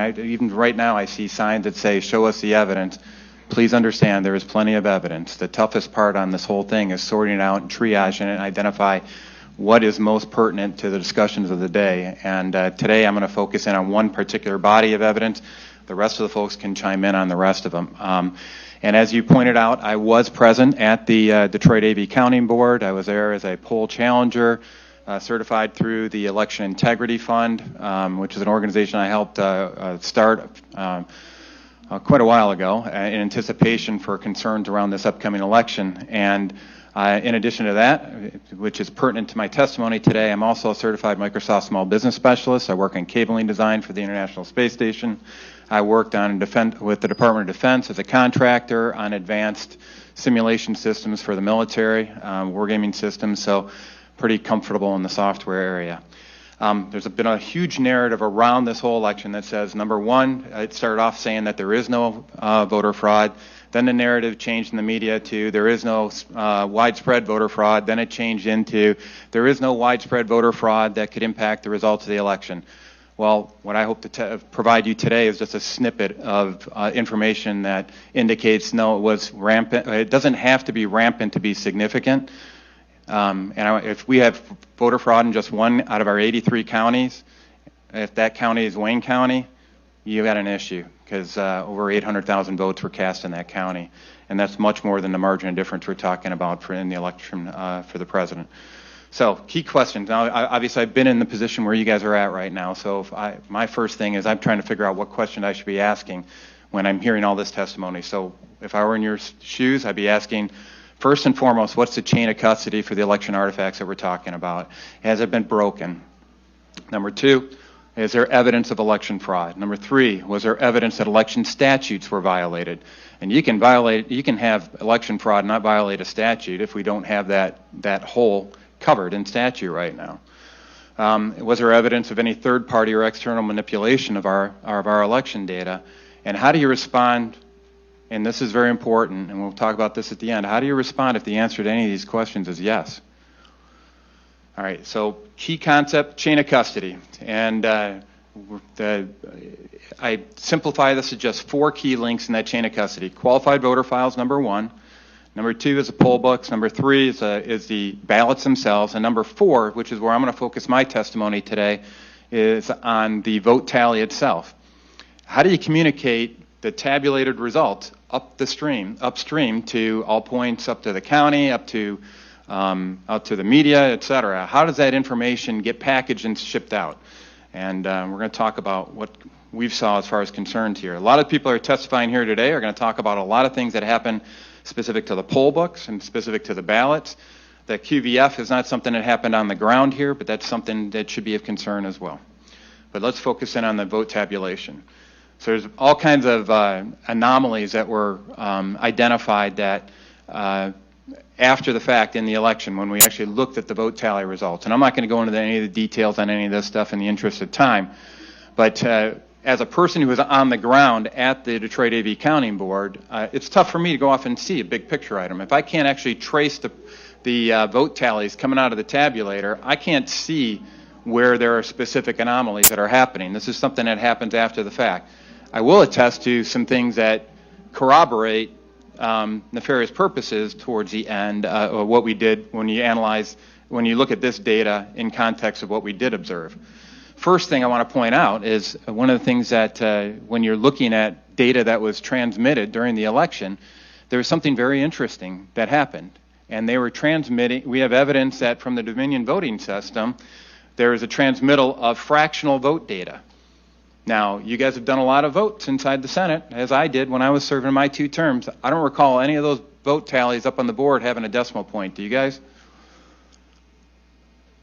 even right now I see signs that say, show us the evidence. Please understand there is plenty of evidence. The toughest part on this whole thing is sorting it out and triaging it and identify what is most pertinent to the discussions of the day. And today I'm going to focus in on one particular body of evidence. The rest of the folks can chime in on the rest of them. And as you pointed out, I was present at the Detroit AV Accounting Board. I was there as a poll challenger, certified through the Election Integrity Fund, which is an organization I helped start quite a while ago in anticipation for concerns around this upcoming election. And in addition to that, which is pertinent to my testimony today, I'm also a certified Microsoft Small Business Specialist. I work in cabling design for the International Space Station. I worked on with the Department of Defense as a contractor on advanced simulation systems for the military, wargaming systems, so pretty comfortable in the software area. There's been a huge narrative around this whole election that says, number one, it started off saying that there is no voter fraud. Then the narrative changed in the media to there is no widespread voter fraud. Then it changed into there is no widespread voter fraud that could impact the results of the election. Well, what I hope to provide you today is just a snippet of information that indicates no, it was rampant. It doesn't have to be rampant to be significant. If we have voter fraud in just one out of our 83 counties, if that county is Wayne County, you got an issue because over 800,000 votes were cast in that county, and that's much more than the margin of difference we're talking about in the election for the president. So, key questions. Now, obviously, I've been in the position where you guys are at right now, so my first thing is I'm trying to figure out what question I should be asking when I'm hearing all this testimony. So, if I were in your shoes, I'd be asking, first and foremost, what's the chain of custody for the election artifacts that we're talking about? Has it been broken? Number two, is there evidence of election fraud? Number three, was there evidence that election statutes were violated? And you can have election fraud and not violate a statute if we don't have that hole covered in statute right now. Was there evidence of any third party or external manipulation of our election data? And how do you respond? And this is very important, and we'll talk about this at the end. How do you respond if the answer to any of these questions is yes? All right, so key concept, chain of custody. And I simplify this to just 4 key links in that chain of custody. Qualified voter files, number 1. Number 2 is the poll books. Number 3 is the ballots themselves. And number 4, which is where I'm going to focus my testimony today, is on the vote tally itself. How do you communicate the tabulated results upstream to all points, up to the county, out to the media, et cetera? How does that information get packaged and shipped out? And we're going to talk about what we've saw as far as concerns here. A lot of people are testifying here today are going to talk about a lot of things that happen specific to the poll books and specific to the ballots. The QVF is not something that happened on the ground here, but that's something that should be of concern as well. But let's focus in on the vote tabulation. So there's all kinds of anomalies that were identified that after the fact in the election when we actually looked at the vote tally results. And I'm not going to go into any of the details on any of this stuff in the interest of time, but as a person who was on the ground at the Detroit AV Accounting Board, it's tough for me to go off and see a big picture item. If I can't actually trace the vote tallies coming out of the tabulator, I can't see where there are specific anomalies that are happening. This is something that happens after the fact. I will attest to some things that corroborate nefarious purposes towards the end of what we did when you look at this data in context of what we did observe. First thing I want to point out is one of the things that when you're looking at data that was transmitted during the election, there was something very interesting that happened. And they were transmitting, we have evidence that from the Dominion voting system, there is a transmittal of fractional vote data. Now, you guys have done a lot of votes inside the Senate, as I did when I was serving my 2 terms. I don't recall any of those vote tallies up on the board having a decimal point. Do you guys?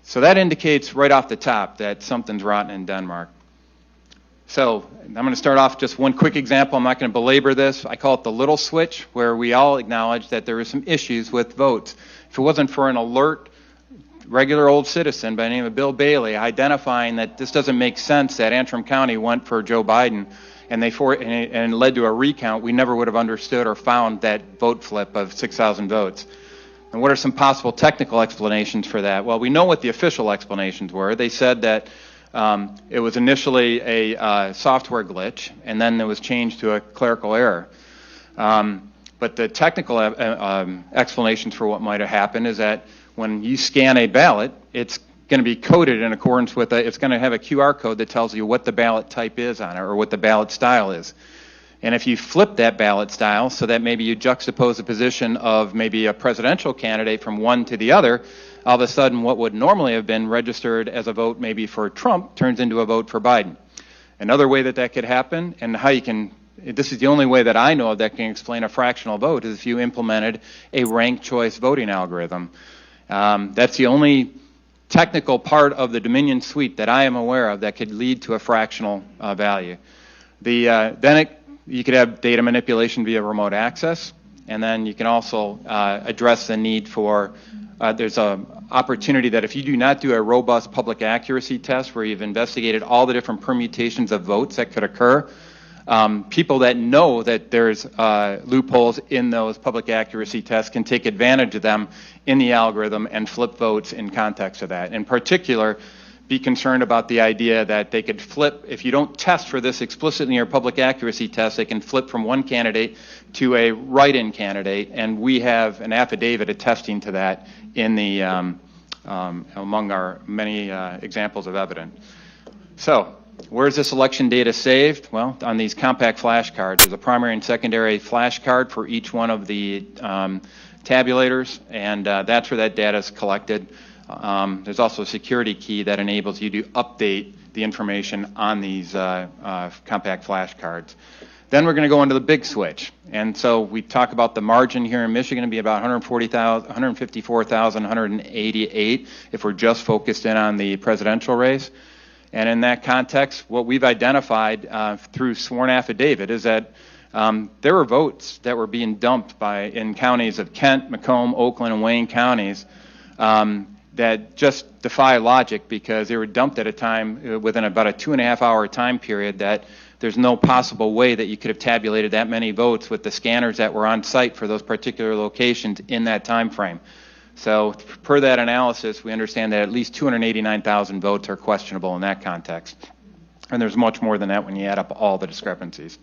So that indicates right off the top that something's rotten in Denmark. So I'm going to start off just one quick example. I'm not going to belabor this. I call it the little switch, where we all acknowledge that there are some issues with votes. If it wasn't for an alert, regular old citizen by the name of Bill Bailey identifying that this doesn't make sense that Antrim County went for Joe Biden and it led to a recount, we never would have understood or found that vote flip of 6,000 votes. And what are some possible technical explanations for that? Well, we know what the official explanations were. They said that It was initially a software glitch, and then it was changed to a clerical error. But the technical explanations for what might have happened is that when you scan a ballot, it's going to be coded in accordance with it's going to have a QR code that tells you what the ballot type is on it or what the ballot style is. And if you flip that ballot style so that maybe you juxtapose the position of maybe a presidential candidate from one to the other, all of a sudden what would normally have been registered as a vote maybe for Trump turns into a vote for Biden. Another way that that could happen, and how you can, this is the only way that I know of that can explain a fractional vote, is if you implemented a ranked choice voting algorithm. That's the only technical part of the Dominion suite that I am aware of that could lead to a fractional value. You could have data manipulation via remote access, and then you can also address the need for, there's an opportunity that if you do not do a robust public accuracy test where you've investigated all the different permutations of votes that could occur, people that know that there's loopholes in those public accuracy tests can take advantage of them in the algorithm and flip votes in context of that. In particular, be concerned about the idea that they could flip, if you don't test for this explicitly in your public accuracy test, they can flip from one candidate to a write-in candidate, and we have an affidavit attesting to that in the, among our many examples of evidence. So, where's this election data saved? Well, on these compact flashcards. There's a primary and secondary flashcard for each one of the tabulators, and that's where that data is collected. There's also a security key that enables you to update the information on these compact flashcards. Then we're going to go into the big switch. And so we talk about the margin here in Michigan to be about 154,188 if we're just focused in on the presidential race. And in that context, what we've identified through sworn affidavit is that there were votes that were being dumped in counties of Kent, Macomb, Oakland, and Wayne counties that just defy logic because they were dumped at a time within about a 2.5-hour time period that there's no possible way that you could have tabulated that many votes with the scanners that were on site for those particular locations in that time frame. So per that analysis, we understand that at least 289,000 votes are questionable in that context. And there's much more than that when you add up all the discrepancies.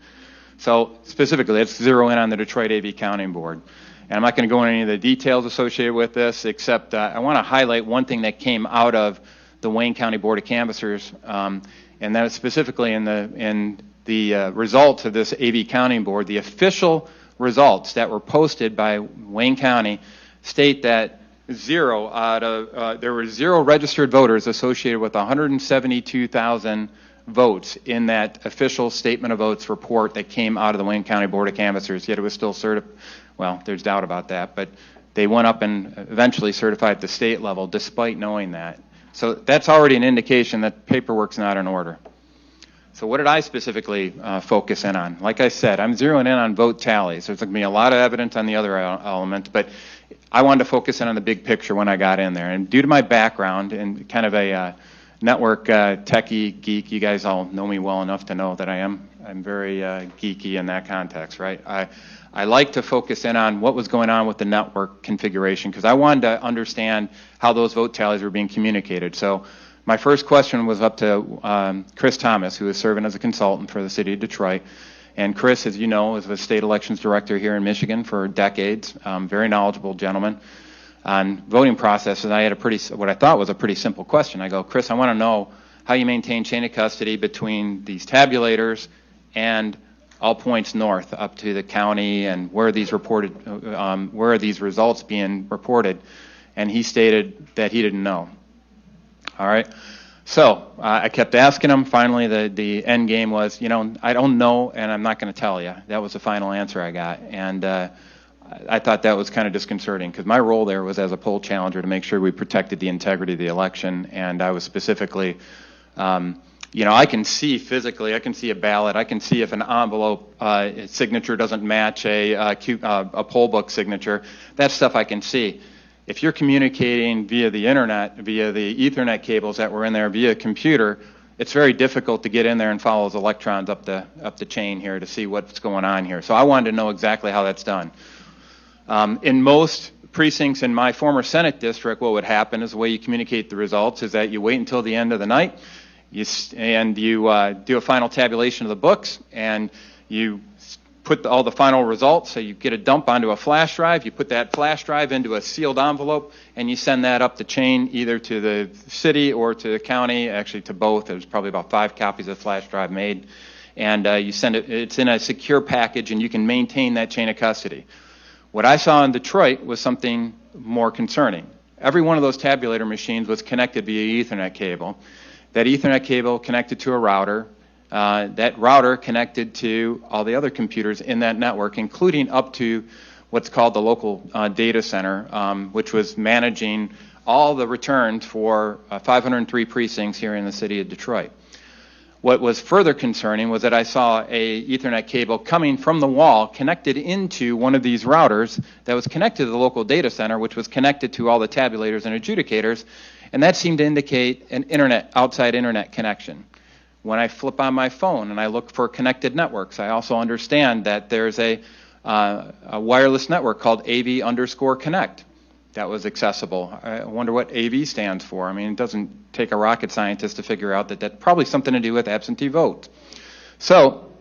So specifically, let's zero in on the Detroit AV Counting Board. And I'm not going to go into any of the details associated with this, except I want to highlight one thing that came out of the Wayne County Board of Canvassers, and that is specifically in the results of this AV Counting Board. The official results that were posted by Wayne County state that there were 0 registered voters associated with 172,000 votes in that official statement of votes report that came out of the Wayne County Board of Canvassers, yet it was still certified. Well, there's doubt about that, but they went up and eventually certified at the state level despite knowing that. So that's already an indication that paperwork's not in order. So what did I specifically focus in on? Like I said, I'm zeroing in on vote tallies. There's going to be a lot of evidence on the other elements, but I wanted to focus in on the big picture when I got in there. And due to my background and kind of a network techie geek, you guys all know me well enough to know that I'm very geeky in that context, right? I like to focus in on what was going on with the network configuration because I wanted to understand how those vote tallies were being communicated. So my first question was up to Chris Thomas, who is serving as a consultant for the city of Detroit. And Chris, as you know, is the state elections director here in Michigan for decades, very knowledgeable gentleman on voting processes. And I had what I thought was a pretty simple question. I go, Chris, I want to know how you maintain chain of custody between these tabulators and all points north up to the county, and where are these reported, where are these results being reported? And he stated that he didn't know. All right. So I kept asking him. Finally, the end game was, I don't know, and I'm not going to tell you. That was the final answer I got, and I thought that was kind of disconcerting because my role there was as a poll challenger to make sure we protected the integrity of the election, and I was specifically. I can see physically, I can see a ballot, I can see if an envelope signature doesn't match a poll book signature. That stuff I can see. If you're communicating via the internet, via the Ethernet cables that were in there, via computer, it's very difficult to get in there and follow those electrons up the chain here to see what's going on here. So I wanted to know exactly how that's done. In most precincts in my former Senate district, what would happen is the way you communicate the results is that you wait until the end of the night, you do a final tabulation of the books, and you put all the final results. So you get a dump onto a flash drive, you put that flash drive into a sealed envelope, and you send that up the chain either to the city or to the county, actually to both. There's probably about 5 copies of the flash drive made. And you send it, it's in a secure package, and you can maintain that chain of custody. What I saw in Detroit was something more concerning. Every one of those tabulator machines was connected via Ethernet cable. That Ethernet cable connected to a router. That router connected to all the other computers in that network, including up to what's called the local data center, which was managing all the returns for 503 precincts here in the city of Detroit. What was further concerning was that I saw a Ethernet cable coming from the wall connected into one of these routers that was connected to the local data center, which was connected to all the tabulators and adjudicators, and that seemed to indicate an outside internet connection. When I flip on my phone and I look for connected networks, I also understand that there's a wireless network called AV_connect that was accessible. I wonder what AV stands for. I mean, it doesn't take a rocket scientist to figure out that that's probably something to do with absentee vote. So,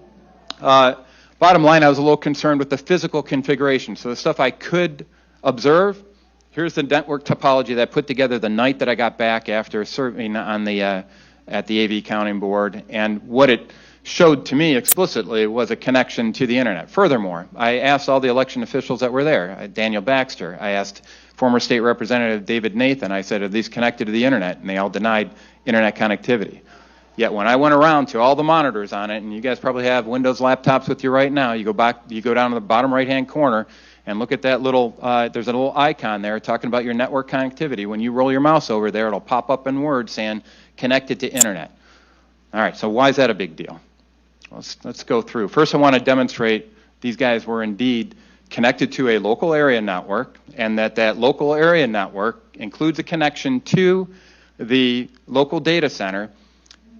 bottom line, I was a little concerned with the physical configuration. So the stuff I could observe, here's the network topology that I put together the night that I got back after serving on the at the AV Counting Board, and what it showed to me explicitly was a connection to the internet. Furthermore, I asked all the election officials that were there, Daniel Baxter, I asked former state representative David Nathan, I said, are these connected to the internet? And they all denied internet connectivity. Yet when I went around to all the monitors on it, and you guys probably have Windows laptops with you right now, you go down to the bottom right-hand corner and look at that little, there's a little icon there talking about your network connectivity. When you roll your mouse over there, it'll pop up in Word saying connected to internet. All right, so why is that a big deal? Let's go through. First, I want to demonstrate these guys were indeed connected to a local area network, and that local area network includes a connection to the local data center.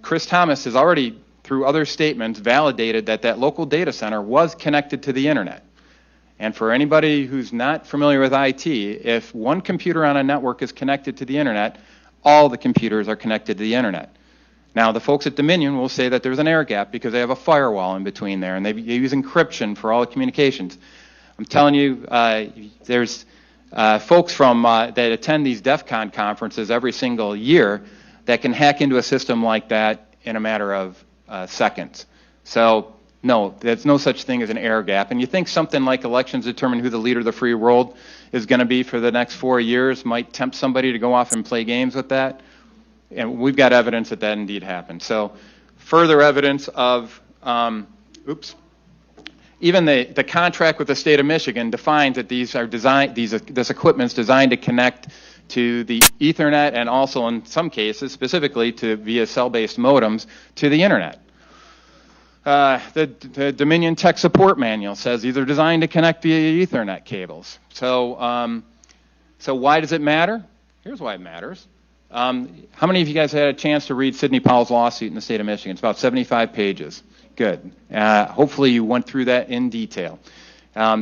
Chris Thomas has already, through other statements, validated that local data center was connected to the internet. And for anybody who's not familiar with IT, if one computer on a network is connected to the internet, all the computers are connected to the internet. Now, the folks at Dominion will say that there's an air gap because they have a firewall in between there, and they use encryption for all the communications. I'm telling you, there's folks from that attend these DEF CON conferences every single year that can hack into a system like that in a matter of seconds. So, no, there's no such thing as an air gap. And you think something like elections determine who the leader of the free world is going to be for the next 4 years might tempt somebody to go off and play games with that? And we've got evidence that indeed happened. So further evidence of, even the contract with the state of Michigan defines that these are designed, this equipment's designed to connect to the Ethernet and also in some cases, specifically via cell-based modems, to the internet. The Dominion Tech Support Manual says these are designed to connect via Ethernet cables. So, so why does it matter? Here's why it matters. How many of you guys had a chance to read Sidney Powell's lawsuit in the state of Michigan? It's about 75 pages. Good. Hopefully you went through that in detail.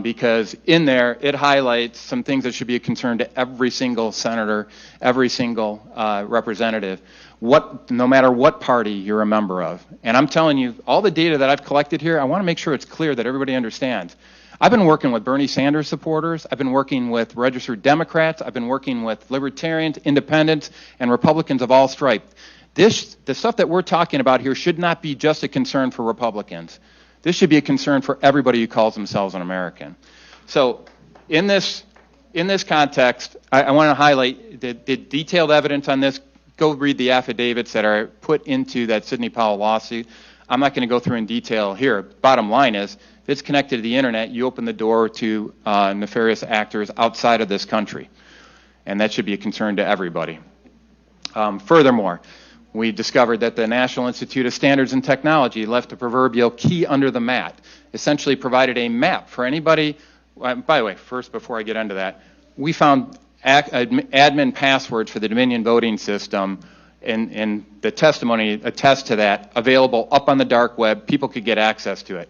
Because in there, it highlights some things that should be a concern to every single senator, every single representative, no matter what party you're a member of. And I'm telling you, all the data that I've collected here, I want to make sure it's clear that everybody understands. I've been working with Bernie Sanders supporters. I've been working with registered Democrats. I've been working with libertarians, independents, and Republicans of all stripes. The stuff that we're talking about here should not be just a concern for Republicans. This should be a concern for everybody who calls themselves an American. So in this context, I want to highlight the detailed evidence on this. Go read the affidavits that are put into that Sidney Powell lawsuit. I'm not going to go through in detail here. Bottom line is, if it's connected to the internet, you open the door to nefarious actors outside of this country. And that should be a concern to everybody. Furthermore, we discovered that the National Institute of Standards and Technology left a proverbial key under the mat, essentially provided a map for anybody. By the way, first, before I get into that, we found admin passwords for the Dominion voting system, and the testimony attests to that, available up on the dark web. People could get access to it.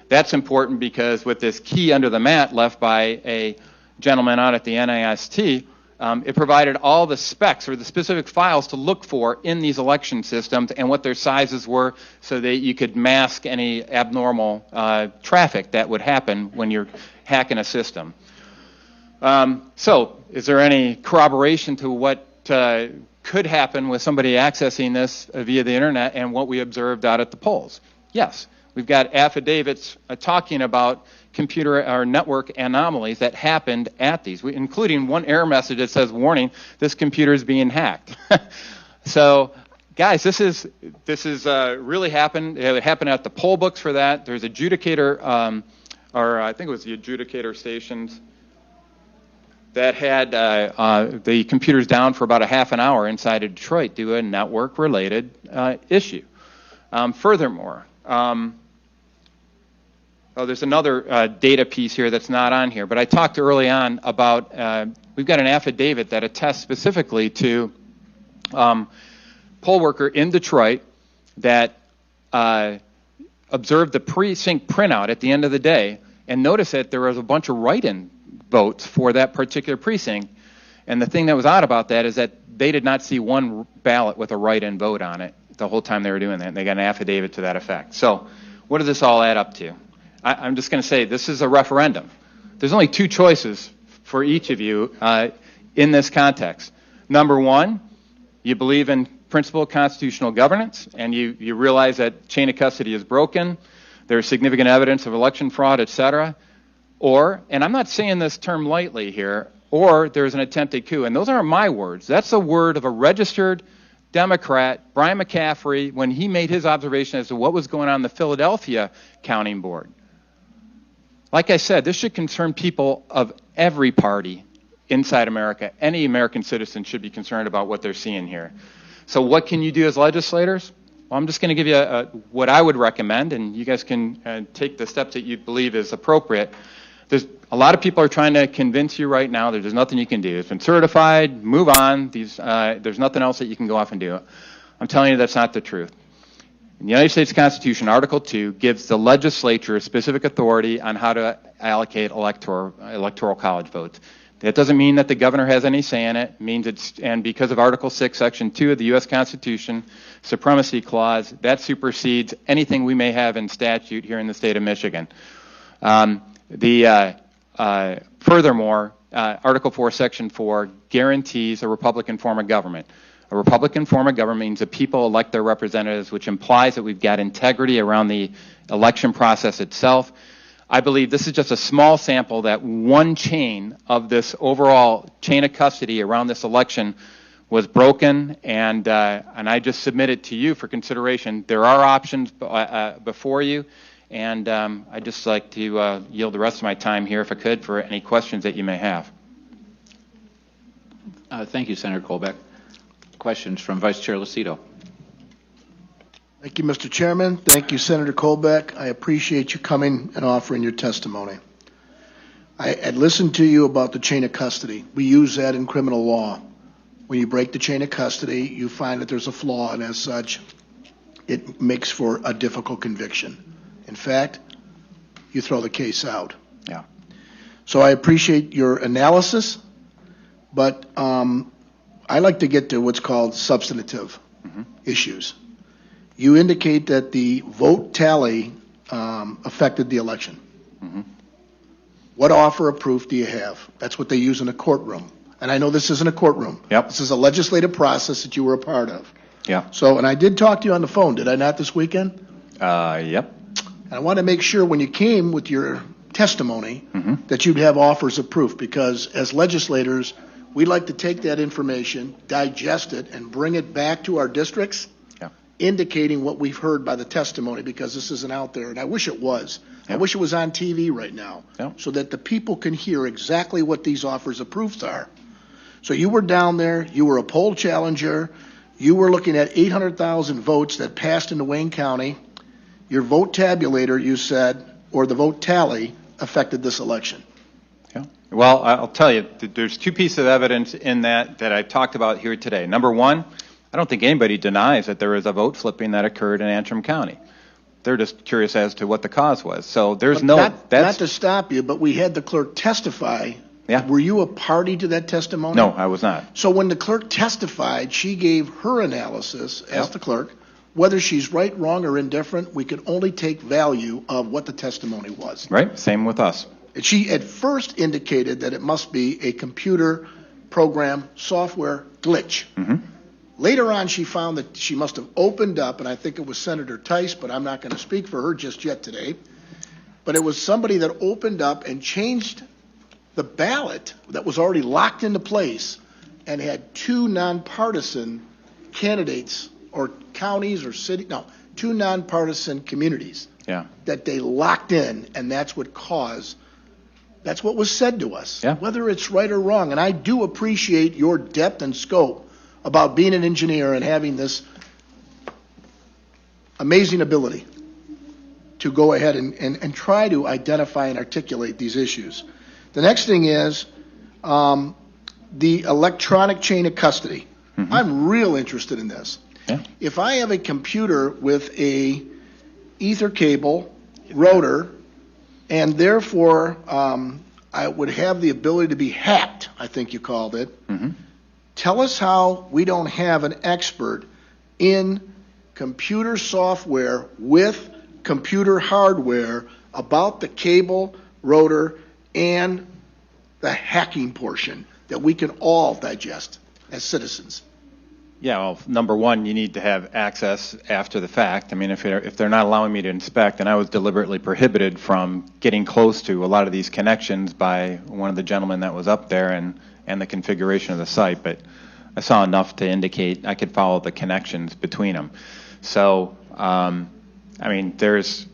That's important because with this key under the mat left by a gentleman out at the NIST, It provided all the specs or the specific files to look for in these election systems and what their sizes were so that you could mask any abnormal traffic that would happen when you're hacking a system. So is there any corroboration to what could happen with somebody accessing this via the internet and what we observed out at the polls? Yes. We've got affidavits talking about computer or network anomalies that happened at these, including one error message that says, warning, this computer is being hacked. So, guys, this is really happened. It happened at the poll books for that. There's adjudicator, or I think it was the adjudicator stations that had the computers down for about a half an hour inside of Detroit due to a network-related issue. Furthermore, there's another data piece here that's not on here, but I talked early on about, we've got an affidavit that attests specifically to poll worker in Detroit that observed the precinct printout at the end of the day and noticed that there was a bunch of write-in votes for that particular precinct. And the thing that was odd about that is that they did not see one ballot with a write-in vote on it the whole time they were doing that. And they got an affidavit to that effect. So what does this all add up to? I'm just going to say this is a referendum. There's only two choices for each of you in this context. Number one, you believe in principle of constitutional governance, and you realize that chain of custody is broken, there's significant evidence of election fraud, et cetera, or, and I'm not saying this term lightly here, or there's an attempted coup. And those aren't my words. That's the word of a registered Democrat, Brian McCaffrey, when he made his observation as to what was going on in the Philadelphia counting board. Like I said, this should concern people of every party inside America. Any American citizen should be concerned about what they're seeing here. So what can you do as legislators? Well, I'm just going to give you what I would recommend, and you guys can take the steps that you believe is appropriate. There's a lot of people are trying to convince you right now that there's nothing you can do. It's been certified, move on. There's nothing else that you can go off and do. I'm telling you that's not the truth. In the United States Constitution, Article 2 gives the legislature specific authority on how to allocate electoral college votes. That doesn't mean that the governor has any say in it. It means and because of Article 6, Section 2 of the U.S. Constitution, Supremacy Clause, that supersedes anything we may have in statute here in the state of Michigan. Furthermore, Article 4, Section 4 guarantees a Republican form of government. A Republican form of government means the people elect their representatives, which implies that we've got integrity around the election process itself. I believe this is just a small sample that one chain of this overall chain of custody around this election was broken, and I just submit it to you for consideration. There are options before you, and I'd just like to yield the rest of my time here, if I could, for any questions that you may have. Thank you, Senator Colbeck. Questions from Vice Chair Lucido. Thank you, Mr. Chairman. Thank you, Senator Colbeck. I appreciate you coming and offering your testimony. I had listened to you about the chain of custody. We use that in criminal law. When you break the chain of custody, you find that there's a flaw, and as such, it makes for a difficult conviction. In fact, you throw the case out. Yeah. So I appreciate your analysis, but I like to get to what's called substantive issues. You indicate that the vote tally affected the election. What offer of proof do you have? That's what they use in a courtroom. And I know this isn't a courtroom. Yep. This is a legislative process that you were a part of. Yeah. So, and I did talk to you on the phone, did I not, this weekend? Yep. And I want to make sure when you came with your testimony that you'd have offers of proof, because as legislators, we like to take that information, digest it, and bring it back to our districts, indicating what we've heard by the testimony, because this isn't out there, and I wish it was. I wish it was on TV right now, so that the people can hear exactly what these offers of proofs are. So you were down there, you were a poll challenger, you were looking at 800,000 votes that passed into Wayne County. Your vote tabulator, you said, or the vote tally, affected this election. Well, I'll tell you, there's two pieces of evidence in that I talked about here today. Number one, I don't think anybody denies that there was a vote flipping that occurred in Antrim County. They're just curious as to what the cause was. So there's not to stop you, but we had the clerk testify Yeah. Were you a party to that testimony? No, I was not. So when the clerk testified, she gave her analysis as Yep. the clerk. Whether she's right, wrong, or indifferent, we can only take value of what the testimony was. Right? Same with us. And she at first indicated that it must be a computer program software glitch. Later on, she found that she must have opened up, and I think it was Senator Tice, but I'm not going to speak for her just yet today. But it was somebody that opened up and changed the ballot that was already locked into place and had two nonpartisan candidates or counties or two nonpartisan communities Yeah. that they locked in, and that's what was said to us, Yeah. whether it's right or wrong. And I do appreciate your depth and scope about being an engineer and having this amazing ability to go ahead and try to identify and articulate these issues. The next thing is the electronic chain of custody. I'm real interested in this. Yeah. If I have a computer with a ether cable, router, and therefore I would have the ability to be hacked, I think you called it, tell us how we don't have an expert in computer software with computer hardware about the cable, rotor, and the hacking portion that we can all digest as citizens. Yeah, well, number one, you need to have access after the fact. I mean, if they're not allowing me to inspect, and I was deliberately prohibited from getting close to a lot of these connections by one of the gentlemen that was up there and the configuration of the site, but I saw enough to indicate I could follow the connections between them. So, I mean, there's,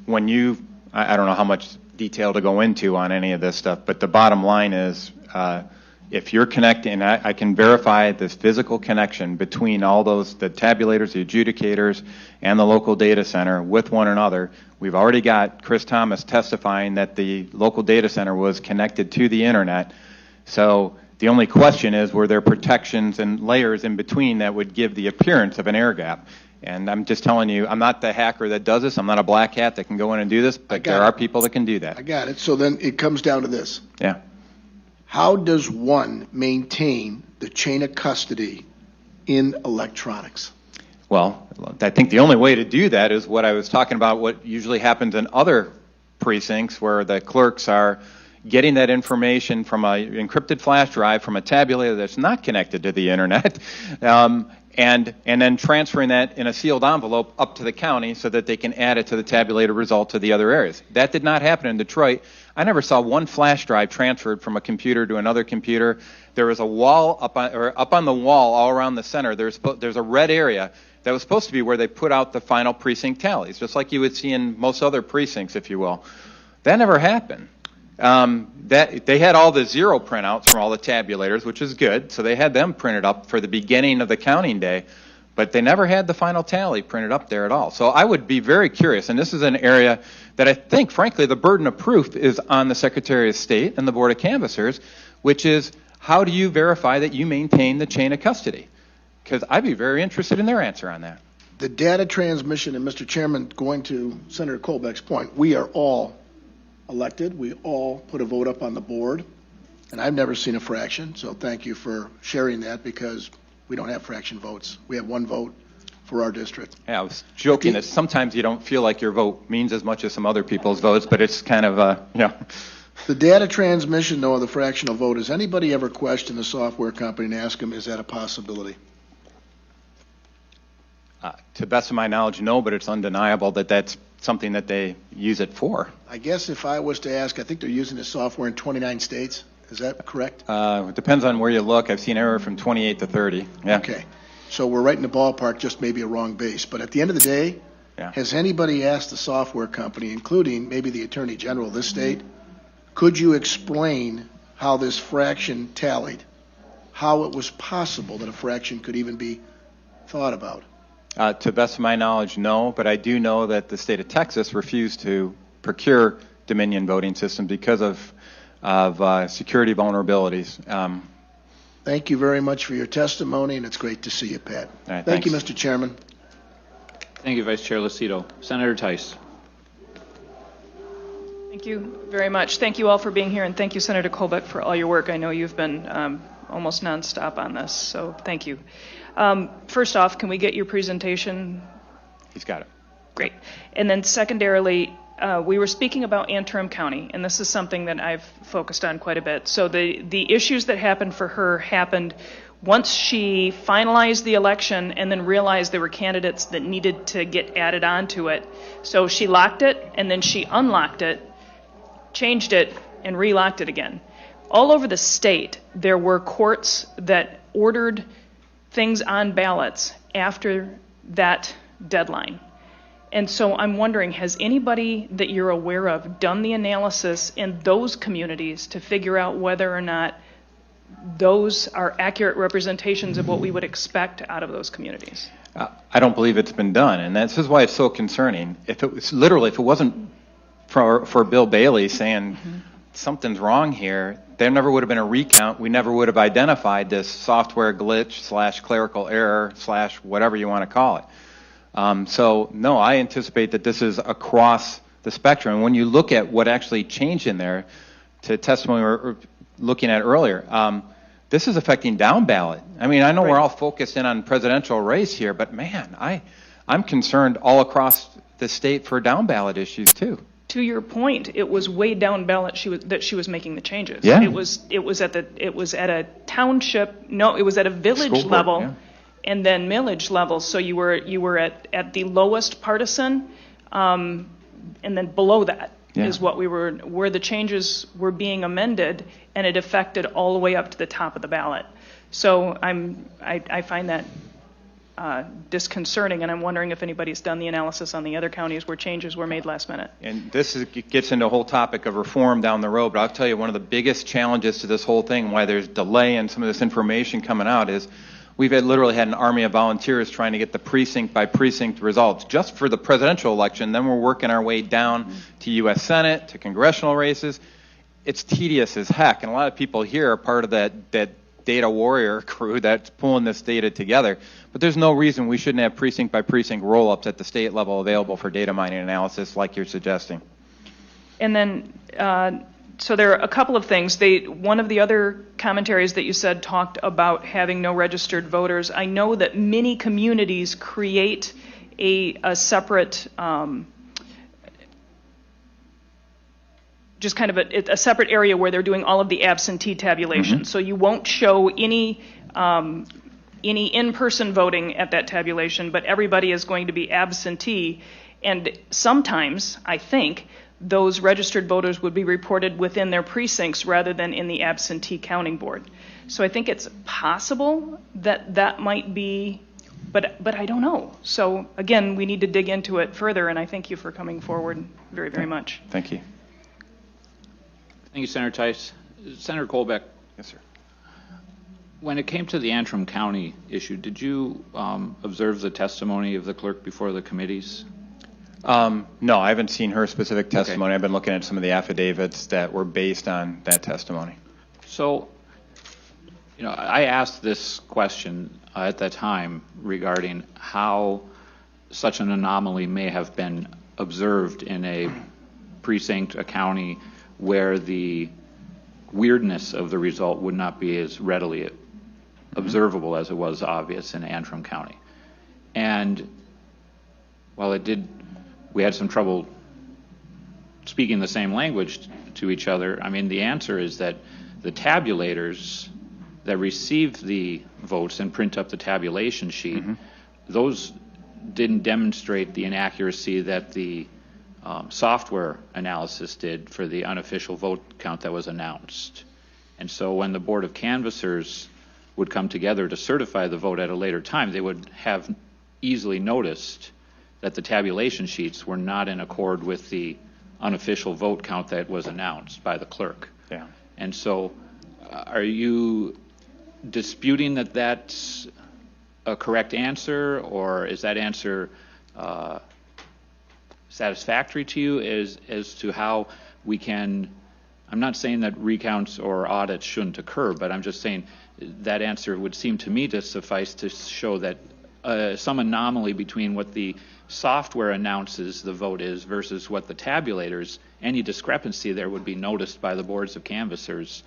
I don't know how much detail to go into on any of this stuff, but the bottom line is, if you're connecting, I can verify this physical connection between all those, the tabulators, the adjudicators, and the local data center with one another. We've already got Chris Thomas testifying that the local data center was connected to the internet. So the only question is, were there protections and layers in between that would give the appearance of an air gap? And I'm just telling you, I'm not the hacker that does this. I'm not a black hat that can go in and do this, but there are people that can do that. I got it. So then it comes down to this. Yeah. How does one maintain the chain of custody in electronics? Well, I think the only way to do that is what I was talking about, what usually happens in other precincts where the clerks are getting that information from an encrypted flash drive from a tabulator that's not connected to the internet, and then transferring that in a sealed envelope up to the county so that they can add it to the tabulated result to the other areas. That did not happen in Detroit. I never saw one flash drive transferred from a computer to another computer. There was a wall up on the wall all around the center. There's a red area that was supposed to be where they put out the final precinct tallies, just like you would see in most other precincts, if you will. That never happened. That they had all the zero printouts from all the tabulators, which is good. So they had them printed up for the beginning of the counting day, but they never had the final tally printed up there at all. So I would be very curious, and this is an area that I think, frankly, the burden of proof is on the Secretary of State and the Board of Canvassers, which is how do you verify that you maintain the chain of custody? Because I'd be very interested in their answer on that. The data transmission, and Mr. Chairman, going to Senator Colbeck's point, we are all elected. We all put a vote up on the board, and I've never seen a fraction, so thank you for sharing that, because we don't have fraction votes. We have one vote for our district. Yeah, I was joking that sometimes you don't feel like your vote means as much as some other people's votes, but it's kind of, The data transmission, though, of the fractional vote, has anybody ever questioned the software company and asked them, is that a possibility? To the best of my knowledge, no, but it's undeniable that that's something that they use it for. I guess if I was to ask, I think they're using this software in 29 states. Is that correct? It depends on where you look. I've seen anywhere from 28 to 30. Yeah. Okay. So we're right in the ballpark, just maybe a wrong base. But at the end of the day, Yeah. has anybody asked the software company, including maybe the Attorney General of this state, could you explain how this fraction tallied, how it was possible that a fraction could even be thought about? To the best of my knowledge, no, but I do know that the state of Texas refused to procure Dominion voting systems because of security vulnerabilities. Thank you very much for your testimony, and it's great to see you, Pat. All right, Thank you, thanks. Mr. Chairman. Thank you, Vice Chair Lucido. Senator Tice. Thank you very much. Thank you all for being here, and thank you, Senator Colbeck, for all your work. I know you've been almost nonstop on this, so thank you. First off, can we get your presentation? He's got it. Great. And then secondarily, we were speaking about Antrim County, and this is something that I've focused on quite a bit. So the issues that happened for her happened once she finalized the election and then realized there were candidates that needed to get added onto it. So she locked it, and then she unlocked it, changed it, and relocked it again. All over the state, there were courts that ordered things on ballots after that deadline. And so I'm wondering, has anybody that you're aware of done the analysis in those communities to figure out whether or not those are accurate representations of what we would expect out of those communities? I don't believe it's been done, and this is why it's so concerning. If it was literally, if it wasn't for Bill Bailey saying something's wrong here, there never would have been a recount. We never would have identified this software glitch / clerical error / whatever you want to call it. So no, I anticipate that this is across the spectrum. And when you look at what actually changed in there, to testimony we're looking at earlier, this is affecting down ballot. I mean, I know we're all focused in on presidential race here, but man, I'm concerned all across the state for down ballot issues too. To your point, it was way down ballot that she was making the changes. Yeah. It was at a township, no, it was at a village level, yeah. And then millage level. So you were at the lowest partisan, and then below that is what where the changes were being amended, and it affected all the way up to the top of the ballot. So I find that disconcerting, and I'm wondering if anybody's done the analysis on the other counties where changes were made last minute. And this gets into a whole topic of reform down the road, but I'll tell you one of the biggest challenges to this whole thing, why there's delay in some of this information coming out, is we've literally had an army of volunteers trying to get the precinct by precinct results just for the presidential election. Then we're working our way down to U.S. Senate, to congressional races. It's tedious as heck, and a lot of people here are part of that data warrior crew that's pulling this data together. But there's no reason we shouldn't have precinct by precinct roll-ups at the state level available for data mining analysis like you're suggesting. And then, so there are a couple of things. One of the other commentaries that you said talked about having no registered voters. I know that many communities create a separate, just kind of a separate area where they're doing all of the absentee tabulation. So you won't show any in-person voting at that tabulation, but everybody is going to be absentee. And sometimes, I think, those registered voters would be reported within their precincts rather than in the absentee counting board. So I think it's possible that might be, but I don't know. So again, we need to dig into it further, and I thank you for coming forward very, very much. Thank you. Thank you, Senator Tice. Senator Colbeck. Yes, sir. When it came to the Antrim County issue, did you observe the testimony of the clerk before the committees? No, I haven't seen her specific testimony. Okay. I've been looking at some of the affidavits that were based on that testimony. So, you know, I asked this question at that time regarding how such an anomaly may have been observed in a precinct, a county, where the weirdness of the result would not be as readily observable as it was obvious in Antrim County. And while we had some trouble speaking the same language to each other, I mean, the answer is that the tabulators that receive the votes and print up the tabulation sheet, those didn't demonstrate the inaccuracy that the software analysis did for the unofficial vote count that was announced. And so when the Board of Canvassers would come together to certify the vote at a later time, they would have easily noticed that the tabulation sheets were not in accord with the unofficial vote count that was announced by the clerk. Yeah. And so are you disputing that that's a correct answer, or is that answer satisfactory to you as to how we can, I'm not saying that recounts or audits shouldn't occur, but I'm just saying that answer would seem to me to suffice to show that some anomaly between what the software announces the vote is versus what the tabulators, any discrepancy there would be noticed by the boards of canvassers.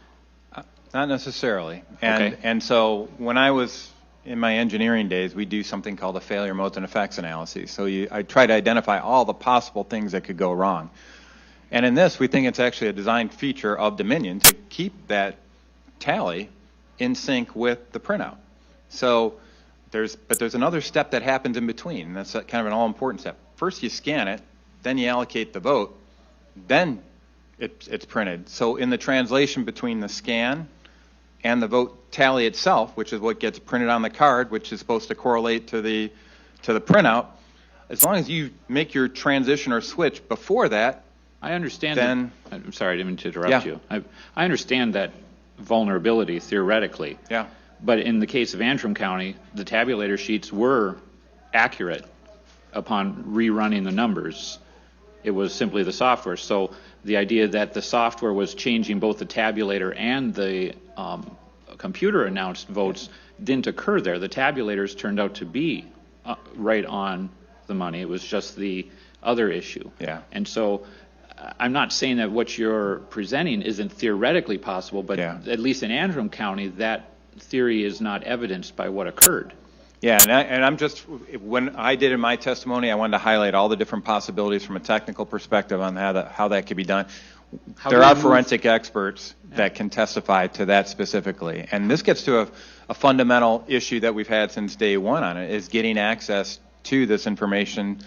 Not necessarily. Okay. And so when I was in my engineering days, we do something called a failure modes and effects analysis. So I try to identify all the possible things that could go wrong. And in this, we think it's actually a design feature of Dominion to keep that tally in sync with the printout. So there's another step that happens in between, and that's kind of an all-important step. First you scan it, then you allocate the vote, then it's printed. So in the translation between the scan and the vote tally itself, which is what gets printed on the card, which is supposed to correlate to the printout, as long as you make your transition or switch before that, I understand. Then, I'm sorry, I didn't mean to interrupt you. I understand that vulnerability theoretically. Yeah. But in the case of Antrim County, the tabulator sheets were accurate upon rerunning the numbers. It was simply the software. So the idea that the software was changing both the tabulator and the computer announced votes didn't occur there. The tabulators turned out to be right on the money. It was just the other issue. Yeah. And so I'm not saying that what you're presenting isn't theoretically possible, but at least in Antrim County, that theory is not evidenced by what occurred. Yeah, and I'm just, when I did in my testimony, I wanted to highlight all the different possibilities from a technical perspective on how that could be done. There are forensic experts that can testify to that specifically. And this gets to a fundamental issue that we've had since day one on it, is getting access to this information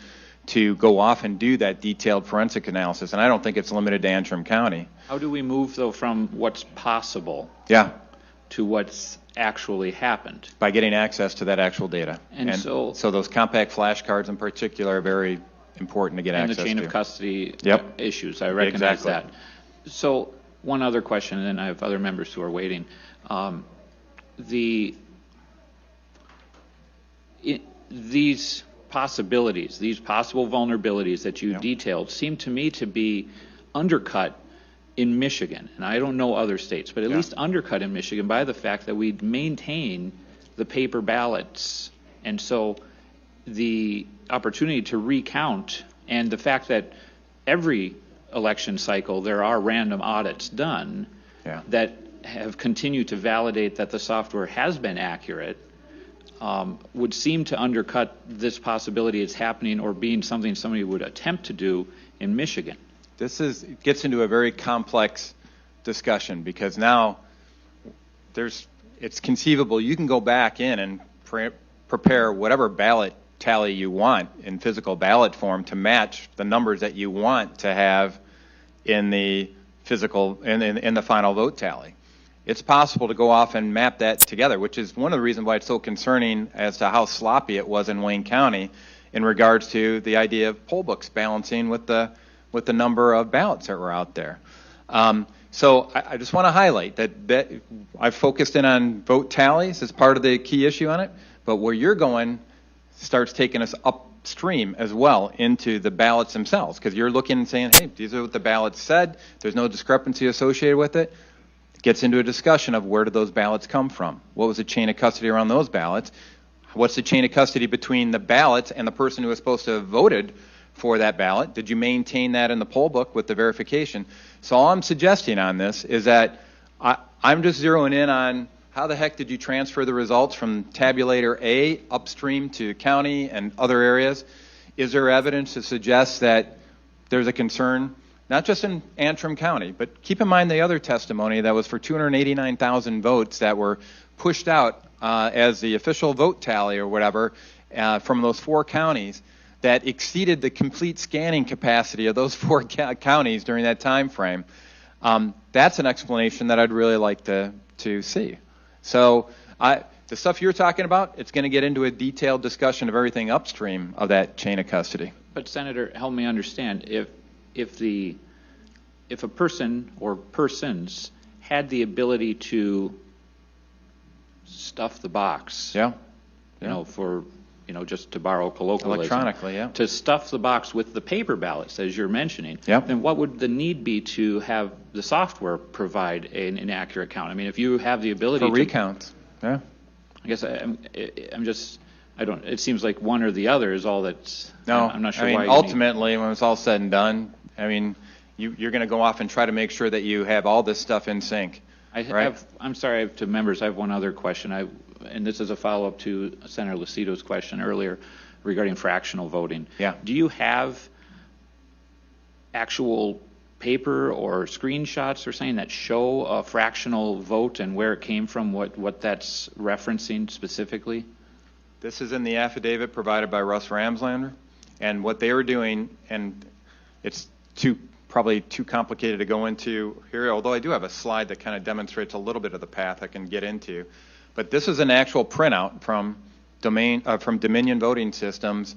to go off and do that detailed forensic analysis. And I don't think it's limited to Antrim County. How do we move, though, from what's possible to what's actually happened? By getting access to that actual data. And so those compact flashcards in particular are very important to get access to. And the chain of custody issues, I recognize that. So one other question, and then I have other members who are waiting. These possibilities, these possible vulnerabilities that you detailed seem to me to be undercut in Michigan, and I don't know other states, but at least undercut in Michigan by the fact that we maintain the paper ballots. And so the opportunity to recount and the fact that every election cycle there are random audits done that have continued to validate that the software has been accurate would seem to undercut this possibility it's happening or being something somebody would attempt to do in Michigan. This gets into a very complex discussion because now it's conceivable you can go back in and prepare whatever ballot tally you want in physical ballot form to match the numbers that you want to have in the physical in the final vote tally. It's possible to go off and map that together, which is one of the reasons why it's so concerning as to how sloppy it was in Wayne County in regards to the idea of poll books balancing with the number of ballots that were out there. So I just want to highlight that I've focused in on vote tallies as part of the key issue on it, but where you're going starts taking us upstream as well into the ballots themselves, because you're looking and saying, hey, these are what the ballots said, there's no discrepancy associated with it. It gets into a discussion of where did those ballots come from? What was the chain of custody around those ballots? What's the chain of custody between the ballots and the person who was supposed to have voted for that ballot? Did you maintain that in the poll book with the verification? So all I'm suggesting on this is that I'm just zeroing in on how the heck did you transfer the results from tabulator A upstream to county and other areas? Is there evidence to suggest that there's a concern, not just in Antrim County, but keep in mind the other testimony that was for 289,000 votes that were pushed out as the official vote tally or whatever from those 4 counties that exceeded the complete scanning capacity of those 4 counties during that time frame. That's an explanation that I'd really like to see. So the stuff you're talking about, it's going to get into a detailed discussion of everything upstream of that chain of custody. But Senator, help me understand, if a person or persons had the ability to stuff the box, just to borrow colloquialism, electronically, to stuff the box with the paper ballots, as you're mentioning, then what would the need be to have the software provide an inaccurate count? I mean, if you have the ability for recounts, I guess I'm just it seems like one or the other is all that's, No, I'm not sure I mean, why. ultimately, when it's all said and done, I mean, you're going to go off and try to make sure that you have all this stuff in sync. I'm sorry, to members, I have one other question, and this is a follow-up to Senator Lucido's question earlier regarding fractional voting. Yeah. Do you have actual paper or screenshots or something that show a fractional vote and where it came from, what that's referencing specifically? This is in the affidavit provided by Russ Ramslander, and what they were doing, and it's probably too complicated to go into here, although I do have a slide that kind of demonstrates a little bit of the path I can get into. But this is an actual printout from Dominion Voting Systems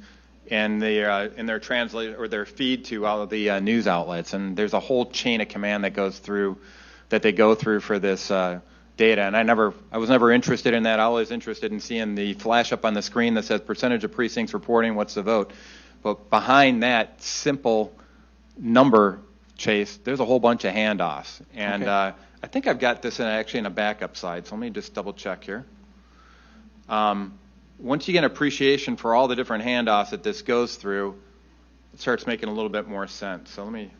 and in their translate or their feed to all of the news outlets, and there's a whole chain of command that they go through for this data. And I was never interested in that. I was interested in seeing the flash up on the screen that says percentage of precincts reporting, what's the vote. But behind that simple number chase, there's a whole bunch of handoffs. And okay. I think I've got this actually in a backup slide, so let me just double check here. Once you get an appreciation for all the different handoffs that this goes through, it starts making a little bit more sense. So let me...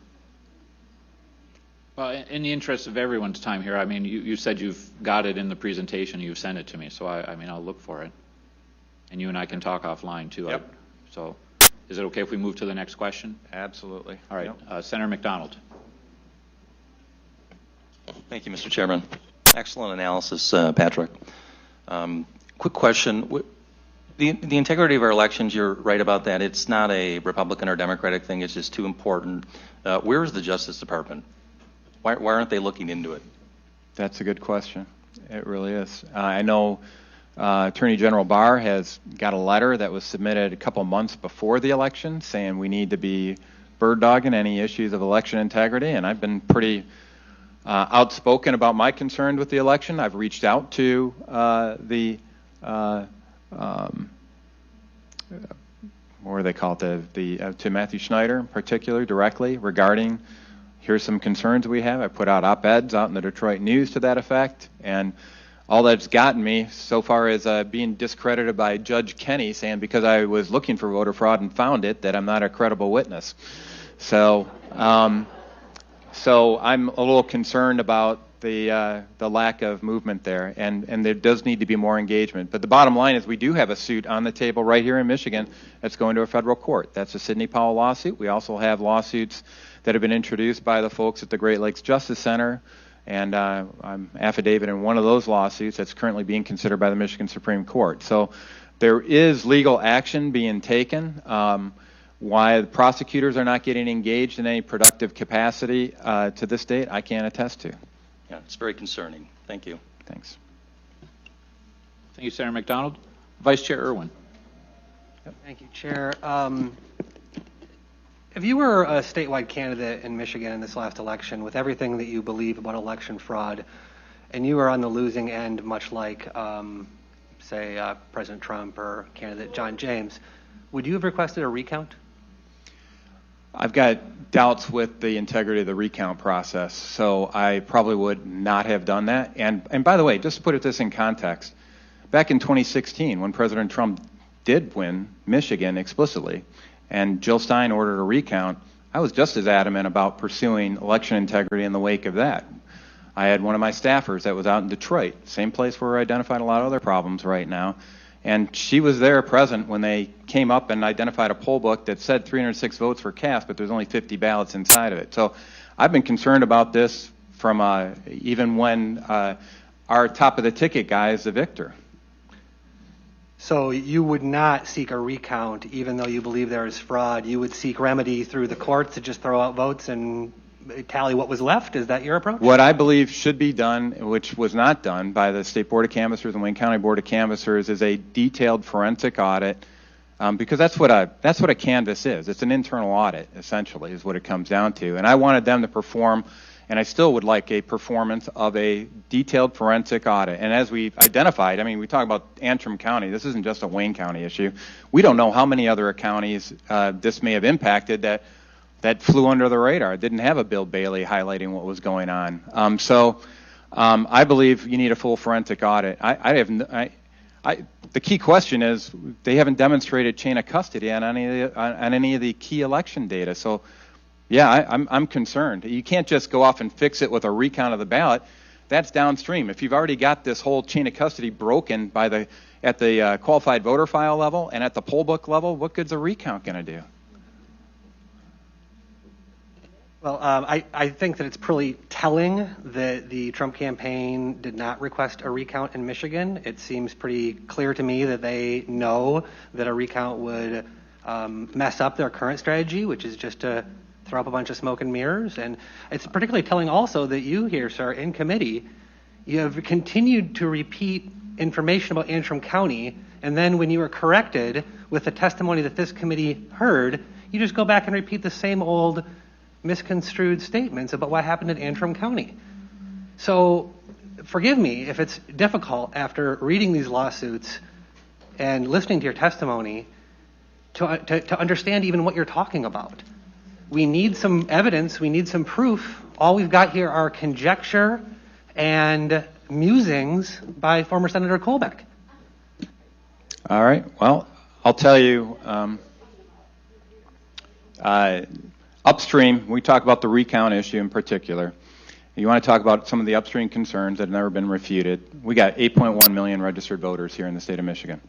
Well, in the interest of everyone's time here, I mean, you said you've got it in the presentation, you've sent it to me, so I mean, I'll look for it. And you and I can talk offline, too. Yep. So is it okay if we move to the next question? Absolutely. All right. Yep. Senator McDonald. Thank you, Mr. Chairman. Excellent analysis, Patrick. Quick question. The integrity of our elections, you're right about that. It's not a Republican or Democratic thing. It's just too important. Where is the Justice Department? Why aren't they looking into it? That's a good question. It really is. I know Attorney General Barr has got a letter that was submitted a couple months before the election saying we need to be bird-dogging any issues of election integrity, and I've been pretty outspoken about my concerns with the election. I've reached out to what do they call it, to Matthew Schneider in particular directly regarding here's some concerns we have. I put out op-eds out in the Detroit News to that effect, and all that's gotten me so far is being discredited by Judge Kenney saying because I was looking for voter fraud and found it that I'm not a credible witness. So I'm a little concerned about the lack of movement there, and there does need to be more engagement. But the bottom line is we do have a suit on the table right here in Michigan that's going to a federal court. That's the Sidney Powell lawsuit. We also have lawsuits that have been introduced by the folks at the Great Lakes Justice Center, and I'm affidavit in one of those lawsuits that's currently being considered by the Michigan Supreme Court. So there is legal action being taken. Why the prosecutors are not getting engaged in any productive capacity to this date, I can't attest to. Yeah, it's very concerning. Thank you. Thanks. Thank you, Senator McDonald. Vice Chair Irwin. Yep. Thank you, Chair. If you were a statewide candidate in Michigan in this last election, with everything that you believe about election fraud, and you were on the losing end, much like, say, President Trump or candidate John James, would you have requested a recount? I've got doubts with the integrity of the recount process, so I probably would not have done that. And by the way, just to put this in context, back in 2016, when President Trump did win Michigan explicitly, and Jill Stein ordered a recount, I was just as adamant about pursuing election integrity in the wake of that. I had one of my staffers that was out in Detroit, same place where I identified a lot of other problems right now, and she was there present when they came up and identified a poll book that said 306 votes were cast, but there's only 50 ballots inside of it. So I've been concerned about this from even when our top of the ticket guy is the victor. So you would not seek a recount even though you believe there is fraud. You would seek remedy through the courts to just throw out votes and tally what was left? Is that your approach? What I believe should be done, which was not done by the State Board of Canvassers and Wayne County Board of Canvassers, is a detailed forensic audit, because that's what a canvass is. It's an internal audit, essentially, is what it comes down to. And I wanted them to perform, and I still would like a performance of a detailed forensic audit. And as we've identified, I mean, we talk about Antrim County. This isn't just a Wayne County issue. We don't know how many other counties this may have impacted that flew under the radar. It didn't have a Bill Bailey highlighting what was going on. I believe you need a full forensic audit. the key question is they haven't demonstrated chain of custody on any of the key election data. So, yeah, I'm concerned. You can't just go off and fix it with a recount of the ballot. That's downstream. If you've already got this whole chain of custody broken at the qualified voter file level and at the poll book level, what good's a recount going to do? Well, I think that it's pretty telling that the Trump campaign did not request a recount in Michigan. It seems pretty clear to me that they know that a recount would mess up their current strategy, which is just to throw up a bunch of smoke and mirrors. And it's particularly telling also that you here, sir, in committee, you have continued to repeat information about Antrim County, and then when you were corrected with the testimony that this committee heard, you just go back and repeat the same old misconstrued statements about what happened in Antrim County. So forgive me if it's difficult after reading these lawsuits and listening to your testimony to understand even what you're talking about. We need some evidence. We need some proof. All we've got here are conjecture and musings by former Senator Colbeck. All right. Well, I'll tell you, upstream, we talk about the recount issue in particular. You want to talk about some of the upstream concerns that have never been refuted. We got 8.1 million registered voters here in the state of Michigan.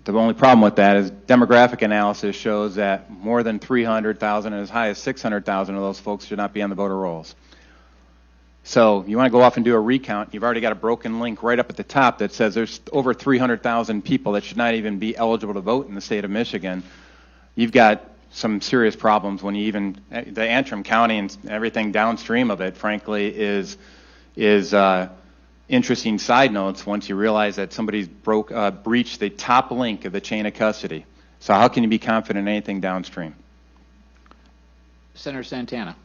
The only problem with that is demographic analysis shows that more than 300,000 and as high as 600,000 of those folks should not be on the voter rolls. So you want to go off and do a recount, you've already got a broken link right up at the top that says there's over 300,000 people that should not even be eligible to vote in the state of Michigan. You've got some serious problems when you even, the Antrim County and everything downstream of it, frankly, is interesting side notes once you realize that somebody's breached the top link of the chain of custody. So how can you be confident in anything downstream? Senator Santana.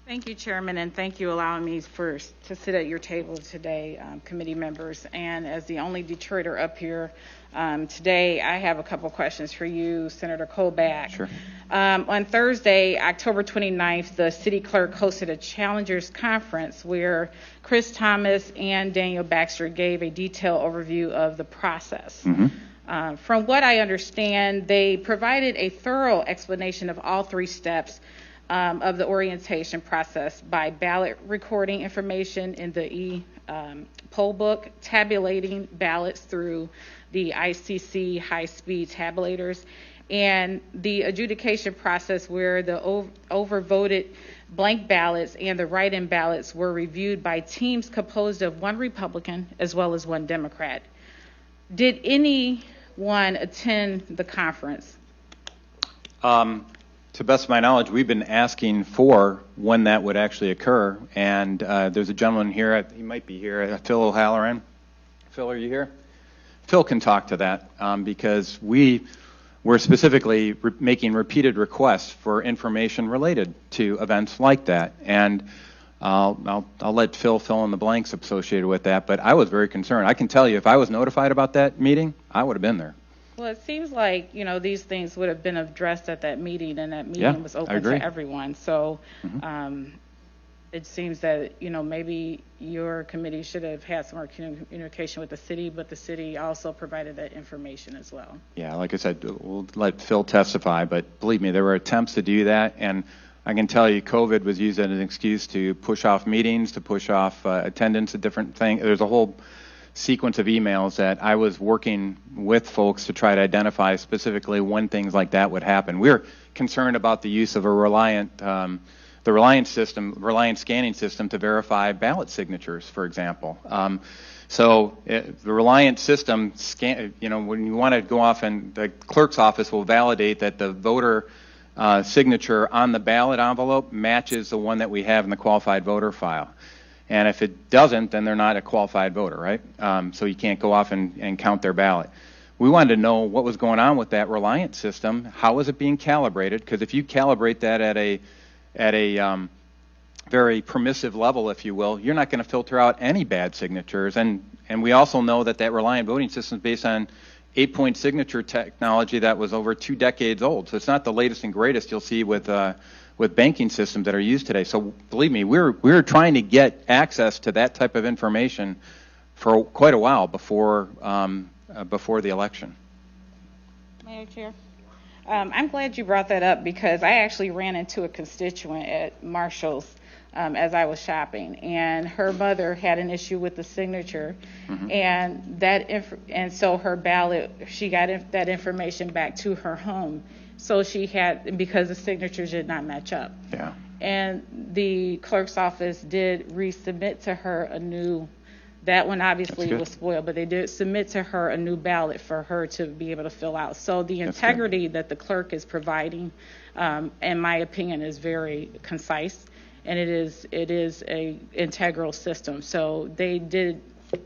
Thank you, Chairman, and thank you allowing me to sit at your table today, committee members. And as the only Detroiter up here today, I have a couple questions for you, Senator Colbeck. Sure. On Thursday, October 29th, the city clerk hosted a challengers conference where Chris Thomas and Daniel Baxter gave a detailed overview of the process. Mm-hmm. From what I understand, they provided a thorough explanation of all three steps of the orientation process by ballot recording information in the poll book, tabulating ballots through the ICC high-speed tabulators, and the adjudication process where the overvoted blank ballots and the write-in ballots were reviewed by teams composed of one Republican as well as one Democrat. Did anyone attend the conference? To the best of my knowledge, we've been asking for when that would actually occur, and there's a gentleman here, he might be here, Phil O'Halloran. Phil, are you here? Phil can talk to that because we're specifically making repeated requests for information related to events like that, and I'll let Phil fill in the blanks associated with that, but I was very concerned. I can tell you, if I was notified about that meeting, I would have been there. Well, it seems like, these things would have been addressed at that meeting, and that meeting was open to everyone. So it seems that, maybe your committee should have had some more communication with the city, but the city also provided that information as well. Yeah, like I said, we'll let Phil testify, but believe me, there were attempts to do that, and I can tell you COVID was used as an excuse to push off meetings, to push off attendance at different things. There's a whole sequence of emails that I was working with folks to try to identify specifically when things like that would happen. We're concerned about the use of a Reliant scanning system to verify ballot signatures, for example. The Reliant system when you want to go off, and the clerk's office will validate that the voter signature on the ballot envelope matches the one that we have in the qualified voter file. And if it doesn't, then they're not a qualified voter, right? So you can't go off and count their ballot. We wanted to know what was going on with that Reliant system. How was it being calibrated? Because if you calibrate that at a very permissive level, if you will, you're not going to filter out any bad signatures. And we also know that Reliant voting system is based on 8-point signature technology that was over 2 decades old. So it's not the latest and greatest you'll see with banking systems that are used today. So believe me, we're trying to get access to that type of information for quite a while before the election. Mayor Chair, I'm glad you brought that up because I actually ran into a constituent at Marshall's as I was shopping, and her mother had an issue with the signature, and so her ballot, she got that information back to her home. So she had, because the signatures did not match up. Yeah. And the clerk's office did resubmit to her a new, that one obviously was spoiled, but they did submit to her a new ballot for her to be able to fill out. So the integrity that the clerk is providing, in my opinion, is very concise, and it is a integral system. So they did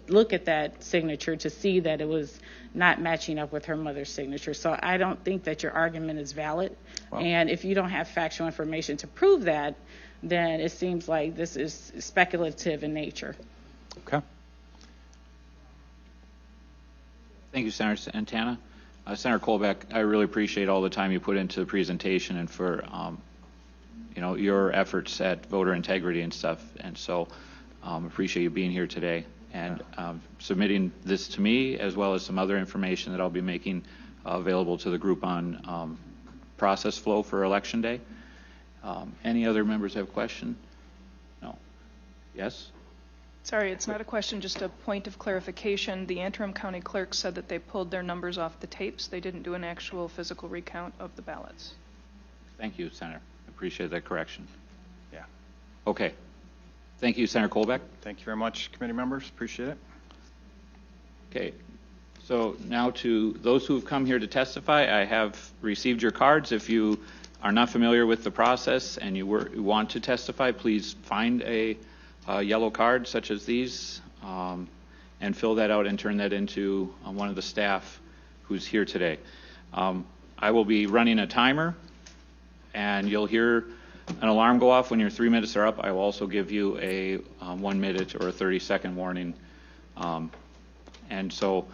look at that signature to see that it was not matching up with her mother's signature. So I don't think that your argument is valid. Wow. And if you don't have factual information to prove that, then it seems like this is speculative in nature. Okay. Thank you, Senator Santana. Senator Colbeck, I really appreciate all the time you put into the presentation and for your efforts at voter integrity and stuff. And so appreciate you being here today and submitting this to me, as well as some other information that I'll be making available to the group on process flow for Election Day. Any other members have a question? No? Yes? Sorry, it's not a question, just a point of clarification. The Antrim County Clerk said that they pulled their numbers off the tapes. They didn't do an actual physical recount of the ballots. Thank you, Senator. I appreciate that correction. Yeah. Okay. Thank you, Senator Colbeck. Thank you very much, committee members. Appreciate it. Okay. So now to those who have come here to testify, I have received your cards. If you are not familiar with the process and you want to testify, please find a yellow card such as these and fill that out and turn that into one of the staff who's here today. I will be running a timer, and you'll hear an alarm go off when your 3 minutes are up. I will also give you a 1 minute or a 30-second warning. And so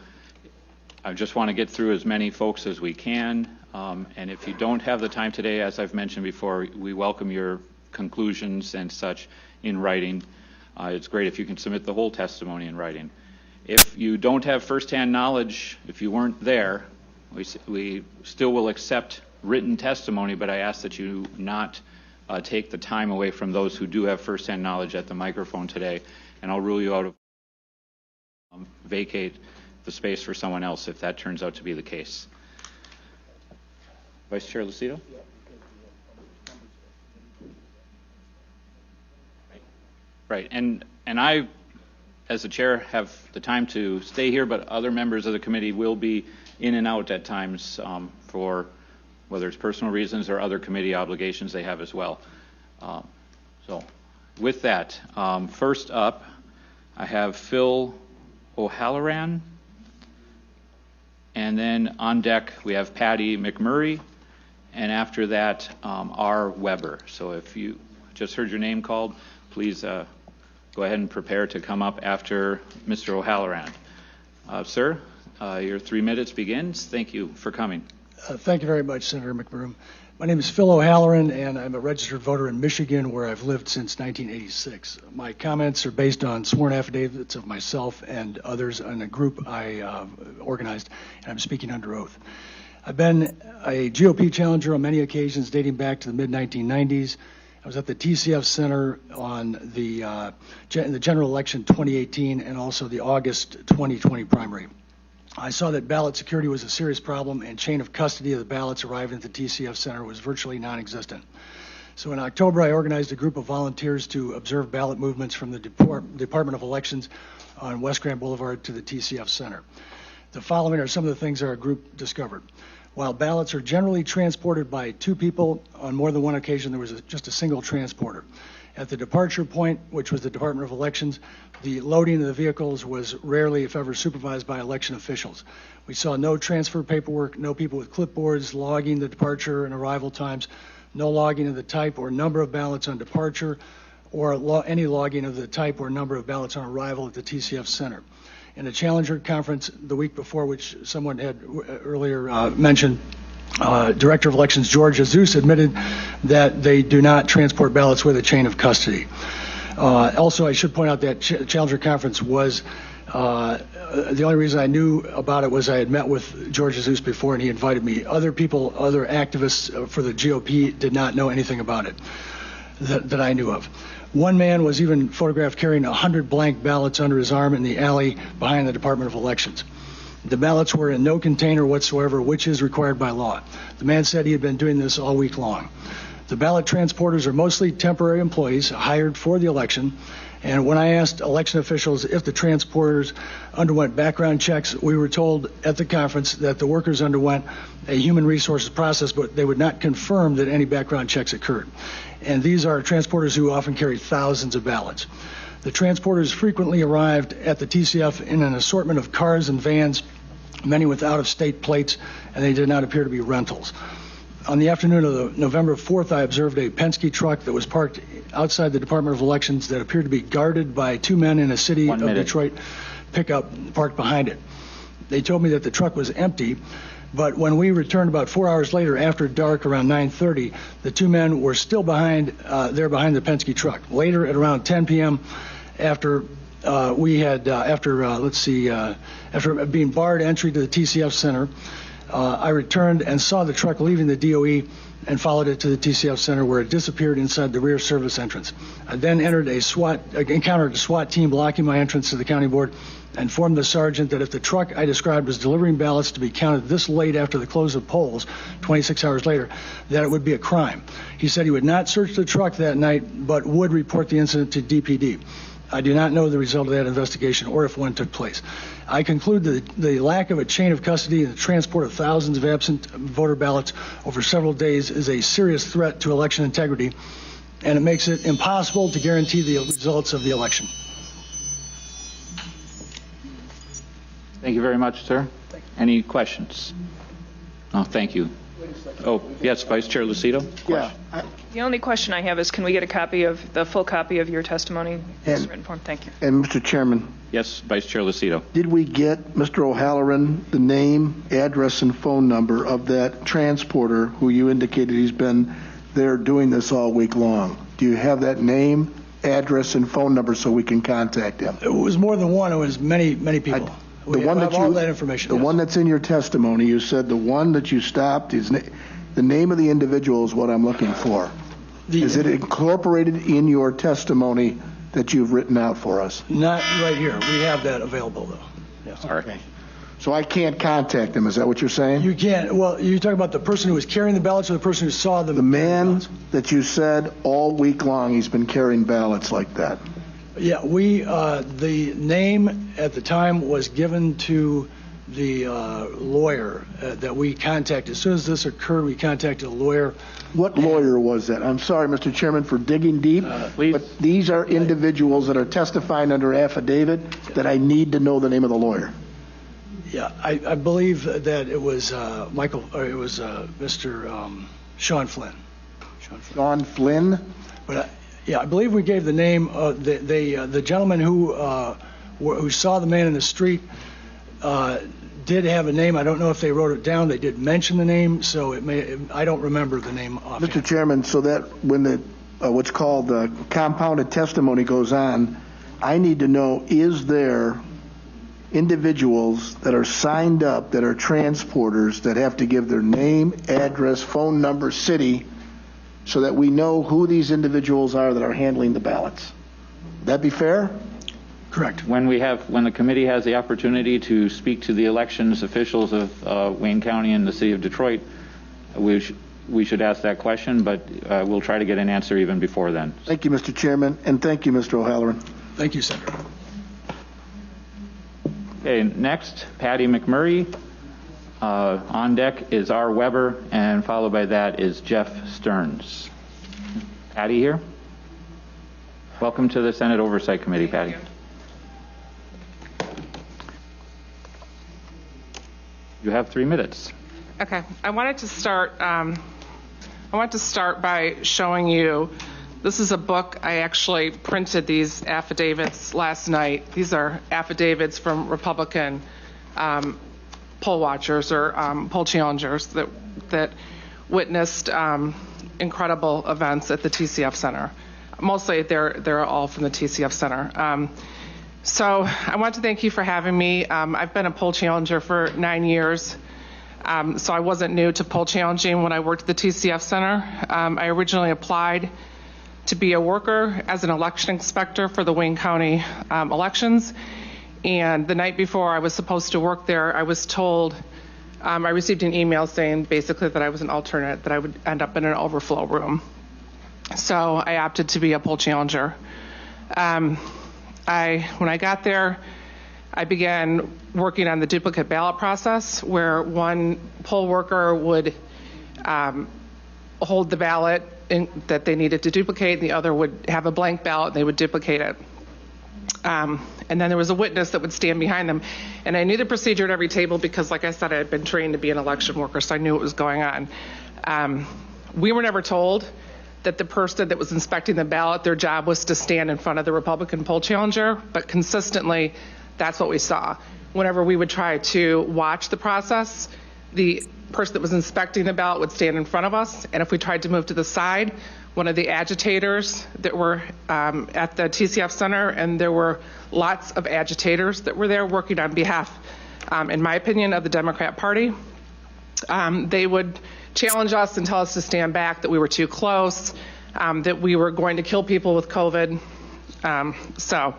I just want to get through as many folks as we can. And if you don't have the time today, as I've mentioned before, we welcome your conclusions and such in writing. It's great if you can submit the whole testimony in writing. If you don't have firsthand knowledge, if you weren't there, we still will accept written testimony, but I ask that you not take the time away from those who do have firsthand knowledge at the microphone today, and I'll rule you out of vacate the space for someone else if that turns out to be the case. Vice Chair Lucido? Right, and I, as the chair, have the time to stay here, but other members of the committee will be in and out at times for whether it's personal reasons or other committee obligations they have as well. So with that, first up, I have Phil O'Halloran, and then on deck we have Patty McMurray, and after that, R. Weber. So if you just heard your name called, please go ahead and prepare to come up after Mr. O'Halloran. Sir, your 3 minutes begins. Thank you for coming. Thank you very much, Senator McBroom. My name is Phil O'Halloran, and I'm a registered voter in Michigan, where I've lived since 1986. My comments are based on sworn affidavits of myself and others in a group I organized, and I'm speaking under oath. I've been a GOP challenger on many occasions dating back to the mid-1990s. I was at the TCF Center on in the general election 2018 and also the August 2020 primary. I saw that ballot security was a serious problem, and chain of custody of the ballots arriving at the TCF Center was virtually non-existent. So in October, I organized a group of volunteers to observe ballot movements from the Department of Elections on West Grand Boulevard to the TCF Center. The following are some of the things our group discovered. While ballots are generally transported by 2 people, on more than one occasion there was just a single transporter. At the departure point, which was the Department of Elections, the loading of the vehicles was rarely, if ever, supervised by election officials. We saw no transfer paperwork, no people with clipboards logging the departure and arrival times, no logging of the type or number of ballots on departure, or any logging of the type or number of ballots on arrival at the TCF Center. In a Challenger conference the week before, which someone had earlier mentioned, Director of Elections George Jesus admitted that they do not transport ballots with a chain of custody. Also, I should point out that Challenger conference was the only reason I knew about it was I had met with George Jesus before, and he invited me. Other people, other activists for the GOP did not know anything about it that I knew of. One man was even photographed carrying 100 blank ballots under his arm in the alley behind the Department of Elections. The ballots were in no container whatsoever, which is required by law. The man said he had been doing this all week long. The ballot transporters are mostly temporary employees hired for the election. And when I asked election officials if the transporters underwent background checks, we were told at the conference that the workers underwent a human resources process, but they would not confirm that any background checks occurred. And these are transporters who often carry thousands of ballots. The transporters frequently arrived at the TCF in an assortment of cars and vans, many with out-of-state plates, and they did not appear to be rentals. On the afternoon of the November 4th, I observed a Penske truck that was parked outside the Department of Elections that appeared to be guarded by two men in a city of Detroit pickup parked behind it. They told me that the truck was empty, but when we returned about 4 hours later after dark around 9:30, the two men were still behind the Penske truck. Later at around 10 p.m., after being barred entry to the TCF center, I returned and saw the truck leaving the DOE and followed it to the TCF center, where it disappeared inside the rear service entrance. I then encountered a SWAT team blocking my entrance to the county board and informed the sergeant that if the truck I described was delivering ballots to be counted this late after the close of polls, 26 hours later, that it would be a crime. He said he would not search the truck that night, but would report the incident to DPD. I do not know the result of that investigation or if one took place. I conclude that the lack of a chain of custody and the transport of thousands of absent voter ballots over several days is a serious threat to election integrity, and it makes it impossible to guarantee the results of the election. Thank you very much, sir. Any questions? Oh, thank you. Oh, yes, Vice Chair Lucido. Yeah. The only question I have is, can we get the full copy of your testimony in written form? Thank you. And Mr. Chairman, Yes, Vice Chair Lucido. did we get, Mr. O'Halloran, the name, address, and phone number of that transporter who you indicated he's been there doing this all week long? Do you have that name, address, and phone number so we can contact him? It was more than one. It was many people. We have all that information. The yes. one that's in your testimony, you said the one that you stopped, the name of the individual is what I'm looking for. Is it incorporated in your testimony that you've written out for us? Not right here. We have that available, though. Yes. All right. Okay. So I can't contact him, is that what you're saying? You can't. Well, you're talking about the person who was carrying the ballots or the person who saw them? The man that you said all week long he's been carrying ballots like that. Yeah, the name at the time was given to the lawyer that we contacted. As soon as this occurred, we contacted a lawyer. What lawyer was that? I'm sorry, Mr. Chairman, for digging deep, but these are individuals that are testifying under affidavit that I need to know the name of the lawyer. Yeah, I believe that it was Mr. Sean Flynn. Sean Flynn? But yeah, I believe we gave the name of the gentleman who saw the man in the street. Did have a name. I don't know if they wrote it down. They did mention the name, so I don't remember the name offhand. Mr. Chairman, so that when the what's called the compounded testimony goes on, I need to know, is there individuals that are signed up that are transporters that have to give their name, address, phone number, city, so that we know who these individuals are that are handling the ballots? Would that be fair? Correct. When the committee has the opportunity to speak to the elections officials of Wayne County and the city of Detroit, we should ask that question, but we'll try to get an answer even before then. Thank you, Mr. Chairman, and thank you, Mr. O'Halloran. Thank you, Senator. Okay, next, Patty McMurray. On deck is R. Weber, and followed by that is Jeff Stearns. Patty here. Welcome to the Senate Oversight Committee, Patty. You have 3 minutes. Okay. I wanted to start by showing you This is a book. I actually printed these affidavits last night. These are affidavits from Republican poll watchers or poll challengers that witnessed incredible events at the TCF Center. Mostly they're all from the TCF Center. So I want to thank you for having me. I've been a poll challenger for 9 years. So I wasn't new to poll challenging when I worked at the TCF Center. I originally applied to be a worker as an election inspector for the Wayne County elections. And the night before I was supposed to work there, I was told, I received an email saying basically that I was an alternate, that I would end up in an overflow room. So I opted to be a poll challenger. When I got there, I began working on the duplicate ballot process, where one poll worker would hold the ballot that they needed to duplicate, and the other would have a blank ballot, and they would duplicate it. And then there was a witness that would stand behind them. And I knew the procedure at every table because, like I said, I had been trained to be an election worker, so I knew what was going on. We were never told that the person that was inspecting the ballot, their job was to stand in front of the Republican poll challenger, but consistently, that's what we saw. Whenever we would try to watch the process, the person that was inspecting the ballot would stand in front of us, and if we tried to move to the side, one of the agitators that were at the TCF Center, and there were lots of agitators that were there working on behalf, in my opinion, of the Democrat Party. They would challenge us and tell us to stand back, that we were too close, that we were going to kill people with COVID. So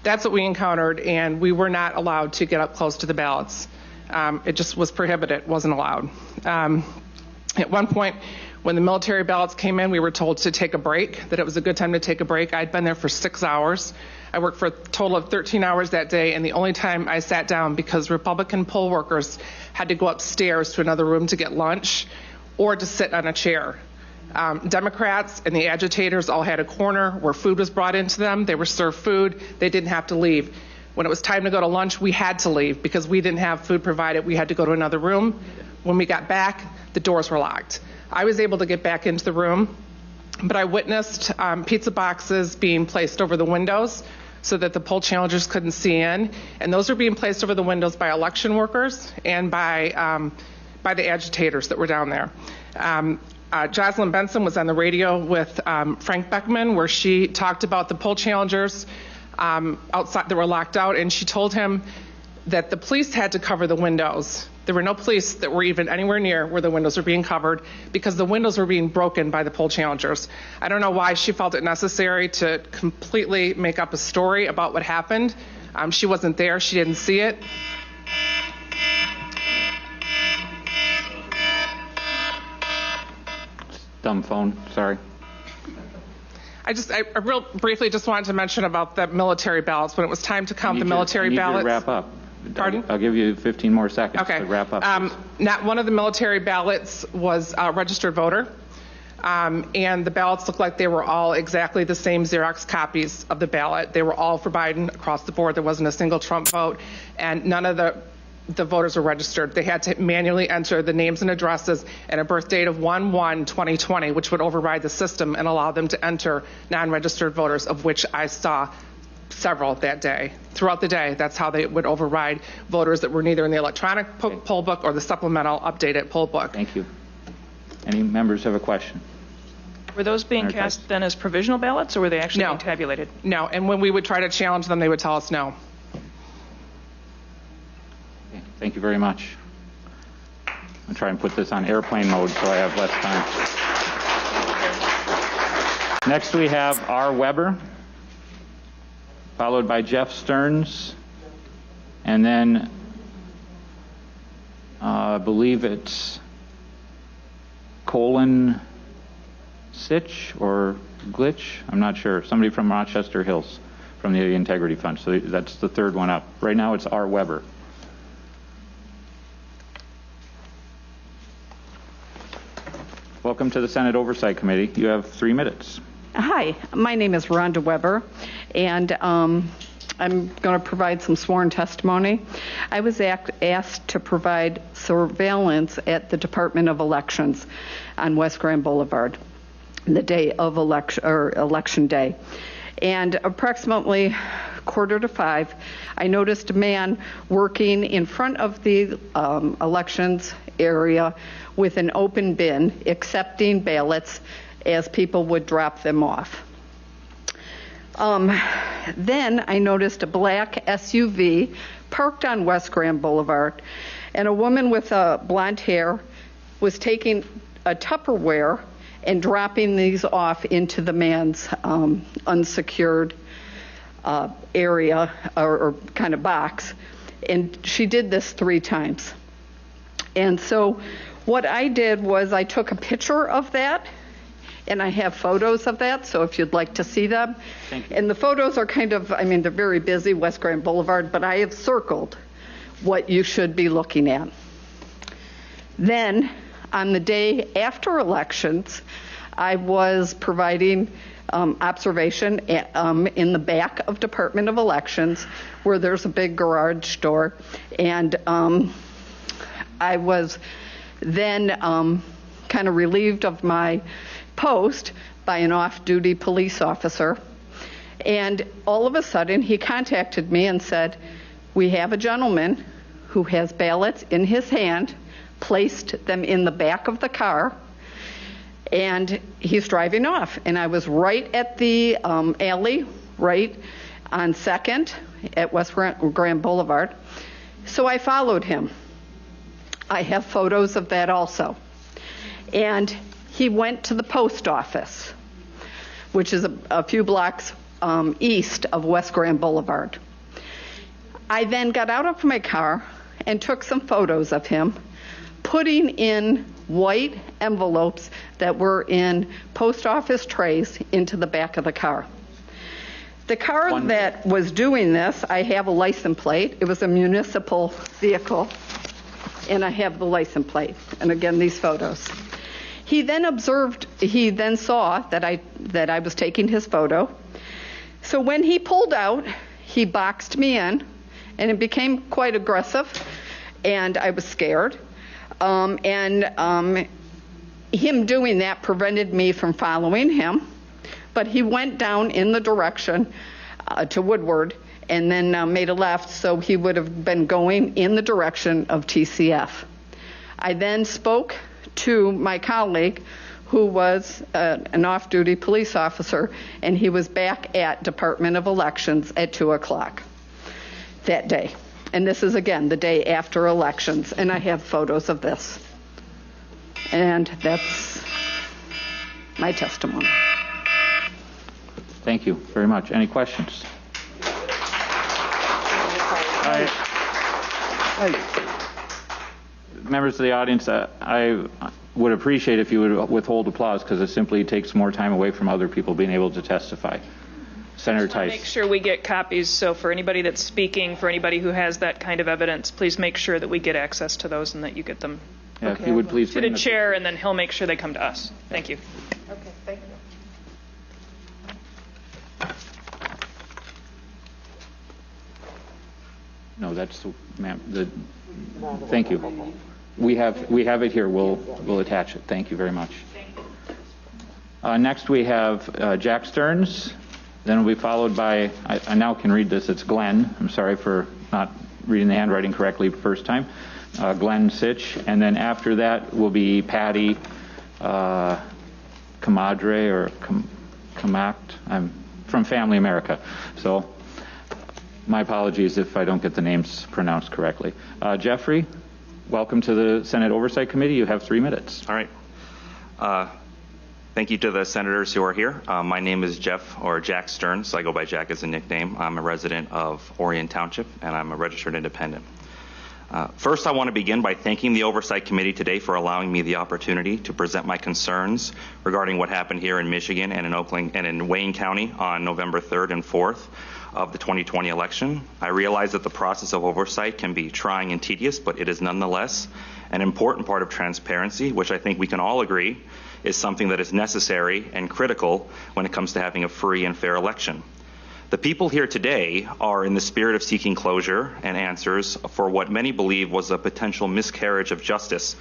that's what we encountered, and we were not allowed to get up close to the ballots. It just was prohibited, wasn't allowed. At one point, when the military ballots came in, we were told to take a break, that it was a good time to take a break. I'd been there for 6 hours. I worked for a total of 13 hours that day, and the only time I sat down, because Republican poll workers had to go upstairs to another room to get lunch or to sit on a chair. Democrats and the agitators all had a corner where food was brought into them. They were served food. They didn't have to leave. When it was time to go to lunch, we had to leave because we didn't have food provided. We had to go to another room. When we got back, the doors were locked. I was able to get back into the room, but I witnessed pizza boxes being placed over the windows so that the poll challengers couldn't see in, and those were being placed over the windows by election workers and by the agitators that were down there. Jocelyn Benson was on the radio with Frank Beckman, where she talked about the poll challengers outside that were locked out, and she told him that the police had to cover the windows. There were no police that were even anywhere near where the windows were being covered because the windows were being broken by the poll challengers. I don't know why she felt it necessary to completely make up a story about what happened. She wasn't there. She didn't see it. Dumb phone, sorry. I real briefly just wanted to mention about the military ballots. When it was time to count the military ballots. I need you to wrap up. Pardon? I'll give you 15 more seconds to wrap up. Not one of the military ballots was a registered voter. And the ballots looked like they were all exactly the same Xerox copies of the ballot. They were all for Biden across the board. There wasn't a single Trump vote, and none of the voters were registered. They had to manually enter the names and addresses and a birth date of 1/1/2020, which would override the system and allow them to enter non-registered voters, of which I saw several that day. Throughout the day, that's how they would override voters that were neither in the electronic poll book or the supplemental updated poll book. Thank you. Any members have a question? Were those being cast then as provisional ballots, or were they actually being tabulated? No, and when we would try to challenge them, they would tell us no. Okay. Thank you very much. I'll try and put this on airplane mode so I have less time. Next we have R. Weber, followed by Jeff Stearns, and then I believe it's Colin Sitch or Glitch, I'm not sure, somebody from Rochester Hills from the Integrity Fund. So that's the third one up. Right now it's R. Weber. Welcome to the Senate Oversight Committee. You have 3 minutes. Hi, my name is Rhonda Weber, and I'm going to provide some sworn testimony. I was asked to provide surveillance at the Department of Elections on West Grand Boulevard. the day of election day. And approximately 4:45, I noticed a man working in front of the elections area with an open bin, accepting ballots as people would drop them off. Then I noticed a black SUV parked on West Grand Boulevard, and a woman with blonde hair was taking a Tupperware and dropping these off into the man's unsecured area or kind of box. And she did this 3 times. And so what I did was I took a picture of that, and I have photos of that, so if you'd like to see them. Thank you. And the photos are kind of, I mean, they're very busy, West Grand Boulevard, but I have circled what you should be looking at. Then, on the day after elections, I was providing observation in the back of Department of Elections, where there's a big garage door, and I was then kind of relieved of my post by an off-duty police officer, and all of a sudden he contacted me and said, "We have a gentleman who has ballots in his hand, placed them in the back of the car, and he's driving off." And I was right at the alley, right on 2nd at West Grand Boulevard. So I followed him. I have photos of that also. And he went to the post office, which is a few blocks east of West Grand Boulevard. I then got out of my car and took some photos of him, putting in white envelopes that were in post office trays into the back of the car. The car that was doing this, I have a license plate. It was a municipal vehicle, and I have the license plate. And again, these photos. He then saw that I was taking his photo. So when he pulled out, he boxed me in, and it became quite aggressive, and I was scared. Him doing that prevented me from following him, but he went down in the direction to Woodward and then made a left, so he would have been going in the direction of TCF. I then spoke to my colleague, who was an off-duty police officer, and he was back at Department of Elections at 2 o'clock that day. And this is, again, the day after elections, and I have photos of this. And that's my testimony. Thank you very much. Any questions? Members of the audience, I would appreciate if you would withhold applause, because it simply takes more time away from other people being able to testify. Senator Tice. Make sure we get copies, so for anybody that's speaking, for anybody who has that kind of evidence, please make sure that we get access to those and that you get them. Yeah, if you would please to the chair, and then he'll make sure they come to us. Thank you. Okay, thank you. No, that's, ma'am, thank you. We have it here. We'll attach it. Thank you very much. Next we have Jack Stearns. Then we'll be followed by, I now can read this, it's Glenn. I'm sorry for not reading the handwriting correctly the first time. Glenn Sitch. And then after that will be Patty Camadre or Camact. I'm from Family America. So my apologies if I don't get the names pronounced correctly. Jeffrey, welcome to the Senate Oversight Committee. You have 3 minutes. All right. Thank you to the senators who are here. My name is Jeff, or Jack Stearns. I go by Jack as a nickname. I'm a resident of Orion Township, and I'm a registered independent. First, I want to begin by thanking the Oversight Committee today for allowing me the opportunity to present my concerns regarding what happened here in Michigan and in Oakland and in Wayne County on November 3rd and 4th of the 2020 election. I realize that the process of oversight can be trying and tedious, but it is nonetheless an important part of transparency, which I think we can all agree is something that is necessary and critical when it comes to having a free and fair election. The people here today are in the spirit of seeking closure and answers for what many believe was a potential miscarriage of justice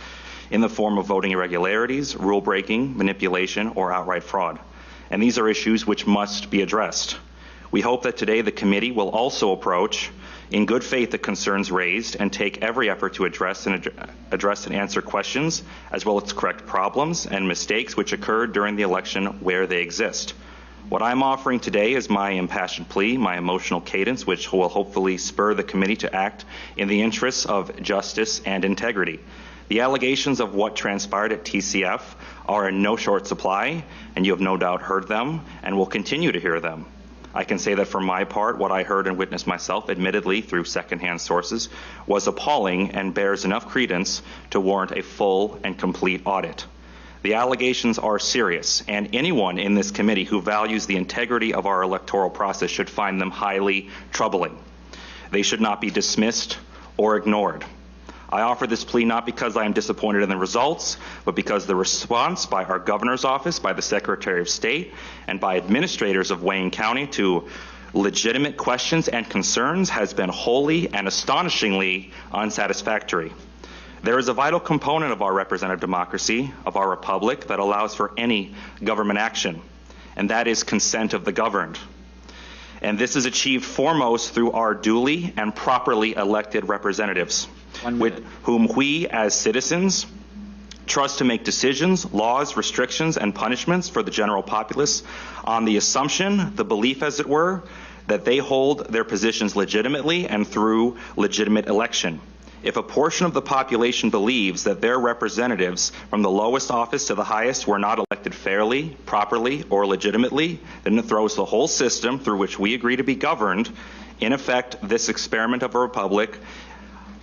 in the form of voting irregularities, rule breaking, manipulation, or outright fraud. And these are issues which must be addressed. We hope that today the committee will also approach in good faith the concerns raised and take every effort to address and answer questions, as well as correct problems and mistakes which occurred during the election where they exist. What I'm offering today is my impassioned plea, my emotional cadence, which will hopefully spur the committee to act in the interests of justice and integrity. The allegations of what transpired at TCF are in no short supply, and you have no doubt heard them and will continue to hear them. I can say that for my part, what I heard and witnessed myself, admittedly through secondhand sources, was appalling and bears enough credence to warrant a full and complete audit. The allegations are serious, and anyone in this committee who values the integrity of our electoral process should find them highly troubling. They should not be dismissed or ignored. I offer this plea not because I am disappointed in the results, but because the response by our governor's office, by the Secretary of State, and by administrators of Wayne County to legitimate questions and concerns has been wholly and astonishingly unsatisfactory. There is a vital component of our representative democracy, of our republic, that allows for any government action, and that is consent of the governed. And this is achieved foremost through our duly and properly elected representatives, with whom we as citizens trust to make decisions, laws, restrictions, and punishments for the general populace on the assumption, the belief as it were, that they hold their positions legitimately and through legitimate election. If a portion of the population believes that their representatives from the lowest office to the highest were not elected fairly, properly, or legitimately, then it throws the whole system through which we agree to be governed, in effect, this experiment of a republic,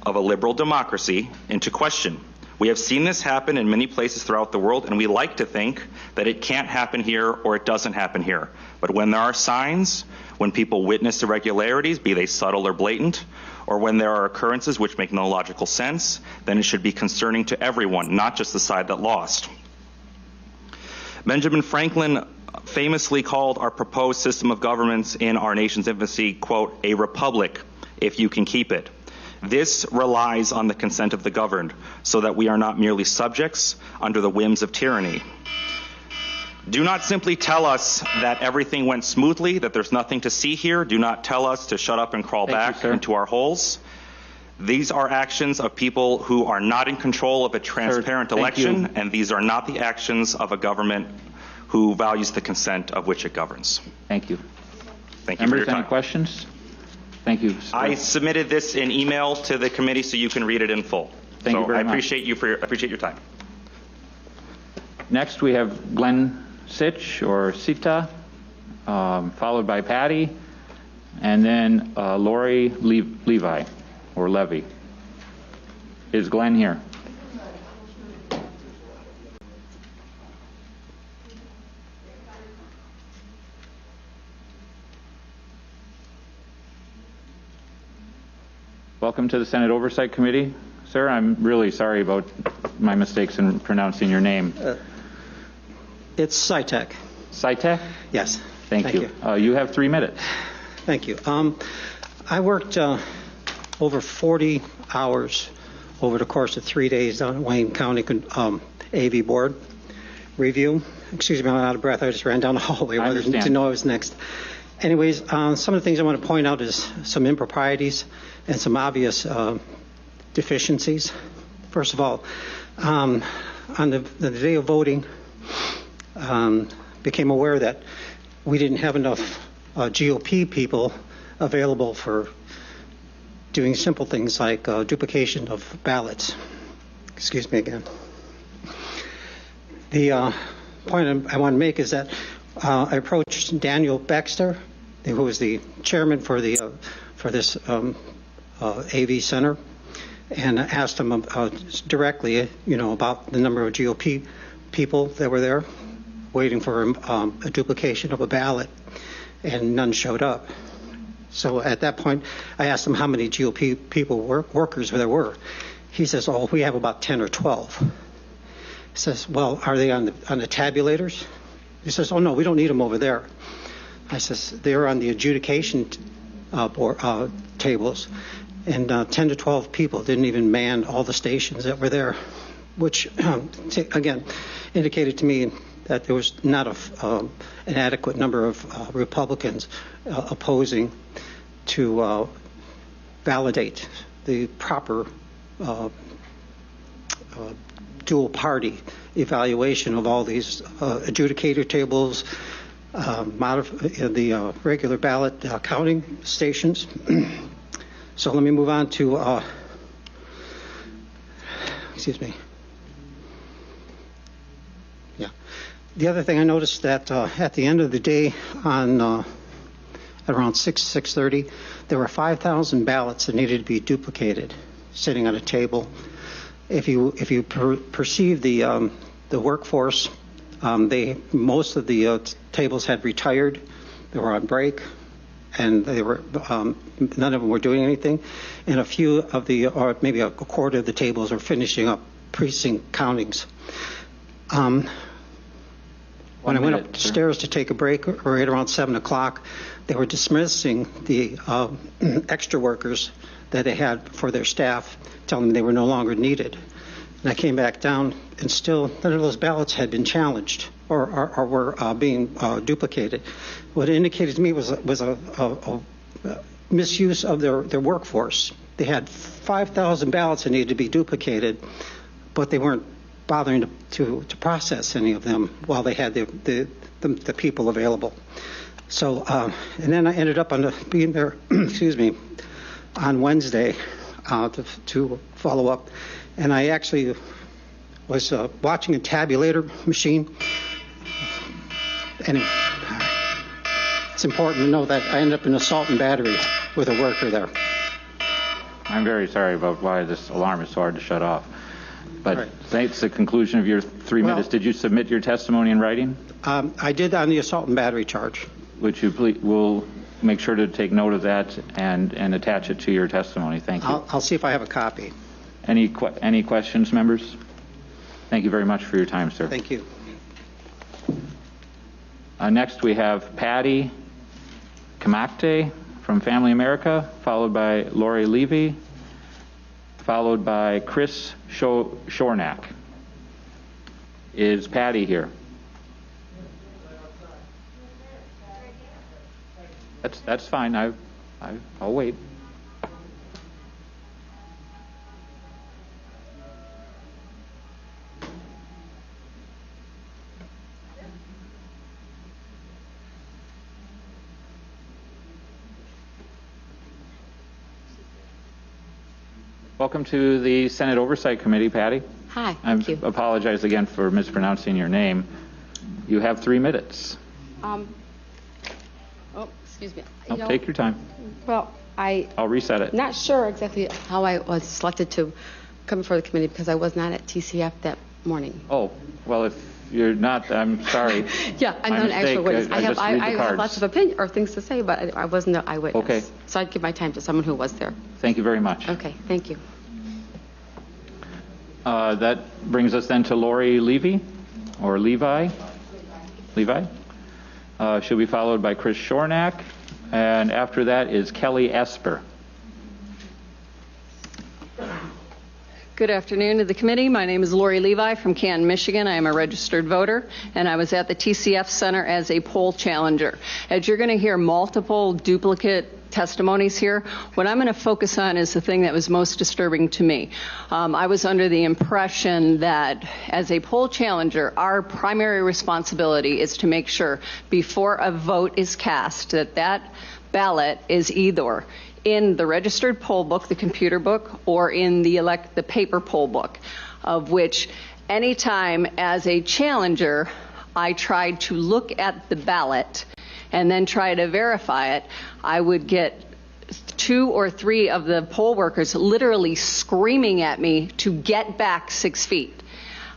of a liberal democracy, into question. We have seen this happen in many places throughout the world, and we like to think that it can't happen here or it doesn't happen here. But when there are signs, when people witness irregularities, be they subtle or blatant, or when there are occurrences which make no logical sense, then it should be concerning to everyone, not just the side that lost. Benjamin Franklin famously called our proposed system of governments in our nation's infancy, quote, a republic, if you can keep it. This relies on the consent of the governed, so that we are not merely subjects under the whims of tyranny. Do not simply tell us that everything went smoothly, that there's nothing to see here. Do not tell us to shut up and crawl back into our holes. These are actions of people who are not in control of a transparent election, and these are not the actions of a government who values the consent of which it governs. Thank you. Thank you for your time. Any questions? Thank you. I submitted this in email to the committee so you can read it in full. Thank you very much. I appreciate your time. Next, we have Glenn Sitch or Sita, followed by Patty, and then Lori Levi or Levy. Is Glenn here? Welcome to the Senate Oversight Committee. Sir, I'm really sorry about my mistakes in pronouncing your name. It's SciTech. SciTech? Yes. Thank you. You have 3 minutes. Thank you. I worked over 40 hours over the course of 3 days on Wayne County AV Board review. Excuse me, I'm out of breath. I just ran down the hallway to know I was next. Anyways, some of the things I want to point out is some improprieties and some obvious deficiencies. First of all, on the day of voting, became aware that we didn't have enough GOP people available for doing simple things like duplication of ballots. Excuse me again. The point I want to make is that I approached Daniel Baxter, who was the chairman for this AV center, and asked him directly, about the number of GOP people that were there, waiting for a duplication of a ballot, and none showed up. So at that point, I asked him how many GOP people workers there were. He says, "Oh, we have about 10 or 12." He says, "Well, are they on the tabulators?" He says, "Oh no, we don't need them over there." I says, "They're on the adjudication tables, and 10 to 12 people didn't even man all the stations that were there." which, again, indicated to me that there was not an adequate number of Republicans opposing to validate the proper dual party evaluation of all these adjudicator tables, the regular ballot counting stations. So let me move on to, excuse me. Yeah. The other thing I noticed that at the end of the day on at around 6:30, there were 5,000 ballots that needed to be duplicated sitting on a table. If you perceive the workforce, most of the tables had retired. They were on break, and they were none of them were doing anything. And a few of the, or maybe a quarter of the tables, were finishing up precinct countings. When I went upstairs to take a break, right around 7 o'clock, they were dismissing the extra workers that they had for their staff, telling them they were no longer needed. And I came back down, and still none of those ballots had been challenged or were being duplicated. What it indicated to me was a misuse of their workforce. They had 5,000 ballots that needed to be duplicated, but they weren't bothering to process any of them while they had the people available. So, and then I ended up being there, excuse me, on Wednesday to follow up, and I actually was watching a tabulator machine, and it's important to know that I ended up in assault and battery with a worker there. I'm very sorry about why this alarm is so hard to shut off. But right. That's the conclusion of your 3 minutes. Did you submit your testimony in writing? I did on the assault and battery charge. Would you please, we'll make sure to take note of that and attach it to your testimony. Thank you. I'll see if I have a copy. Any questions, members? Thank you very much for your time, sir. Thank you. Next, we have Patty Kamakte from Family America, followed by Lori Levy, followed by Chris Shornack. Is Patty here? That's fine. I'll wait. Welcome to the Senate Oversight Committee, Patty. Hi, thank you. I apologize again for mispronouncing your name. You have 3 minutes. Oh, excuse me. Take your time. Well, I'll reset it. Not sure exactly how I was selected to come before the committee because I was not at TCF that morning. Oh, well, if you're not, I'm sorry. Yeah, I'm not an actual witness. I have lots of opinion or things to say, but I wasn't an eyewitness. Okay. So I'd give my time to someone who was there. Thank you very much. Okay, thank you. That brings us then to Lori Levy, or Levi. Levi? She'll be followed by Chris Shornack, and after that is Kelly Esper. Good afternoon to the committee. My name is Lori Levi from Canton, Michigan. I am a registered voter, and I was at the TCF Center as a poll challenger. As you're going to hear multiple duplicate testimonies here, what I'm going to focus on is the thing that was most disturbing to me. I was under the impression that as a poll challenger, our primary responsibility is to make sure before a vote is cast that that ballot is either in the registered poll book, the computer book, or in the paper poll book, of which anytime as a challenger I tried to look at the ballot and then try to verify it, I would get 2 or 3 of the poll workers literally screaming at me to get back 6 feet.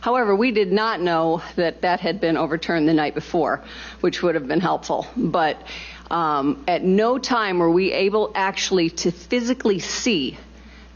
However, we did not know that that had been overturned the night before, which would have been helpful. But at no time were we able actually to physically see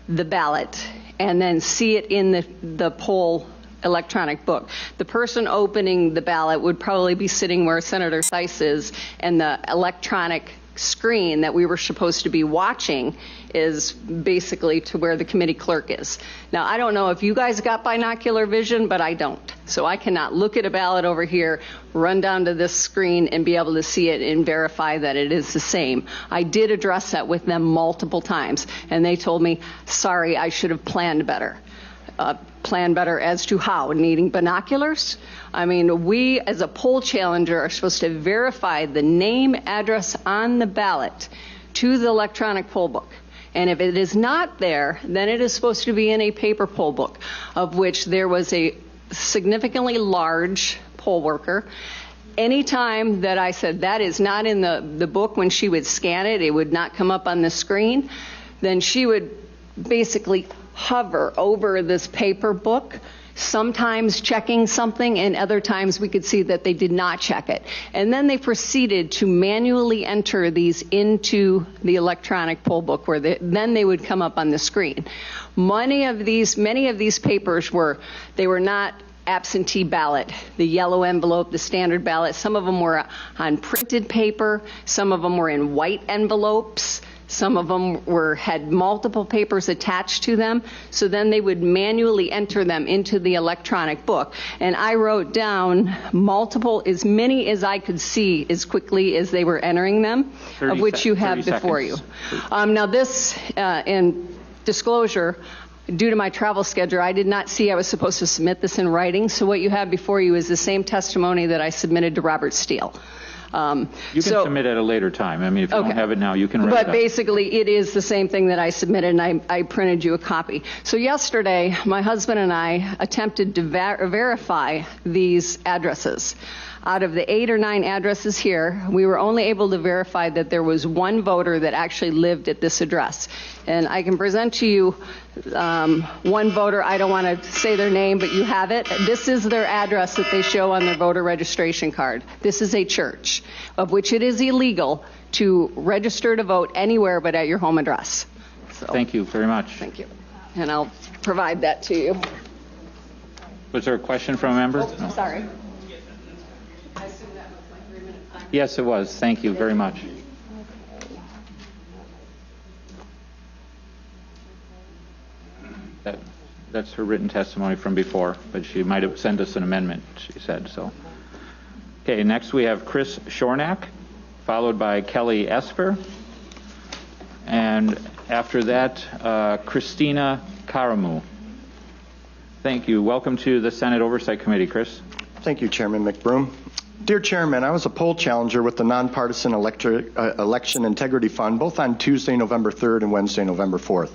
the ballot and then see it in the poll electronic book. The person opening the ballot would probably be sitting where Senator Theis is, and the electronic screen that we were supposed to be watching is basically to where the committee clerk is. Now, I don't know if you guys got binocular vision, but I don't. So I cannot look at a ballot over here, run down to this screen, and be able to see it and verify that it is the same. I did address that with them multiple times, and they told me, sorry, I should have planned better. Plan better as to how? Needing binoculars? I mean, we as a poll challenger are supposed to verify the name, address on the ballot to the electronic poll book. And if it is not there, then it is supposed to be in a paper poll book, of which there was a significantly large poll worker. Anytime that I said that is not in the book, when she would scan it, it would not come up on the screen, then she would basically hover over this paper book, sometimes checking something, and other times we could see that they did not check it. And then they proceeded to manually enter these into the electronic poll book, where then they would come up on the screen. Many of these papers were not absentee ballot, the yellow envelope, the standard ballot. Some of them were on printed paper. Some of them were in white envelopes. Some of them had multiple papers attached to them. So then they would manually enter them into the electronic book. And I wrote down as many as I could see as quickly as they were entering them, of which you have before you. Now this, in disclosure, due to my travel schedule, I did not see I was supposed to submit this in writing. So what you have before you is the same testimony that I submitted to Robert Steele. You can submit at a later time. I mean, if you don't have it now, you can write it up. But basically, it is the same thing that I submitted, and I printed you a copy. So yesterday, my husband and I attempted to verify these addresses. Out of the 8 or 9 addresses here, we were only able to verify that there was one voter that actually lived at this address. And I can present to you one voter. I don't want to say their name, but you have it. This is their address that they show on their voter registration card. This is a church, of which it is illegal to register to vote anywhere but at your home address. So, thank you very much. Thank you. And I'll provide that to you. Was there a question from a member? Oh, sorry. Yes, it was. Thank you very much. That's her written testimony from before, but she might have sent us an amendment, she said so. Okay, next we have Chris Shornack, followed by Kelly Esper, and after that, Christina Karamu. Thank you. Welcome to the Senate Oversight Committee, Chris. Thank you, Chairman McBroom. Dear Chairman, I was a poll challenger with the Nonpartisan Election Integrity Fund, both on Tuesday, November 3rd and Wednesday, November 4th.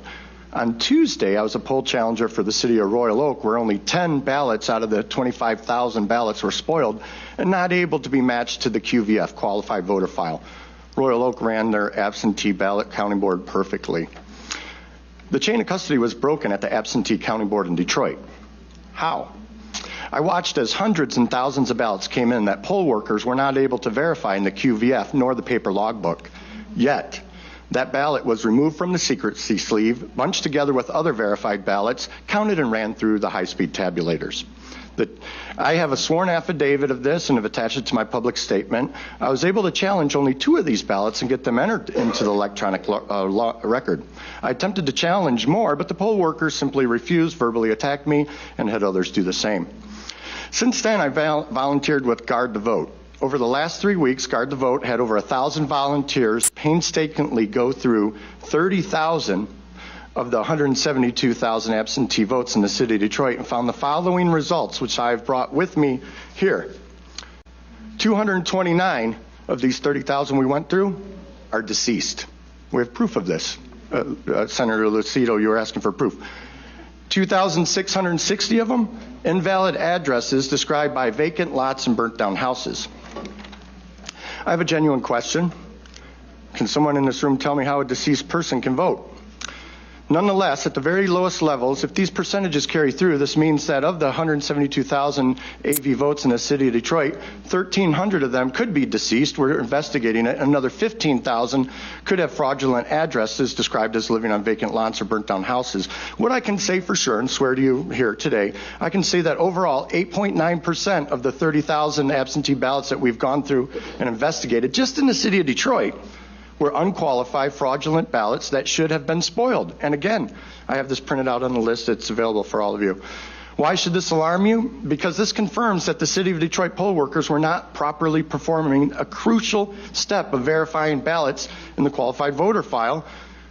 On Tuesday, I was a poll challenger for the city of Royal Oak, where only 10 ballots out of the 25,000 ballots were spoiled and not able to be matched to the QVF, qualified voter file. Royal Oak ran their absentee ballot counting board perfectly. The chain of custody was broken at the absentee counting board in Detroit. How? I watched as hundreds and thousands of ballots came in that poll workers were not able to verify in the QVF nor the paper logbook. Yet, that ballot was removed from the secrecy sleeve, bunched together with other verified ballots, counted and ran through the high-speed tabulators. I have a sworn affidavit of this and have attached it to my public statement. I was able to challenge only 2 of these ballots and get them entered into the electronic record. I attempted to challenge more, but the poll workers simply refused, verbally attacked me, and had others do the same. Since then, I volunteered with Guard the Vote. Over the last 3 weeks, Guard the Vote had over 1,000 volunteers painstakingly go through 30,000 of the 172,000 absentee votes in the city of Detroit and found the following results, which I have brought with me here. 229 of these 30,000 we went through are deceased. We have proof of this. Senator Lucido, you were asking for proof. 2,660 of them, invalid addresses described by vacant lots and burnt down houses. I have a genuine question. Can someone in this room tell me how a deceased person can vote? Nonetheless, at the very lowest levels, if these percentages carry through, this means that of the 172,000 AV votes in the city of Detroit, 1,300 of them could be deceased. We're investigating it. Another 15,000 could have fraudulent addresses described as living on vacant lots or burnt down houses. What I can say for sure, and swear to you here today, I can say that overall 8.9% of the 30,000 absentee ballots that we've gone through and investigated just in the city of Detroit were unqualified, fraudulent ballots that should have been spoiled. And again, I have this printed out on the list. It's available for all of you. Why should this alarm you? Because this confirms that the City of Detroit poll workers were not properly performing a crucial step of verifying ballots in the qualified voter file,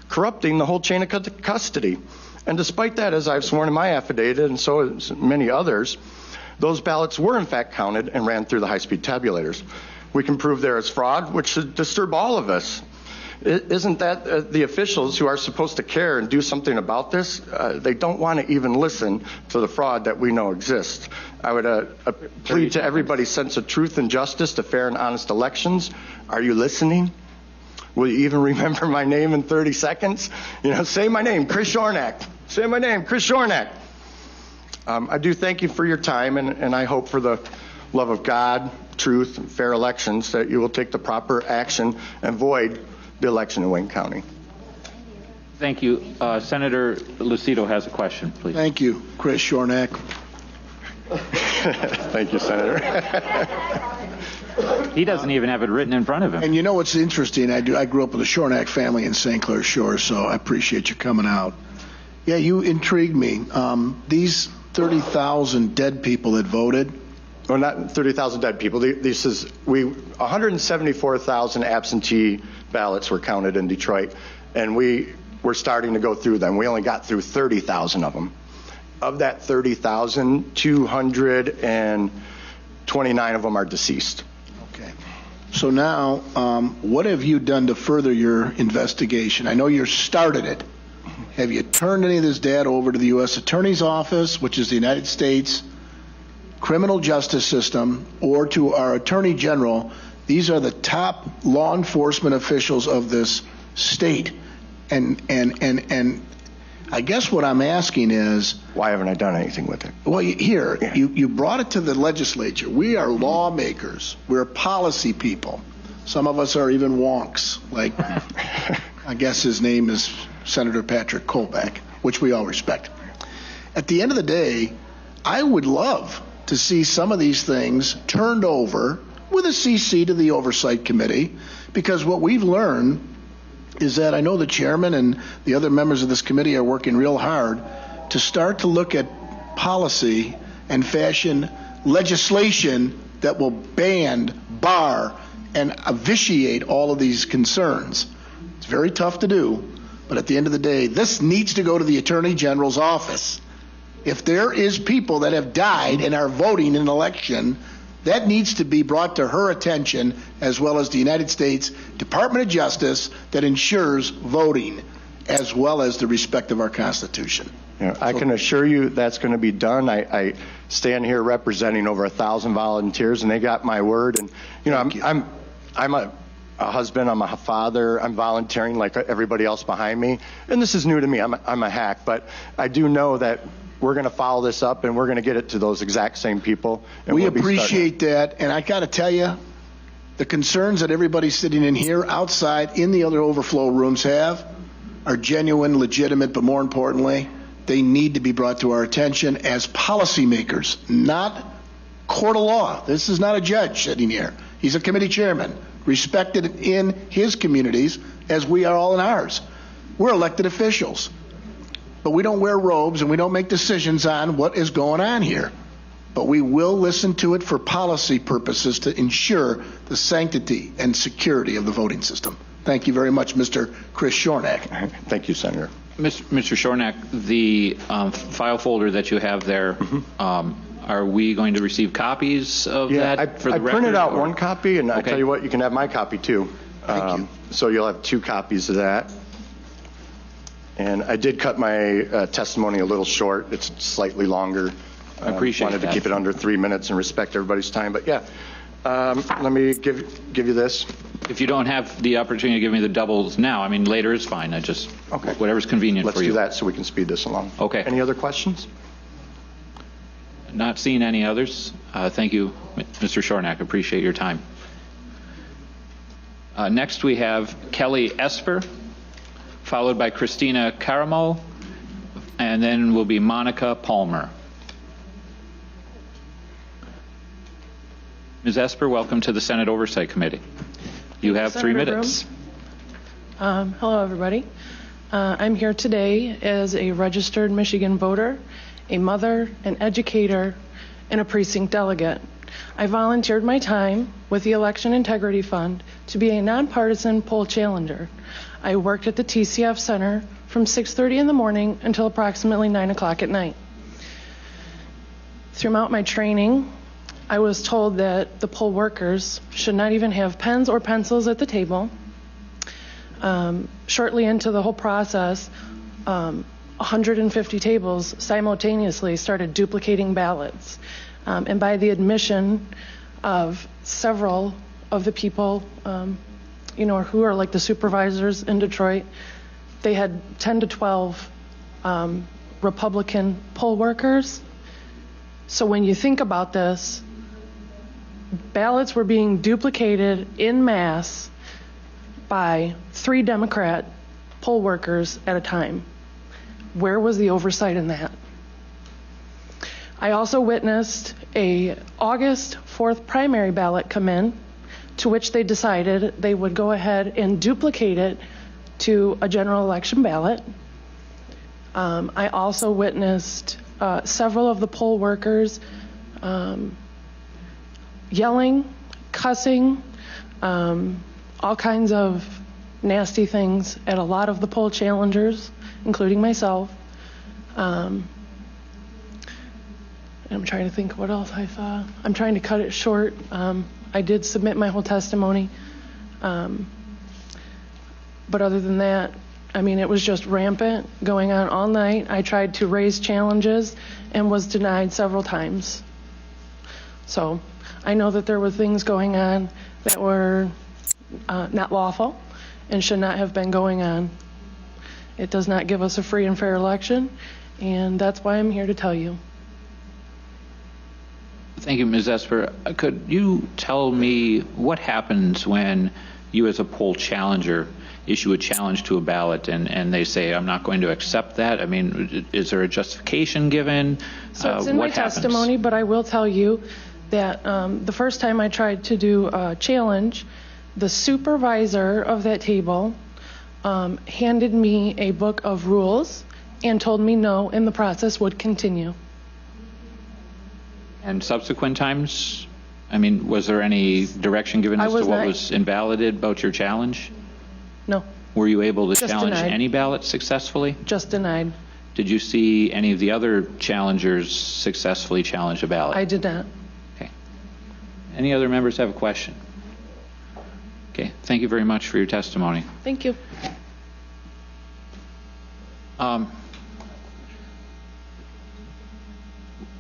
corrupting the whole chain of custody. And despite that, as I've sworn in my affidavit, and so has many others, those ballots were in fact counted and ran through the high-speed tabulators. We can prove there is fraud, which should disturb all of us. Isn't that the officials who are supposed to care and do something about this? They don't want to even listen to the fraud that we know exists. I would plead to everybody's sense of truth and justice to fair and honest elections. Are you listening? Will you even remember my name in 30 seconds? You know, say my name, Chris Shornack. Say my name, Chris Shornack. I do thank you for your time, and I hope for the love of God, truth, and fair elections that you will take the proper action and void the election in Wayne County. Thank you. Senator Lucido has a question, please. Thank you, Chris Shornack. Thank you, Senator. He doesn't even have it written in front of him. And you know what's interesting? I grew up with a Shornack family in St. Clair Shores, so I appreciate you coming out. Yeah, you intrigued me. These 30,000 dead people that voted. Well, not 30,000 dead people. 174,000 absentee ballots were counted in Detroit, and we were starting to go through them. We only got through 30,000 of them. Of that 30,000, 229 of them are deceased. Okay. So now, what have you done to further your investigation? I know you started it. Have you turned any of this data over to the U.S. Attorney's Office, which is the United States criminal justice system, or to our Attorney General? These are the top law enforcement officials of this state. And I guess what I'm asking is, why haven't I done anything with it? Well, you brought it to the legislature. We are lawmakers. We're policy people. Some of us are even wonks, like I guess his name is Senator Patrick Kolbeck, which we all respect. At the end of the day, I would love to see some of these things turned over with a CC to the Oversight Committee, because what we've learned is that I know the chairman and the other members of this committee are working real hard to start to look at policy and fashion legislation that will ban, bar, and vitiate all of these concerns. It's very tough to do, but at the end of the day, this needs to go to the Attorney General's office. If there is people that have died and are voting in an election, that needs to be brought to her attention, as well as the United States Department of Justice that ensures voting, as well as the respect of our Constitution. I can assure you that's going to be done. I stand here representing over 1,000 volunteers, and they got my word. And I'm a husband, I'm a father, I'm volunteering like everybody else behind me. And this is new to me. I'm a hack, but I do know that we're going to follow this up, and we're going to get it to those exact same people. And we appreciate that, and I got to tell you, the concerns that everybody sitting in here, outside, in the other overflow rooms have are genuine, legitimate, but more importantly, they need to be brought to our attention as policymakers, not court of law. This is not a judge sitting here. He's a committee chairman, respected in his communities as we are all in ours. We're elected officials. But we don't wear robes and we don't make decisions on what is going on here. But we will listen to it for policy purposes to ensure the sanctity and security of the voting system. Thank you very much, Mr. Chris Shornack. Thank you, Senator. Mr. Shornack, the file folder that you have there, are we going to receive copies of that for the record? I printed out one copy, and I tell you what, you can have my copy too. Thank you. So you'll have 2 copies of that. And I did cut my testimony a little short. It's slightly longer. I appreciate wanted that. to keep it under 3 minutes and respect everybody's time. But yeah, let me give you this. If you don't have the opportunity to give me the doubles now, I mean, later is fine. Whatever's convenient Let's for you. do that so we can speed this along. Okay. Any other questions? Not seeing any others. Thank you, Mr. Shornack. Appreciate your time. Next we have Kelly Esper, followed by Christina Caramo, and then will be Monica Palmer. Ms. Esper, welcome to the Senate Oversight Committee. You have 3 minutes. Hello, everybody. I'm here today as a registered Michigan voter, a mother, an educator, and a precinct delegate. I volunteered my time with the Election Integrity Fund to be a nonpartisan poll challenger. I worked at the TCF Center from 6:30 in the morning until approximately 9 o'clock at night. Throughout my training, I was told that the poll workers should not even have pens or pencils at the table. Shortly into the whole process, 150 tables simultaneously started duplicating ballots. And by the admission of several of the people, who are like the supervisors in Detroit, they had 10 to 12 Republican poll workers. So when you think about this, ballots were being duplicated en masse by 3 Democrat poll workers at a time. Where was the oversight in that? I also witnessed a August 4th primary ballot come in, to which they decided they would go ahead and duplicate it to a general election ballot. I also witnessed several of the poll workers yelling, cussing, all kinds of nasty things at a lot of the poll challengers, including myself. I'm trying to think what else I saw. I'm trying to cut it short. I did submit my whole testimony. But other than that, it was just rampant, going on all night. I tried to raise challenges and was denied several times. So I know that there were things going on that were not lawful and should not have been going on. It does not give us a free and fair election, and that's why I'm here to tell you. Thank you, Ms. Esper. Could you tell me what happens when you as a poll challenger issue a challenge to a ballot and they say, I'm not going to accept that? Is there a justification given? So it's in my testimony, but I will tell you that the first time I tried to do a challenge, the supervisor of that table handed me a book of rules and told me no, and the process would continue. And subsequent times, was there any direction given as to what was invalidated about your challenge? No. Were you able to Just challenge denied. any ballot successfully? Just denied. Did you see any of the other challengers successfully challenge a ballot? I did not. Okay. Any other members have a question? Okay. Thank you very much for your testimony. Thank you.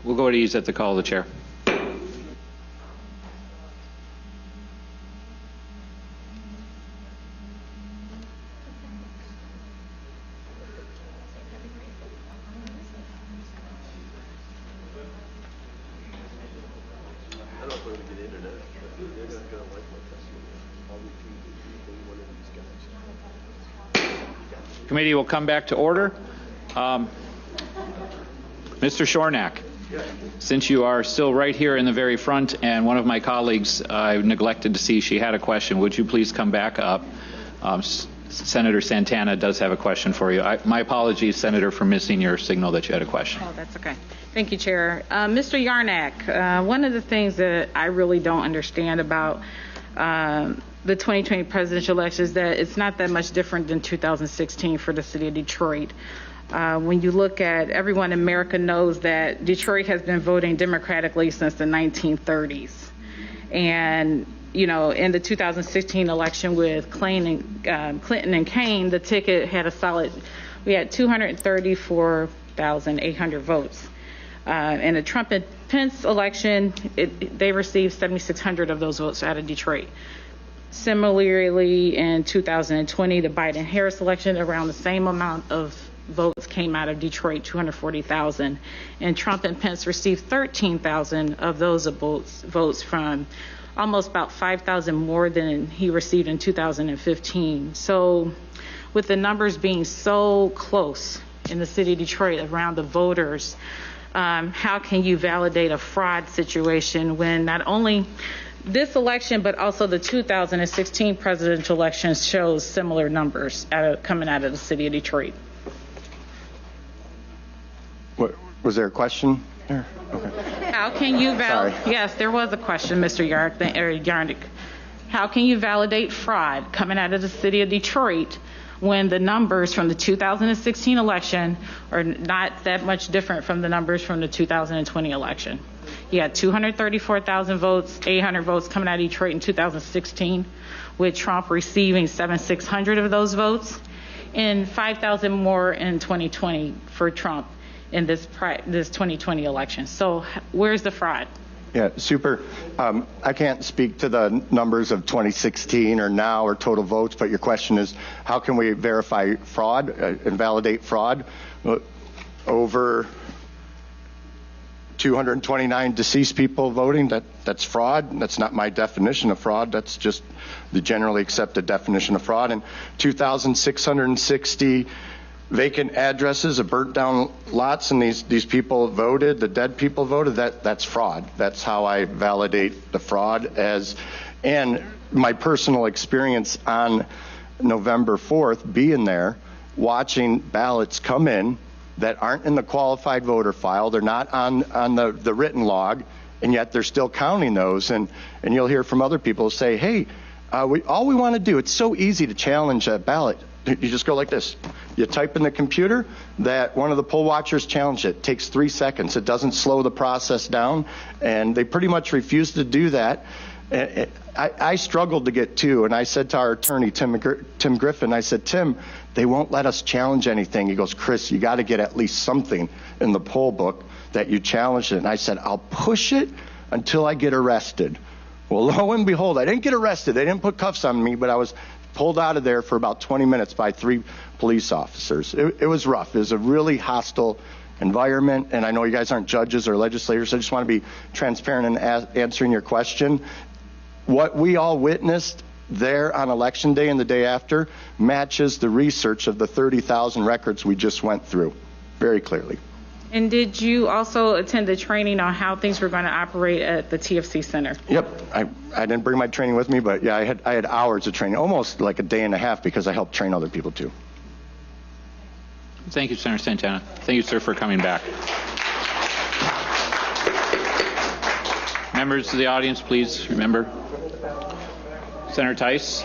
We'll go at ease at the call of the chair. Committee will come back to order. Mr. Shornack, since you are still right here in the very front, and one of my colleagues, I neglected to see she had a question, would you please come back up? Senator Santana does have a question for you. My apologies, Senator, for missing your signal that you had a question. Oh, that's okay. Thank you, Chair. Mr. Yarnack, one of the things that I really don't understand about the 2020 presidential election is that it's not that much different than 2016 for the city of Detroit. When you look at, everyone in America knows that Detroit has been voting democratically since the 1930s. And, in the 2016 election with Clinton and Kane, the ticket had we had 234,800 votes. In the Trump and Pence election, they received 7,600 of those votes out of Detroit. Similarly, in 2020, the Biden-Harris election, around the same amount of votes came out of Detroit, 240,000. And Trump and Pence received 13,000 of those votes from almost about 5,000 more than he received in 2015. So with the numbers being so close in the city of Detroit around the voters, how can you validate a fraud situation when not only this election, but also the 2016 presidential election shows similar numbers coming out of the city of Detroit. What, was there a question there? Okay. How can you Yes, there was a question, Mr. Yarnick. How can you validate fraud coming out of the city of Detroit when the numbers from the 2016 election are not that much different from the numbers from the 2020 election? You had 234,000 votes, 800 votes coming out of Detroit in 2016, with Trump receiving 7,600 of those votes, and 5,000 more in 2020 for Trump in this 2020 election. So where's the fraud? Yeah, super. I can't speak to the numbers of 2016 or now or total votes, but your question is, how can we verify fraud and validate fraud? Over 229 deceased people voting, that's fraud. That's not my definition of fraud. That's just the generally accepted definition of fraud. And 2,660 vacant addresses of burnt down lots, and these people voted, the dead people voted, that's fraud. That's how I validate the fraud. And my personal experience on November 4th, being there, watching ballots come in that aren't in the qualified voter file, they're not on the written log, and yet they're still counting those. And you'll hear from other people say, hey, all we want to do, it's so easy to challenge a ballot. You just go like this. You type in the computer that one of the poll watchers challenged it. It takes 3 seconds. It doesn't slow the process down, and they pretty much refuse to do that. I struggled to get two, and I said to our attorney, Tim Griffin, I said, Tim, they won't let us challenge anything. He goes, Chris, you got to get at least something in the poll book that you challenged it. And I said, I'll push it until I get arrested. Well, lo and behold, I didn't get arrested. They didn't put cuffs on me, but I was pulled out of there for about 20 minutes by 3 police officers. It was rough. It was a really hostile environment, and I know you guys aren't judges or legislators, so I just want to be transparent in answering your question. What we all witnessed there on Election Day and the day after matches the research of the 30,000 records we just went through very clearly. And did you also attend the training on how things were going to operate at the TFC Center? Yep. I didn't bring my training with me, but yeah, I had hours of training, almost like a day and a half, because I helped train other people too. Thank you, Senator Santana. Thank you, sir, for coming back. Members of the audience, please remember. Senator Tice.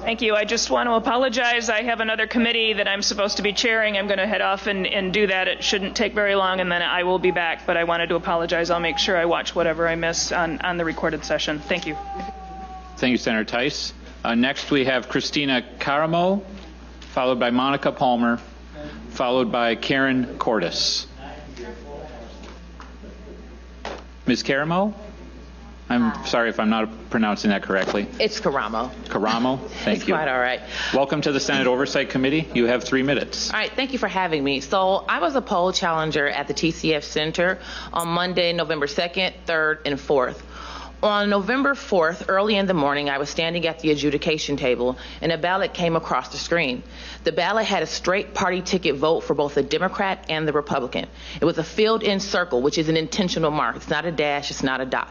Thank you. I just want to apologize. I have another committee that I'm supposed to be chairing. I'm going to head off and do that. It shouldn't take very long, and then I will be back. But I wanted to apologize. I'll make sure I watch whatever I miss on the recorded session. Thank you. Thank you, Senator Tice. Next, we have Christina Caramo, followed by Monica Palmer, followed by Karen Cordes. Ms. Caramo? I'm sorry if I'm not pronouncing that correctly. It's Caramo. Caramo, thank you. It's quite all right. Welcome to the Senate Oversight Committee. You have 3 minutes. All right, thank you for having me. So I was a poll challenger at the TCF Center on Monday, November 2nd, 3rd, and 4th. On November 4th, early in the morning, I was standing at the adjudication table, and a ballot came across the screen. The ballot had a straight party ticket vote for both the Democrat and the Republican. It was a filled-in circle, which is an intentional mark. It's not a dash, it's not a dot.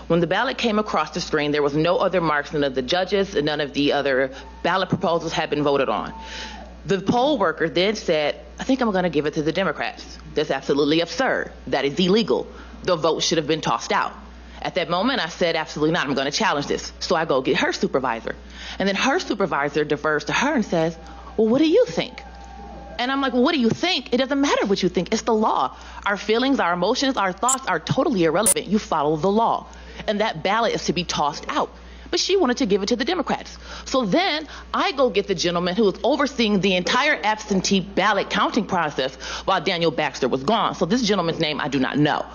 When the ballot came across the screen, there was no other marks. None of the judges and none of the other ballot proposals had been voted on. The poll worker then said, I think I'm going to give it to the Democrats. That's absolutely absurd. That is illegal. The vote should have been tossed out. At that moment, I said, absolutely not. I'm going to challenge this. So I go get her supervisor. And then her supervisor defers to her and says, well, what do you think? And I'm like, well, what do you think? It doesn't matter what you think. It's the law. Our feelings, our emotions, our thoughts are totally irrelevant. You follow the law. And that ballot is to be tossed out. But she wanted to give it to the Democrats. So then I go get the gentleman who was overseeing the entire absentee ballot counting process while Daniel Baxter was gone. So this gentleman's name I do not know.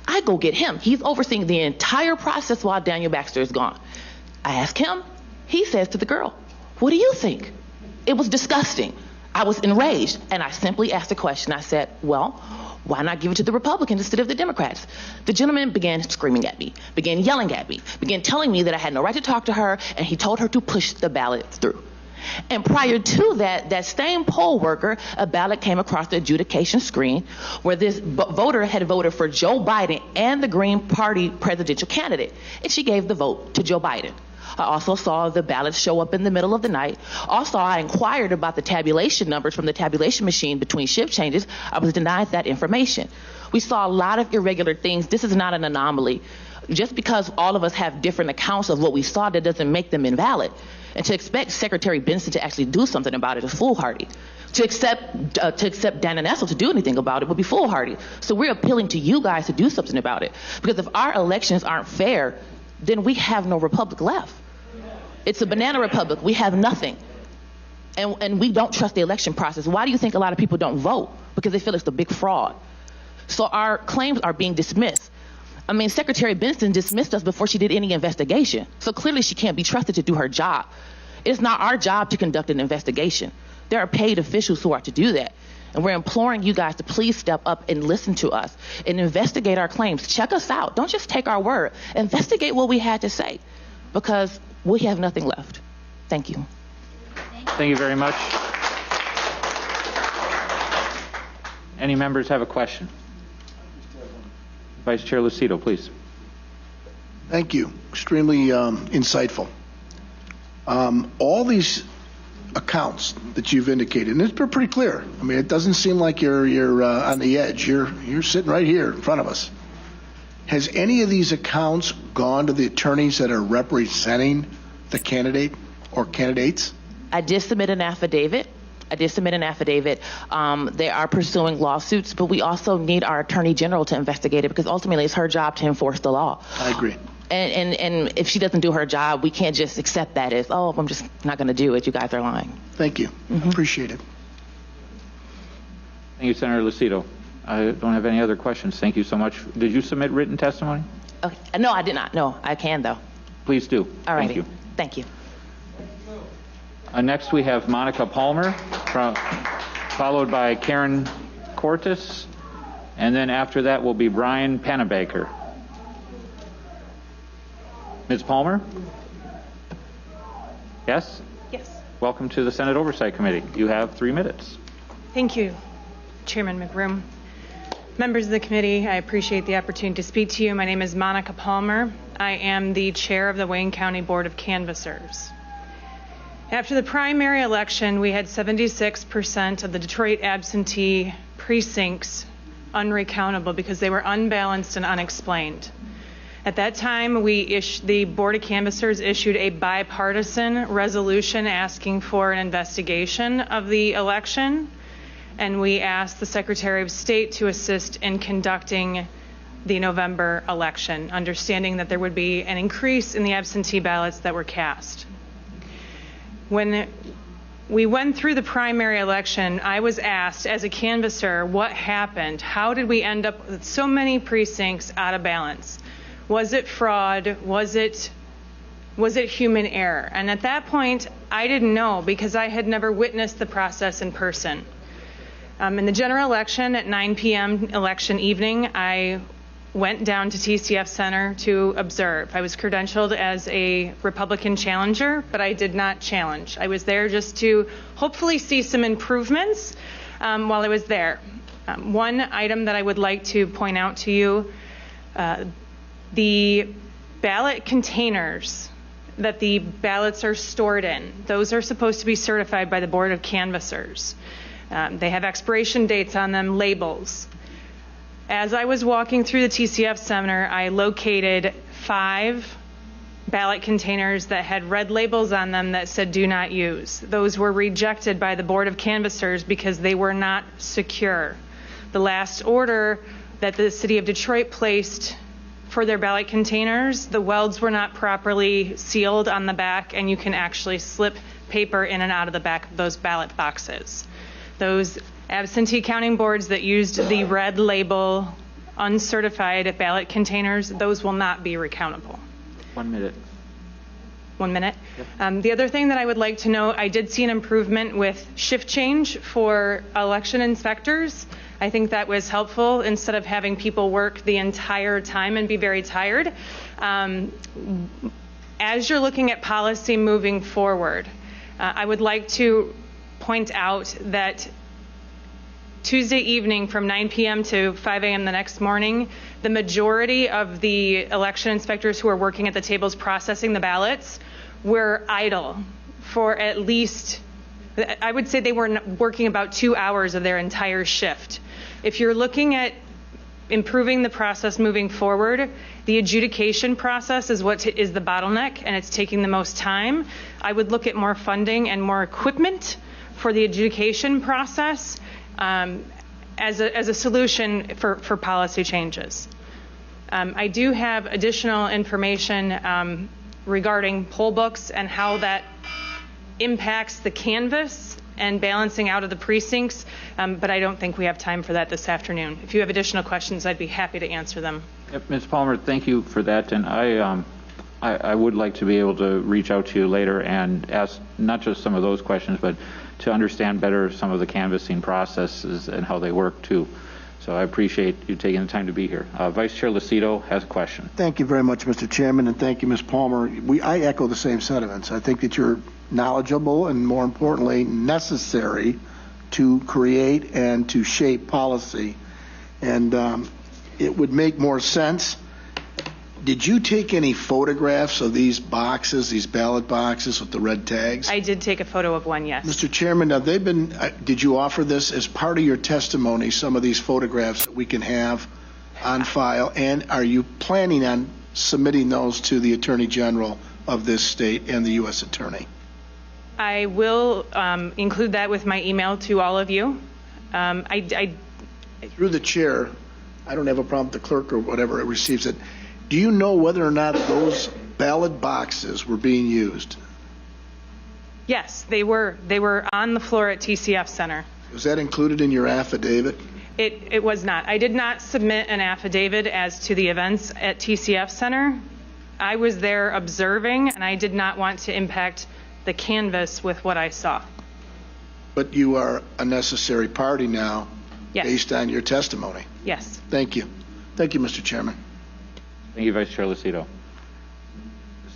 I go get him. He's overseeing the entire process while Daniel Baxter is gone. I ask him. He says to the girl, what do you think? It was disgusting. I was enraged, and I simply asked a question. I said, well, why not give it to the Republicans instead of the Democrats? The gentleman began screaming at me, began yelling at me, began telling me that I had no right to talk to her, and he told her to push the ballot through. And prior to that, that same poll worker, a ballot came across the adjudication screen where this voter had voted for Joe Biden and the Green Party presidential candidate, and she gave the vote to Joe Biden. I also saw the ballots show up in the middle of the night. Also, I inquired about the tabulation numbers from the tabulation machine between shift changes. I was denied that information. We saw a lot of irregular things. This is not an anomaly. Just because all of us have different accounts of what we saw, that doesn't make them invalid. And to expect Secretary Benson to actually do something about it is foolhardy. To accept Dan and Essel to do anything about it would be foolhardy. So we're appealing to you guys to do something about it. Because if our elections aren't fair, then we have no republic left. It's a banana republic. We have nothing. And we don't trust the election process. Why do you think a lot of people don't vote? Because they feel it's a big fraud. So our claims are being dismissed. I mean, Secretary Benson dismissed us before she did any investigation. So clearly she can't be trusted to do her job. It's not our job to conduct an investigation. There are paid officials who are to do that. And we're imploring you guys to please step up and listen to us and investigate our claims. Check us out. Don't just take our word. Investigate what we had to say, because we have nothing left. Thank you. Thank you very much. Any members have a question? Vice Chair Lucido, please. Thank you. Extremely insightful. All these accounts that you've indicated, and it's pretty clear. I mean, it doesn't seem like you're on the edge. You're sitting right here in front of us. Has any of these accounts gone to the attorneys that are representing the candidate or candidates? I did submit an affidavit. They are pursuing lawsuits, but we also need our Attorney General to investigate it, because ultimately it's her job to enforce the law. I agree. And if she doesn't do her job, we can't just accept that as, oh, I'm just not going to do it. You guys are lying. Thank you. Appreciate it. Thank you, Senator Lucido. I don't have any other questions. Thank you so much. Did you submit written testimony? Okay. No, I did not. No, I can, though. Please do. All right. Thank you. Thank you. Next, we have Monica Palmer, followed by Karen Cortis, and then after that will be Brian Panabaker. Ms. Palmer? Yes? Yes. Welcome to the Senate Oversight Committee. You have 3 minutes. Thank you, Chairman McBroom. Members of the committee, I appreciate the opportunity to speak to you. My name is Monica Palmer. I am the chair of the Wayne County Board of Canvassers. After the primary election, we had 76% of the Detroit absentee precincts unrecountable because they were unbalanced and unexplained. At that time, the Board of Canvassers issued a bipartisan resolution asking for an investigation of the election, and we asked the Secretary of State to assist in conducting the November election, understanding that there would be an increase in the absentee ballots that were cast. When we went through the primary election, I was asked as a canvasser, what happened? How did we end up with so many precincts out of balance? Was it fraud? Was it human error? And at that point, I didn't know, because I had never witnessed the process in person. In the general election at 9 p.m. election evening, I went down to TCF Center to observe. I was credentialed as a Republican challenger, but I did not challenge. I was there just to hopefully see some improvements while I was there. One item that I would like to point out to you, the ballot containers that the ballots are stored in, those are supposed to be certified by the Board of Canvassers. They have expiration dates on them, labels. As I was walking through the TCF Center, I located 5 ballot containers that had red labels on them that said do not use. Those were rejected by the Board of Canvassers because they were not secure. The last order that the City of Detroit placed for their ballot containers, the welds were not properly sealed on the back, and you can actually slip paper in and out of the back of those ballot boxes. Those absentee counting boards that used the red label uncertified ballot containers, those will not be recountable. 1 minute. 1 minute. Yep. The other thing that I would like to note, I did see an improvement with shift change for election inspectors. I think that was helpful instead of having people work the entire time and be very tired. As you're looking at policy moving forward, I would like to point out that Tuesday evening from 9 p.m. to 5 a.m. the next morning, the majority of the election inspectors who are working at the tables processing the ballots were idle for at least, I would say they were working about 2 hours of their entire shift. If you're looking at improving the process moving forward, the adjudication process is what is the bottleneck, and it's taking the most time. I would look at more funding and more equipment for the adjudication process as a solution for policy changes. I do have additional information regarding poll books and how that impacts the canvas and balancing out of the precincts, but I don't think we have time for that this afternoon. If you have additional questions, I'd be happy to answer them. Yep, Ms. Palmer, thank you for that, and I would like to be able to reach out to you later and ask not just some of those questions, but to understand better some of the canvassing processes and how they work too. So I appreciate you taking the time to be here. Vice Chair Lucido has a question. Thank you very much, Mr. Chairman, and thank you, Ms. Palmer. I echo the same sentiments. I think that you're knowledgeable and, more importantly, necessary to create and to shape policy. And it would make more sense. Did you take any photographs of these boxes, these ballot boxes with the red tags? I did take a photo of one, yes. Mr. Chairman, have they been, did you offer this as part of your testimony, some of these photographs that we can have on file? And are you planning on submitting those to the Attorney General of this state and the U.S. Attorney? I will include that with my email to all of you. Through the chair, I don't have a problem with the clerk or whatever receives it. Do you know whether or not those ballot boxes were being used? Yes, they were. They were on the floor at TCF Center. Was that included in your affidavit? It was not. I did not submit an affidavit as to the events at TCF Center. I was there observing, and I did not want to impact the canvas with what I saw. But you are a necessary party now, yes, based on your testimony. Yes. Thank you. Thank you, Mr. Chairman. Thank you, Vice Chair Lucido.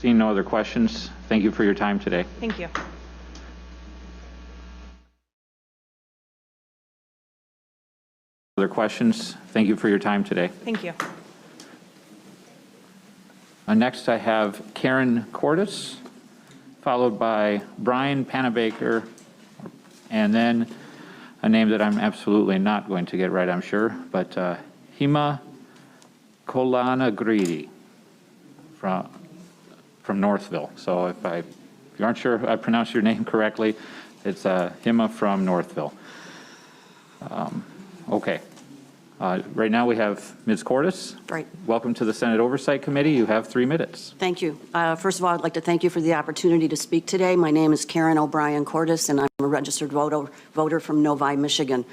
Seeing no other questions, thank you for your time today. Thank you. Other questions, thank you for your time today. Thank you. Next, I have Karen Cordes, followed by Brian Panabaker, and then a name that I'm absolutely not going to get right, I'm sure, but Hima Kolanagridi from Northville. So if you aren't sure if I pronounced your name correctly, it's Hima from Northville. Okay. Right now we have Ms. Cordes. Right. Welcome to the Senate Oversight Committee. You have 3 minutes. Thank you. First of all, I'd like to thank you for the opportunity to speak today. My name is Karen O'Brien Cordes, and I'm a registered voter from Novi, Michigan.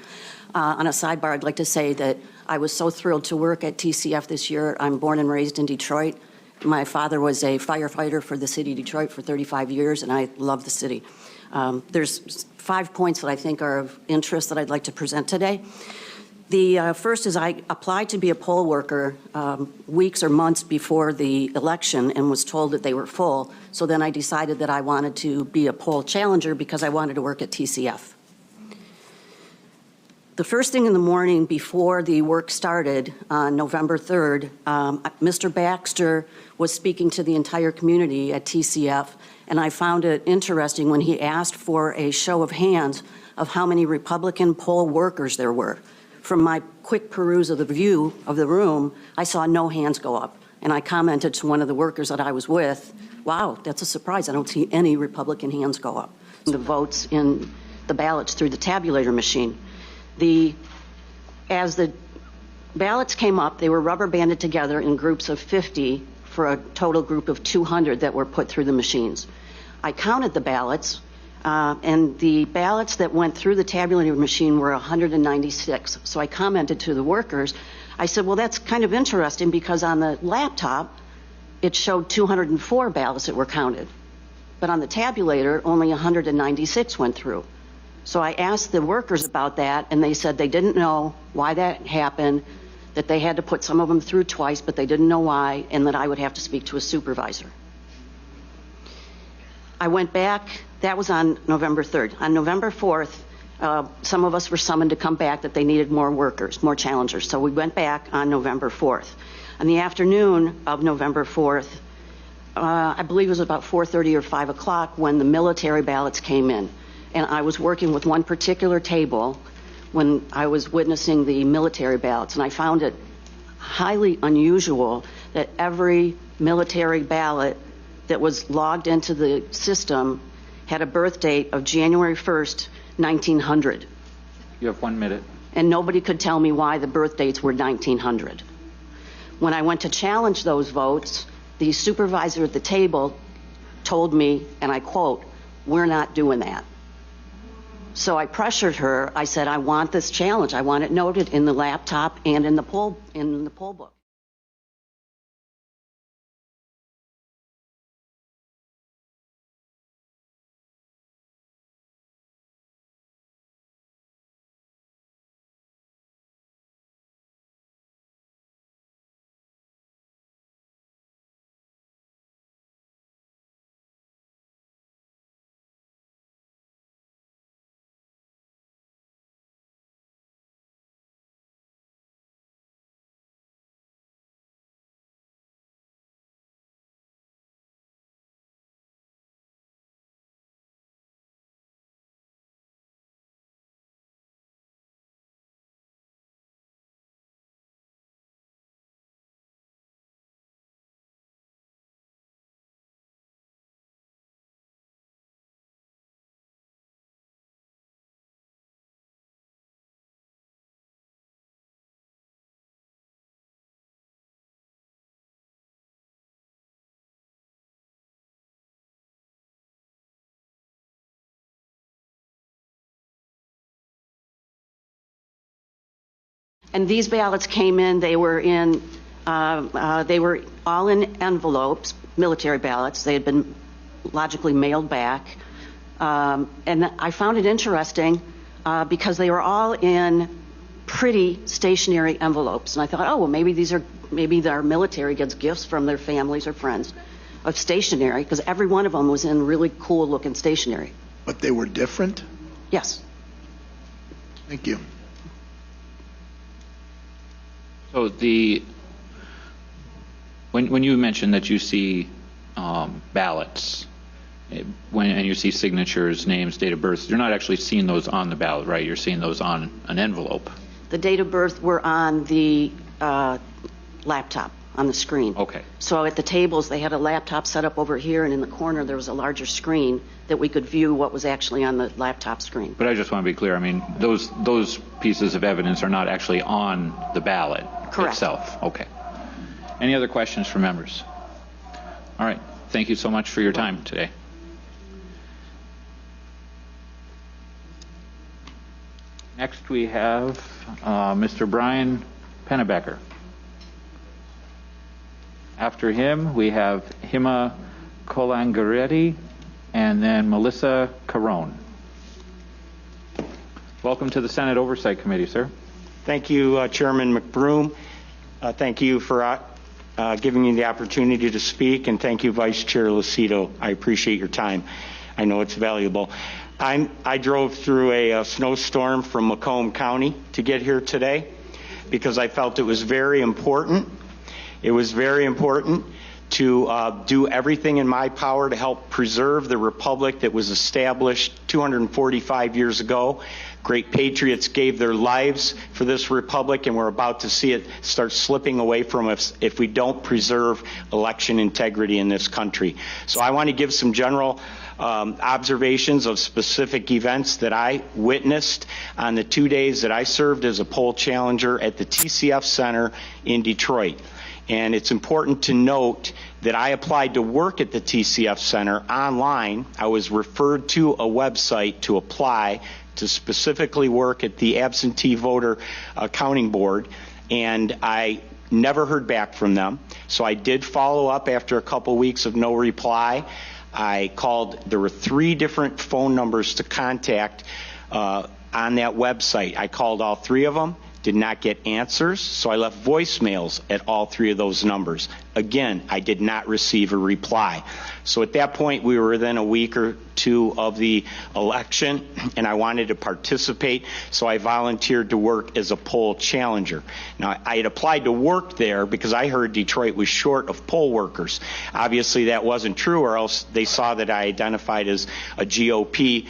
On a sidebar, I'd like to say that I was so thrilled to work at TCF this year. I'm born and raised in Detroit. My father was a firefighter for the city of Detroit for 35 years, and I love the city. There's 5 points that I think are of interest that I'd like to present today. The first is I applied to be a poll worker weeks or months before the election and was told that they were full. So then I decided that I wanted to be a poll challenger because I wanted to work at TCF. The first thing in the morning before the work started on November 3rd, Mr. Baxter was speaking to the entire community at TCF, and I found it interesting when he asked for a show of hands of how many Republican poll workers there were. From my quick peruse of the view of the room, I saw no hands go up. And I commented to one of the workers that I was with, wow, that's a surprise. I don't see any Republican hands go up. The votes in the ballots through the tabulator machine. As the ballots came up, they were rubber banded together in groups of 50 for a total group of 200 that were put through the machines. I counted the ballots. And the ballots that went through the tabulator machine were 196. So I commented to the workers. I said, well, that's kind of interesting because on the laptop, it showed 204 ballots that were counted. But on the tabulator, only 196 went through. So I asked the workers about that, and they said they didn't know why that happened, that they had to put some of them through twice, but they didn't know why, and that I would have to speak to a supervisor. I went back That was on November 3rd. On November 4th, some of us were summoned to come back that they needed more workers, more challengers. So we went back on November 4th. In the afternoon of November 4th, I believe it was about 4:30 or 5 o'clock when the military ballots came in. And I was working with one particular table when I was witnessing the military ballots. And I found it highly unusual that every military ballot that was logged into the system had a birth date of January 1st, 1900. You have 1 minute. And nobody could tell me why the birth dates were 1900. When I went to challenge those votes, the supervisor at the table told me, and I quote, "We're not doing that." So I pressured her. I said, "I want this challenge. I want it noted in the laptop and in the poll book." And these ballots came in, they were all in envelopes, military ballots. They had been logically mailed back. And I found it interesting because they were all in pretty stationary envelopes. And I thought, oh, well, maybe our military gets gifts from their families or friends of stationery, because every one of them was in really cool looking stationery. But they were different? Yes. Thank you. So when you mentioned that you see ballots, and you see signatures, names, date of birth, you're not actually seeing those on the ballot, right? You're seeing those on an envelope. The date of birth were on the laptop, on the screen. Okay. So at the tables, they had a laptop set up over here, and in the corner there was a larger screen that we could view what was actually on the laptop screen. But I just want to be clear, I mean, those pieces of evidence are not actually on the ballot itself. Okay. Any other questions from members? All right. Thank you so much for your time today. Next we have Mr. Brian Pennebecker. After him, we have Hima Kolangaretti and then Melissa Carone. Welcome to the Senate Oversight Committee, sir. Thank you, Chairman McBroom. Thank you for giving me the opportunity to speak, and thank you, Vice Chair Lucido. I appreciate your time. I know it's valuable. I drove through a snowstorm from Macomb County to get here today because I felt it was very important. It was very important to do everything in my power to help preserve the republic that was established 245 years ago. Great patriots gave their lives for this republic, and we're about to see it start slipping away from us if we don't preserve election integrity in this country. So I want to give some general observations of specific events that I witnessed on the 2 days that I served as a poll challenger at the TCF Center in Detroit. And it's important to note that I applied to work at the TCF Center online. I was referred to a website to apply to specifically work at the Absentee Voter Accounting Board, and I never heard back from them. So I did follow up after a couple weeks of no reply. I called. There were 3 different phone numbers to contact on that website. I called all 3 of them. Did not get answers, so I left voicemails at all 3 of those numbers. Again, I did not receive a reply. So at that point, we were within a week or two of the election, and I wanted to participate, so I volunteered to work as a poll challenger. Now, I had applied to work there because I heard Detroit was short of poll workers. Obviously, that wasn't true, or else they saw that I identified as a GOP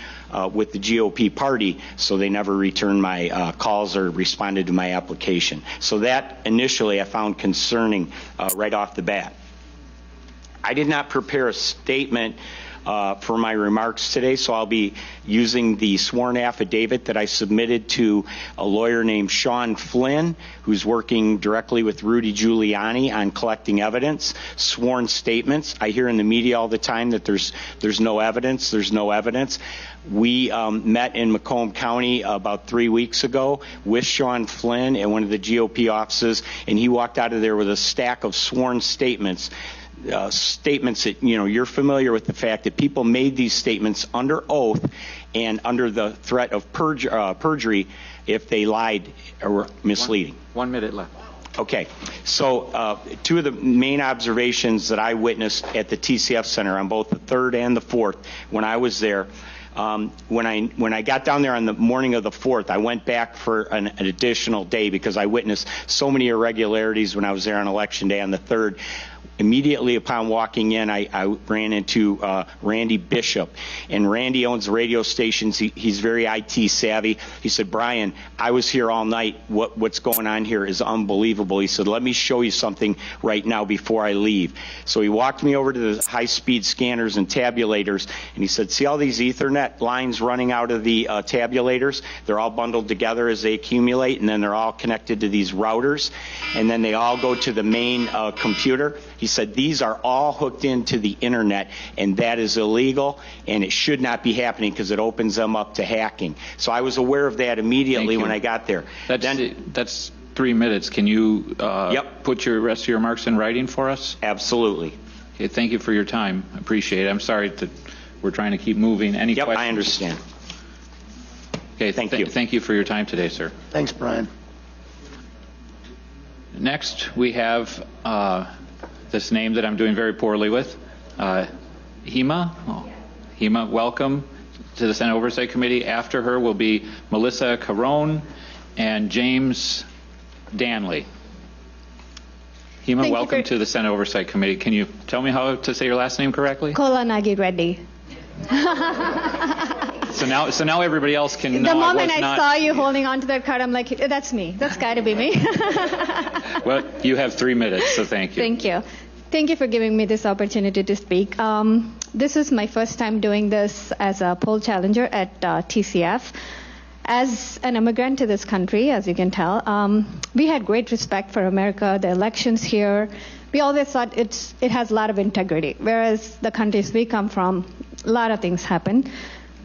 with the GOP party, so they never returned my calls or responded to my application. So that initially I found concerning right off the bat. I did not prepare a statement for my remarks today, so I'll be using the sworn affidavit that I submitted to a lawyer named Sean Flynn, who's working directly with Rudy Giuliani on collecting evidence, sworn statements. I hear in the media all the time that there's no evidence, there's no evidence. We met in Macomb County about 3 weeks ago with Sean Flynn at one of the GOP offices, and he walked out of there with a stack of sworn statements. Statements that, you know, you're familiar with the fact that people made these statements under oath and under the threat of perjury if they lied or were misleading. 1 minute left. Okay, so two of the main observations that I witnessed at the TCF Center on both the 3rd and the 4th when I was there. When I got down there on the morning of the 4th, I went back for an additional day because I witnessed so many irregularities when I was there on Election Day on the 3rd. Immediately upon walking in, I ran into Randy Bishop, and Randy owns the radio stations. He's very IT savvy. He said, "Brian, I was here all night. What's going on here is unbelievable." He said, "Let me show you something right now before I leave." So he walked me over to the high-speed scanners and tabulators, and he said, "See all these Ethernet lines running out of the tabulators? They're all bundled together as they accumulate, and then they're all connected to these routers, and then they all go to the main computer." He said, "These are all hooked into the internet, and that is illegal, and it should not be happening because it opens them up to hacking." So I was aware of that immediately when I got there. That's 3 minutes. Can you put your rest of your remarks in writing for us? Absolutely. Okay, thank you for your time. I appreciate it. I'm sorry that we're trying to keep moving. Any questions? I understand. Okay, thank you. Thank you for your time today, sir. Thanks, Brian. Next, we have this name that I'm doing very poorly with, Hema. Oh, Hema, welcome to the Senate Oversight Committee. After her will be Melissa Carone and James Danley. Hema, welcome to the Senate Oversight Committee. Can you tell me how to say your last name correctly? Kolanagi Reddy. So now everybody else can know. The moment I saw you holding on to that card, I'm like, that's me. That's got to be me. Well, you have 3 minutes, so thank you. Thank you. Thank you for giving me this opportunity to speak. This is my first time doing this as a poll challenger at TCF. As an immigrant to this country, as you can tell, we had great respect for America, the elections here. We always thought it has a lot of integrity, whereas the countries we come from, a lot of things happen.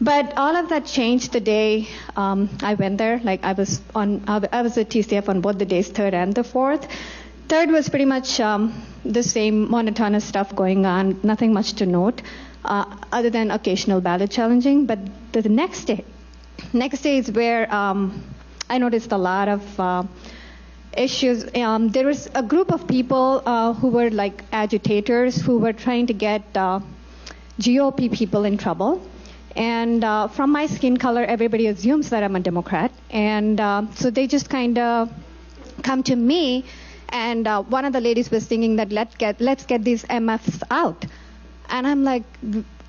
But all of that changed the day I went there. Like I was at TCF on both the days, 3rd and the 4th. 3rd was pretty much the same monotonous stuff going on, nothing much to note, other than occasional ballot challenging. But the next day is where I noticed a lot of issues. There was a group of people who were like agitators who were trying to get GOP people in trouble. And from my skin color, everybody assumes that I'm a Democrat. And so they just kind of come to me. And one of the ladies was thinking that let's get these MFs out. And I'm like,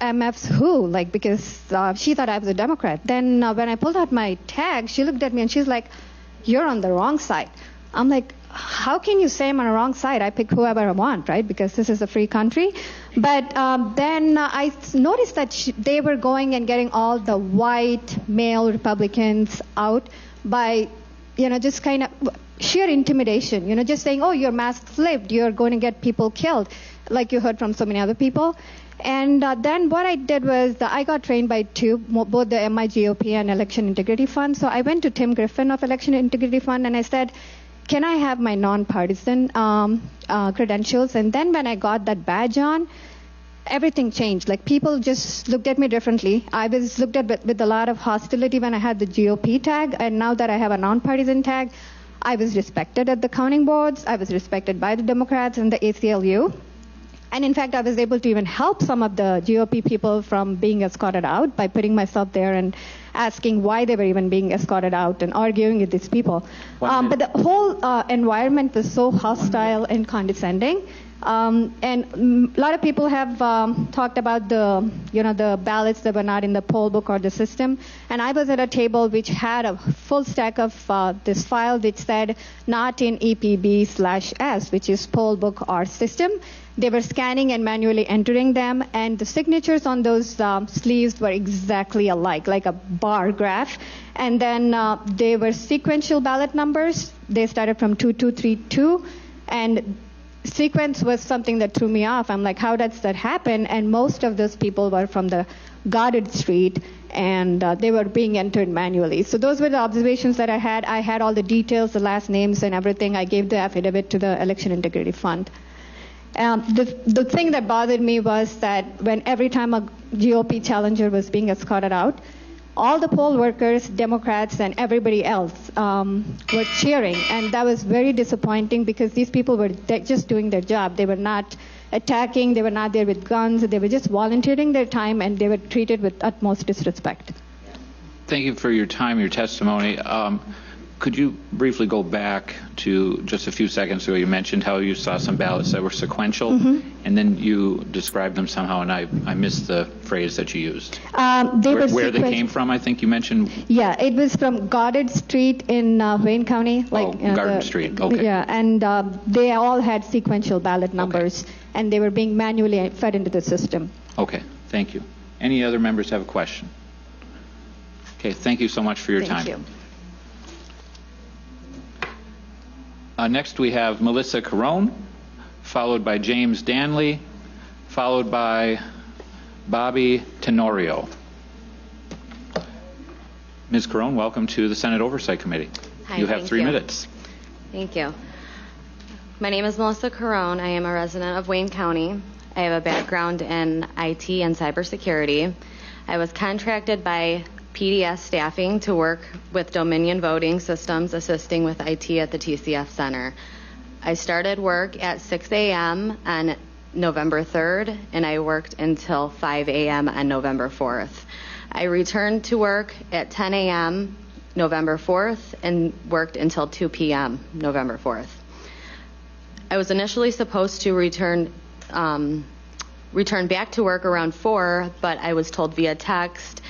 MFs who? Like, because she thought I was a Democrat. Then when I pulled out my tag, she looked at me and she's like, "You're on the wrong side." I'm like, how can you say I'm on the wrong side? I pick whoever I want, right? Because this is a free country. But then I noticed that they were going and getting all the white male Republicans out by, just kind of sheer intimidation, just saying, "Oh, your mask's flipped, you're going to get people killed," like you heard from so many other people. And then what I did was I got trained by both the MIGOP and Election Integrity Fund. So I went to Tim Griffin of Election Integrity Fund and I said, "Can I have my nonpartisan credentials?" And then when I got that badge on, everything changed. Like people just looked at me differently. I was looked at with a lot of hostility when I had the GOP tag, and now that I have a nonpartisan tag, I was respected at the counting boards. I was respected by the Democrats and the ACLU. And in fact, I was able to even help some of the GOP people from being escorted out by putting myself there and asking why they were even being escorted out and arguing with these people. But the whole environment was so hostile and condescending. And a lot of people have talked about the ballots that were not in the poll book or the system. And I was at a table which had a full stack of this file which said not in EPB/S, which is poll book or system. They were scanning and manually entering them, and the signatures on those sleeves were exactly alike, like a bar graph. And then they were sequential ballot numbers. They started from 2232, and sequence was something that threw me off. I'm like, how does that happen? And most of those people were from the Goddard Street, and they were being entered manually. So those were the observations that I had. I had all the details, the last names and everything. I gave the affidavit to the Election Integrity Fund. The thing that bothered me was that when every time a GOP challenger was being escorted out, all the poll workers, Democrats, and everybody else were cheering. And that was very disappointing because these people were just doing their job. They were not attacking. They were not there with guns. They were just volunteering their time, and they were treated with utmost disrespect. Thank you for your time, your testimony. Could you briefly go back to just a few seconds ago? You mentioned how you saw some ballots that were sequential, and then you described them somehow, and I missed the phrase that you used. Where they came from, I think you mentioned. Yeah, it was from Goddard Street in Wayne County. Goddard Street, okay. Yeah, and they all had sequential ballot numbers, and they were being manually fed into the system. Okay, thank you. Any other members have a question? Okay, thank you so much for your time. Thank you. Next, we have Melissa Carone, followed by James Danley, followed by Bobby Tenorio. Ms. Carone, welcome to the Senate Oversight Committee. Hi, you have 3 minutes. Thank you. My name is Melissa Carone. I am a resident of Wayne County. I have a background in IT and cybersecurity. I was contracted by PDS staffing to work with Dominion Voting Systems, assisting with IT at the TCF Center. I started work at 6 a.m. on November 3rd, and I worked until 5 a.m. on November 4th. I returned to work at 10 a.m. November 4th and worked until 2 p.m. November 4th. I was initially supposed to return back to work around 4, but I was told via text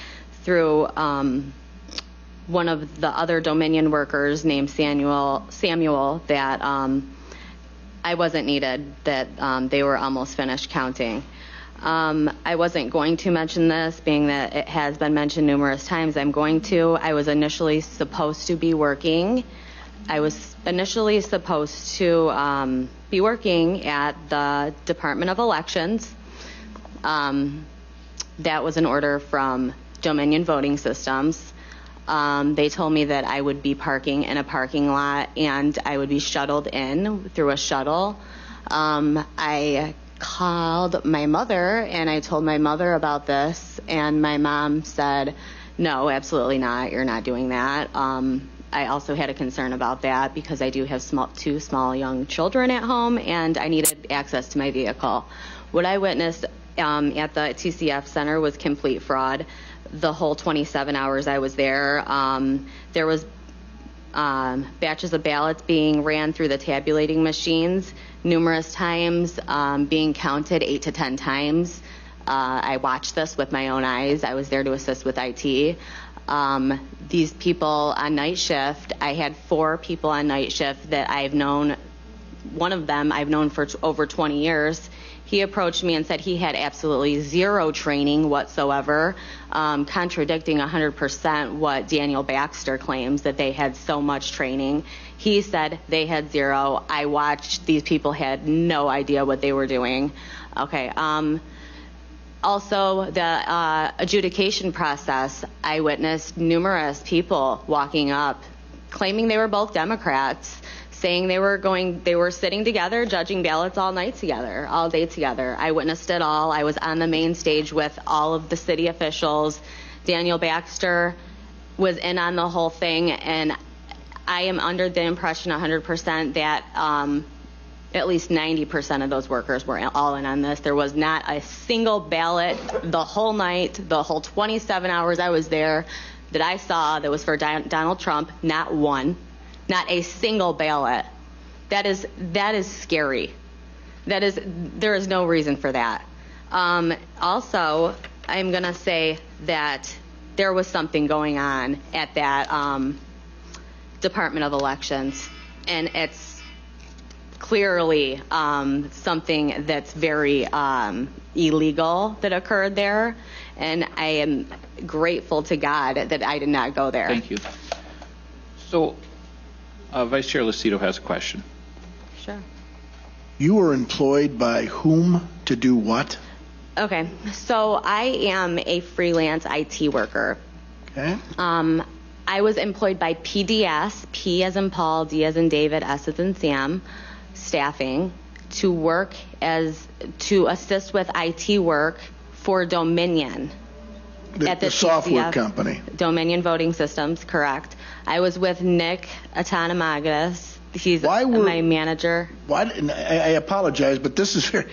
through one of the other Dominion workers named Samuel that I wasn't needed, that they were almost finished counting. I wasn't going to mention this, being that it has been mentioned numerous times. I'm going to. I was initially supposed to be working. I was initially supposed to be working at the Department of Elections. That was an order from Dominion Voting Systems. They told me that I would be parking in a parking lot and I would be shuttled in through a shuttle. I called my mother and I told my mother about this, and my mom said, no, absolutely not. You're not doing that. I also had a concern about that because I do have two small young children at home and I needed access to my vehicle. What I witnessed at the TCF Center was complete fraud. The whole 27 hours I was there, there was batches of ballots being ran through the tabulating machines numerous times, being counted 8 to 10 times. I watched this with my own eyes. I was there to assist with IT. These people on night shift, I had 4 people on night shift that I've known. One of them I've known for over 20 years. He approached me and said he had absolutely zero training whatsoever, contradicting 100% what Daniel Baxter claims, that they had so much training. He said they had zero. I watched. These people had no idea what they were doing. Okay. Also, the adjudication process, I witnessed numerous people walking up, claiming they were both Democrats, saying they were sitting together, judging ballots all night together, all day together. I witnessed it all. I was on the main stage with all of the city officials. Daniel Baxter was in on the whole thing, and I am under the impression 100% that at least 90% of those workers were all in on this. There was not a single ballot the whole night, the whole 27 hours I was there, that I saw that was for Donald Trump. Not one, not a single ballot. That is scary. There is no reason for that. Also, I'm going to say that there was something going on at that Department of Elections, and it's clearly something that's very illegal that occurred there, and I am grateful to God that I did not go there. Thank you. So, Vice Chair Lucido has a question. Sure. You were employed by whom to do what? Okay, so I am a freelance IT worker. Okay. I was employed by PDS, P as in Paul, D as in David, S as in Sam, staffing, to assist with IT work for Dominion. The software TCF, company. Dominion Voting Systems, correct. I was with Nick Atanamagis. He's my manager. And I apologize, but this is very...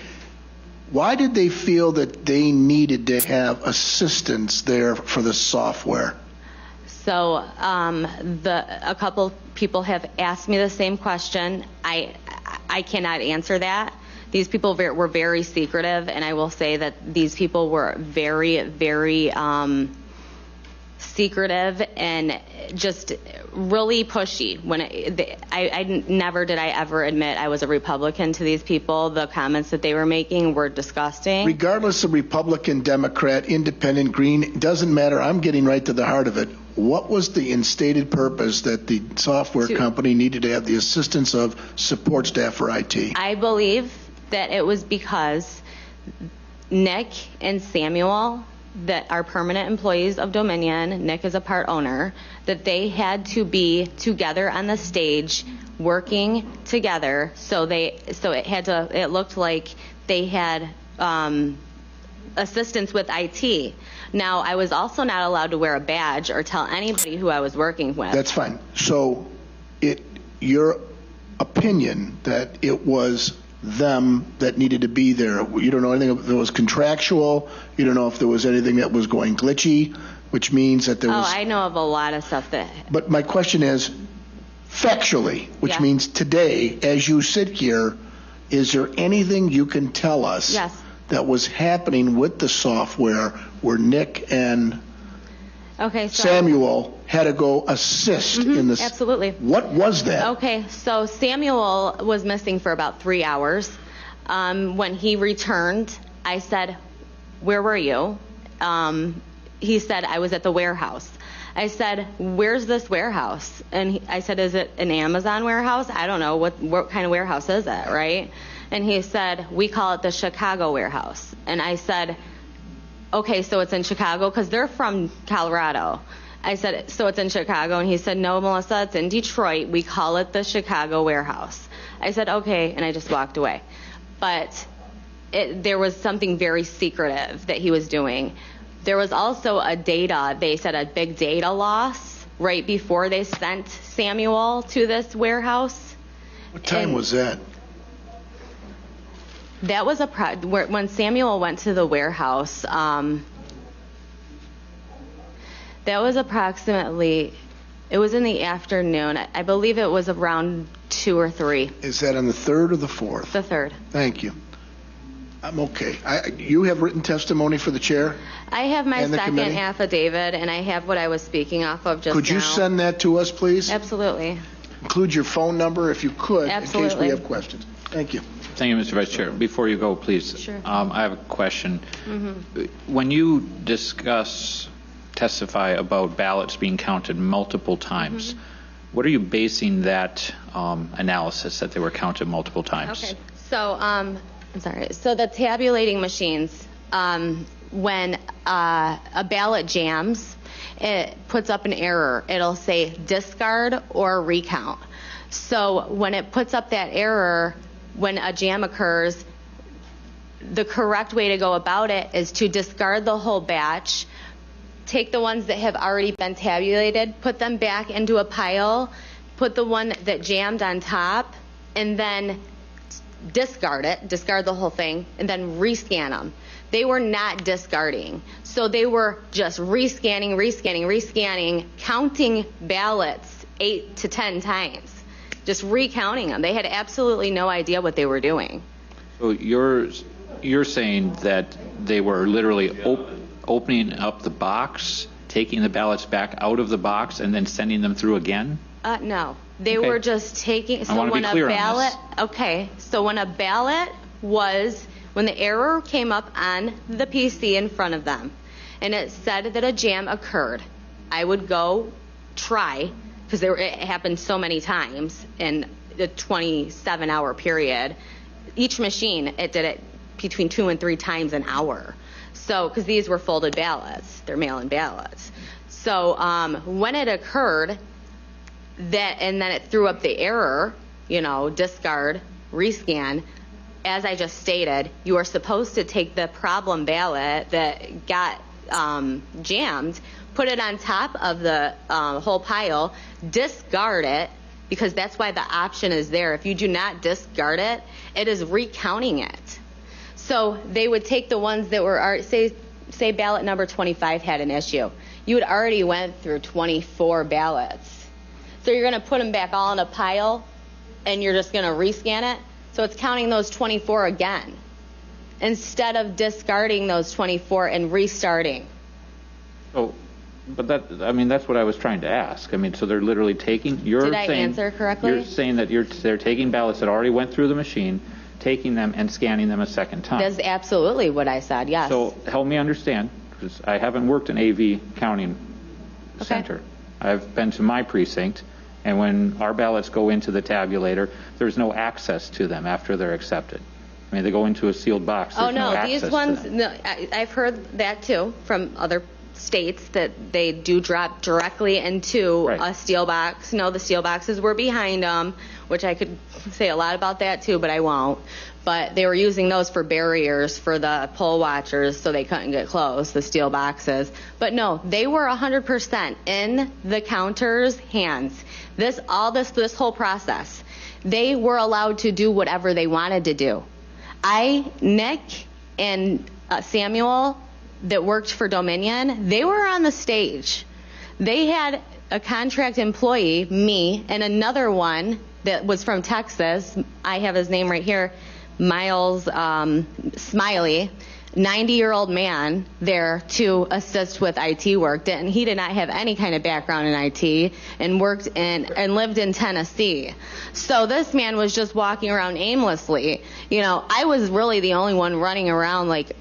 Why did they feel that they needed to have assistance there for the software? So a couple people have asked me the same question. I cannot answer that. These people were very secretive, and I will say that these people were very, very secretive and just really pushy. Never did I ever admit I was a Republican to these people. The comments that they were making were disgusting. Regardless of Republican, Democrat, Independent, Green, it doesn't matter. I'm getting right to the heart of it. What was the instated purpose that the software company needed to have the assistance of support staff for IT? I believe that it was because Nick and Samuel, that are permanent employees of Dominion, Nick is a part owner, that they had to be together on the stage working together, so it looked like they had assistance with IT. Now, I was also not allowed to wear a badge or tell anybody who I was working with. That's fine. So your opinion that it was them that needed to be there, you don't know anything if it was contractual, you don't know if there was anything that was going glitchy, which means that there was... I know of a lot of stuff that... But my question is, factually, which means today, as you sit here, is there anything you can tell us that was happening with the software where Nick and Samuel had to go assist in this? Absolutely. What was that? Okay, so Samuel was missing for about 3 hours. When he returned, I said, "Where were you?" He said, "I was at the warehouse." I said, "Where's this warehouse?" And I said, "Is it an Amazon warehouse? I don't know. What kind of warehouse is it, right?" And he said, "We call it the Chicago warehouse." And I said, "Okay, so it's in Chicago?" Because they're from Colorado. I said, "So it's in Chicago?" And he said, "No, Melissa, it's in Detroit. We call it the Chicago warehouse." I said, "Okay," and I just walked away. But there was something very secretive that he was doing. There was also they said a big data loss right before they sent Samuel to this warehouse. What time was that? That was when Samuel went to the warehouse. That was approximately, it was in the afternoon. I believe it was around 2 or 3. Is that on the 3rd or the 4th? The 3rd. Thank you. I'm okay. You have written testimony for the chair? I have my and the second committee? Affidavit, and I have what I was speaking off of just now. Could you send that to us, please? Absolutely. Include your phone number if you could, Absolutely. in case we have questions. Thank you. Thank you, Mr. Vice Chair. Before you go, please, Sure. I have a question. When you testify about ballots being counted multiple times, what are you basing that analysis that they were counted multiple times? Okay. So, I'm sorry. So the tabulating machines, when a ballot jams, it puts up an error. It'll say discard or recount. So when it puts up that error, when a jam occurs, the correct way to go about it is to discard the whole batch, take the ones that have already been tabulated, put them back into a pile, put the one that jammed on top, and then discard the whole thing, and then rescan them. They were not discarding. So they were just rescanning, counting ballots 8 to 10 times, just recounting them. They had absolutely no idea what they were doing. So you're saying that they were literally opening up the box, taking the ballots back out of the box, and then sending them through again? No. They were just taking, so when a ballot, so when a ballot was, when the error came up on the PC in front of them, and it said that a jam occurred, I would go try, because it happened so many times in the 27-hour period. Each machine, it did it between 2 and 3 times an hour. So, because these were folded ballots, they're mail-in ballots. So when it occurred, and then it threw up the error, discard, rescan. As I just stated, you are supposed to take the problem ballot that got jammed, put it on top of the whole pile, discard it, because that's why the option is there. If you do not discard it, it is recounting it. So they would take the ones that were, say ballot number 25 had an issue. You had already went through 24 ballots. So you're going to put them back all in a pile, and you're just going to rescan it. So it's counting those 24 again, instead of discarding those 24 and restarting. Oh, but that's what I was trying to ask. So they're literally taking. Did I answer correctly? You're saying that they're taking ballots that already went through the machine, taking them and scanning them a second time. That's absolutely what I said. Yes. So help me understand, because I haven't worked in AV counting center. I've been to my precinct. And when our ballots go into the tabulator, there's no access to them after they're accepted. They go into a sealed box. There's no access these ones, to them. no, I've heard that too from other states, that they do drop directly into a steel box. No, the steel boxes were behind them, which I could say a lot about that too, but I won't. But they were using those for barriers for the poll watchers so they couldn't get close, the steel boxes. But no, they were 100% in the counter's hands. This whole process, they were allowed to do whatever they wanted to do. Nick and Samuel that worked for Dominion, they were on the stage. They had a contract employee, me, and another one that was from Texas. I have his name right here, Miles Smiley, 90-year-old man there to assist with IT work. He did not have any kind of background in IT and worked and lived in Tennessee. So this man was just walking around aimlessly. I was really the only one running around like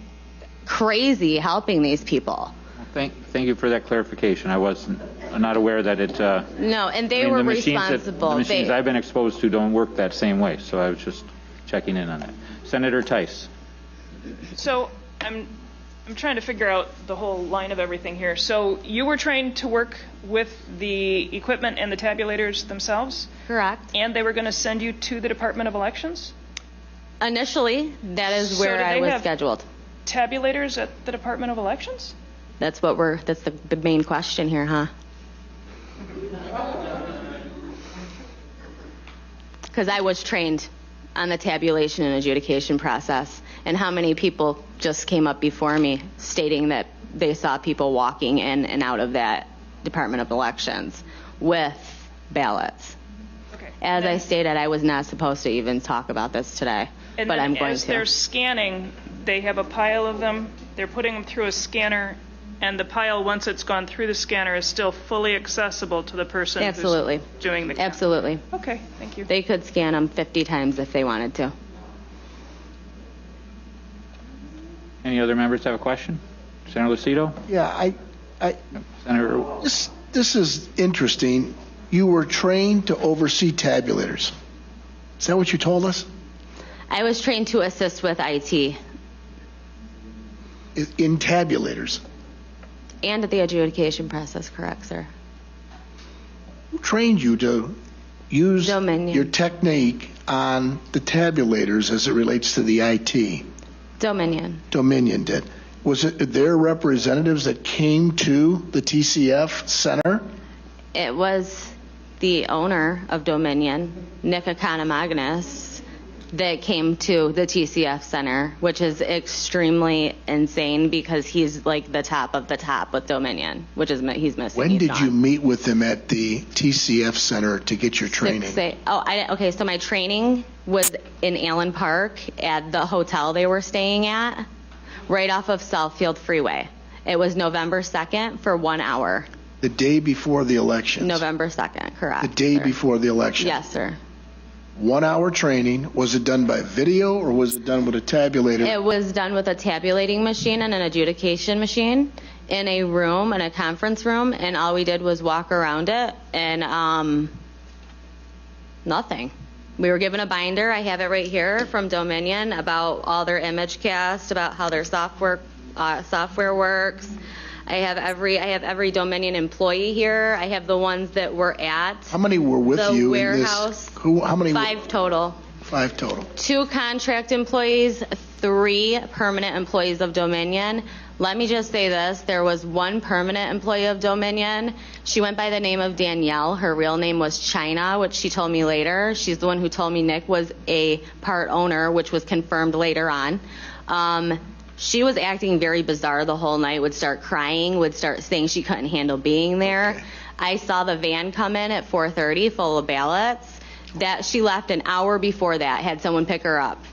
crazy helping these people. Thank you for that clarification. I was not aware that it. No, and they were responsible. The machines I've been exposed to don't work that same way, so I was just checking in on that. Senator Tice. So I'm trying to figure out the whole line of everything here. So you were trained to work with the equipment and the tabulators themselves? Correct. And they were going to send you to the Department of Elections? Initially, that is where I was scheduled. Tabulators at the Department of Elections? That's the main question here, huh? Because I was trained on the tabulation and adjudication process, and how many people just came up before me stating that they saw people walking in and out of that Department of Elections with ballots. Okay. As I stated, I was not supposed to even talk about this today, but I'm going to. As they're scanning, they have a pile of them, they're putting them through a scanner, and the pile, once it's gone through the scanner, is still fully accessible to the person Absolutely. who's doing the count. Absolutely. Okay, thank you. They could scan them 50 times if they wanted to. Any other members have a question? Senator Lucido? Yeah, Senator. This is interesting. You were trained to oversee tabulators. Is that what you told us? I was trained to assist with IT. In tabulators? And at the adjudication process, correct, sir. Who trained you to use Dominion. Your technique on the tabulators as it relates to the IT? Dominion. Dominion did. Was it their representatives that came to the TCF center? It was the owner of Dominion, Nick Economagnis, that came to the TCF Center, which is extremely insane because he's like the top of the top with Dominion, which is he's missing. When did you meet with him at the TCF Center to get your training? Okay, so my training was in Allen Park at the hotel they were staying at, right off of Southfield Freeway. It was November 2nd for 1 hour. The day before the election? November 2nd, correct. The day before the election? Yes, sir. 1 hour training. Was it done by video or was it done with a tabulator? It was done with a tabulating machine and an adjudication machine in a room, in a conference room, and all we did was walk around it and nothing. We were given a binder, I have it right here, from Dominion about all their image cast, about how their software works. I have every Dominion employee here. I have the ones that were at How many were with the you warehouse. in this? How many? 5 total. 5 total. 2 contract employees, 3 permanent employees of Dominion. Let me just say this. There was 1 permanent employee of Dominion. She went by the name of Danielle. Her real name was China, which she told me later. She's the one who told me Nick was a part owner, which was confirmed later on. She was acting very bizarre the whole night, would start crying, would start saying she couldn't handle being there. Okay. I saw the van come in at 4:30 full of ballots. That she left an hour before that, had someone pick her up.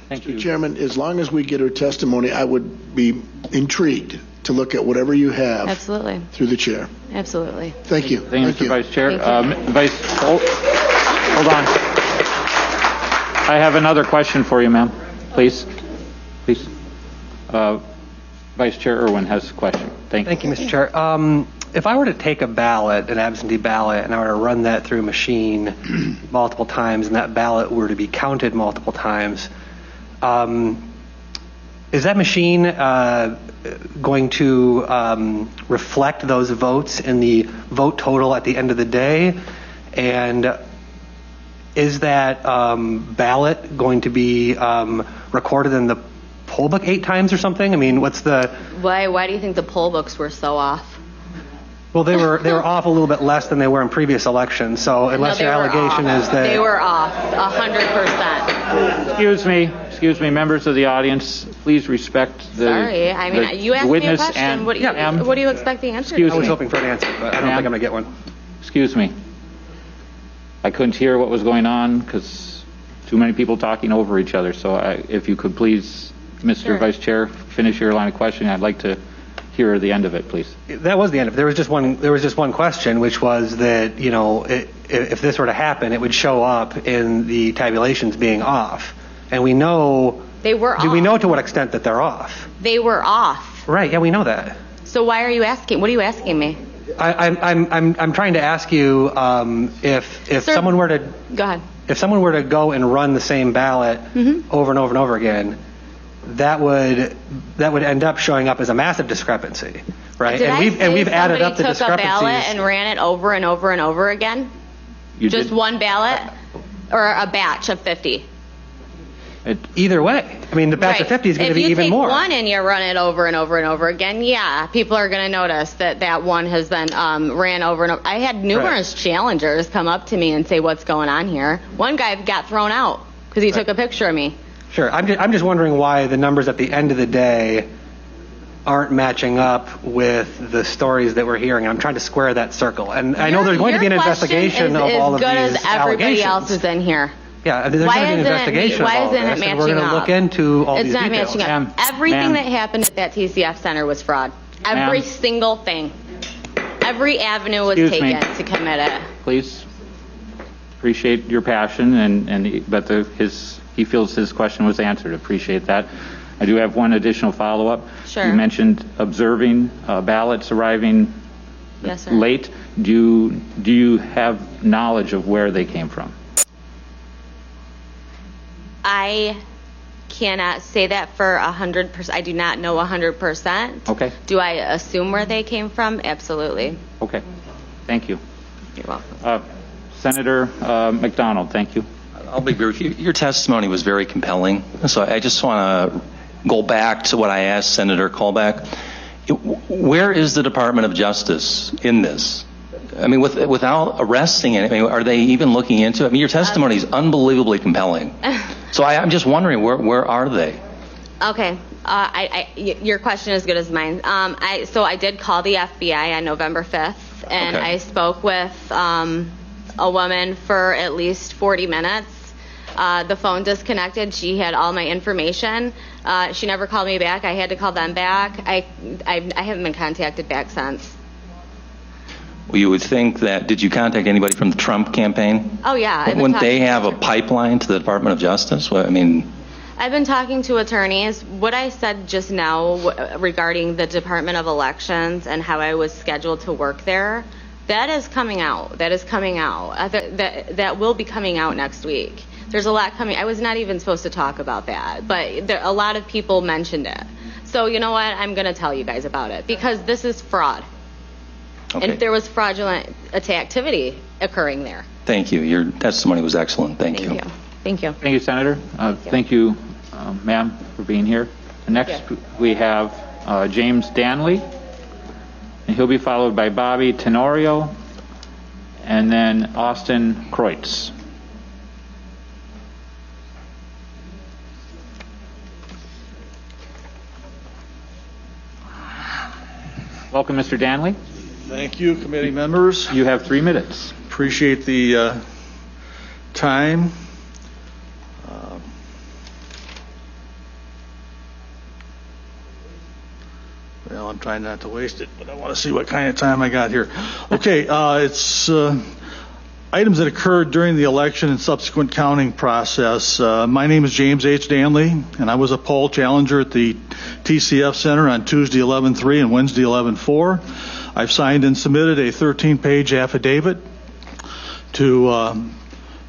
Thank you. Mr. Chairman, as long as we get her testimony, I would be intrigued to look at whatever you have. Absolutely. Through the chair. Absolutely. Thank you. Thank you, Mr. Vice Chair. Hold on. I have another question for you, ma'am. Please. Please. Vice Chair Irwin has a question. Thank you. Thank you, Mr. Chair. If I were to take a ballot, an absentee ballot, and I were to run that through a machine multiple times, and that ballot were to be counted multiple times, is that machine going to reflect those votes in the vote total at the end of the day? And is that ballot going to be recorded in the poll book 8 times or something? I mean, what's the... Why do you think the poll books were so off? Well, they were off a little bit less than they were in previous elections. So unless your allegation is that they were off 100%. Excuse me, members of the audience, please respect the. Sorry, I mean, you asked me a question. And, what do you expect the answer to be? I was hoping for an answer, but I don't think I'm going to get one. Excuse me. I couldn't hear what was going on because too many people talking over each other. So if you could please, Mr. Vice Chair, finish your line of questioning. I'd like to hear the end of it, please. That was the end of it. There was just one question, which was that, if this were to happen, it would show up in the tabulations being off. And we know... They were off. Do we know to what extent that they're off? They were off. Right, yeah, we know that. So why are you asking? What are you asking me? I'm trying to ask you if Sir, someone were to... Go ahead. If someone were to go and run the same ballot over and over and over again, that would end up showing up as a massive discrepancy, right? And we've added up the discrepancies. Took a ballot and ran it over and over and over again? Just one ballot or a batch of 50? Either way. I mean, the batch of 50 is going to be even more. If you take one and you run it over and over and over again, yeah, people are going to notice that one has been ran over and over. I had numerous challengers come up to me and say, what's going on here? One guy got thrown out because he took a picture of me. Sure. I'm just wondering why the numbers at the end of the day aren't matching up with the stories that we're hearing. I'm trying to square that circle. And I know there's going to be an investigation of all of these allegations. As good as everybody else is in here. Yeah, there's going to be an investigation of all of this, and we're going to look into all these details. It's not matching up. Everything that happened at that TCF Center was fraud. Every single thing. Every avenue was taken to commit it. Please. Appreciate your passion, but he feels his question was answered. Appreciate that. I do have one additional follow-up. Sure. You mentioned observing ballots arriving late. Do you have knowledge of where they came from? I cannot say that for 100%. I do not know 100%. Okay. Do I assume where they came from? Absolutely. Okay. Thank you. You're welcome. Senator McDonald, thank you. I'll be brief. Your testimony was very compelling. So I just want to go back to what I asked Senator Colbeck. Where is the Department of Justice in this? I mean, without arresting it, I mean, are they even looking into it? I mean, your testimony is unbelievably compelling. So I'm just wondering, where are they? Okay. Your question is as good as mine. So I did call the FBI on November 5th, and Okay. I spoke with a woman for at least 40 minutes. The phone disconnected. She had all my information. She never called me back. I had to call them back. I haven't been contacted back since. Well, you would think that, did you contact anybody from the Trump campaign? Oh, yeah. I've been Wouldn't they talking- have a pipeline to the Department of Justice? Well, I mean, I've been talking to attorneys. What I said just now regarding the Department of Elections and how I was scheduled to work there, that is coming out. That is coming out. That will be coming out next week. There's a lot coming. I was not even supposed to talk about that, but a lot of people mentioned it. So you know what? I'm going to tell you guys about it because this is fraud. Okay. And there was fraudulent activity occurring there. thank you. Your testimony was excellent. Thank you. Thank you. Thank you, Senator. Thank you, ma'am, for being here. Next, we have James Danley, and he'll be followed by Bobby Tenorio, and then Austin Kreutz. Welcome, Mr. Danley. Thank you, committee members. You have 3 minutes. Appreciate the time. Well, I'm trying not to waste it, but I want to see what kind of time I got here. Okay, it's items that occurred during the election and subsequent counting process. My name is James H. Danley, and I was a poll challenger at the TCF Center on Tuesday 11/3 and Wednesday 11/4. I've signed and submitted a 13-page affidavit to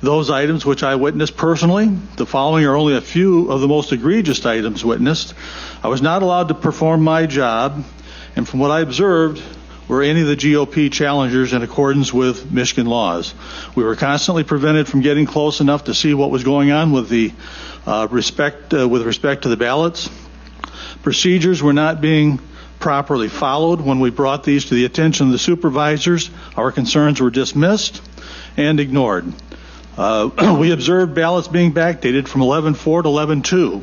those items which I witnessed personally. The following are only a few of the most egregious items witnessed. I was not allowed to perform my job, and from what I observed, were any of the GOP challengers in accordance with Michigan laws. We were constantly prevented from getting close enough to see what was going on with the respect to the ballots. Procedures were not being properly followed. When we brought these to the attention of the supervisors, our concerns were dismissed and ignored. We observed ballots being backdated from 11/4 to 11/2,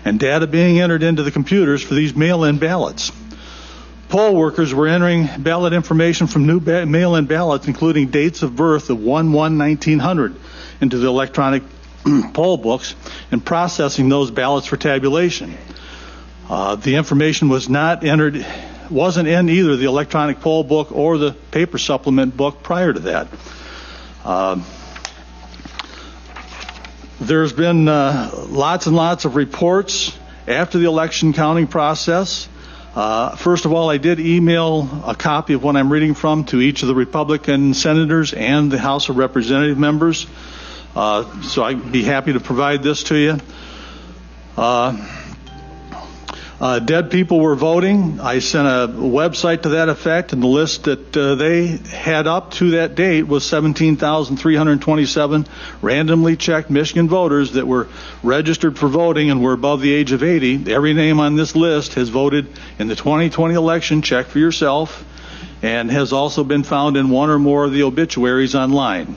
and data being entered into the computers for these mail-in ballots. Poll workers were entering ballot information from new mail-in ballots, including dates of birth of 1/1/1900, into the electronic poll books and processing those ballots for tabulation. The information wasn't in either the electronic poll book or the paper supplement book prior to that. There's been lots and lots of reports after the election counting process. First of all, I did email a copy of what I'm reading from to each of the Republican senators and the House of Representative members. So I'd be happy to provide this to you. Dead people were voting. I sent a website to that effect, and the list that they had up to that date was 17,327 randomly checked Michigan voters that were registered for voting and were above the age of 80. Every name on this list has voted in the 2020 election. Check for yourself, and has also been found in one or more of the obituaries online.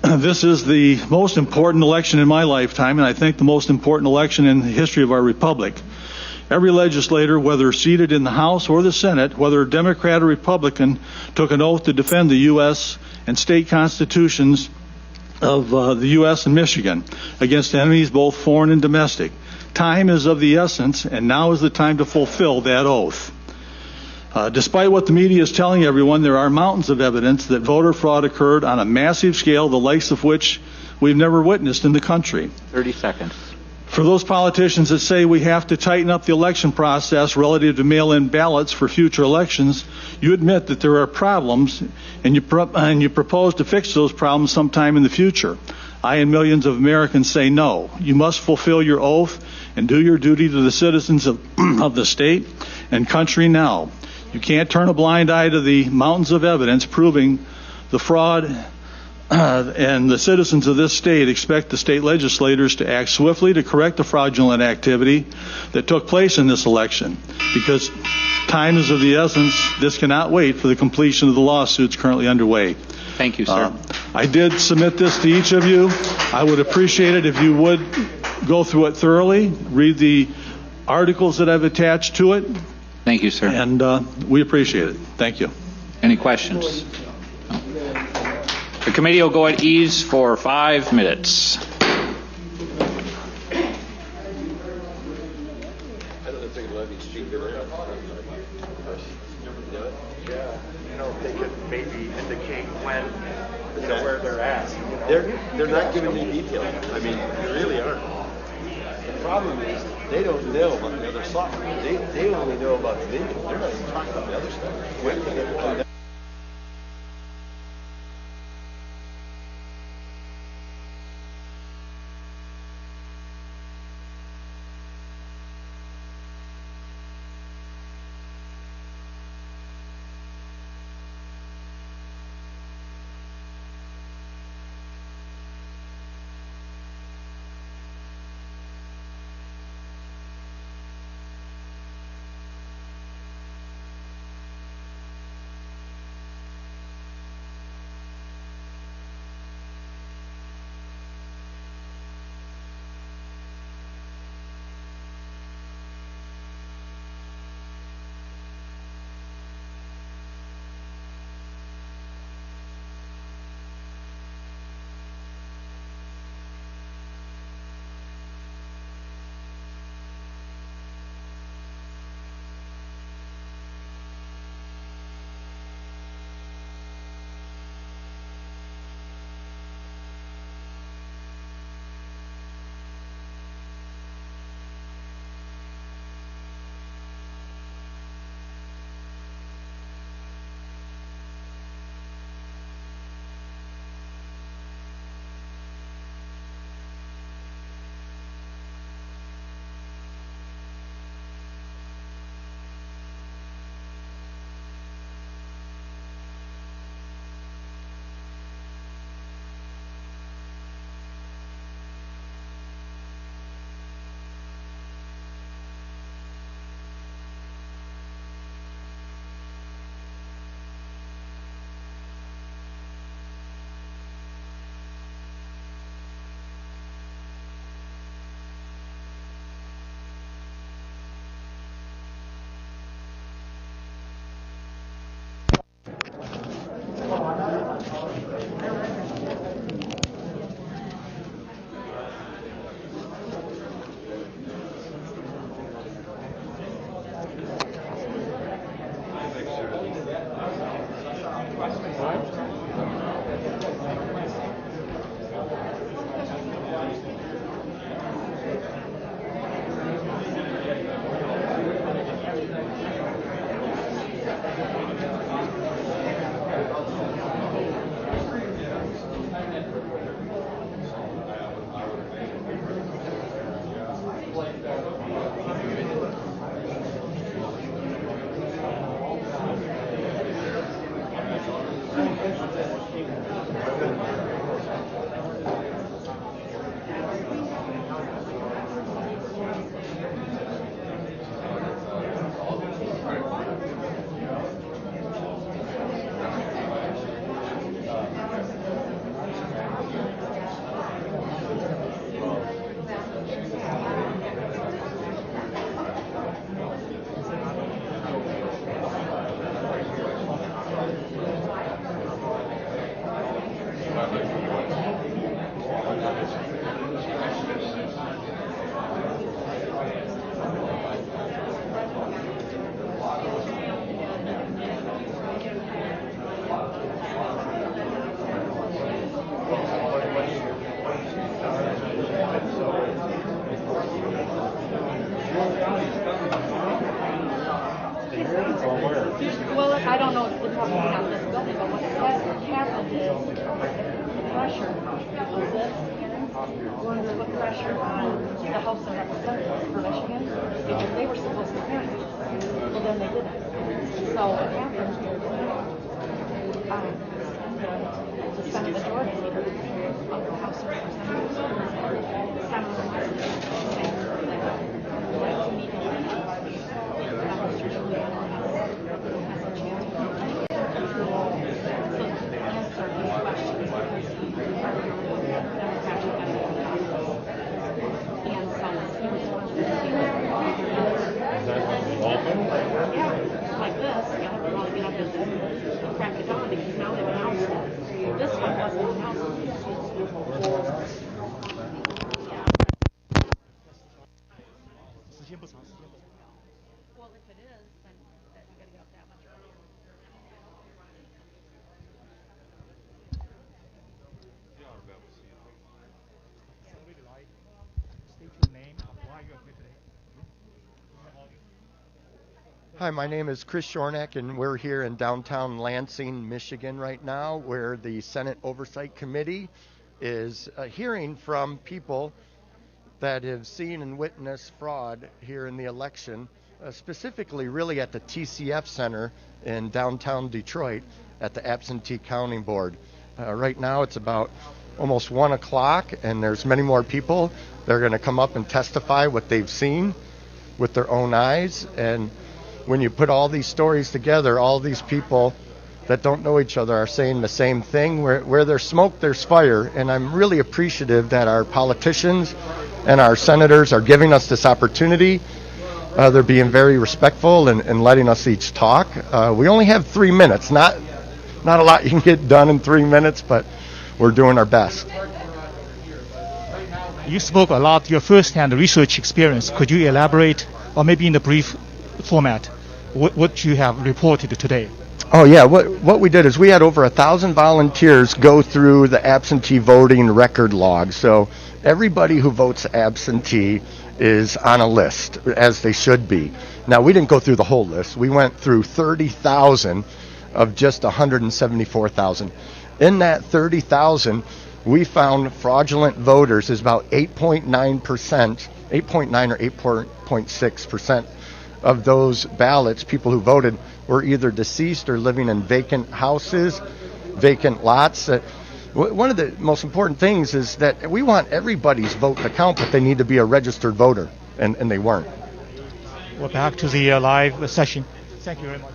This is the most important election in my lifetime, and I think the most important election in the history of our republic. Every legislator, whether seated in the House or the Senate, whether Democrat or Republican, took an oath to defend the U.S. and state constitutions of the U.S. and Michigan against enemies both foreign and domestic. Time is of the essence, and now is the time to fulfill that oath. Despite what the media is telling everyone, there are mountains of evidence that voter fraud occurred on a massive scale, the likes of which we've never witnessed in the country. 30 seconds. For those politicians that say we have to tighten up the election process relative to mail-in ballots for future elections, you admit that there are problems, and you propose to fix those problems sometime in the future. I and millions of Americans say no. You must fulfill your oath and do your duty to the citizens of the state and country now. You can't turn a blind eye to the mountains of evidence proving the fraud, and the citizens of this state expect the state legislators to act swiftly to correct the fraudulent activity that took place in this election, because time is of the essence. This cannot wait for the completion of the lawsuits currently underway. Thank you, sir. I did submit this to each of you. I would appreciate it if you would go through it thoroughly, read the articles that I've attached to it. Thank you, sir. And we appreciate it. Thank you. Any questions? No. The committee will go at ease for 5 minutes. They could maybe indicate when, where they're at. They're not giving you details. I mean, they really aren't. The problem is they don't know about the other software. They only know about the video. They're not even talking about the other stuff. When can it come down? Well, I don't know if we're talking about this building, but what happened is the pressure was this. When we put pressure on the House of Representatives for Michigan, because they were supposed to pass it. Well, then they didn't. So what happened is the Senate Majority Leader of the House of Representatives, Senator Martin, Hi, my name is Chris Shornack, and we're here in downtown Lansing, Michigan right now, where the Senate Oversight Committee is hearing from people that have seen and witnessed fraud here in the election, specifically really at the TCF Center in downtown Detroit at the Absentee Counting Board. Right now it's about almost 1 o'clock, and there's many more people. They're going to come up and testify what they've seen with their own eyes. And when you put all these stories together, all these people that don't know each other are saying the same thing. Where there's smoke, there's fire. And I'm really appreciative that our politicians and our senators are giving us this opportunity. They're being very respectful and letting us each talk. We only have 3 minutes. Not a lot you can get done in 3 minutes, but we're doing our best. You spoke a lot, your first-hand research experience. Could you elaborate, or maybe in the brief format, what you have reported today? Oh yeah, what we did is we had over 1,000 volunteers go through the absentee voting record log. So everybody who votes absentee is on a list, as they should be. Now, we didn't go through the whole list. We went through 30,000 of just 174,000. In that 30,000, we found fraudulent voters is about 8.9% or 8.6% of those ballots. People who voted were either deceased or living in vacant houses, vacant lots. One of the most important things is that we want everybody's vote to count, but they need to be a registered voter, and they weren't. We're back to the live session. Thank you very much.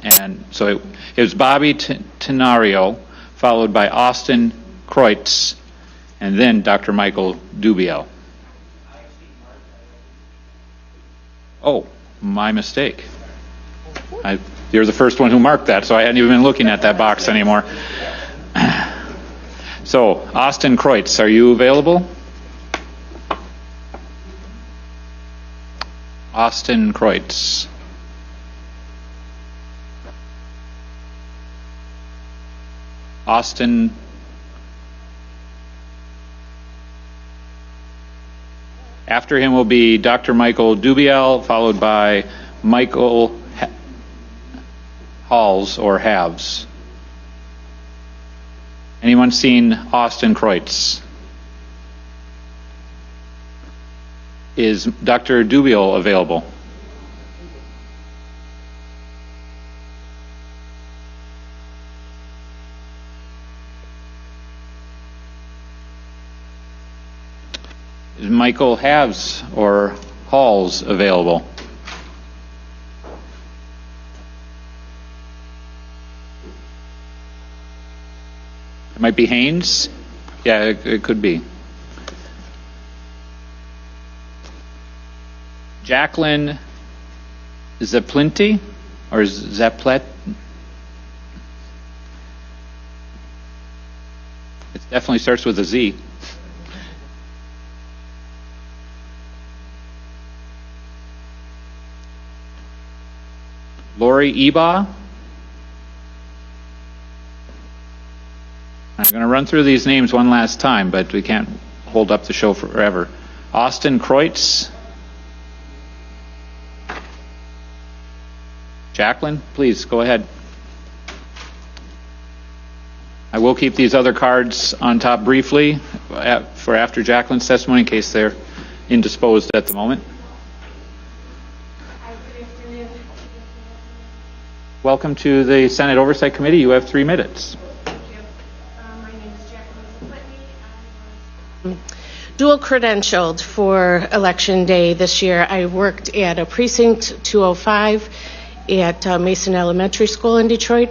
And so it was Bobby Tenario, followed by Austin Kreutz, and then Dr. Michael Dubiel. Oh, my mistake. You're the first one who marked that, so I hadn't even been looking at that box anymore. So, Austin Kreutz, are you available? Austin Kreutz. Austin. After him will be Dr. Michael Dubiel, followed by Michael Halls or Halves. Anyone seen Austin Kreutz? Is Dr. Dubiel available? Is Michael Halves or Halls available? It might be Haynes. Yeah, it could be. Jacqueline Zaplinty or Zaplet? It definitely starts with a Z. Lori Eba. I'm going to run through these names one last time, but we can't hold up the show forever. Austin Kreutz. Jacqueline, please go ahead. I will keep these other cards on top briefly for after Jacqueline's testimony in case they're indisposed at the moment. Welcome to the Senate Oversight Committee. You have 3 minutes. Thank you. My name is Jacqueline Zaplinty. Dual credentialed for Election Day this year. I worked at a precinct 205 at Mason Elementary School in Detroit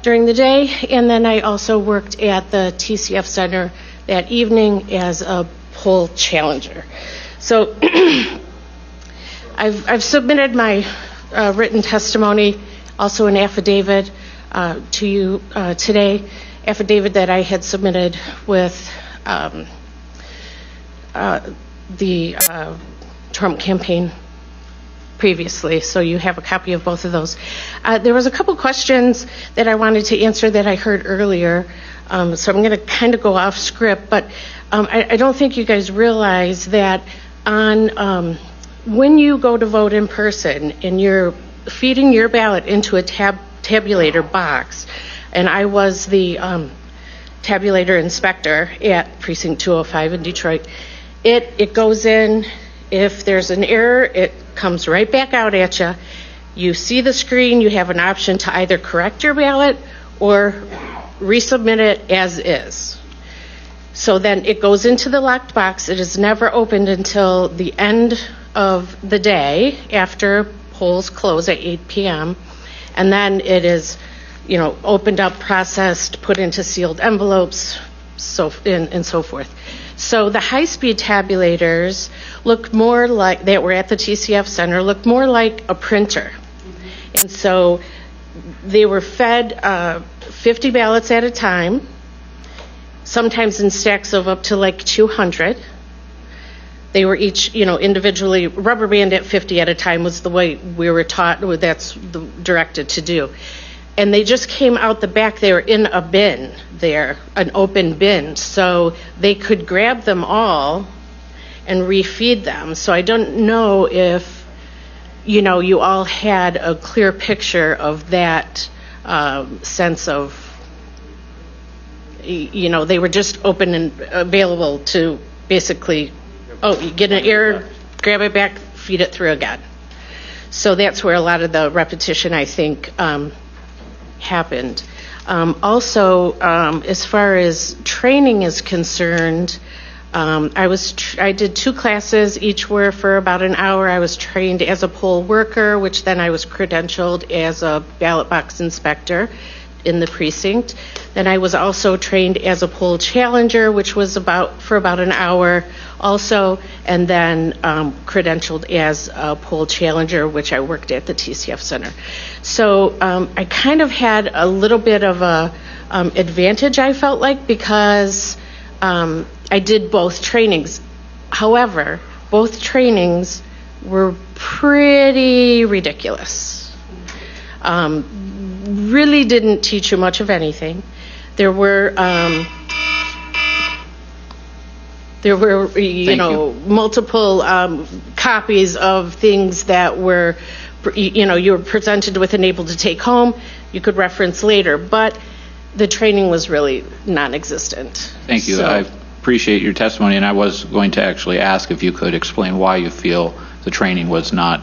during the day, and then I also worked at the TCF Center that evening as a poll challenger. So I've submitted my written testimony, also an affidavit to you today, affidavit that I had submitted with the Trump campaign previously, so you have a copy of both of those. There was a couple questions that I wanted to answer that I heard earlier, so I'm going to kind of go off script, but I don't think you guys realize that on when you go to vote in person and you're feeding your ballot into a tabulator box, and I was the tabulator inspector at Precinct 205 in Detroit, it goes in. If there's an error, it comes right back out at you. You see the screen, you have an option to either correct your ballot or resubmit it as is. So then it goes into the locked box. It is never opened until the end of the day after polls close at 8 p.m. And then it is, opened up, processed, put into sealed envelopes, and so forth. So the high-speed tabulators look more like, that were at the TCF Center, look more like a printer. And so they were fed 50 ballots at a time, sometimes in stacks of up to like 200. They were each, individually rubber band at 50 at a time was the way we were taught, that's directed to do. And they just came out the back. They were in a bin there, an open bin. So they could grab them all and refeed them. So I don't know if, you all had a clear picture of that sense of, they were just open and available to basically, you get an error, grab it back, feed it through again. So that's where a lot of the repetition, I think, happened. Also, as far as training is concerned, I did 2 classes. Each were for about an hour. I was trained as a poll worker, which then I was credentialed as a ballot box inspector in the precinct. Then I was also trained as a poll challenger, which was for about an hour also, and then credentialed as a poll challenger, which I worked at the TCF Center. So I kind of had a little bit of a advantage, I felt like, because I did both trainings. However, both trainings were pretty ridiculous. Really didn't teach you much of anything. There were multiple copies of things that were, you were presented with and able to take home. You could reference later, but the training was really non-existent. Thank you. So, I appreciate your testimony, and I was going to actually ask if you could explain why you feel the training was not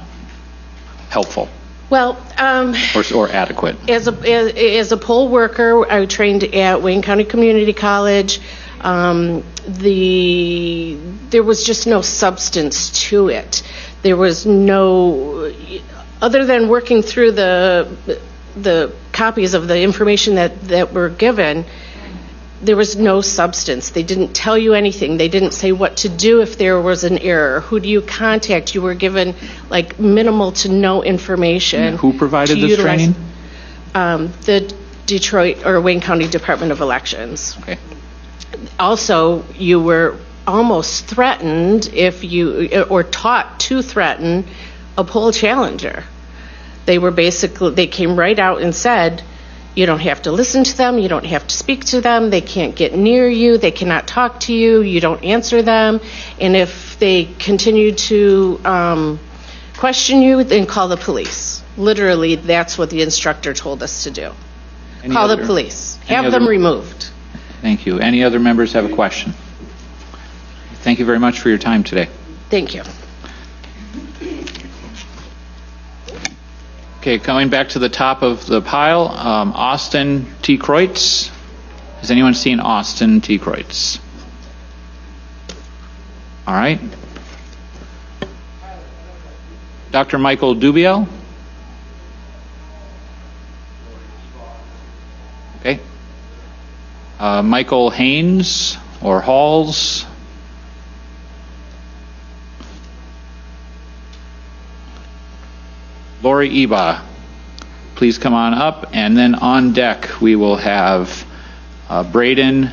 helpful. Well, or adequate. As a poll worker, I trained at Wayne County Community College. There was just no substance to it. There was no, other than working through the copies of the information that were given, there was no substance. They didn't tell you anything. They didn't say what to do if there was an error. Who do you contact? You were given like minimal to no information. And who provided this training? The Detroit or Wayne County Department of Elections. Okay. Also, you were almost threatened or taught to threaten a poll challenger. They came right out and said, you don't have to listen to them, you don't have to speak to them, they can't get near you, they cannot talk to you, you don't answer them, and if they continue to question you, then call the police. Literally, that's what the instructor told us to do. Call the police. Have them removed. Thank you. Any other members have a question? Thank you very much for your time today. Thank you. Okay, coming back to the top of the pile, Austin T. Kreutz. Has anyone seen Austin T. Kreutz? All right. Dr. Michael Dubiel. Okay. Michael Haynes or Halls. Lori Eba, please come on up. And then on deck, we will have Braden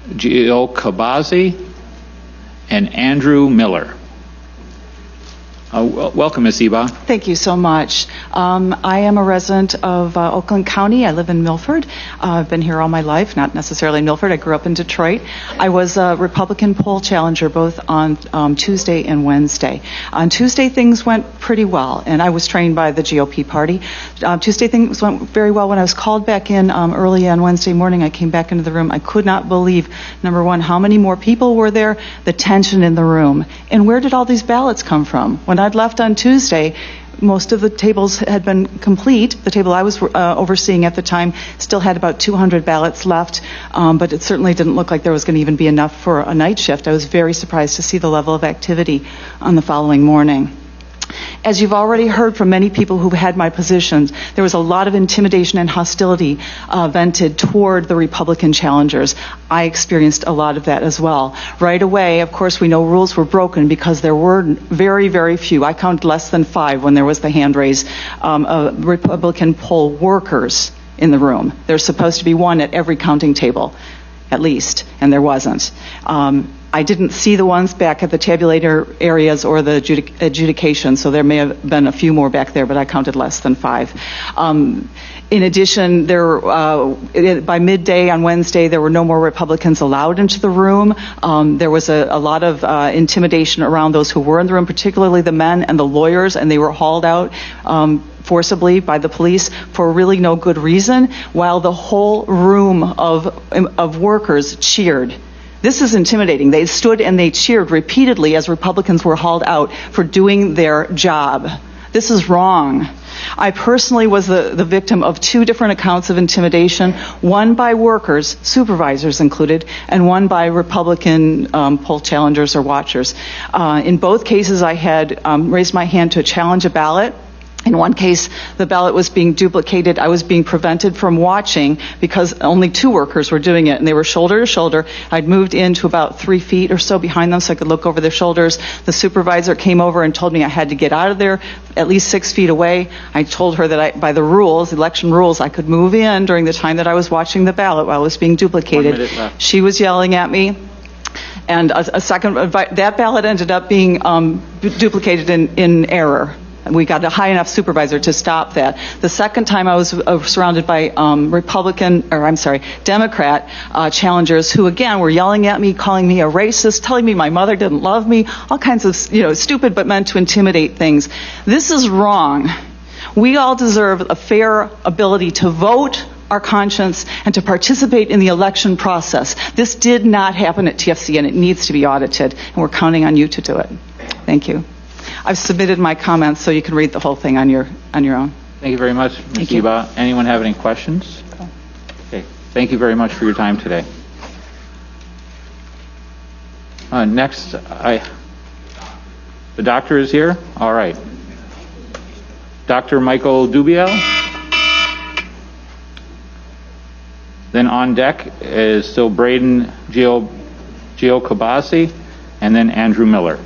Giocabazi and Andrew Miller. Welcome, Ms. Eba. Thank you so much. I am a resident of Oakland County. I live in Milford. I've been here all my life, not necessarily in Milford. I grew up in Detroit. I was a Republican poll challenger both on Tuesday and Wednesday. On Tuesday, things went pretty well, and I was trained by the GOP party. Tuesday, things went very well. When I was called back in early on Wednesday morning, I came back into the room. I could not believe, number one, how many more people were there, the tension in the room, and where did all these ballots come from? When I'd left on Tuesday, most of the tables had been complete. The table I was overseeing at the time still had about 200 ballots left, but it certainly didn't look like there was going to even be enough for a night shift. I was very surprised to see the level of activity on the following morning. As you've already heard from many people who've had my positions, there was a lot of intimidation and hostility vented toward the Republican challengers. I experienced a lot of that as well. Right away, of course, we know rules were broken because there were very, very few. I counted less than 5 when there was the hand raise of Republican poll workers in the room. There's supposed to be 1 at every counting table, at least, and there wasn't. I didn't see the ones back at the tabulator areas or the adjudication, so there may have been a few more back there, but I counted less than 5. In addition, by midday on Wednesday, there were no more Republicans allowed into the room. There was a lot of intimidation around those who were in the room, particularly the men and the lawyers, and they were hauled out forcibly by the police for really no good reason, while the whole room of workers cheered. This is intimidating. They stood and they cheered repeatedly as Republicans were hauled out for doing their job. This is wrong. I personally was the victim of 2 different accounts of intimidation, one by workers, supervisors included, and one by Republican poll challengers or watchers. In both cases, I had raised my hand to challenge a ballot. In one case, the ballot was being duplicated. I was being prevented from watching because only 2 workers were doing it, and they were shoulder to shoulder. I'd moved in to about 3 feet or so behind them so I could look over their shoulders. The supervisor came over and told me I had to get out of there at least 6 feet away. I told her that by the rules, election rules, I could move in during the time that I was watching the ballot while it was being duplicated. 1 minute left. She was yelling at me. And that ballot ended up being duplicated in error. We got a high enough supervisor to stop that. The second time I was surrounded by Democrat challengers who again were yelling at me, calling me a racist, telling me my mother didn't love me, all kinds of stupid but meant to intimidate things. This is wrong. We all deserve a fair ability to vote our conscience and to participate in the election process. This did not happen at TFC and it needs to be audited, and we're counting on you to do it. Thank you. I've submitted my comments so you can read the whole thing on your own. Thank you very much, Ms. Eba. Anyone have any questions? Okay. Thank you very much for your time today. Next, the doctor is here. All right. Dr. Michael Dubiel. Then on deck is still Braden Giacobasi, and then Andrew Miller.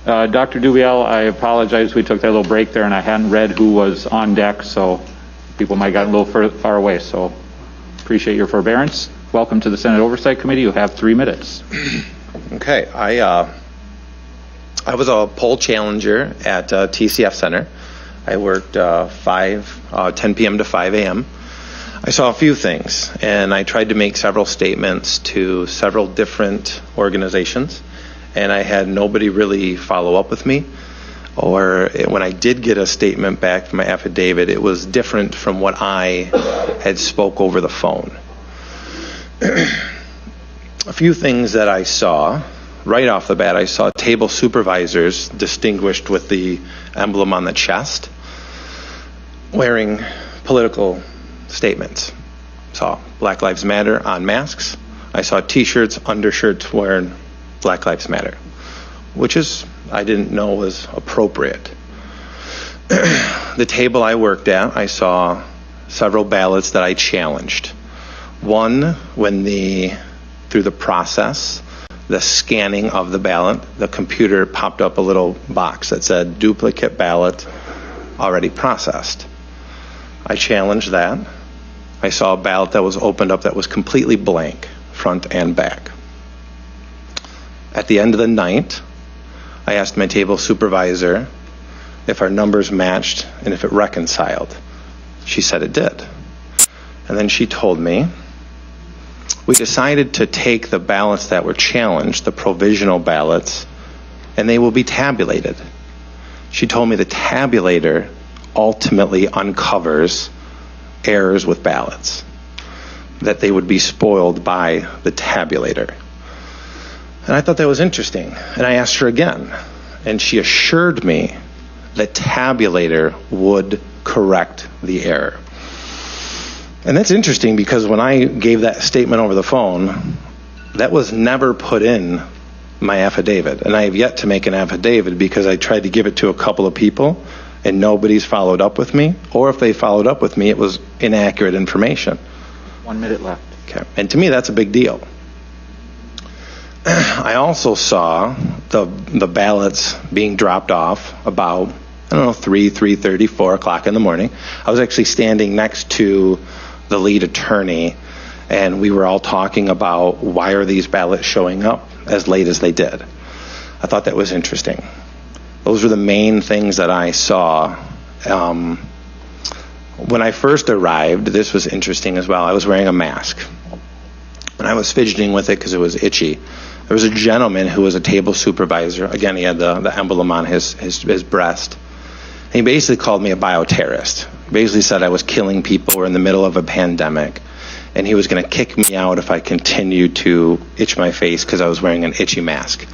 Dr. Dubiel, I apologize. We took that little break there, and I hadn't read who was on deck, so people might have gotten a little far away. So appreciate your forbearance. Welcome to the Senate Oversight Committee. You have 3 minutes. Okay. I was a poll challenger at TCF Center. I worked 10 p.m. to 5 a.m. I saw a few things, and I tried to make several statements to several different organizations. And I had nobody really follow up with me, or when I did get a statement back from my affidavit, it was different from what I had spoke over the phone. A few things that I saw, right off the bat, I saw table supervisors distinguished with the emblem on the chest, wearing political statements. Saw Black Lives Matter on masks. I saw t-shirts, undershirts wearing Black Lives Matter, which I didn't know was appropriate. The table I worked at, I saw several ballots that I challenged. One, through the process, the scanning of the ballot, the computer popped up a little box that said duplicate ballot already processed. I challenged that. I saw a ballot that was opened up that was completely blank, front and back. At the end of the night, I asked my table supervisor if our numbers matched and if it reconciled. She said it did. And then she told me, we decided to take the ballots that were challenged, the provisional ballots, and they will be tabulated. She told me the tabulator ultimately uncovers errors with ballots, that they would be spoiled by the tabulator. And I thought that was interesting. And I asked her again, and she assured me that tabulator would correct the error. And that's interesting because when I gave that statement over the phone, that was never put in my affidavit. And I have yet to make an affidavit because I tried to give it to a couple of people and nobody's followed up with me. Or if they followed up with me, it was inaccurate information. 1 minute left. Okay. And to me, that's a big deal. I also saw the ballots being dropped off about, 3:30, 4 o'clock in the morning. I was actually standing next to the lead attorney, and we were all talking about why are these ballots showing up as late as they did. I thought that was interesting. Those were the main things that I saw. When I first arrived, this was interesting as well. I was wearing a mask, and I was fidgeting with it because it was itchy. There was a gentleman who was a table supervisor. Again, he had the emblem on his breast. And he basically called me a bioterrorist. He basically said I was killing people. We're in the middle of a pandemic. And he was going to kick me out if I continued to itch my face because I was wearing an itchy mask.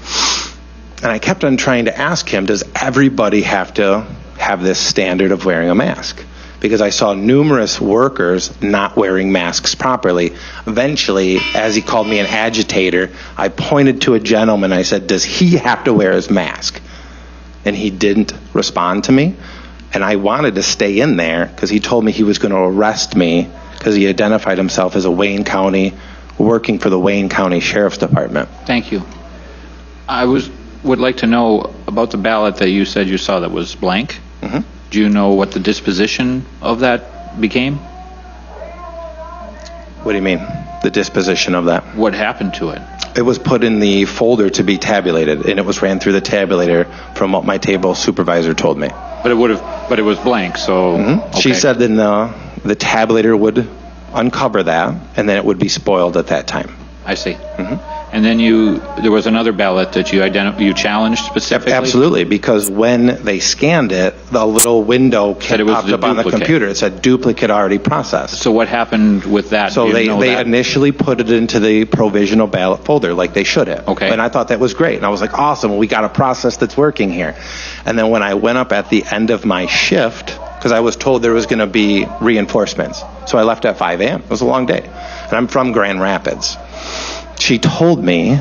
And I kept on trying to ask him, does everybody have to have this standard of wearing a mask? Because I saw numerous workers not wearing masks properly. Eventually, as he called me an agitator, I pointed to a gentleman. I said, does he have to wear his mask? And he didn't respond to me. And I wanted to stay in there because he told me he was going to arrest me because he identified himself as a Wayne County, working for the Wayne County Sheriff's Department. Thank you. I would like to know about the ballot that you said you saw that was blank. Mm-hmm. Do you know what the disposition of that became? What do you mean, the disposition of that? What happened to it? It was put in the folder to be tabulated, and it was ran through the tabulator from what my table supervisor told me. But it was blank, so... Mm-hmm. Okay. She said then the tabulator would uncover that, and then it would be spoiled at that time. I see. Mm-hmm. And then there was another ballot that you challenged specifically? Absolutely, because when they scanned it, the little window popped up on the computer. It said duplicate already processed. So what happened with that? So they initially put it into the provisional ballot folder like they should have. Okay. And I thought that was great. And I was like, awesome, we got a process that's working here. And then when I went up at the end of my shift, because I was told there was going to be reinforcements. So I left at 5 a.m. It was a long day. And I'm from Grand Rapids. She told me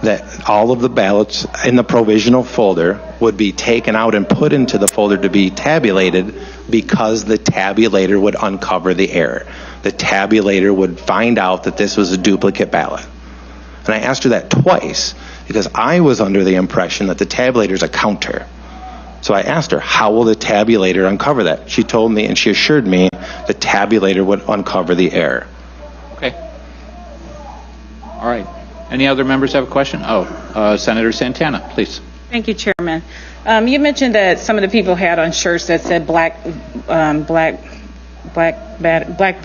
that all of the ballots in the provisional folder would be taken out and put into the folder to be tabulated because the tabulator would uncover the error. The tabulator would find out that this was a duplicate ballot. And I asked her that twice because I was under the impression that the tabulator is a counter. So I asked her, how will the tabulator uncover that? She told me, and she assured me, the tabulator would uncover the error. Okay. All right. Any other members have a question? Senator Santana, please. Thank you, Chairman. You mentioned that some of the people had on shirts that said black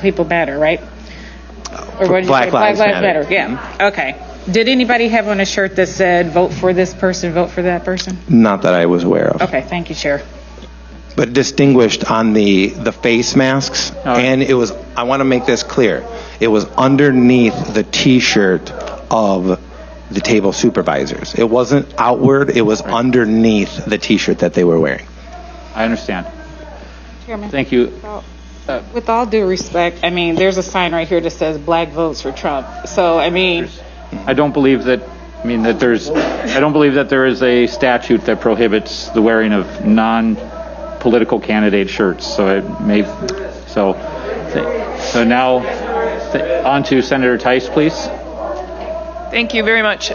people matter, right? Or what did you say? Black Lives Matter. Yeah. Okay. Did anybody have on a shirt that said vote for this person, vote for that person? Not that I was aware of. Okay. Thank you, Chair. But distinguished on the face masks, and it was, I want to make this clear, it was underneath the T-shirt of the table supervisors. It wasn't outward, it was underneath the T-shirt that they were wearing. I understand. Chairman. Thank you. With all due respect, I mean, there's a sign right here that says black votes for Trump. So, I mean... I don't believe that there is a statute that prohibits the wearing of non-political candidate shirts. So it may, so now on to Senator Tice, please. Thank you very much.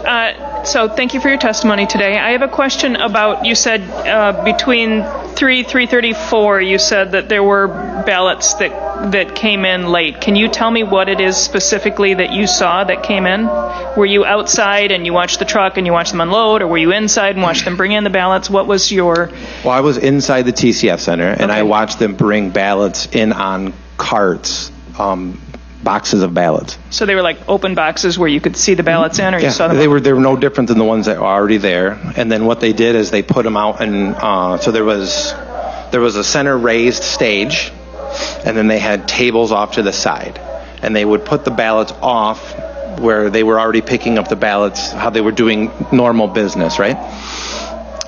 So thank you for your testimony today. I have a question about, you said between 3:34, you said that there were ballots that that came in late. Can you tell me what it is specifically that you saw that came in? Were you outside and you watched the truck and you watched them unload, or were you inside and watched them bring in the ballots? What was your... Well, I was inside the TCF Center, and I watched them bring ballots in on carts, boxes of ballots. So they were like open boxes where you could see the ballots in, or you saw them? They were no different than the ones that were already there. And then what they did is they put them out, and so there was a center raised stage, and then they had tables off to the side, and they would put the ballots off where they were already picking up the ballots, how they were doing normal business, right?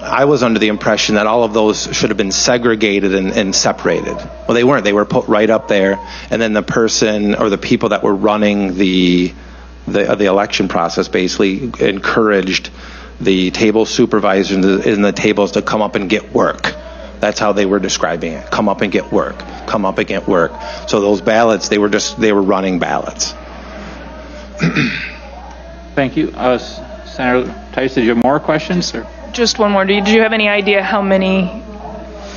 I was under the impression that all of those should have been segregated and separated. Well, they weren't. They were put right up there, and then the person or the people that were running the election process basically encouraged the table supervisors in the tables to come up and get work. That's how they were describing it. Come up and get work. Come up and get work. So those ballots, they were running ballots. Thank you. Senator Tice, did you have more questions? Or? Just one more. Did you have any idea how many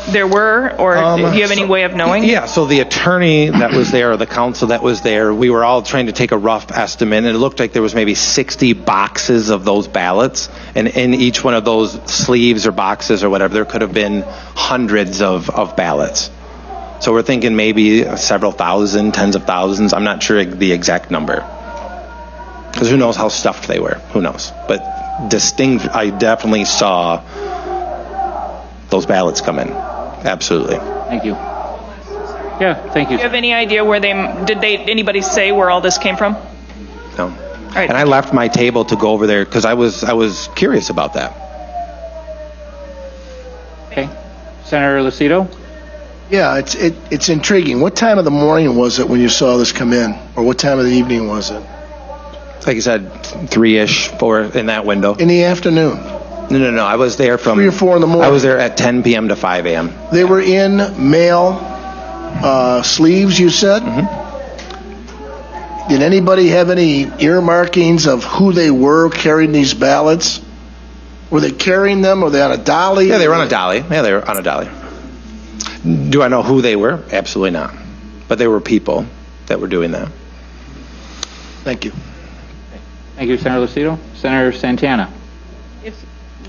there were, or do you have any way of knowing? Yeah, so the attorney that was there, or the counsel that was there, we were all trying to take a rough estimate, and it looked like there was maybe 60 boxes of those ballots, and in each one of those sleeves or boxes or whatever, there could have been hundreds of ballots. So we're thinking maybe several thousand, tens of thousands. I'm not sure the exact number, because who knows how stuffed they were. Who knows? But I definitely saw those ballots come in. Absolutely. Thank you. Yeah, thank you. Do you have any idea where anybody say where all this came from? No. All right. And I left my table to go over there because I was curious about that. Okay. Senator Lucido? Yeah, it's intriguing. What time of the morning was it when you saw this come in? Or what time of the evening was it? Like I said, 3-ish, 4 in that window. In the afternoon? No. I was there from 3 or 4 in the morning. I was there at 10 p.m. to 5 a.m. They were in mail sleeves, you said? Mm-hmm. Did anybody have any earmarkings of who they were carrying these ballots? Were they carrying them? Were they on a dolly? Yeah, they were on a dolly. Yeah, they were on a dolly. Do I know who they were? Absolutely not. But there were people that were doing that. Thank you. Thank you, Senator Lucido. Senator Santana.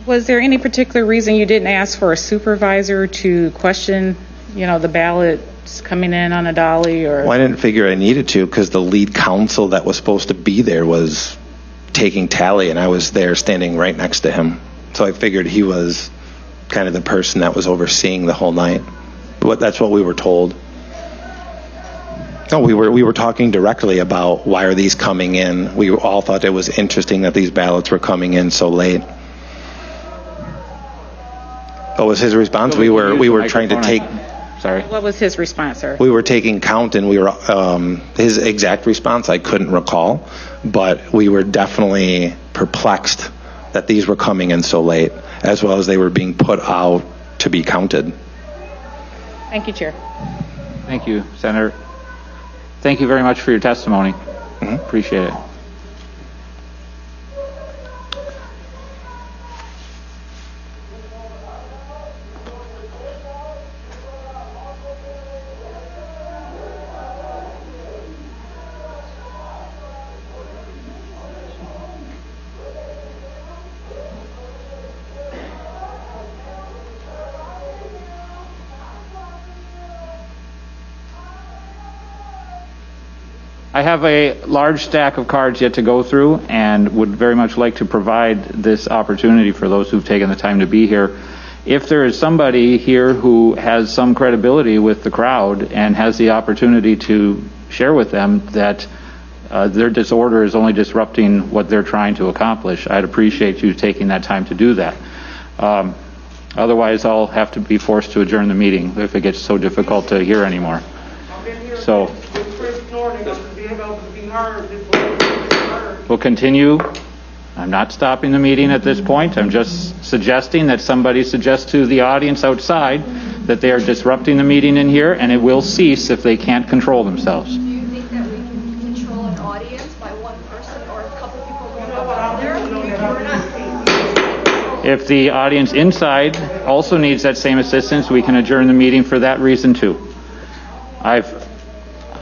Was there any particular reason you didn't ask for a supervisor to question, the ballots coming in on a dolly? Or? Well, I didn't figure I needed to because the lead counsel that was supposed to be there was taking tally, and I was there standing right next to him. So I figured he was kind of the person that was overseeing the whole night. That's what we were told. No, we were talking directly about why are these coming in. We all thought it was interesting that these ballots were coming in so late. What was his response? We were trying to take. Sorry. What was his response, sir? We were taking count, and we were his exact response I couldn't recall, but we were definitely perplexed that these were coming in so late, as well as they were being put out to be counted. Thank you, Chair. Thank you, Senator. Thank you very much for your testimony. Mm-hmm. Appreciate it. I have a large stack of cards yet to go through and would very much like to provide this opportunity for those who've taken the time to be here. If there is somebody here who has some credibility with the crowd and has the opportunity to share with them that their disorder is only disrupting what they're trying to accomplish, I'd appreciate you taking that time to do that. Otherwise, I'll have to be forced to adjourn the meeting if it gets so difficult to hear anymore. So we'll continue. I'm not stopping the meeting at this point. I'm just suggesting that somebody suggest to the audience outside that they are disrupting the meeting in here, and it will cease if they can't control themselves. Do you think that we can control an audience by one person or a couple people going up there? If the audience inside also needs that same assistance, we can adjourn the meeting for that reason too.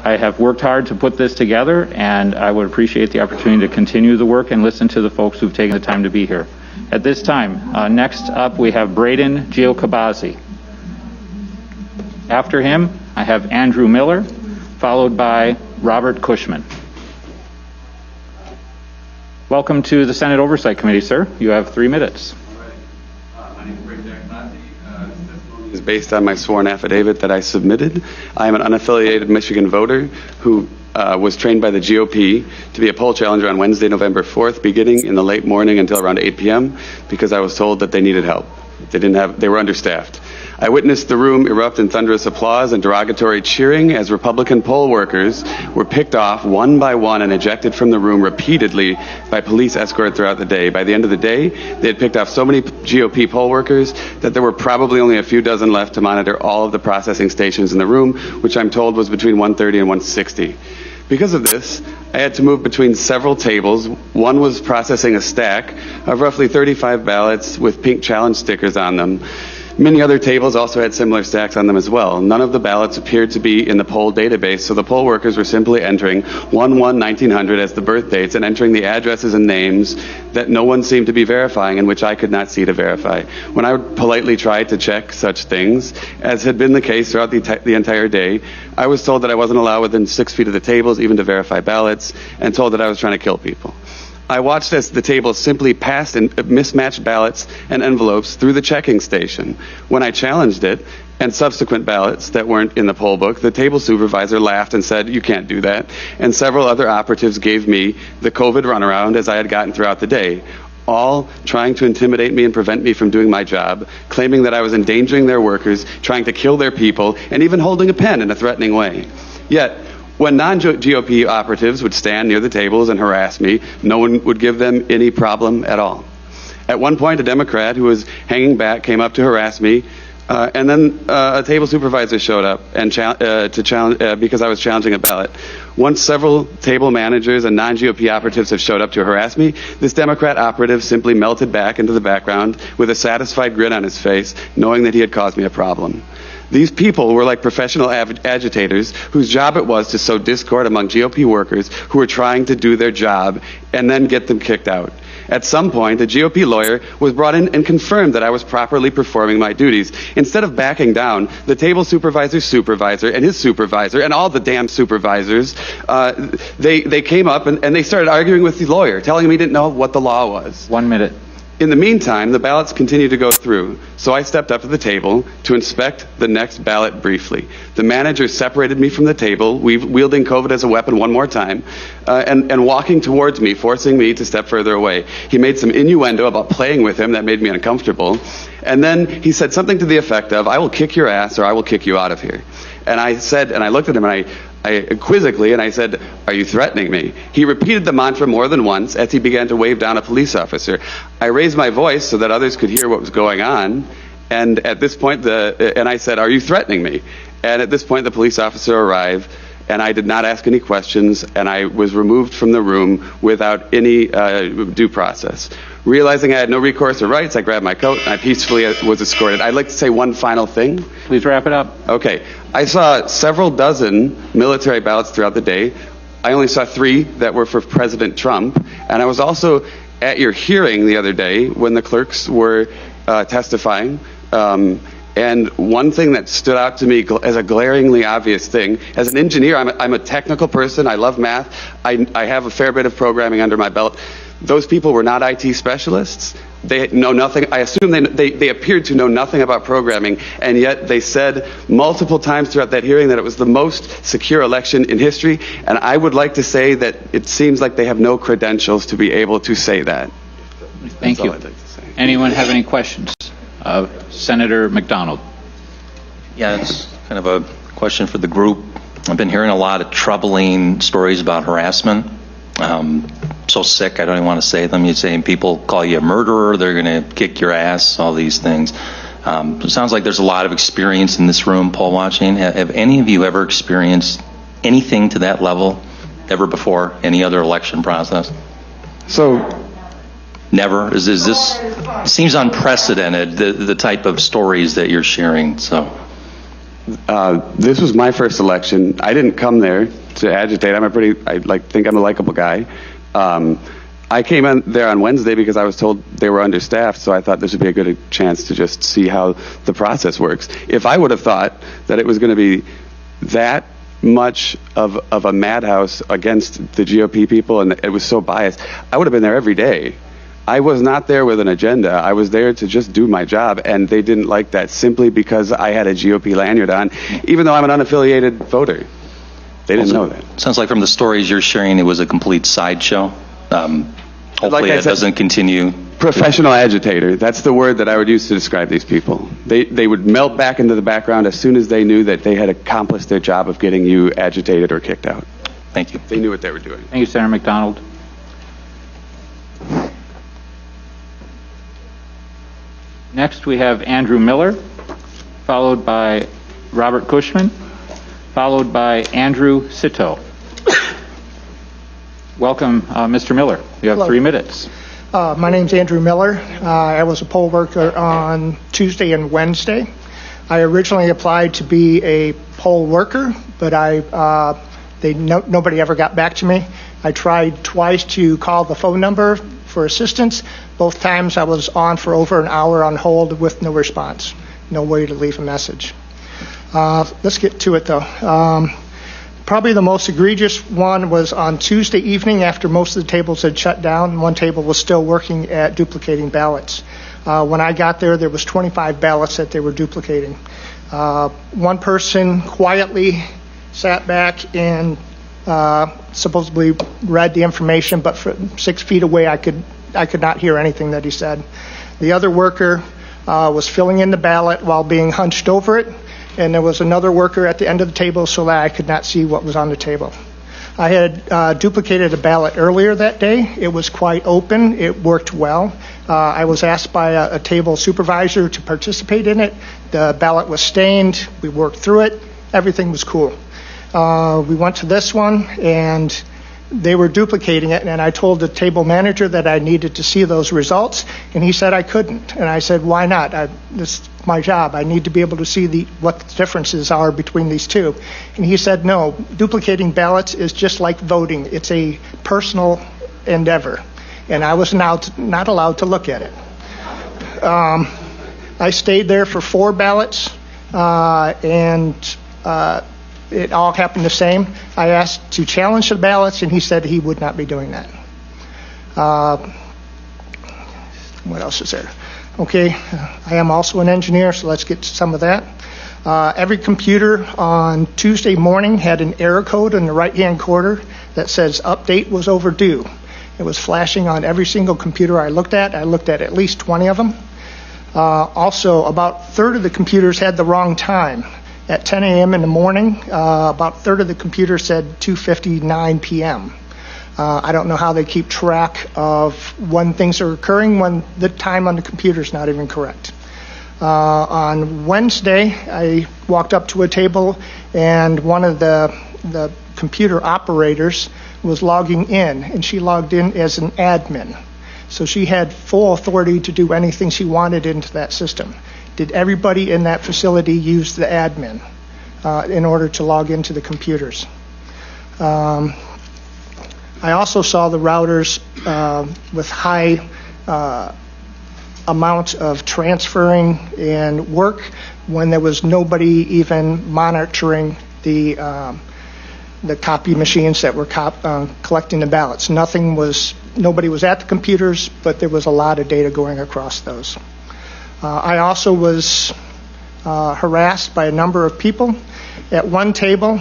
I have worked hard to put this together, and I would appreciate the opportunity to continue the work and listen to the folks who've taken the time to be here. At this time, next up we have Braden Giocabazi. After him, I have Andrew Miller, followed by Robert Cushman. Welcome to the Senate Oversight Committee, sir. You have 3 minutes. My name is Braden Giocabazi. This testimony is based on my sworn affidavit that I submitted. I am an unaffiliated Michigan voter who was trained by the GOP to be a poll challenger on Wednesday, November 4th, beginning in the late morning until around 8 p.m. because I was told that they needed help. They were understaffed. I witnessed the room erupt in thunderous applause and derogatory cheering as Republican poll workers were picked off one by one and ejected from the room repeatedly by police escort throughout the day. By the end of the day, they had picked off so many GOP poll workers that there were probably only a few dozen left to monitor all of the processing stations in the room, which I'm told was between 130 and 160. Because of this, I had to move between several tables. One was processing a stack of roughly 35 ballots with pink challenge stickers on them. Many other tables also had similar stacks on them as well. None of the ballots appeared to be in the poll database, so the poll workers were simply entering 1/1/1900 as the birth dates and entering the addresses and names that no one seemed to be verifying and which I could not see to verify. When I would politely try to check such things, as had been the case throughout the entire day, I was told that I wasn't allowed within 6 feet of the tables even to verify ballots, and told that I was trying to kill people. I watched as the table simply passed in mismatched ballots and envelopes through the checking station. When I challenged it, and subsequent ballots that weren't in the poll book, the table supervisor laughed and said, "You can't do that." And several other operatives gave me the COVID runaround as I had gotten throughout the day, all trying to intimidate me and prevent me from doing my job, claiming that I was endangering their workers, trying to kill their people, and even holding a pen in a threatening way. Yet, when non-GOP operatives would stand near the tables and harass me, no one would give them any problem at all. At one point, a Democrat who was hanging back came up to harass me, and then a table supervisor showed up and because I was challenging a ballot. Once several table managers and non-GOP operatives have showed up to harass me, this Democrat operative simply melted back into the background with a satisfied grin on his face, knowing that he had caused me a problem. These people were like professional agitators whose job it was to sow discord among GOP workers who were trying to do their job and then get them kicked out. At some point, a GOP lawyer was brought in and confirmed that I was properly performing my duties. Instead of backing down, the table supervisor's supervisor and his supervisor and all the damn supervisors, they came up and they started arguing with the lawyer, telling him he didn't know what the law was. 1 minute. In the meantime, the ballots continued to go through, so I stepped up to the table to inspect the next ballot briefly. The manager separated me from the table, wielding COVID as a weapon one more time, and walking towards me, forcing me to step further away. He made some innuendo about playing with him that made me uncomfortable, and then he said something to the effect of, "I will kick your ass or I will kick you out of here." And I said, and I looked at him and I quizzically, and I said, "Are you threatening me?" He repeated the mantra more than once as he began to wave down a police officer. I raised my voice so that others could hear what was going on, and at this point, and I said, "Are you threatening me?" And at this point, the police officer arrived, and I did not ask any questions, and I was removed from the room without any due process. Realizing I had no recourse or rights, I grabbed my coat and I peacefully was escorted. I'd like to say one final thing. Please wrap it up. Okay. I saw several dozen military ballots throughout the day. I only saw 3 that were for President Trump. And I was also at your hearing the other day when the clerks were testifying. And one thing that stood out to me as a glaringly obvious thing, as an engineer, I'm a technical person. I love math. I have a fair bit of programming under my belt. Those people were not IT specialists. They know nothing. I assume they appeared to know nothing about programming, and yet they said multiple times throughout that hearing that it was the most secure election in history, and I would like to say that it seems like they have no credentials to be able to say that. Thank you. Anyone have any questions? Senator McDonald. Yeah, it's kind of a question for the group. I've been hearing a lot of troubling stories about harassment. So sick, I don't even want to say them. You're saying people call you a murderer, they're going to kick your ass, all these things. It sounds like there's a lot of experience in this room, poll watching. Have any of you ever experienced anything to that level ever before, any other election process? So, never? Is this seems unprecedented, the type of stories that you're sharing, so. This was my first election. I didn't come there to agitate. I think I'm a likable guy. I came in there on Wednesday because I was told they were understaffed, so I thought this would be a good chance to just see how the process works. If I would have thought that it was going to be that much of a madhouse against the GOP people and it was so biased, I would have been there every day. I was not there with an agenda. I was there to just do my job, and they didn't like that simply because I had a GOP lanyard on, even though I'm an unaffiliated voter. They didn't know that. Sounds like from the stories you're sharing, it was a complete sideshow. Hopefully it doesn't continue. Professional agitator. That's the word that I would use to describe these people. They would melt back into the background as soon as they knew that they had accomplished their job of getting you agitated or kicked out. Thank you. They knew what they were doing. Thank you, Senator McDonald. Next, we have Andrew Miller, followed by Robert Cushman, followed by Andrew Sito. Welcome, Mr. Miller. You have 3 minutes. My name's Andrew Miller. I was a poll worker on Tuesday and Wednesday. I originally applied to be a poll worker, but nobody ever got back to me. I tried twice to call the phone number for assistance. Both times I was on for over an hour on hold with no response, no way to leave a message. Let's get to it though. Probably the most egregious one was on Tuesday evening after most of the tables had shut down. One table was still working at duplicating ballots. When I got there, there was 25 ballots that they were duplicating. One person quietly sat back and supposedly read the information, but from 6 feet away, I could not hear anything that he said. The other worker was filling in the ballot while being hunched over it, and there was another worker at the end of the table so that I could not see what was on the table. I had duplicated a ballot earlier that day. It was quite open. It worked well. I was asked by a table supervisor to participate in it. The ballot was stained. We worked through it. Everything was cool. We went to this one, and they were duplicating it, and I told the table manager that I needed to see those results, and he said I couldn't. And I said, why not? This is my job. I need to be able to see what the differences are between these two. And he said, no, duplicating ballots is just like voting. It's a personal endeavor, and I was not allowed to look at it. I stayed there for 4 ballots, and it all happened the same. I asked to challenge the ballots, and he said he would not be doing that. What else is there? Okay, I am also an engineer, so let's get to some of that. Every computer on Tuesday morning had an error code in the right-hand corner that says update was overdue. It was flashing on every single computer I looked at. I looked at least 20 of them. Also, about a third of the computers had the wrong time. At 10 a.m. in the morning, about a third of the computers said 2:59 p.m. I don't know how they keep track of when things are occurring when the time on the computer is not even correct. On Wednesday, I walked up to a table, and one of the computer operators was logging in, and she logged in as an admin. So she had full authority to do anything she wanted into that system. Did everybody in that facility use the admin in order to log into the computers? I also saw the routers with high amount of transferring and work when there was nobody even monitoring the copy machines that were collecting the ballots. Nobody was at the computers, but there was a lot of data going across those. I also was harassed by a number of people. At one table,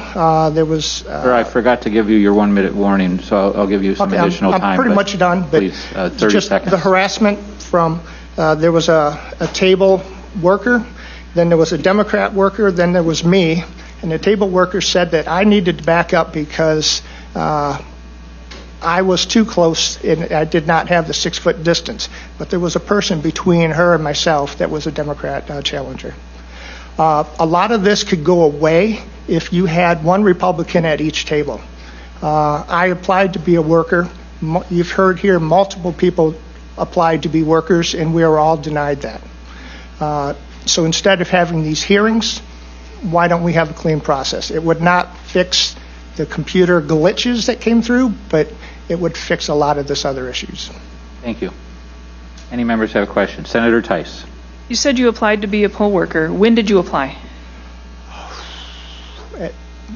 there was... Sir, I forgot to give you your 1-minute warning, so I'll give you some additional time. I'm pretty much done, but please, 30 just seconds. The harassment from... there was a table worker, then there was a Democrat worker, then there was me, and the table worker said that I needed to back up because I was too close and I did not have the 6-foot distance. But there was a person between her and myself that was a Democrat challenger. A lot of this could go away if you had one Republican at each table. I applied to be a worker. You've heard here multiple people applied to be workers, and we are all denied that. So instead of having these hearings, why don't we have a clean process? It would not fix the computer glitches that came through, but it would fix a lot of this other issues. Thank you. Any members have a question? Senator Tice. You said you applied to be a poll worker. When did you apply?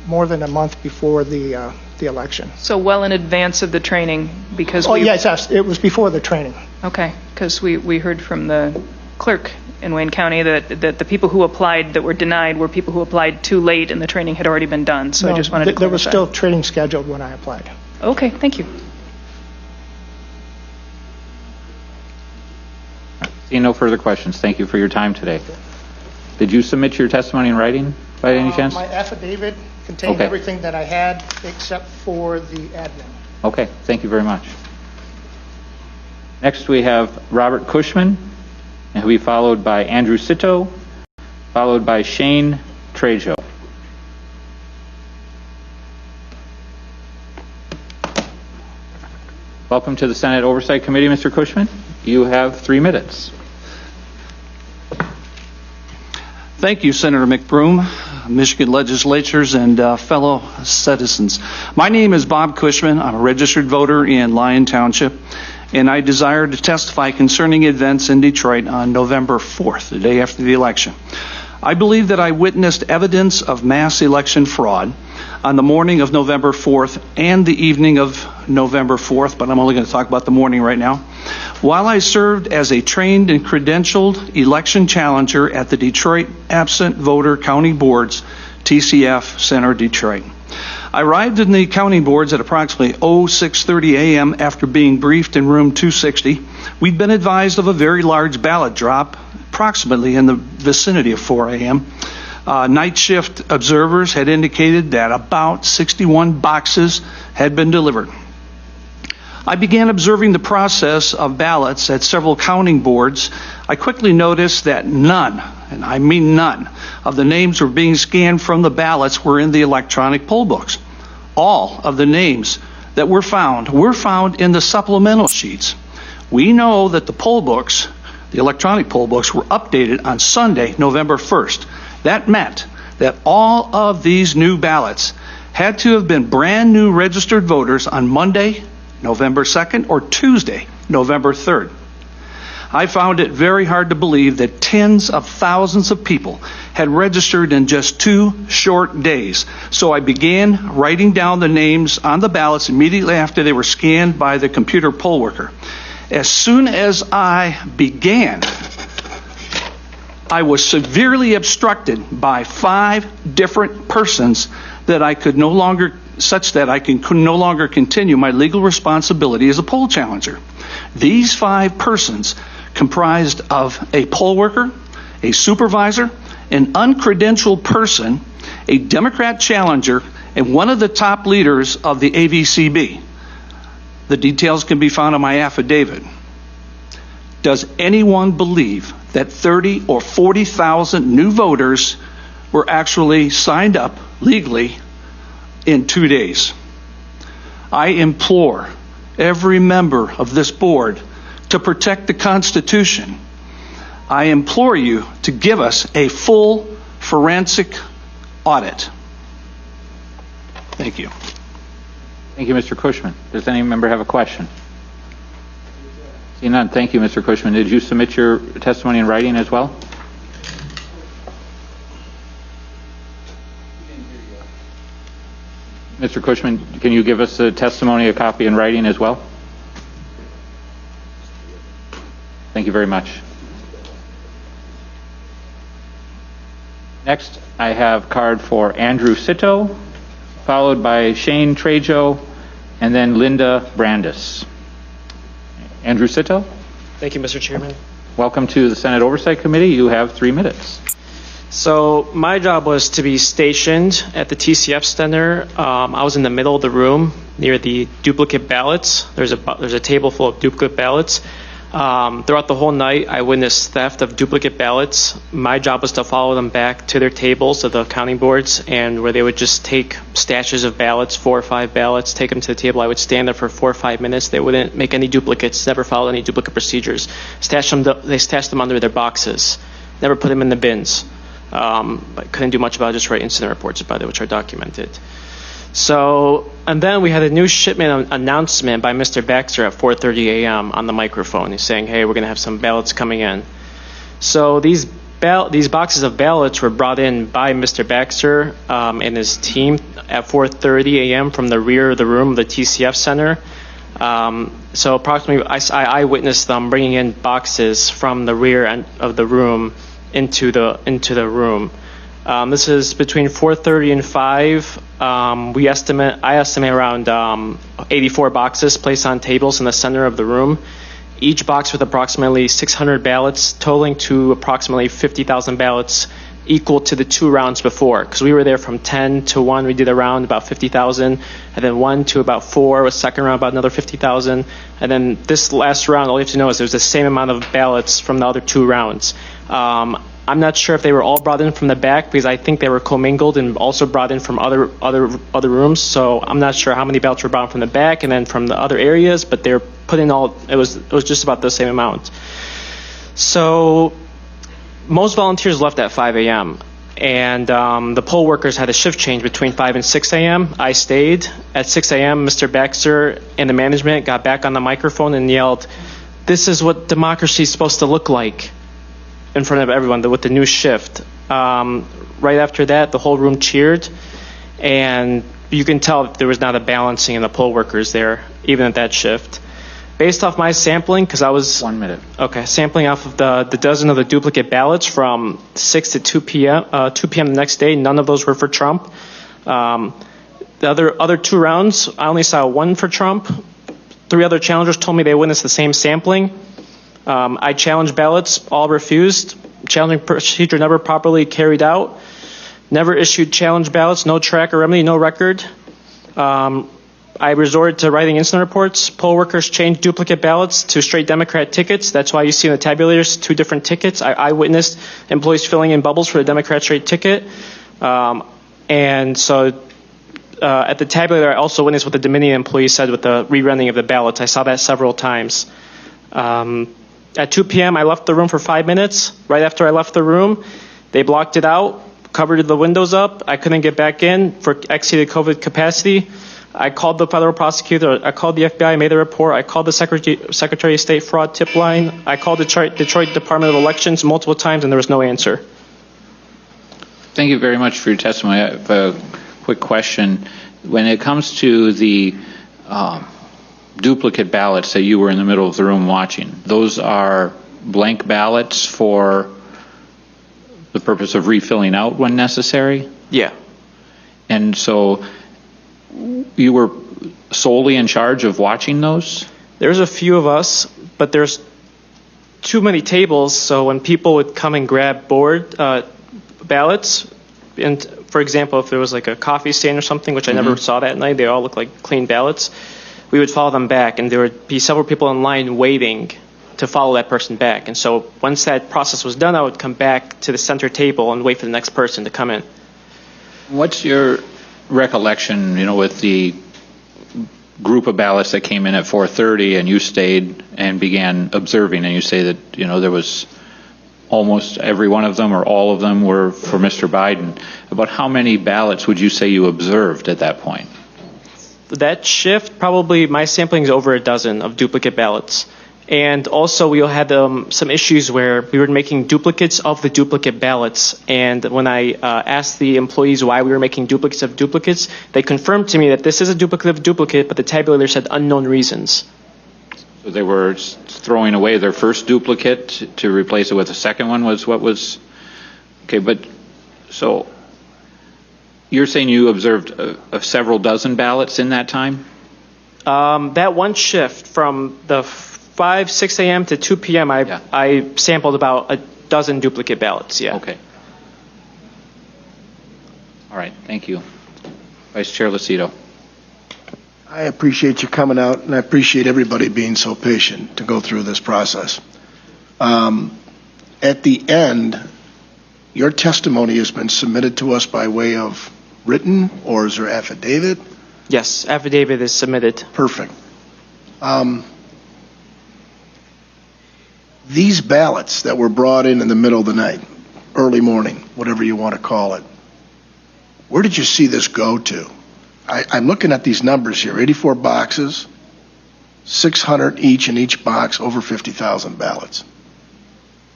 More than a month before the election. So well in advance of the training, because yes, it was before the training. Okay, because we heard from the clerk in Wayne County that the people who applied that were denied were people who applied too late and the training had already been done. So No, I just wanted to clarify. there was still training scheduled when I applied. Okay, thank you. Seeing no further questions, thank you for your time today. Did you submit your testimony in writing by any chance? My affidavit contained everything that I had except for the admin. Okay, thank you very much. Next we have Robert Cushman, and he'll be followed by Andrew Sito, followed by Shane Trejo. Welcome to the Senate Oversight Committee, Mr. Cushman. You have 3 minutes. Thank you, Senator McBroom, Michigan legislators, and fellow citizens. My name is Bob Cushman. I'm a registered voter in Lyon Township, and I desire to testify concerning events in Detroit on November 4th, the day after the election. I believe that I witnessed evidence of mass election fraud on the morning of November 4th and the evening of November 4th, but I'm only going to talk about the morning right now. While I served as a trained and credentialed election challenger at the Detroit Absent Voter County Boards, TCF Center, Detroit. I arrived in the county boards at approximately 6:30 a.m. after being briefed in room 260. We'd been advised of a very large ballot drop, approximately in the vicinity of 4 a.m. Night shift observers had indicated that about 61 boxes had been delivered. I began observing the process of ballots at several counting boards. I quickly noticed that none, and I mean none, of the names were being scanned from the ballots were in the electronic poll books. All of the names that were found in the supplemental sheets. We know that the poll books, the electronic poll books, were updated on Sunday, November 1st. That meant that all of these new ballots had to have been brand new registered voters on Monday, November 2nd, or Tuesday, November 3rd. I found it very hard to believe that tens of thousands of people had registered in just 2 short days. So I began writing down the names on the ballots immediately after they were scanned by the computer poll worker. As soon as I began, I was severely obstructed by 5 different persons that I could no longer continue my legal responsibility as a poll challenger. These 5 persons comprised of a poll worker, a supervisor, an uncredentialed person, a Democrat challenger, and one of the top leaders of the AVCB. The details can be found in my affidavit. Does anyone believe that 30 or 40,000 new voters were actually signed up legally in 2 days? I implore every member of this board to protect the Constitution. I implore you to give us a full forensic audit. Thank you. Thank you, Mr. Cushman. Does any member have a question? Seeing none, thank you, Mr. Cushman. Did you submit your testimony in writing as well? Mr. Cushman, can you give us a testimony, a copy in writing as well? Thank you very much. Next, I have card for Andrew Sito, followed by Shane Trejo, and then Linda Brandis. Andrew Sito. Thank you, Mr. Chairman. Welcome to the Senate Oversight Committee. You have 3 minutes. So my job was to be stationed at the TCF Center. I was in the middle of the room near the duplicate ballots. There's a table full of duplicate ballots. Throughout the whole night, I witnessed theft of duplicate ballots. My job was to follow them back to their tables of the counting boards, and where they would just take stashes of ballots, 4 or 5 ballots, take them to the table. I would stand there for 4 or 5 minutes. They wouldn't make any duplicates, never followed any duplicate procedures. They stashed them under their boxes, never put them in the bins. But couldn't do much about it, just write incident reports about it, which are documented. So, and then we had a new shipment announcement by Mr. Baxter at 4:30 a.m. on the microphone. He's saying, hey, we're going to have some ballots coming in. So these boxes of ballots were brought in by Mr. Baxter and his team at 4:30 a.m. from the rear of the room, the TCF Center. So approximately, I witnessed them bringing in boxes from the rear end of the room into the room. This is between 4:30 and 5. I estimate around 84 boxes placed on tables in the center of the room. Each box with approximately 600 ballots, totaling to approximately 50,000 ballots, equal to the 2 rounds before. Because we were there from 10 to 1, we did a round about 50,000, and then 1 to about 4, a second round about another 50,000, and then this last round, all you have to know is there's the same amount of ballots from the other 2 rounds. I'm not sure if they were all brought in from the back because I think they were commingled and also brought in from other rooms. So I'm not sure how many ballots were brought in from the back and then from the other areas, but they're put in all. It was just about the same amount. So most volunteers left at 5 a.m. and the poll workers had a shift change between 5 and 6 a.m. I stayed. At 6 a.m., Mr. Baxter and the management got back on the microphone and yelled, "This is what democracy is supposed to look like," in front of everyone with the new shift. Right after that, the whole room cheered, and you can tell that there was not a balancing in the poll workers there, even at that shift. Based off my sampling, because I was 1 minute. Okay, sampling off of the dozen of the duplicate ballots from 6 to 2 p.m. 2 p.m. the next day, none of those were for Trump. The other 2 rounds, I only saw 1 for Trump. 3 other challengers told me they witnessed the same sampling. I challenged ballots, all refused. Challenging procedure never properly carried out. Never issued challenge ballots, no track or remedy, no record. I resorted to writing incident reports. Poll workers changed duplicate ballots to straight Democrat tickets. That's why you see in the tabulators 2 different tickets. I witnessed employees filling in bubbles for the Democrat straight ticket. And so at the tabulator, I also witnessed what the Dominion employee said with the rerunning of the ballots. I saw that several times. At 2 p.m., I left the room for 5 minutes. Right after I left the room, they blocked it out, covered the windows up. I couldn't get back in for exceeded COVID capacity. I called the federal prosecutor. I called the FBI, made a report. I called the Secretary of State fraud tip line. I called Detroit Department of Elections multiple times, and there was no answer. Thank you very much for your testimony. I have a quick question. When it comes to the duplicate ballots that you were in the middle of the room watching, those are blank ballots for the purpose of refilling out when necessary? Yeah. And so you were solely in charge of watching those? There's a few of us, but there's too many tables, so when people would come and grab ballots, and for example, if there was like a coffee stand or something, which I never saw that night, they all looked like clean ballots, we would follow them back, and there would be several people in line waiting to follow that person back. And so once that process was done, I would come back to the center table and wait for the next person to come in. What's your recollection, with the group of ballots that came in at 4:30 and you stayed and began observing, and you say that, there was almost every one of them or all of them were for Mr. Biden. About how many ballots would you say you observed at that point? That shift, probably my sampling is over a dozen of duplicate ballots. And also we had some issues where we were making duplicates of the duplicate ballots. And when I asked the employees why we were making duplicates of duplicates, they confirmed to me that this is a duplicate of duplicate, but the tabulator said unknown reasons. So they were throwing away their first duplicate to replace it with a second one was what was... Okay, but so you're saying you observed several dozen ballots in that time? That one shift from the 6 a.m. to 2 p.m., I sampled about a dozen duplicate ballots, yeah. Okay. All right, thank you. Vice Chair Lucido. I appreciate you coming out, and I appreciate everybody being so patient to go through this process. At the end, your testimony has been submitted to us by way of written, or is there affidavit? Yes, affidavit is submitted. Perfect. These ballots that were brought in the middle of the night, early morning, whatever you want to call it. Where did you see this go to? I'm looking at these numbers here, 84 boxes, 600 each in each box, over 50,000 ballots.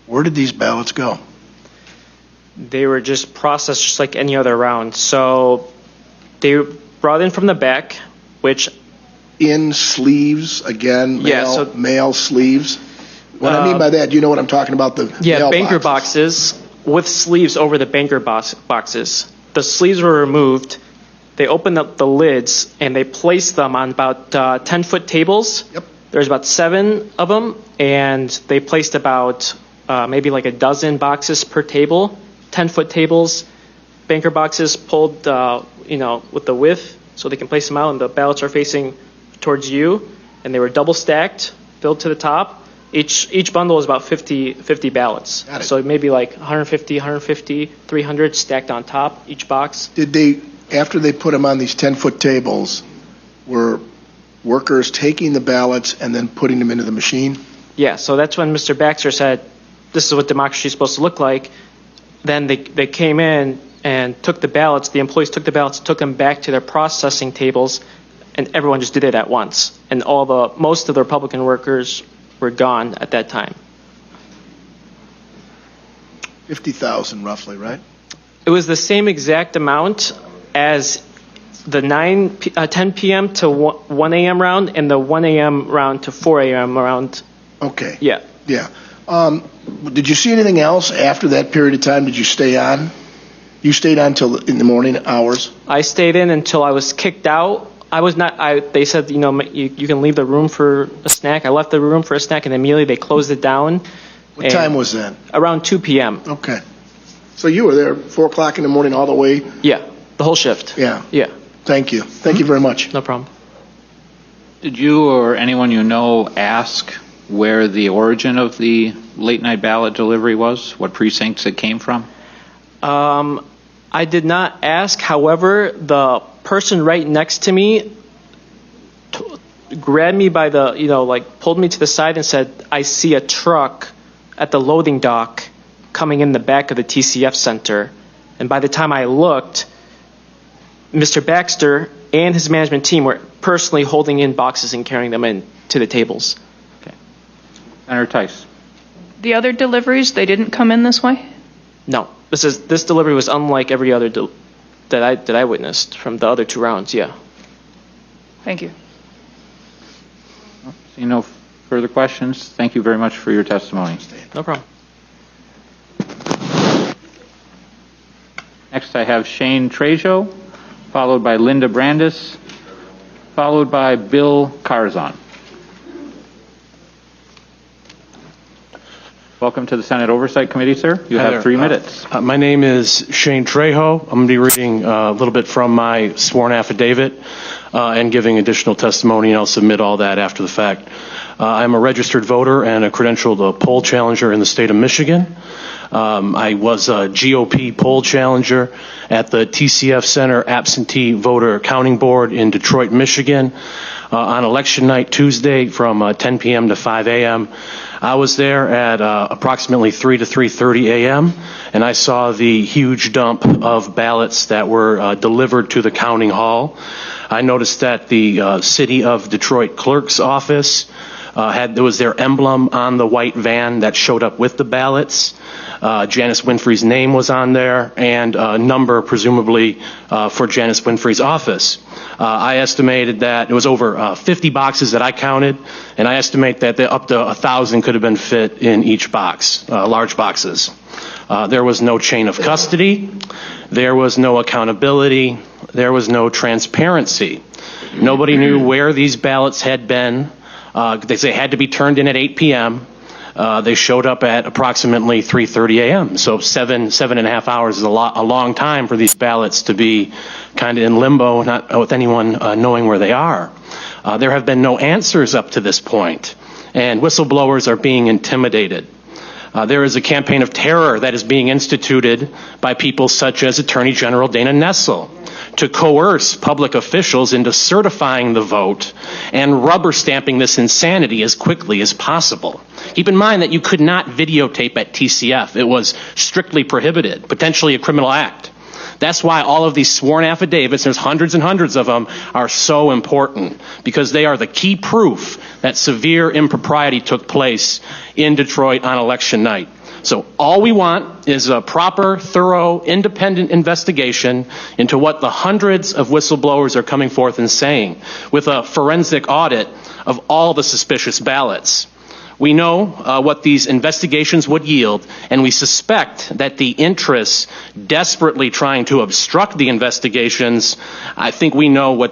Where did these ballots go? They were just processed just like any other round. So they brought in from the back, which... In sleeves, again, mail sleeves? What I mean by that, do you know what I'm talking about? The mail banker boxes with sleeves over the banker boxes. The sleeves were removed. They opened up the lids and they placed them on about 10-foot tables. Yep. There's about 7 of them, and they placed about maybe like a dozen boxes per table, 10-foot tables, banker boxes pulled, with the width so they can place them out, and the ballots are facing towards you, and they were double stacked, filled to the top. Each bundle is about 50 ballots. So maybe like 150, 300 stacked on top, each box. Did they, after they put them on these 10-foot tables, were workers taking the ballots and then putting them into the machine? Yeah, so that's when Mr. Baxter said, this is what democracy is supposed to look like. Then they came in and took the ballots, the employees took the ballots, took them back to their processing tables, and everyone just did it at once. And most of the Republican workers were gone at that time. 50,000 roughly, right? It was the same exact amount as the 10 p.m. to 1 a.m. round and the 1 a.m. round to 4 a.m. round. Okay. Yeah. Yeah. Did you see anything else after that period of time? Did you stay on? You stayed on till in the morning hours? I stayed in until I was kicked out. I was not, they said, you can leave the room for a snack. I left the room for a snack and immediately they closed it down. What time was that? Around 2 p.m. Okay. So you were there 4 o'clock in the morning all the way? Yeah, the whole shift. Yeah. Yeah. Thank you. Thank you very much. No problem. Did you or anyone you know ask where the origin of the late night ballot delivery was? What precincts it came from? I did not ask. However, the person right next to me grabbed me by the, pulled me to the side and said, I see a truck at the loading dock coming in the back of the TCF center. And by the time I looked, Mr. Baxter and his management team were personally holding in boxes and carrying them in to the tables. Okay. Senator Tice. The other deliveries, they didn't come in this way? No. This delivery was unlike every other that I witnessed from the other 2 rounds. Yeah. Thank you. See no further questions. Thank you very much for your testimony. No problem. Next, I have Shane Trejo, followed by Linda Brandis, followed by Bill Carzon. Welcome to the Senate Oversight Committee, sir. You have 3 minutes. My name is Shane Trejo. I'm going to be reading a little bit from my sworn affidavit and giving additional testimony, and I'll submit all that after the fact. I'm a registered voter and a credentialed poll challenger in the state of Michigan. I was a GOP poll challenger at the TCF Center Absentee Voter Counting Board in Detroit, Michigan, on election night Tuesday from 10 p.m. to 5 a.m. I was there at approximately 3 to 3:30 a.m., and I saw the huge dump of ballots that were delivered to the counting hall. I noticed that the City of Detroit Clerk's office there was their emblem on the white van that showed up with the ballots. Janice Winfrey's name was on there, and a number presumably for Janice Winfrey's office. I estimated that it was over 50 boxes that I counted, and I estimate that up to 1,000 could have been fit in each box, large boxes. There was no chain of custody. There was no accountability. There was no transparency. Nobody knew where these ballots had been. They had to be turned in at 8 p.m. They showed up at approximately 3:30 a.m. So 7.5 hours is a long time for these ballots to be kind of in limbo, not with anyone knowing where they are. There have been no answers up to this point, and whistleblowers are being intimidated. There is a campaign of terror that is being instituted by people such as Attorney General Dana Nessel to coerce public officials into certifying the vote and rubber stamping this insanity as quickly as possible. Keep in mind that you could not videotape at TCF. It was strictly prohibited, potentially a criminal act. That's why all of these sworn affidavits, there's hundreds and hundreds of them, are so important, because they are the key proof that severe impropriety took place in Detroit on election night. So all we want is a proper, thorough, independent investigation into what the hundreds of whistleblowers are coming forth and saying, with a forensic audit of all the suspicious ballots. We know what these investigations would yield, and we suspect that the interests desperately trying to obstruct the investigations, I think we know I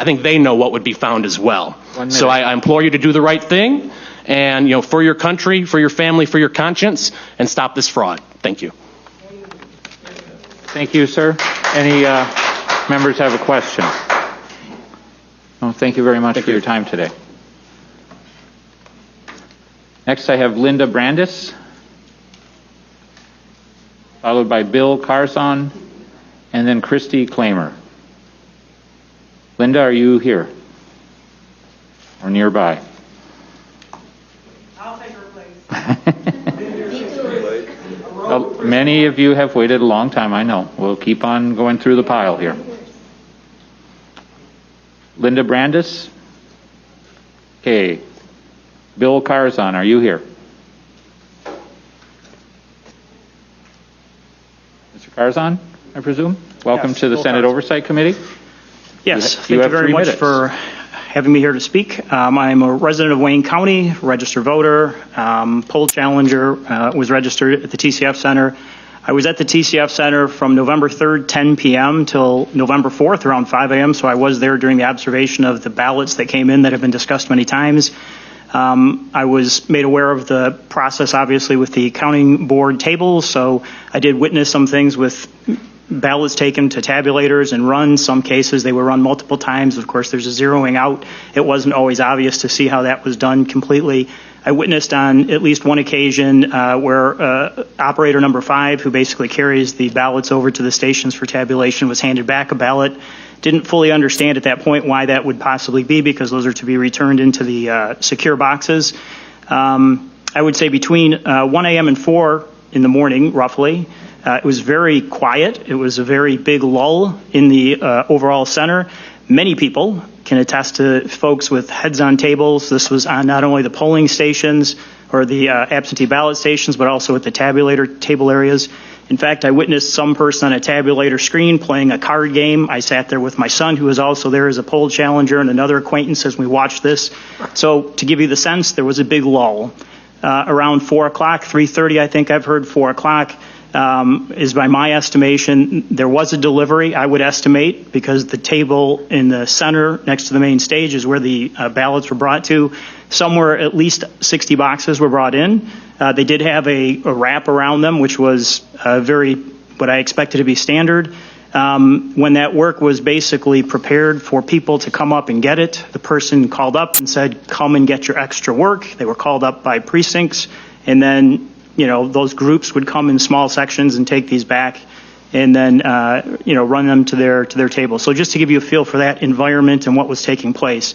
think they know what would be found as well. So I implore you to do the right thing, and for your country, for your family, for your conscience, and stop this fraud. Thank you. Thank you, sir. Any members have a question? Oh, thank you very much for your time today. Next, I have Linda Brandis, followed by Bill Carzon, and then Christy Klamer. Linda, are you here or nearby? I'll take her place. Well, many of you have waited a long time, I know. We'll keep on going through the pile here. Linda Brandis? Okay. Bill Carzon, are you here? Mr. Carzon, I presume? Welcome to the Bill Senate Carzon. Oversight Committee. Yes, You thank you have very 3 much minutes. for having me here to speak. I'm a resident of Wayne County, registered voter, poll challenger, was registered at the TCF Center. I was at the TCF Center from November 3rd, 10 p.m. till November 4th, around 5 a.m., so I was there during the observation of the ballots that came in that have been discussed many times. I was made aware of the process, obviously, with the counting board tables, so I did witness some things with ballots taken to tabulators and run. Some cases they were run multiple times. Of course, there's a zeroing out. It wasn't always obvious to see how that was done completely. I witnessed on at least one occasion where operator number 5, who basically carries the ballots over to the stations for tabulation, was handed back a ballot. Didn't fully understand at that point why that would possibly be, because those are to be returned into the secure boxes. I would say between 1 a.m. and 4 in the morning, roughly, it was very quiet. It was a very big lull in the overall center. Many people can attest to folks with heads on tables. This was on not only the polling stations or the absentee ballot stations, but also at the tabulator table areas. In fact, I witnessed some person on a tabulator screen playing a card game. I sat there with my son, who was also there as a poll challenger, and another acquaintance as we watched this. So to give you the sense, there was a big lull. Around 4 o'clock, 3:30, I think I've heard 4 o'clock, is by my estimation. There was a delivery, I would estimate, because the table in the center next to the main stage is where the ballots were brought to. Somewhere at least 60 boxes were brought in. They did have a wrap around them, which was what I expected to be standard. When that work was basically prepared for people to come up and get it, the person called up and said, "Come and get your extra work." They were called up by precincts, and then those groups would come in small sections and take these back, and then run them to their table. So just to give you a feel for that environment and what was taking place.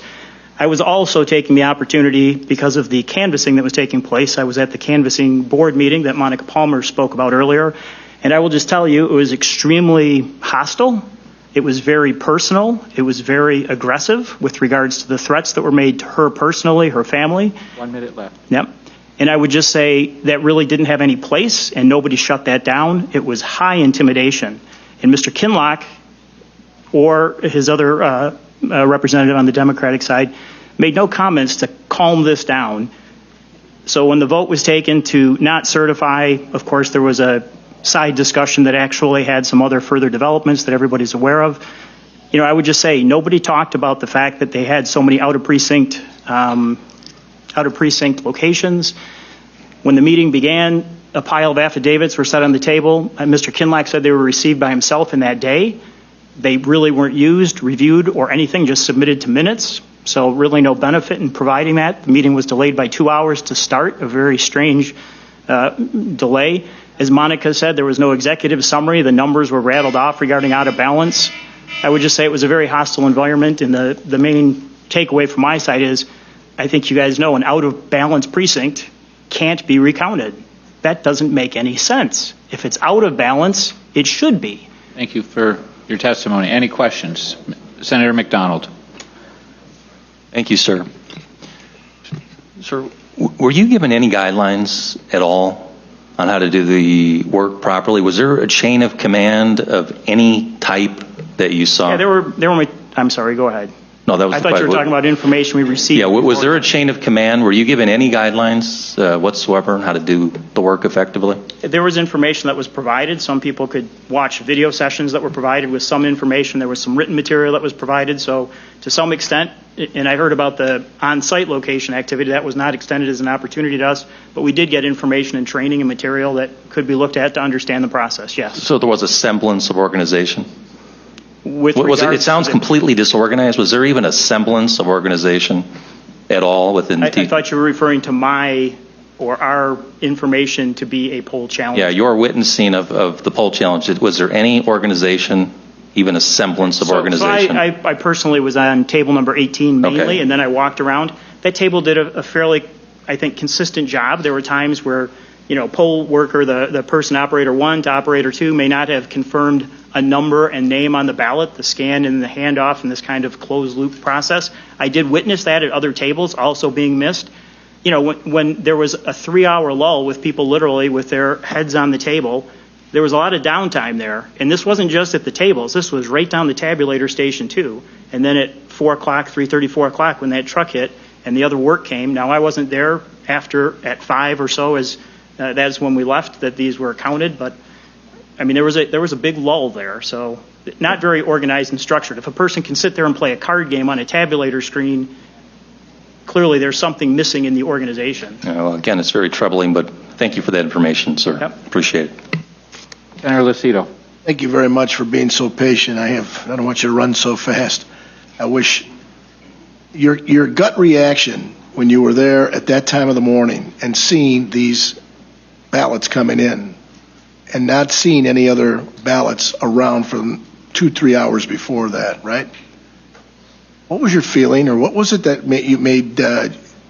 I was also taking the opportunity, because of the canvassing that was taking place. I was at the canvassing board meeting that Monica Palmer spoke about earlier, and I will just tell you, it was extremely hostile. It was very personal. It was very aggressive with regards to the threats that were made to her personally, her family. 1 minute left. Yep. And I would just say that really didn't have any place, and nobody shut that down. It was high intimidation. And Mr. Kinlock, or his other representative on the Democratic side, made no comments to calm this down. So when the vote was taken to not certify, of course, there was a side discussion that actually had some other further developments that everybody's aware of. I would just say nobody talked about the fact that they had so many out of precinct locations. When the meeting began, a pile of affidavits were set on the table. Mr. Kinlock said they were received by himself in that day. They really weren't used, reviewed, or anything, just submitted to minutes. So really no benefit in providing that. The meeting was delayed by 2 hours to start, a very strange delay. As Monica said, there was no executive summary. The numbers were rattled off regarding out of balance. I would just say it was a very hostile environment, and the main takeaway from my side is I think you guys know an out-of-balance precinct can't be recounted. That doesn't make any sense. If it's out of balance, it should be. Thank you for your testimony. Any questions? Senator McDonald. Thank you, sir. Sir, were you given any guidelines at all on how to do the work properly? Was there a chain of command of any type that you saw? Yeah, there were I'm sorry, go ahead. No, that was I thought you were talking about information we received. Yeah, was there a chain of command? Were you given any guidelines whatsoever on how to do the work effectively? There was information that was provided. Some people could watch video sessions that were provided with some information. There was some written material that was provided. So to some extent, and I heard about the on-site location activity, that was not extended as an opportunity to us, but we did get information and training and material that could be looked at to understand the process, yes. So there was a semblance of organization? It sounds completely disorganized. Was there even a semblance of organization at all within the I thought you were referring to our information to be a poll challenge. Yeah, your witnessing of the poll challenge. Was there any organization, even a semblance of organization? So I personally was on table number 18 mainly, and then I walked around. That table did a fairly, I think, consistent job. There were times where, poll worker, the person operator 1 to operator 2 may not have confirmed a number and name on the ballot, the scan and the handoff and this kind of closed loop process. I did witness that at other tables also being missed. When there was a 3-hour lull with people literally with their heads on the table, there was a lot of downtime there. And this wasn't just at the tables. This was right down the tabulator station too. And then at 4 o'clock, 3:30, 4 o'clock when that truck hit and the other work came. Now I wasn't there at 5 or so as that's when we left that these were counted, but I mean, there was a big lull there, so not very organized and structured. If a person can sit there and play a card game on a tabulator screen, clearly there's something missing in the organization. Well, again, it's very troubling, but thank you for that information, sir. Yep. Appreciate it. Senator Lucido. Thank you very much for being so patient. I don't want you to run so fast. I wish your gut reaction when you were there at that time of the morning and seeing these ballots coming in, and not seeing any other ballots around for 2-3 hours before that, right? What was your feeling, or what was it that you made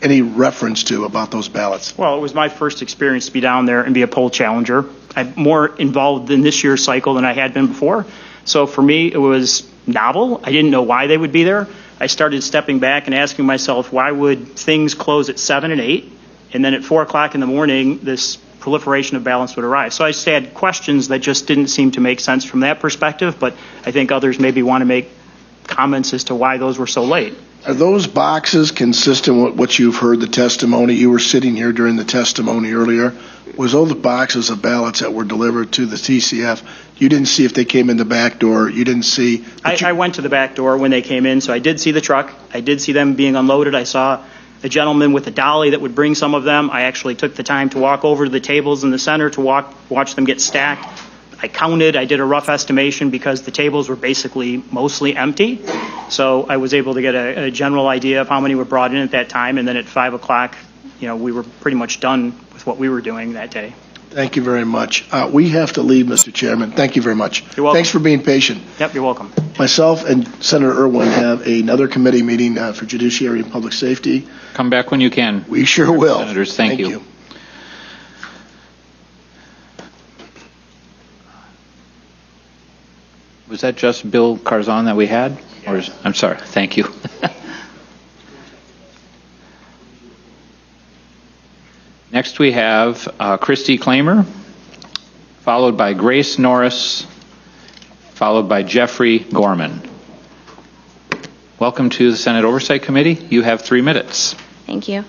any reference to about those ballots? Well, it was my first experience to be down there and be a poll challenger. I'm more involved in this year's cycle than I had been before. So for me, it was novel. I didn't know why they would be there. I started stepping back and asking myself, why would things close at 7 and 8, and then at 4 o'clock in the morning, this proliferation of ballots would arrive. So I just had questions that just didn't seem to make sense from that perspective, but I think others maybe want to make comments as to why those were so late. Are those boxes consistent with what you've heard the testimony? You were sitting here during the testimony earlier. Was those boxes of ballots that were delivered to the TCF? You didn't see if they came in the back door. You didn't see. I went to the back door when they came in, so I did see the truck. I did see them being unloaded. I saw a gentleman with a dolly that would bring some of them. I actually took the time to walk over to the tables in the center to watch them get stacked. I counted. I did a rough estimation because the tables were basically mostly empty. So I was able to get a general idea of how many were brought in at that time. And then at 5 o'clock, we were pretty much done with what we were doing that day. Thank you very much. We have to leave, Mr. Chairman. Thank you very much. You're welcome. Thanks for being patient. Yep, you're welcome. Myself and Senator Irwin have another committee meeting for Judiciary and Public Safety. Come back when you can. We sure will. Senators, thank you. Was that just Bill Carzon that we had? Or I'm sorry. Thank you. Next we have Christy Claimer, followed by Grace Norris, followed by Jeffrey Gorman. Welcome to the Senate Oversight Committee. You have 3 minutes. Thank you.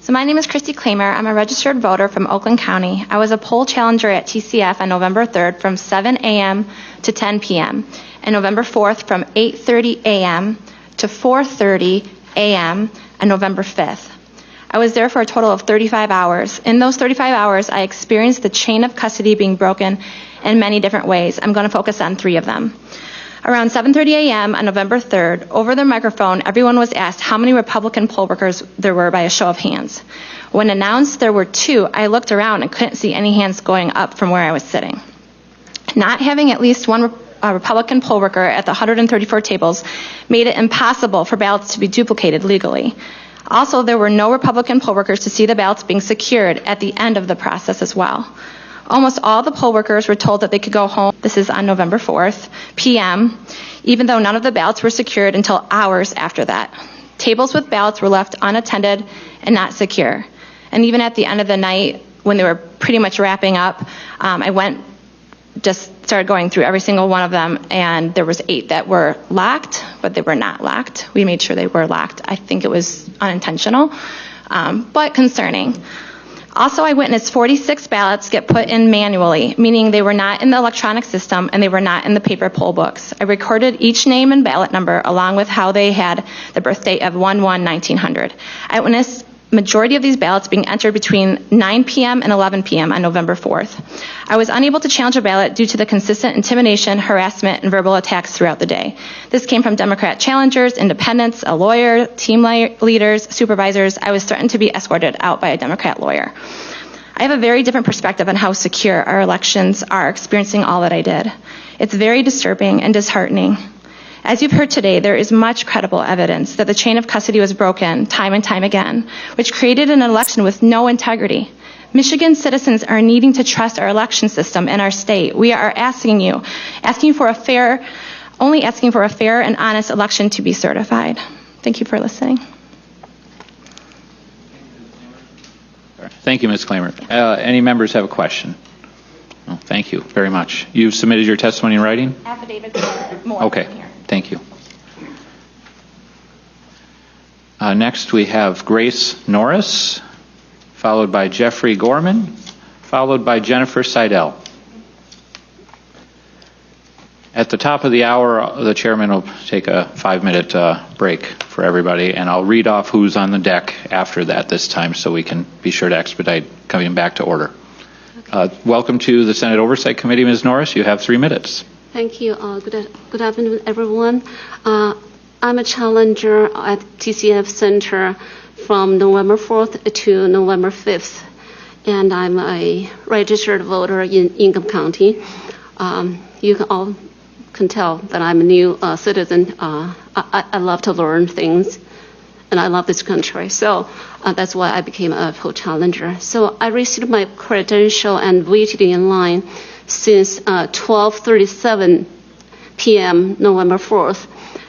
So my name is Christy Claimer. I'm a registered voter from Oakland County. I was a poll challenger at TCF on November 3rd from 7 a.m. to 10 p.m. and November 4th from 8:30 a.m. to 4:30 a.m. on November 5th. I was there for a total of 35 hours. In those 35 hours, I experienced the chain of custody being broken in many different ways. I'm going to focus on 3 of them. Around 7:30 a.m. on November 3rd, over the microphone, everyone was asked how many Republican poll workers there were by a show of hands. When announced there were 2, I looked around and couldn't see any hands going up from where I was sitting. Not having at least one Republican poll worker at the 134 tables made it impossible for ballots to be duplicated legally. Also, there were no Republican poll workers to see the ballots being secured at the end of the process as well. Almost all the poll workers were told that they could go home, this is on November 4th, p.m., even though none of the ballots were secured until hours after that. Tables with ballots were left unattended and not secure. And even at the end of the night, when they were pretty much wrapping up, I started going through every single one of them, and there was 8 that were locked, but they were not locked. We made sure they were locked. I think it was unintentional, but concerning. Also, I witnessed 46 ballots get put in manually, meaning they were not in the electronic system and they were not in the paper poll books. I recorded each name and ballot number along with how they had the birth date of 1/1/1900. I witnessed majority of these ballots being entered between 9 p.m. and 11 p.m. on November 4th. I was unable to challenge a ballot due to the consistent intimidation, harassment, and verbal attacks throughout the day. This came from Democrat challengers, independents, a lawyer, team leaders, supervisors. I was threatened to be escorted out by a Democrat lawyer. I have a very different perspective on how secure our elections are, experiencing all that I did. It's very disturbing and disheartening. As you've heard today, there is much credible evidence that the chain of custody was broken time and time again, which created an election with no integrity. Michigan citizens are needing to trust our election system and our state. We are asking for a fair and honest election to be certified. Thank you for listening. Thank you, Ms. Klamer. Any members have a question? Oh, thank you very much. You've submitted your testimony in writing? Affidavits more Okay. here. Thank you. Next, we have Grace Norris, followed by Jeffrey Gorman, followed by Jennifer Seidel. At the top of the hour, the chairman will take a 5-minute break for everybody, and I'll read off who's on the deck after that this time so we can be sure to expedite coming back to order. Okay. Welcome to the Senate Oversight Committee, Ms. Norris. You have 3 minutes. Thank you. Good afternoon, everyone. I'm a challenger at TCF Center from November 4th to November 5th, and I'm a registered voter in Ingham County. You all can tell that I'm a new citizen. I love to learn things, and I love this country. So that's why I became a poll challenger. So I received my credential and waited in line since 12:37 p.m. November 4th.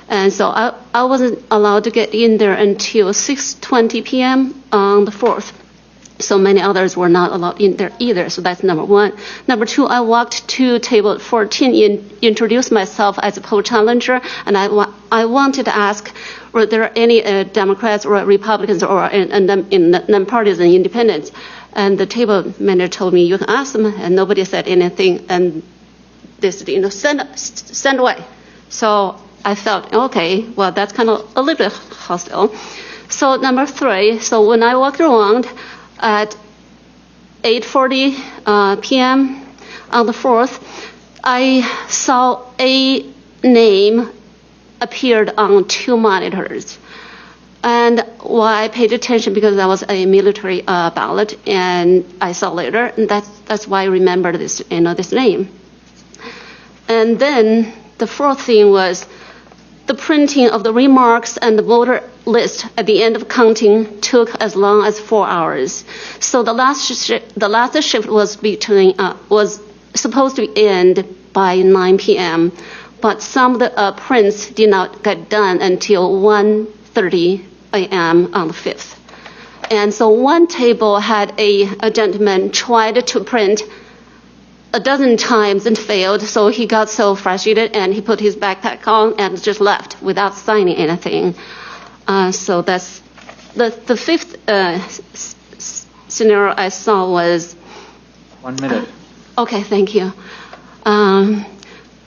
And so I wasn't allowed to get in there until 6:20 p.m. on the 4th. So many others were not allowed in there either. So that's number 1. Number 2, I walked to table 14, introduced myself as a poll challenger, and I wanted to ask, were there any Democrats or Republicans or nonpartisan independents? And the table manager told me, you can ask them, and nobody said anything, and they said, send away. So I felt, okay, well, that's kind of a little bit hostile. So number 3, so when I walked around at 8:40 p.m. on the 4th, I saw a name appeared on 2 monitors. And why I paid attention because that was a military ballot, and I saw later, and that's why I remembered this, this name. And then the 4th thing was the printing of the remarks and the voter list at the end of counting took as long as 4 hours. So the last shift was was supposed to end by 9 p.m., but some of the prints did not get done until 1:30 a.m. on the 5th. And so one table had a gentleman tried to print a dozen times and failed, so he got so frustrated and he put his backpack on and just left without signing anything. So that's the 5th scenario I saw was 1 minute. Okay, thank you.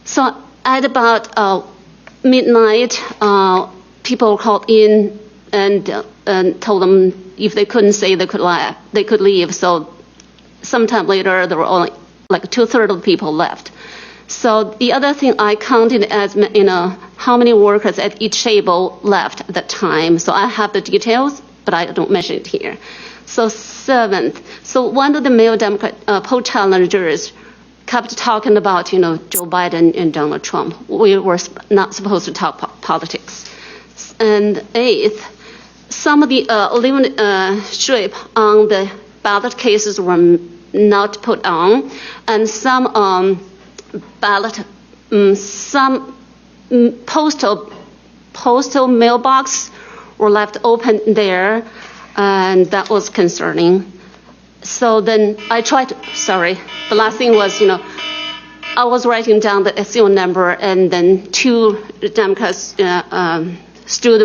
So at about midnight, people called in and told them if they couldn't say they could leave. So sometime later, there were only like 2/3 of the people left. So the other thing I counted as, how many workers at each table left at that time. So I have the details, but I don't mention it here. So 7th, so one of the male Democrat poll challengers kept talking about, Joe Biden and Donald Trump. We were not supposed to talk politics. And eighth, some of the limit strip on the ballot cases were not put on, and some ballot, some postal mailbox were left open there, and that was concerning. So then I tried to, the last thing was, I was writing down the SEO number, and then two Democrats stood,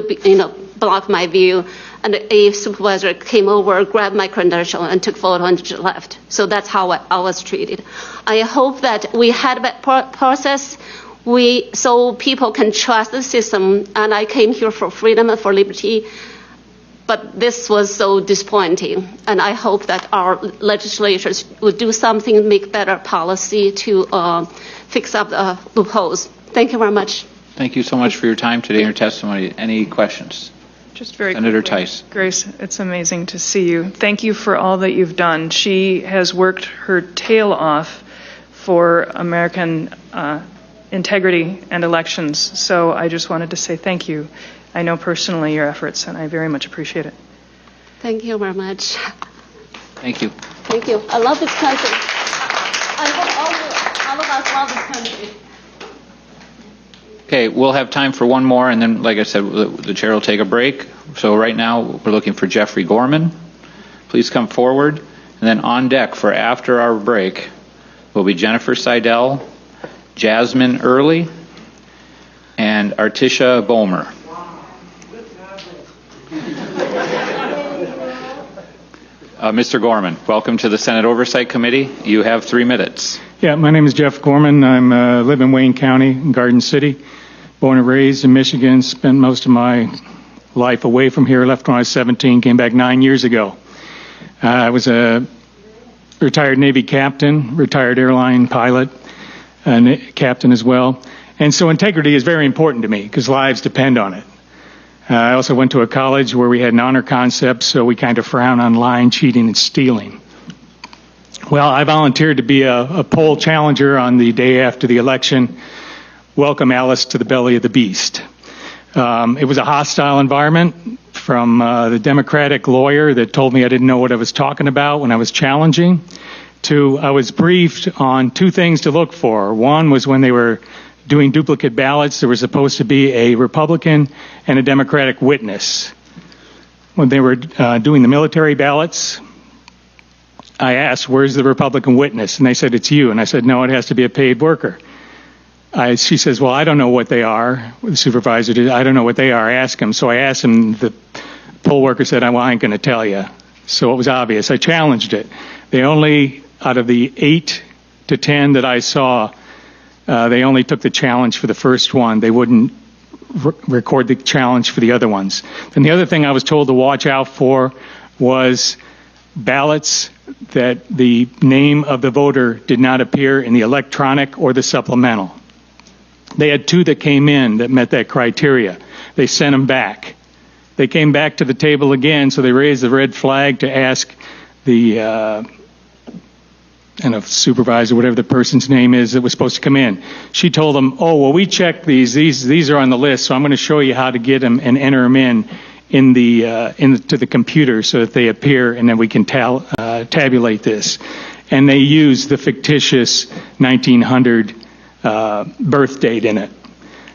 blocked my view, and a supervisor came over, grabbed my credential, and took photo and just left. So that's how I was treated. I hope that we had that process, so people can trust the system, and I came here for freedom and for liberty. But this was so disappointing, and I hope that our legislators would do something, make better policy to fix up the loopholes. Thank you very much. Thank you so much for your time today and your testimony. Any questions? Just very Senator quickly, Tice. Grace, it's amazing to see you. Thank you for all that you've done. She has worked her tail off for American integrity and elections, so I just wanted to say thank you. I know personally your efforts, and I very much appreciate it. Thank you very much. Thank you. Thank you. I love this country. I hope all of us love this country. Okay, we'll have time for one more, and then, like I said, the chair will take a break. So right now, we're looking for Jeffrey Gorman. Please come forward. And then on deck for after our break will be Jennifer Seidel, Jasmine Early, and Artisha Bomer. Mr. Gorman, welcome to the Senate Oversight Committee. You have 3 minutes. Yeah, my name is Jeff Gorman. I live in Wayne County, in Garden City. Born and raised in Michigan. Spent most of my life away from here. Left when I was 17. Came back 9 years ago. I was a retired Navy captain, retired airline pilot, and captain as well. And so integrity is very important to me because lives depend on it. I also went to a college where we had an honor concept, so we kind of frown on lying, cheating, and stealing. Well, I volunteered to be a poll challenger on the day after the election. Welcome Alice to the belly of the beast. It was a hostile environment from the Democratic lawyer that told me I didn't know what I was talking about when I was challenging, to I was briefed on 2 things to look for. One was when they were doing duplicate ballots, there was supposed to be a Republican and a Democratic witness. When they were doing the military ballots, I asked, where's the Republican witness? And they said, it's you. And I said, no, it has to be a paid worker. She says, well, I don't know what they are. The supervisor did. I don't know what they are. Ask him. So I asked him. The poll worker said, well, I ain't going to tell you. So it was obvious. I challenged it. They only, out of the 8 to 10 that I saw, they only took the challenge for the first one. They wouldn't record the challenge for the other ones. And the other thing I was told to watch out for was ballots that the name of the voter did not appear in the electronic or the supplemental. They had 2 that came in that met that criteria. They sent them back. They came back to the table again, so they raised the red flag to ask the supervisor, whatever the person's name is that was supposed to come in. She told them, oh, well, we checked these. These are on the list, so I'm going to show you how to get them and enter them in to the computer so that they appear, and then we can tabulate this. And they used the fictitious 1900 birth date in it.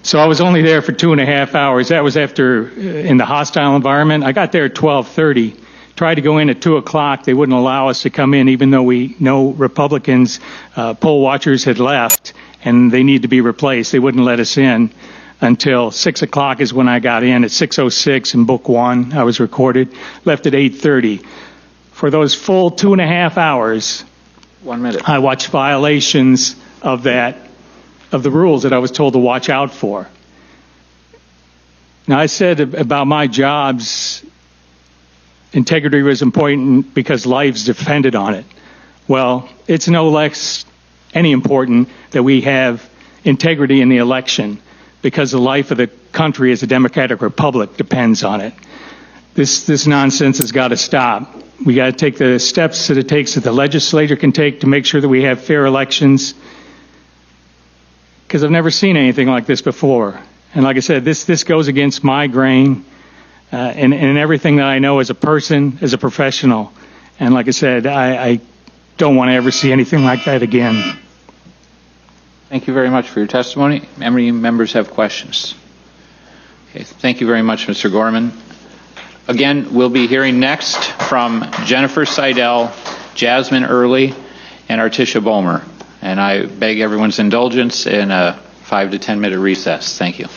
So I was only there for 2.5 hours. That was after in the hostile environment. I got there at 12:30. Tried to go in at 2 o'clock. They wouldn't allow us to come in, even though we know Republicans, poll watchers had left, and they need to be replaced. They wouldn't let us in until 6 o'clock is when I got in. At 6:06 in Book 1, I was recorded. Left at 8:30. For those full 2.5 hours, 1 minute. I watched violations of the rules that I was told to watch out for. Now, I said about my jobs, integrity was important because lives depended on it. Well, it's no less any important that we have integrity in the election because the life of the country as a democratic republic depends on it. This nonsense has got to stop. we got to take the steps that it takes that the legislature can take to make sure that we have fair elections. Because I've never seen anything like this before. And like I said, this goes against my grain and everything that I know as a person, as a professional. And like I said, I don't want to ever see anything like that again. Thank you very much for your testimony. Any members have questions? Okay, thank you very much, Mr. Gorman. Again, we'll be hearing next from Jennifer Seidel, Jasmine Early, and Artisha Bomer. And I beg everyone's indulgence in a 5 to 10 minute recess. Thank you.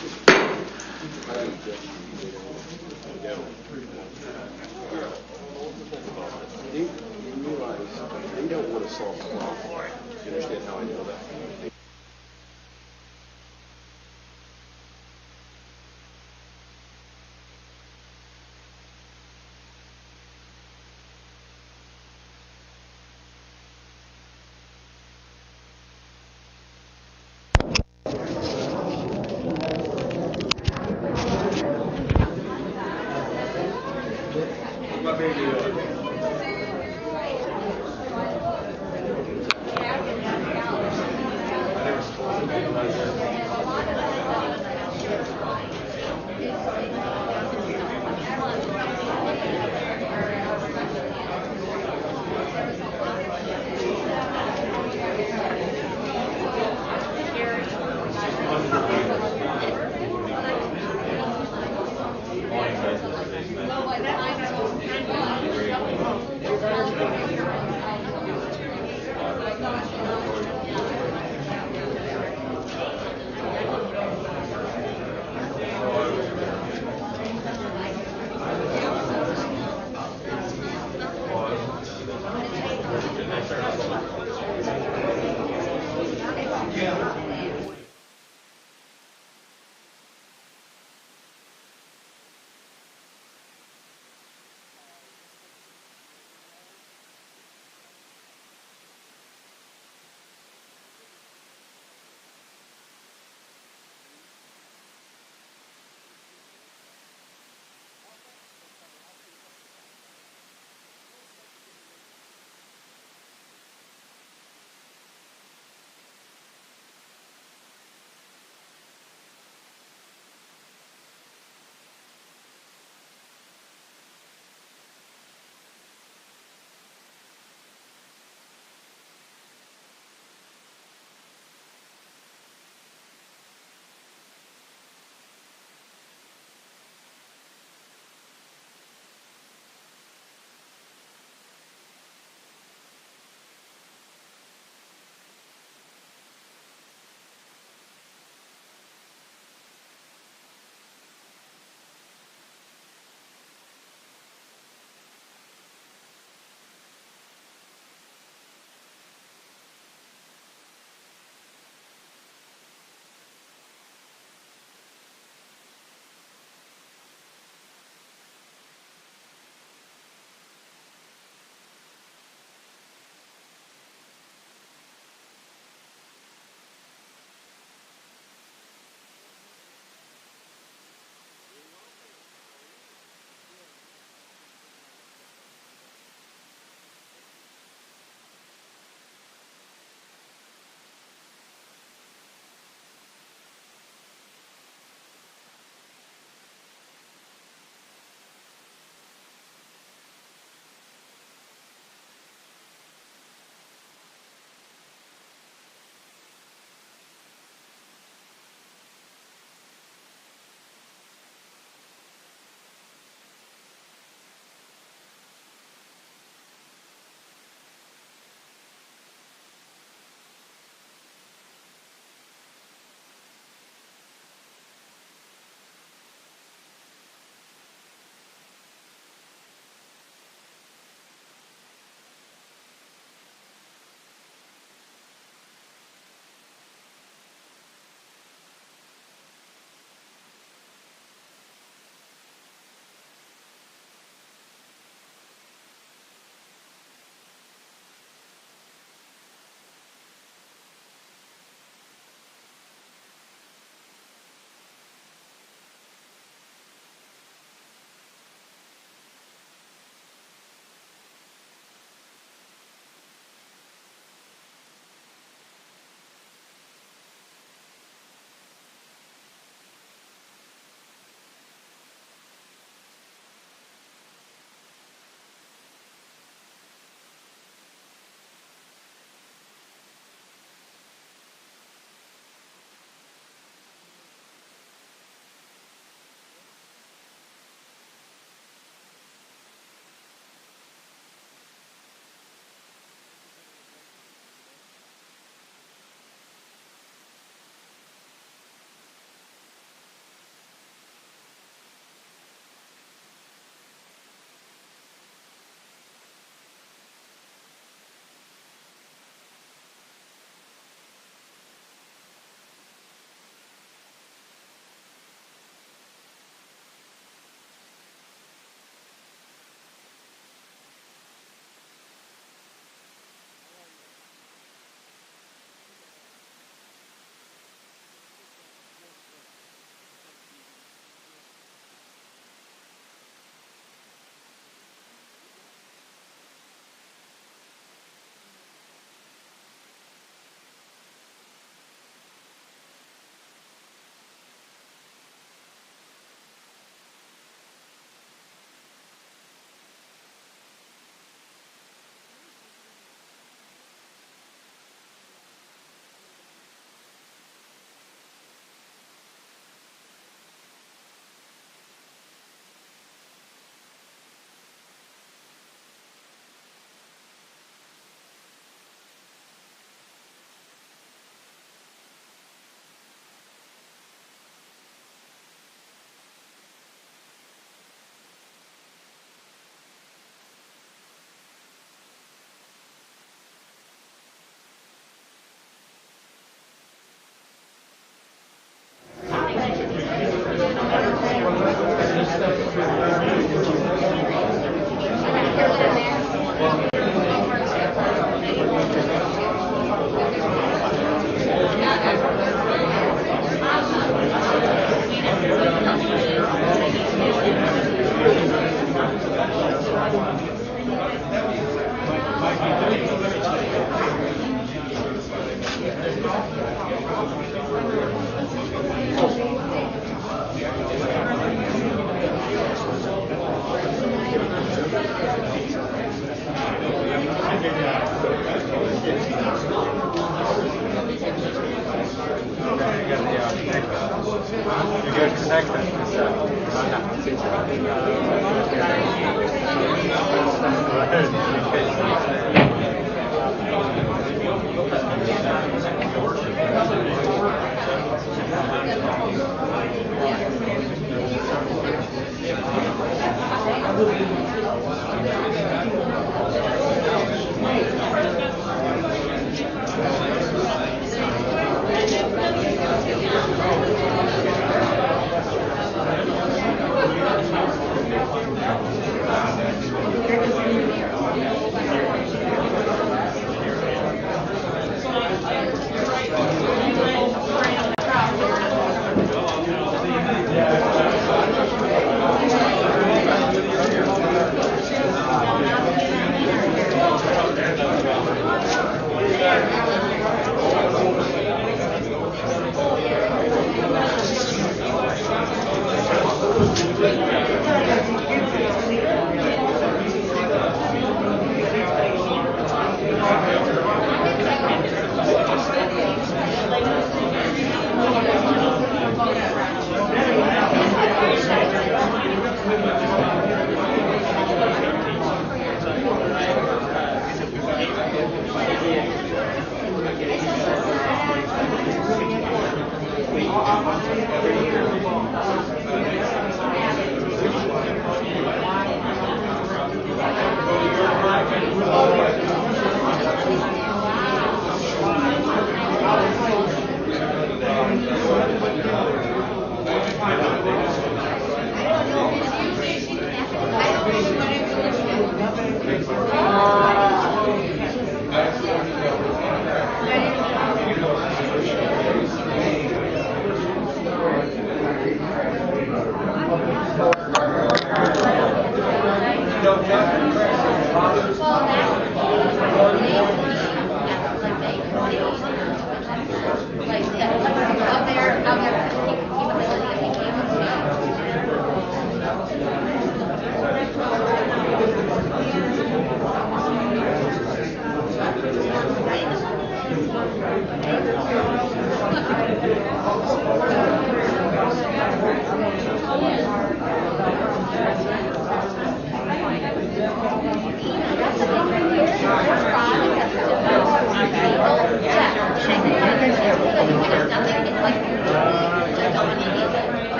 Is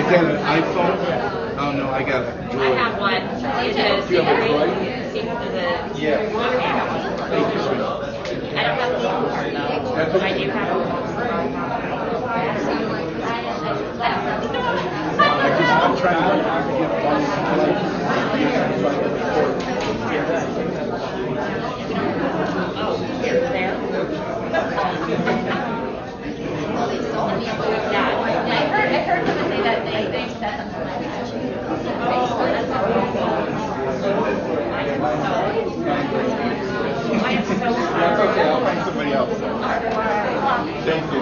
that an iPhone? Oh no, I got a Droid. I have one. Do you have a Droid? Yeah. I don't have the card though. I do have I'm trying to get one. I heard someone say that they said something like that. That's okay, I'll find somebody else. Thank you.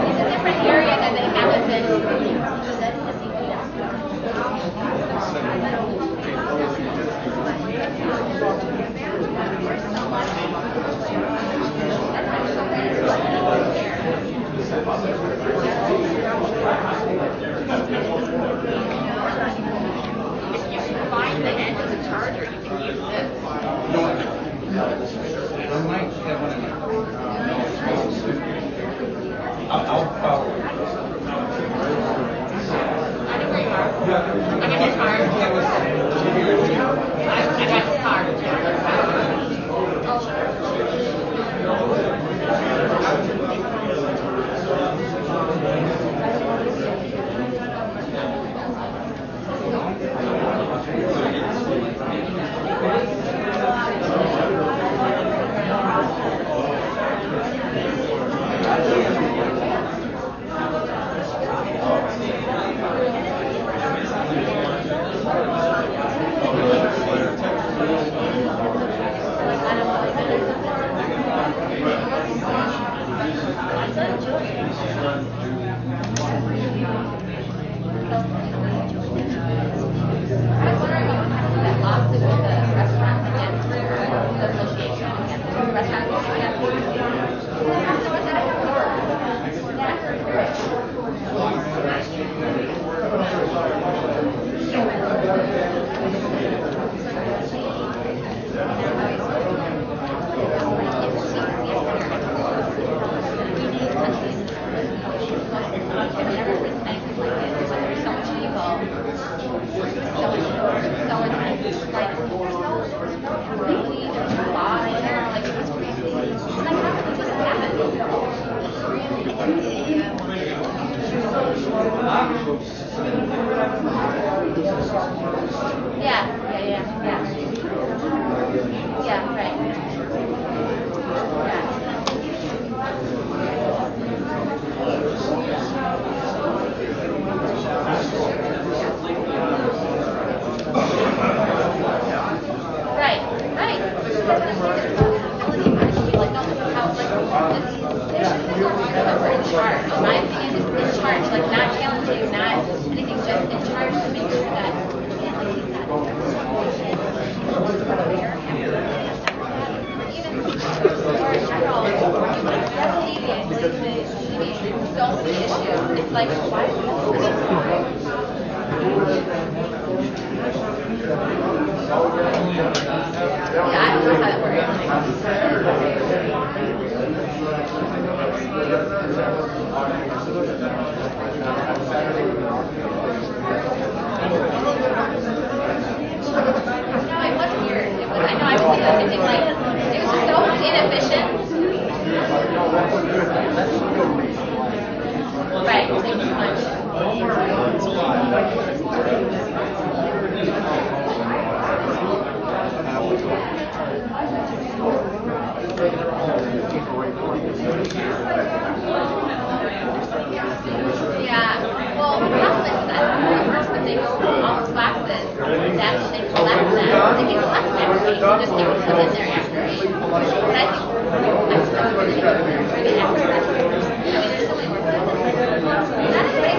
It's a different area that they haven't been. If you find the end of the charger, you can use this. I'll follow. I got his card. I got his card.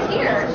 Here.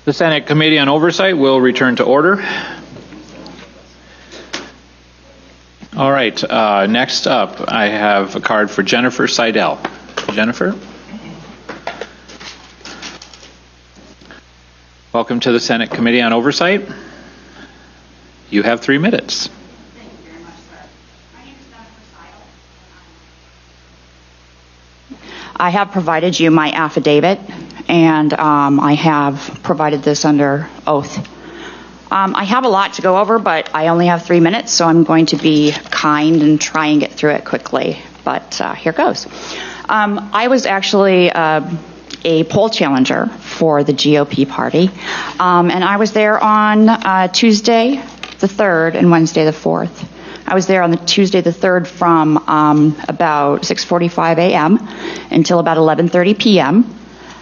The Senate Committee on Oversight will return to order. All right, next up, I have a card for Jennifer Seidel. Jennifer? Welcome to the Senate Committee on Oversight. You have 3 minutes. I have provided you my affidavit, and I have provided this under oath. I have a lot to go over, but I only have 3 minutes, so I'm going to be kind and try and get through it quickly. But here goes. I was actually a poll challenger for the GOP party, and I was there on Tuesday the 3rd and Wednesday the 4th. I was there on the Tuesday the 3rd from about 6:45 a.m. until about 11:30 p.m.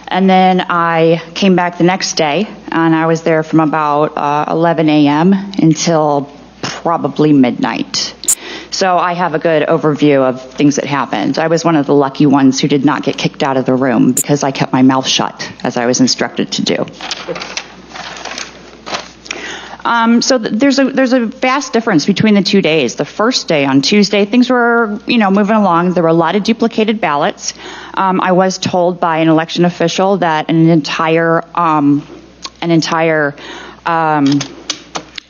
And then I came back the next day, and I was there from about 11 a.m. until probably midnight. So I have a good overview of things that happened. I was one of the lucky ones who did not get kicked out of the room because I kept my mouth shut, as I was instructed to do. So there's a vast difference between the 2 days. The first day, on Tuesday, things were, moving along. There were a lot of duplicated ballots. I was told by an election official that an entire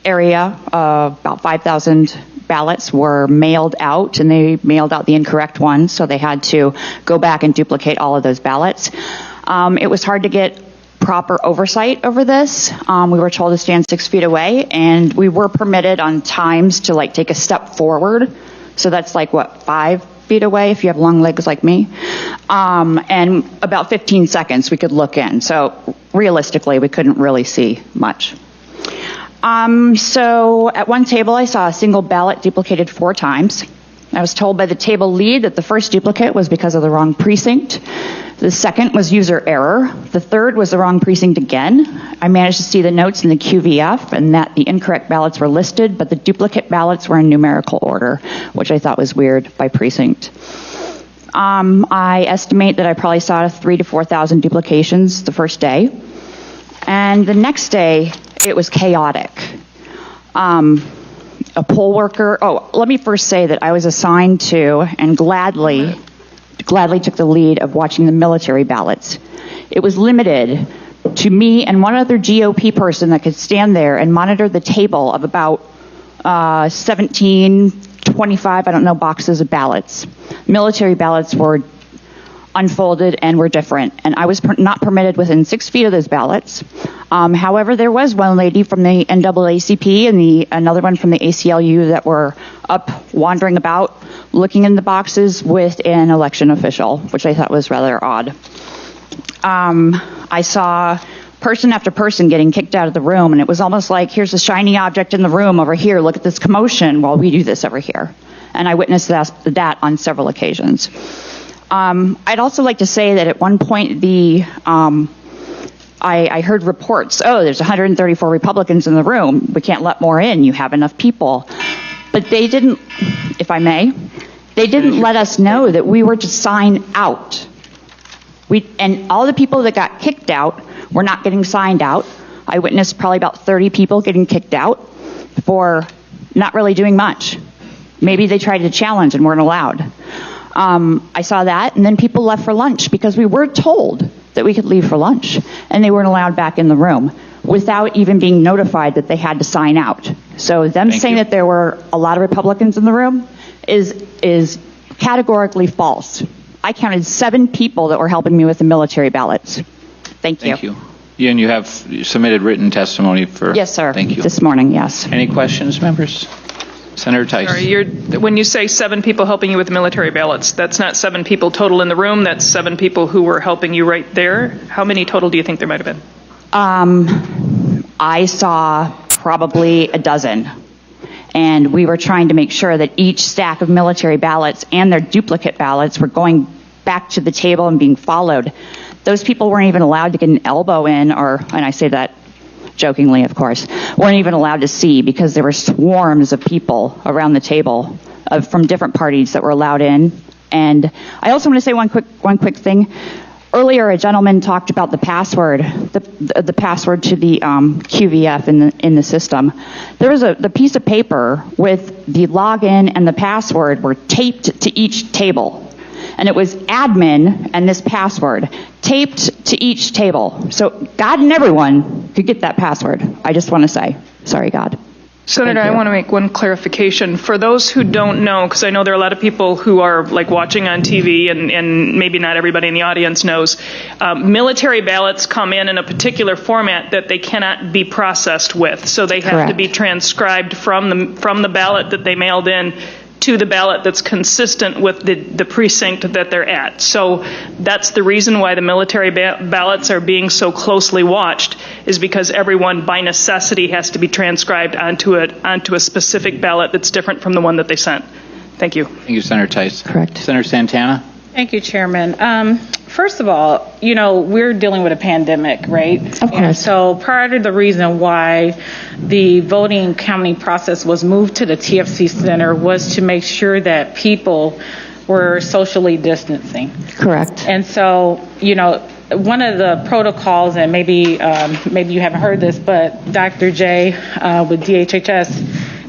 area of about 5,000 ballots were mailed out, and they mailed out the incorrect ones, so they had to go back and duplicate all of those ballots. It was hard to get proper oversight over this. We were told to stand 6 feet away, and we were permitted on times to take a step forward. So that's 5 feet away if you have long legs like me. And about 15 seconds we could look in. So realistically, we couldn't really see much. So at one table, I saw a single ballot duplicated 4 times. I was told by the table lead that the first duplicate was because of the wrong precinct. The second was user error. The third was the wrong precinct again. I managed to see the notes in the QVF and that the incorrect ballots were listed, but the duplicate ballots were in numerical order, which I thought was weird by precinct. I estimate that I probably saw 3,000 to 4,000 duplications the first day. And the next day, it was chaotic. A poll worker, let me first say that I was assigned to and gladly took the lead of watching the military ballots. It was limited to me and one other GOP person that could stand there and monitor the table of about 17, 25, I don't know, boxes of ballots. Military ballots were unfolded and were different, and I was not permitted within 6 feet of those ballots. However, there was one lady from the NAACP and another one from the ACLU that were up wandering about, looking in the boxes with an election official, which I thought was rather odd. I saw person after person getting kicked out of the room, and it was almost like, here's a shiny object in the room over here, look at this commotion while we do this over here. And I witnessed that on several occasions. I'd also like to say that at one point I heard reports, there's 134 Republicans in the room, we can't let more in, you have enough people. But they didn't, if I may, they didn't let us know that we were to sign out. And all the people that got kicked out were not getting signed out. I witnessed probably about 30 people getting kicked out for not really doing much. Maybe they tried to challenge and weren't allowed. I saw that, and then people left for lunch because we were told that we could leave for lunch, and they weren't allowed back in the room without even being notified that they had to sign out. So them saying that there were a lot of Republicans in the room is categorically false. I counted 7 people that were helping me with the military ballots. Thank you. Thank you. Yeah, and you submitted written testimony for... Yes, sir. Thank you. This morning, yes. Any questions, members? Senator Tice. Sorry, when you say 7 people helping you with military ballots, that's not 7 people total in the room, that's 7 people who were helping you right there. How many total do you think there might have been? I saw probably a dozen. And we were trying to make sure that each stack of military ballots and their duplicate ballots were going back to the table and being followed. Those people weren't even allowed to get an elbow in, and I say that jokingly, of course, weren't even allowed to see because there were swarms of people around the table from different parties that were allowed in. And I also want to say one quick thing. Earlier, a gentleman talked about the password, the password to the QVF in the system. There was the piece of paper with the login and the password were taped to each table. And it was admin and this password taped to each table. So God and everyone could get that password. I just want to say, sorry, God. Senator, I want to make one clarification. For those who don't know, because I know there are a lot of people who are like watching on TV and maybe not everybody in the audience knows, military ballots come in a particular format that they cannot be processed with. So they have to be transcribed from the ballot that they mailed in to the ballot that's consistent with the precinct that they're at. So that's the reason why the military ballots are being so closely watched, is because everyone by necessity has to be transcribed onto a specific ballot that's different from the one that they sent. Thank you. Thank you, Senator Tice. Correct. Senator Santana. Thank you, Chairman. First of all, we're dealing with a pandemic, right? Of course. And so part of the reason why the voting counting process was moved to the TFC Center was to make sure that people were socially distancing. Correct. And so, one of the protocols, and maybe you haven't heard this, but Dr. J with DHHS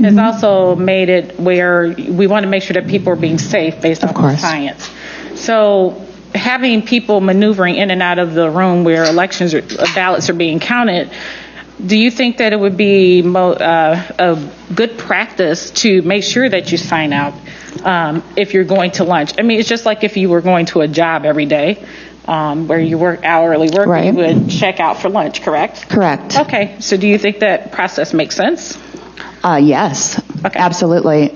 has also made it where we want to make sure that people are being safe based off of science. So having people maneuvering in and out of the room where ballots are being counted, do you think that it would be a good practice to make sure that you sign out if you're going to lunch? I mean, it's just like if you were going to a job every day where you work hourly work, you would check out for lunch, correct? Correct. Okay, so do you think that process makes sense? Yes, absolutely.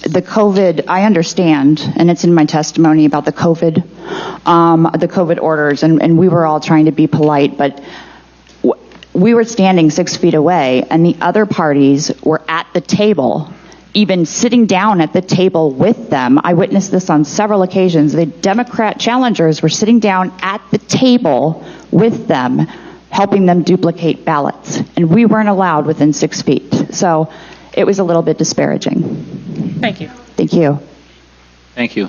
The COVID, I understand, and it's in my testimony about the COVID orders, and we were all trying to be polite, but we were standing 6 feet away, and the other parties were at the table, even sitting down at the table with them. I witnessed this on several occasions. The Democrat challengers were sitting down at the table with them, helping them duplicate ballots, and we weren't allowed within 6 feet. So it was a little bit disparaging. Thank you. Thank you. Thank you.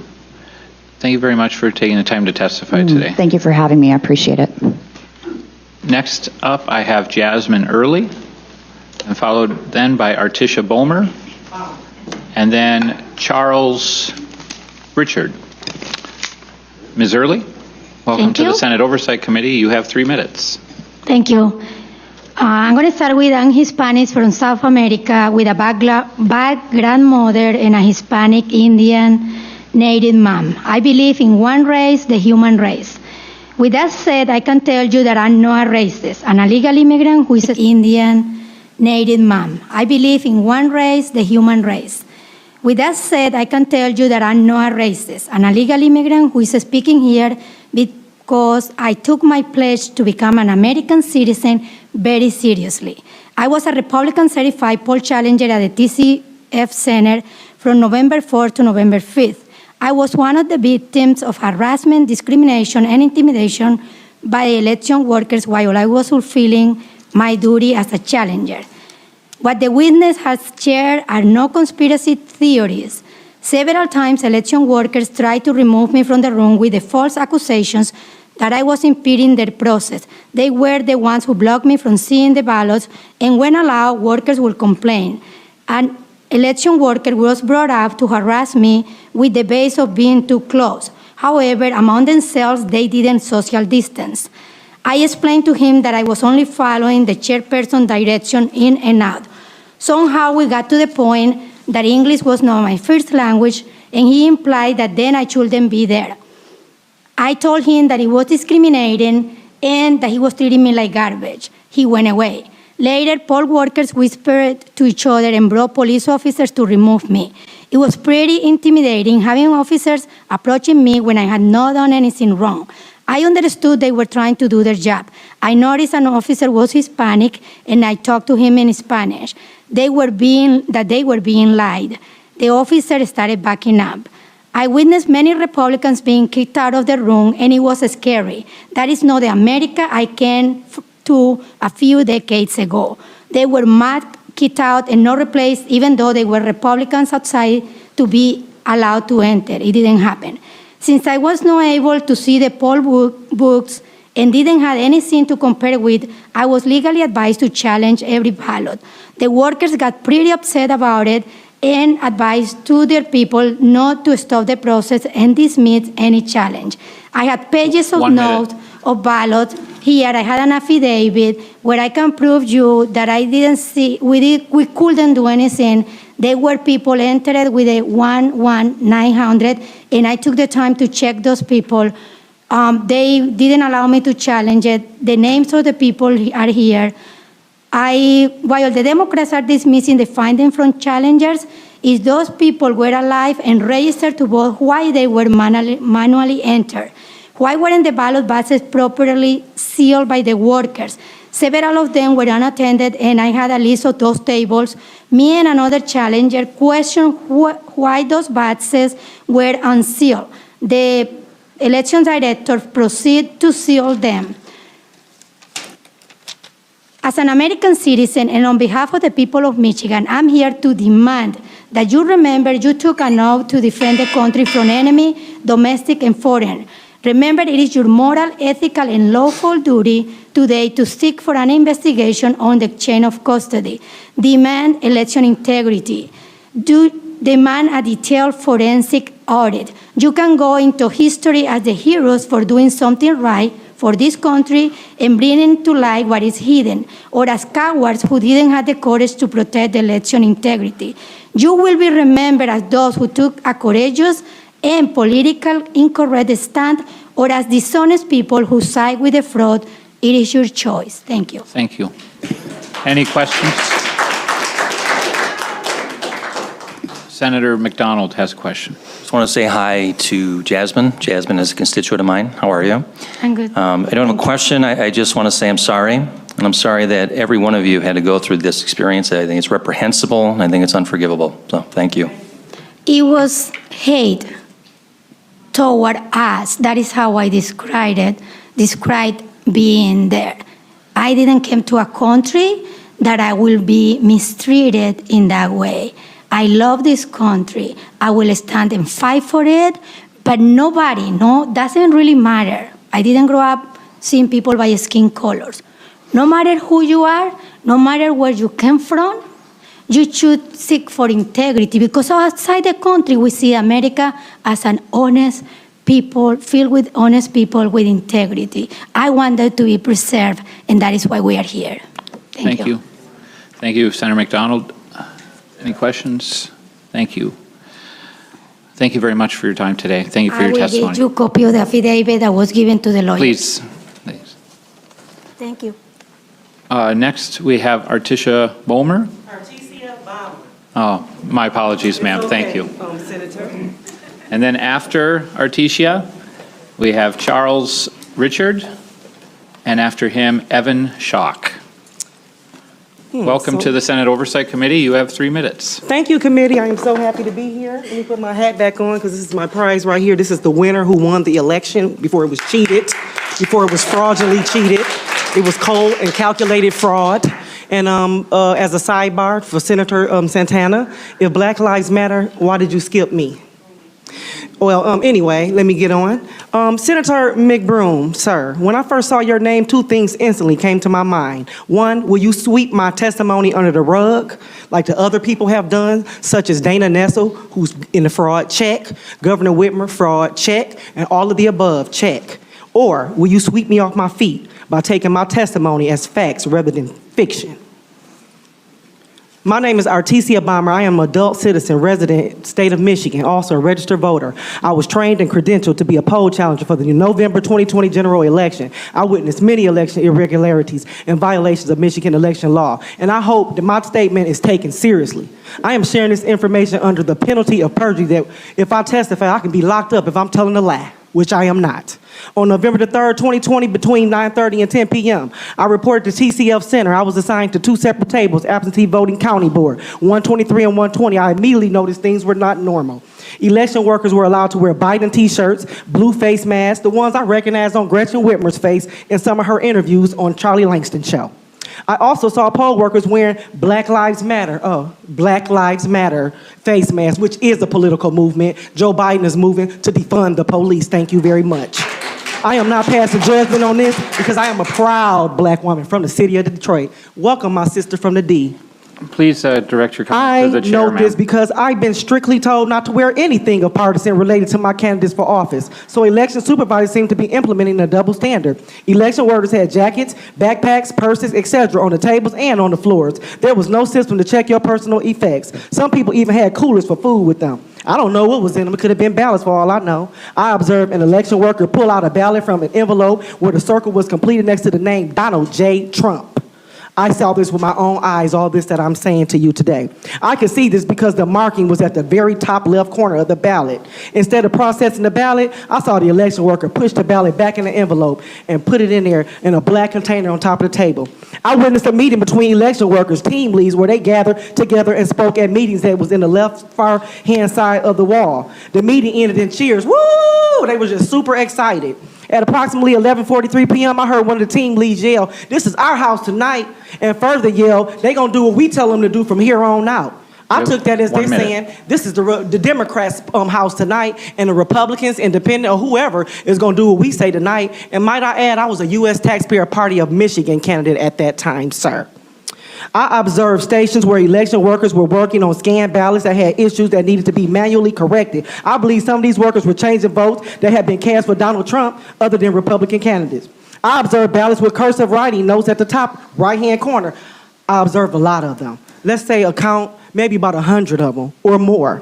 Thank you very much for taking the time to testify today. Thank you for having me. I appreciate it. Next up, I have Jasmine Early, and followed then by Artisha Bulmer, and then Charles Richard. Ms. Early, welcome Thank to the you. Senate Oversight Committee. You have 3 minutes. Thank you. I'm going to start with an Hispanic from South America with a bad grandmother and a Hispanic Indian native mom. I believe in one race, the human race. With that said, I can tell you that I'm not a racist. An illegal immigrant who is an Indian native mom. I believe in one race, the human race. With that said, I can tell you that I'm not a racist. An illegal immigrant who is speaking here because I took my pledge to become an American citizen very seriously. I was a Republican certified poll challenger at the TCF Center from November 4th to November 5th. I was one of the victims of harassment, discrimination, and intimidation by election workers while I was fulfilling my duty as a challenger. What the witness has shared are no conspiracy theories. Several times, election workers tried to remove me from the room with the false accusations that I was impeding their process. They were the ones who blocked me from seeing the ballots, and when allowed, workers would complain. An election worker was brought up to harass me with the base of being too close. However, among themselves, they didn't social distance. I explained to him that I was only following the chairperson's direction in and out. Somehow we got to the point that English was not my first language, and he implied that then I shouldn't be there. I told him that he was discriminating and that he was treating me like garbage. He went away. Later, poll workers whispered to each other and brought police officers to remove me. It was pretty intimidating having officers approaching me when I had not done anything wrong. I understood they were trying to do their job. I noticed an officer was Hispanic, and I talked to him in Spanish. They were being lied. The officer started backing up. I witnessed many Republicans being kicked out of the room, and it was scary. That is not the America I came to a few decades ago. They were mad, kicked out, and not replaced, even though they were Republicans outside to be allowed to enter. It didn't happen. Since I was not able to see the poll books and didn't have anything to compare with, I was legally advised to challenge every ballot. The workers got pretty upset about it and advised to their people not to stop the process and dismiss any challenge. I had pages of notes of ballots. Here I had an affidavit where I can prove you that I didn't see, we couldn't do anything. There were people entered with a 11900, and I took the time to check those people. They didn't allow me to challenge it. The names of the people are here. While the Democrats are dismissing the finding from challengers, is those people were alive and registered to vote, why they were manually entered. Why weren't the ballot boxes properly sealed by the workers? Several of them were unattended, and I had a list of those tables. Me and another challenger questioned why those boxes were unsealed. The election director proceeded to seal them. As an American citizen and on behalf of the people of Michigan, I'm here to demand that you remember you took an oath to defend the country from enemy, domestic and foreign. Remember, it is your moral, ethical, and lawful duty today to seek for an investigation on the chain of custody. Demand election integrity. Demand a detailed forensic audit. You can go into history as the heroes for doing something right for this country and bringing to light what is hidden, or as cowards who didn't have the courage to protect election integrity. You will be remembered as those who took a courageous and political incorrect stand, or as dishonest people who side with the fraud. It is your choice. Thank you. Thank you. Any questions? Senator McDonald has a question. Just want to say hi to Jasmine. Jasmine is a constituent of mine. How are you? I'm good. I don't have a question. I just want to say I'm sorry. And I'm sorry that every one of you had to go through this experience. I think it's reprehensible, and I think it's unforgivable. So thank you. It was hate toward us. That is how I described being there. I didn't come to a country that I will be mistreated in that way. I love this country. I will stand and fight for it, but nobody, doesn't really matter. I didn't grow up seeing people by skin colors. No matter who you are, no matter where you came from, you should seek for integrity, because outside the country we see America as an honest people, filled with honest people with integrity. I want that to be preserved, and that is why we are here. Thank you. Thank you, Senator McDonald. Any questions? Thank you. Thank you very much for your time today. Thank you for your testimony. I will give you a copy of the affidavit that was given to the lawyers. Please. Thank you. Next, we have Artisha Bolmer. Artesia Bomber. Oh, my apologies, ma'am. Thank you. Senator. And then after Artesia, we have Charles Richard, and after him, Evan Schock. Welcome to the Senate Oversight Committee. You have 3 minutes. Thank you, committee. I am so happy to be here. Let me put my hat back on because this is my prize right here. This is the winner who won the election before it was cheated, before it was fraudulently cheated. It was cold and calculated fraud. And as a sidebar for Senator Santana, if Black Lives Matter, why did you skip me? Well, anyway, let me get on. Senator McBroom, sir, when I first saw your name, 2 things instantly came to my mind. One, will you sweep my testimony under the rug like the other people have done, such as Dana Nessel, who's in the fraud, check, Governor Whitmer, fraud, check, and all of the above, check. Or will you sweep me off my feet by taking my testimony as facts rather than fiction? My name is Artesia Bomber. I am an adult citizen, resident, state of Michigan, also a registered voter. I was trained and credentialed to be a poll challenger for the November 2020 general election. I witnessed many election irregularities and violations of Michigan election law, and I hope that my statement is taken seriously. I am sharing this information under the penalty of perjury that if I testify, I can be locked up if I'm telling a lie, which I am not. On November the 3rd, 2020, between 9:30 and 10 p.m., I reported to TCF Center. I was assigned to 2 separate tables, absentee voting county board, 123 and 120. I immediately noticed things were not normal. Election workers were allowed to wear Biden t-shirts, blue face masks, the ones I recognized on Gretchen Whitmer's face in some of her interviews on Charlie Langston show. I also saw poll workers wearing Black Lives Matter face masks, which is a political movement. Joe Biden is moving to defund the police. Thank you very much. I am not passing judgment on this because I am a proud Black woman from the city of Detroit. Welcome, my sister from the D. Please direct your comments to the chair, I know this because I've been strictly told not to wear anything of partisan related to my candidates for office. So election supervisors seem to be implementing a double standard. Election workers had jackets, backpacks, purses, etc. on the tables and on the floors. There was no system to check your personal effects. Some people even had coolers for food with them. I don't know what was in them. It could have been ballots for all I know. I observed an election worker pull out a ballot from an envelope where the circle was completed next to the name Donald J. Trump. I saw this with my own eyes, all this that I'm saying to you today. I could see this because the marking was at the very top left corner of the ballot. Instead of processing the ballot, I saw the election worker push the ballot back in the envelope and put it in there in a black container on top of the table. I witnessed a meeting between election workers, team leads, where they gathered together and spoke at meetings that was in the left far hand side of the wall. The meeting ended in cheers. Woo! They were just super excited. At approximately 11:43 p.m., I heard one of the team leads yell, "This is our house tonight," and further yell, "They gonna do what we tell them to do from here on out." I took that as they're saying, this is the Democrats' house tonight, and the Republicans, independent, or whoever is gonna do what we say tonight. And might I add, I was a U.S. Taxpayer Party of Michigan candidate at that time, sir. I observed stations where election workers were working on scanned ballots that had issues that needed to be manually corrected. I believe some of these workers were changing votes that had been cast for Donald Trump other than Republican candidates. I observed ballots with cursive writing notes at the top right-hand corner. I observed a lot of them. Let's say a count, maybe about 100 of them or more.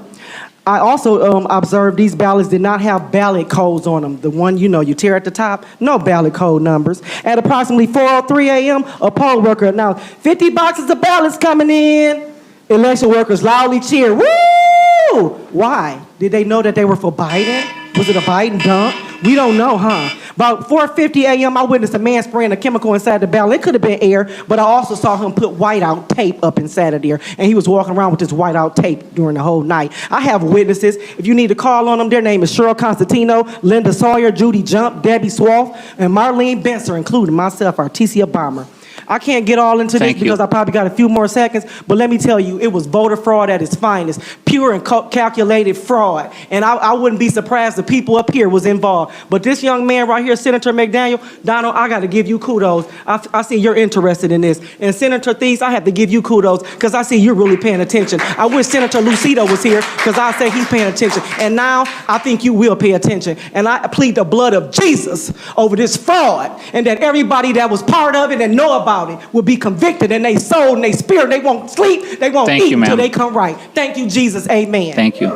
I also observed these ballots did not have ballot codes on them. The one, you tear at the top, no ballot code numbers. At approximately 4:03 a.m., a poll worker announced, 50 boxes of ballots coming in. Election workers loudly cheered, woo! Why? Did they know that they were for Biden? Was it a Biden dump? We don't know, huh? About 4:50 a.m., I witnessed a man spraying a chemical inside the ballot. It could have been air, but I also saw him put whiteout tape up inside of there, and he was walking around with this whiteout tape during the whole night. I have witnesses. If you need to call on them, their name is Cheryl Constantino, Linda Sawyer, Judy Jump, Debbie Swaff, and Marlene Benser, including myself, Artesia Bomber. I can't get all into this Thank you. because I probably got a few more seconds, but let me tell you, it was voter fraud at its finest, pure and calculated fraud. And I wouldn't be surprised if people up here was involved. But this young man right here, Senator McDaniel, Donald, I got to give you kudos. I see you're interested in this. And Senator Thies, I have to give you kudos because I see you're really paying attention. I wish Senator Lucido was here because I say he's paying attention. And now I think you will pay attention. And I plead the blood of Jesus over this fraud, and that everybody that was part of it and know about it will be convicted, and they soul and they spirit, they won't sleep, they won't eat until they come right. Thank you, Jesus. Amen. Thank you.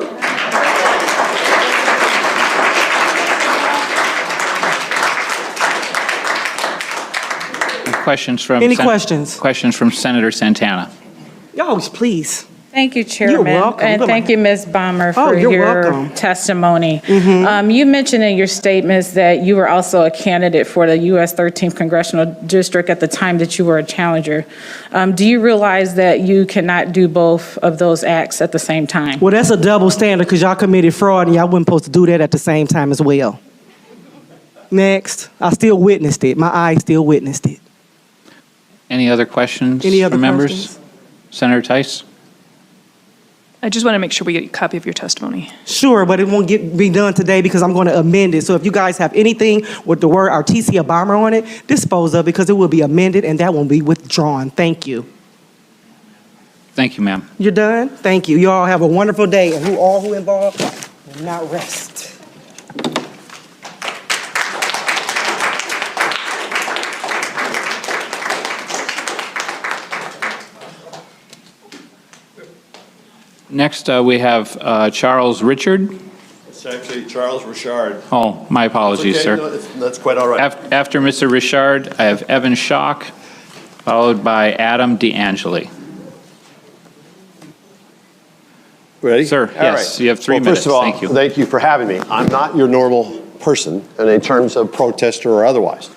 Questions from Any questions? Questions from Senator Santana. Y'all, please. Thank you, Chairman. You're welcome. And thank you, Ms. Balmer, for you're your welcome. testimony. You mentioned in your statements that you were also a candidate for the U.S. 13th Congressional District at the time that you were a challenger. Do you realize that you cannot do both of those acts at the same time? Well, that's a double standard because y'all committed fraud and y'all wasn't supposed to do that at the same time as well. Next. I still witnessed it. My eyes still witnessed it. Any other questions Any other from members? questions? Senator Tice? I just want to make sure we get a copy of your testimony. Sure, but it won't be done today because I'm going to amend it. So if you guys have anything with the word Artesia Bomber on it, dispose of it because it will be amended and that won't be withdrawn. Thank you. Thank you, ma'am. You're done? Thank you. You all have a wonderful day, and all who involved will not rest. Next, we have Charles Richard. It's actually Charles Richard. Oh, my apologies, Okay, sir. no, that's quite all right. After Mr. Richard, I have Evan Schock, followed by Adam DeAngeli. Ready? Sir, All yes, right. you have 3 Well, minutes. First of all, Thank you. thank you for having me. I'm not your normal person in terms of protester or otherwise.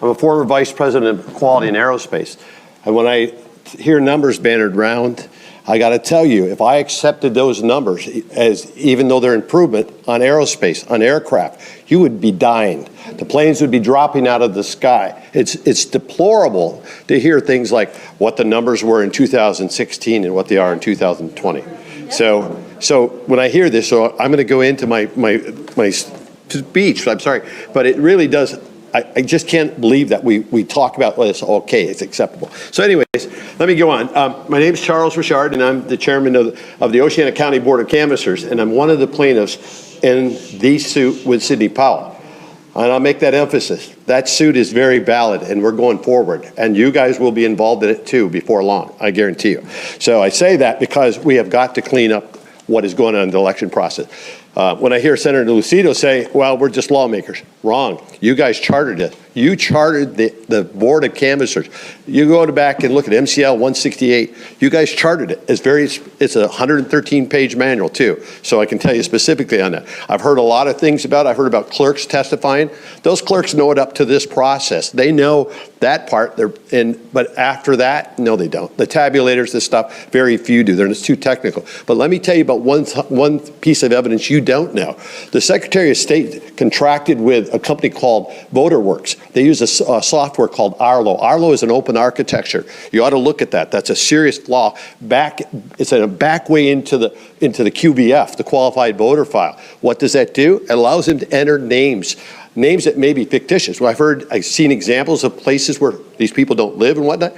I'm a former vice president of quality in aerospace. And when I hear numbers bannered around, I got to tell you, if I accepted those numbers as even though they're improvement on aerospace, on aircraft, you would be dying. The planes would be dropping out of the sky. It's deplorable to hear things like what the numbers were in 2016 and what they are in 2020. So when I hear this, so I'm going to go into my speech. I'm sorry, but it really does. I just can't believe that we talk about this. Okay, it's acceptable. So anyways, let me go on. My name is Charles Richard, and I'm the chairman of the Oceana County Board of Canvassers, and I'm one of the plaintiffs in the suit with Sidney Powell. And I'll make that emphasis. That suit is very valid, and we're going forward. And you guys will be involved in it too before long, I guarantee you. So I say that because we have got to clean up what is going on in the election process. When I hear Senator Lucido say, well, we're just lawmakers. Wrong. You guys chartered it. You chartered the Board of Canvassers. You go back and look at MCL 168. You guys chartered it. It's a 113-page manual, too. So I can tell you specifically on that. I've heard a lot of things about it. I've heard about clerks testifying. Those clerks know it up to this process. They know that part. But after that, no, they don't. The tabulators, this stuff, very few do. It's too technical. But let me tell you about one piece of evidence you don't know. The Secretary of State contracted with a company called VoterWorks. They use a software called Arlo. Arlo is an open architecture. You ought to look at that. That's a serious flaw. It's in a back way into the QVF, the qualified voter file. What does that do? It allows them to enter names that may be fictitious. Well, I've seen examples of places where these people don't live and whatnot.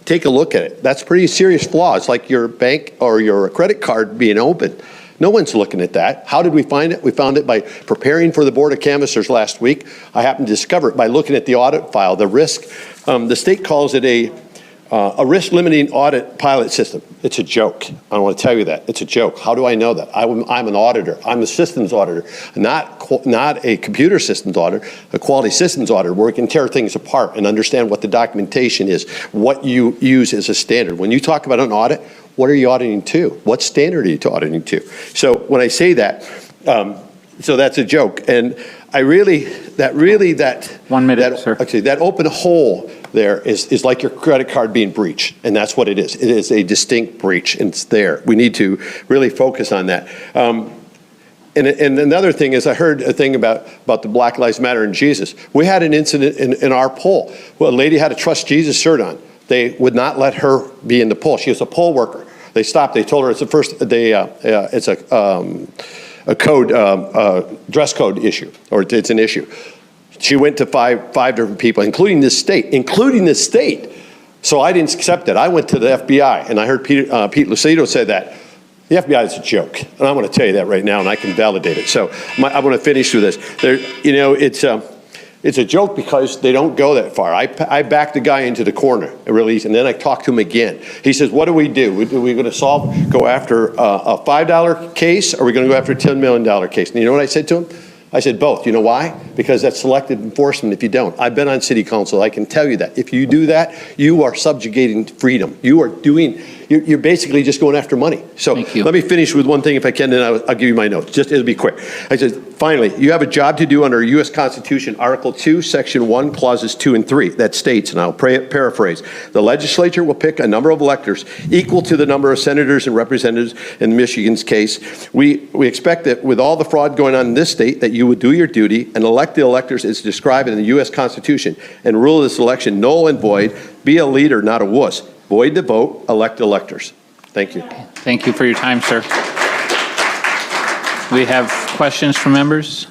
Take a look at it. That's a pretty serious flaw. It's like your bank or your credit card being open. No one's looking at that. How did we find it? We found it by preparing for the Board of Canvassers last week. I happened to discover it by looking at the audit file, the risk. The state calls it a risk-limiting audit pilot system. It's a joke. I want to tell you that. It's a joke. How do I know that? I'm an auditor. I'm a systems auditor, not a computer systems auditor, a quality systems auditor where we can tear things apart and understand what the documentation is, what you use as a standard. When you talk about an audit, what are you auditing to? What standard are you auditing to? So when I say that, so that's a joke. And that 1 minute, sir. Actually, that open hole there is like your credit card being breached, and that's what it is. It is a distinct breach, and it's there. We need to really focus on that. And another thing is I heard a thing about the Black Lives Matter and Jesus. We had an incident in our poll. Well, a lady had a Trust Jesus shirt on. they would not let her be in the poll. She was a poll worker. They stopped. They told her it's the first. It's a code dress code issue, or it's an issue. She went to five different people, including this state. So I didn't accept it. I went to the FBI, and I heard Pete Lucido say that the FBI is a joke, and I'm going to tell you that right now, and I can validate it. So I want to finish with this. It's a joke because they don't go that far. I backed the guy into the corner, really, and then I talked to him again. He says, what do? Are we going to go after a $5 case, or are we going to go after a $10 million case? And you know what I said to him? I said both. You know why? Because that's selective enforcement if you don't. I've been on city council. I can tell you that. If you do that, you are subjugating freedom. You're basically just going after money. So let me finish with one thing if I can, then I'll give you my notes. It'll be quick. I said, finally, you have a job to do under U.S. Constitution, Article 2, Section 1, Clauses 2 and 3. That states, and I'll paraphrase, the legislature will pick a number of electors equal to the number of senators and representatives in Michigan's case. We expect that with all the fraud going on in this state, that you would do your duty and elect the electors as described in the U.S. Constitution and rule this election null and void. Be a leader, not a wuss. Void the vote, elect electors. Thank you. Thank you for your time, sir. We have questions from members.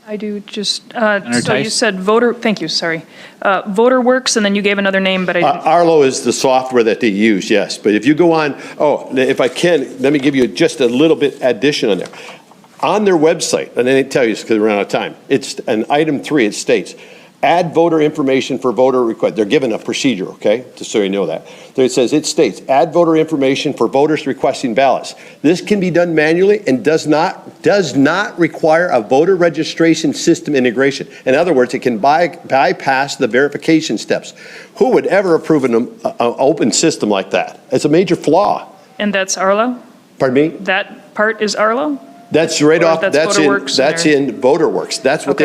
I do just, so you said voter, thank you, sorry. VoterWorks, and then you gave another name, but I didn't. Arlo is the software that they use, yes. But if you go on, if I can, let me give you just a little bit addition on there. On their website, and I didn't tell you because we're out of time, it's an item 3, it states, add voter information for voter request. They're given a procedure, okay, just so you know that. It states, add voter information for voters requesting ballots. This can be done manually and does not require a voter registration system integration. In other words, it can bypass the verification steps. Who would ever approve an open system like that? It's a major flaw. And that's Arlo? Pardon me? That part is Arlo? That's right off. That's in VoterWorks. That's what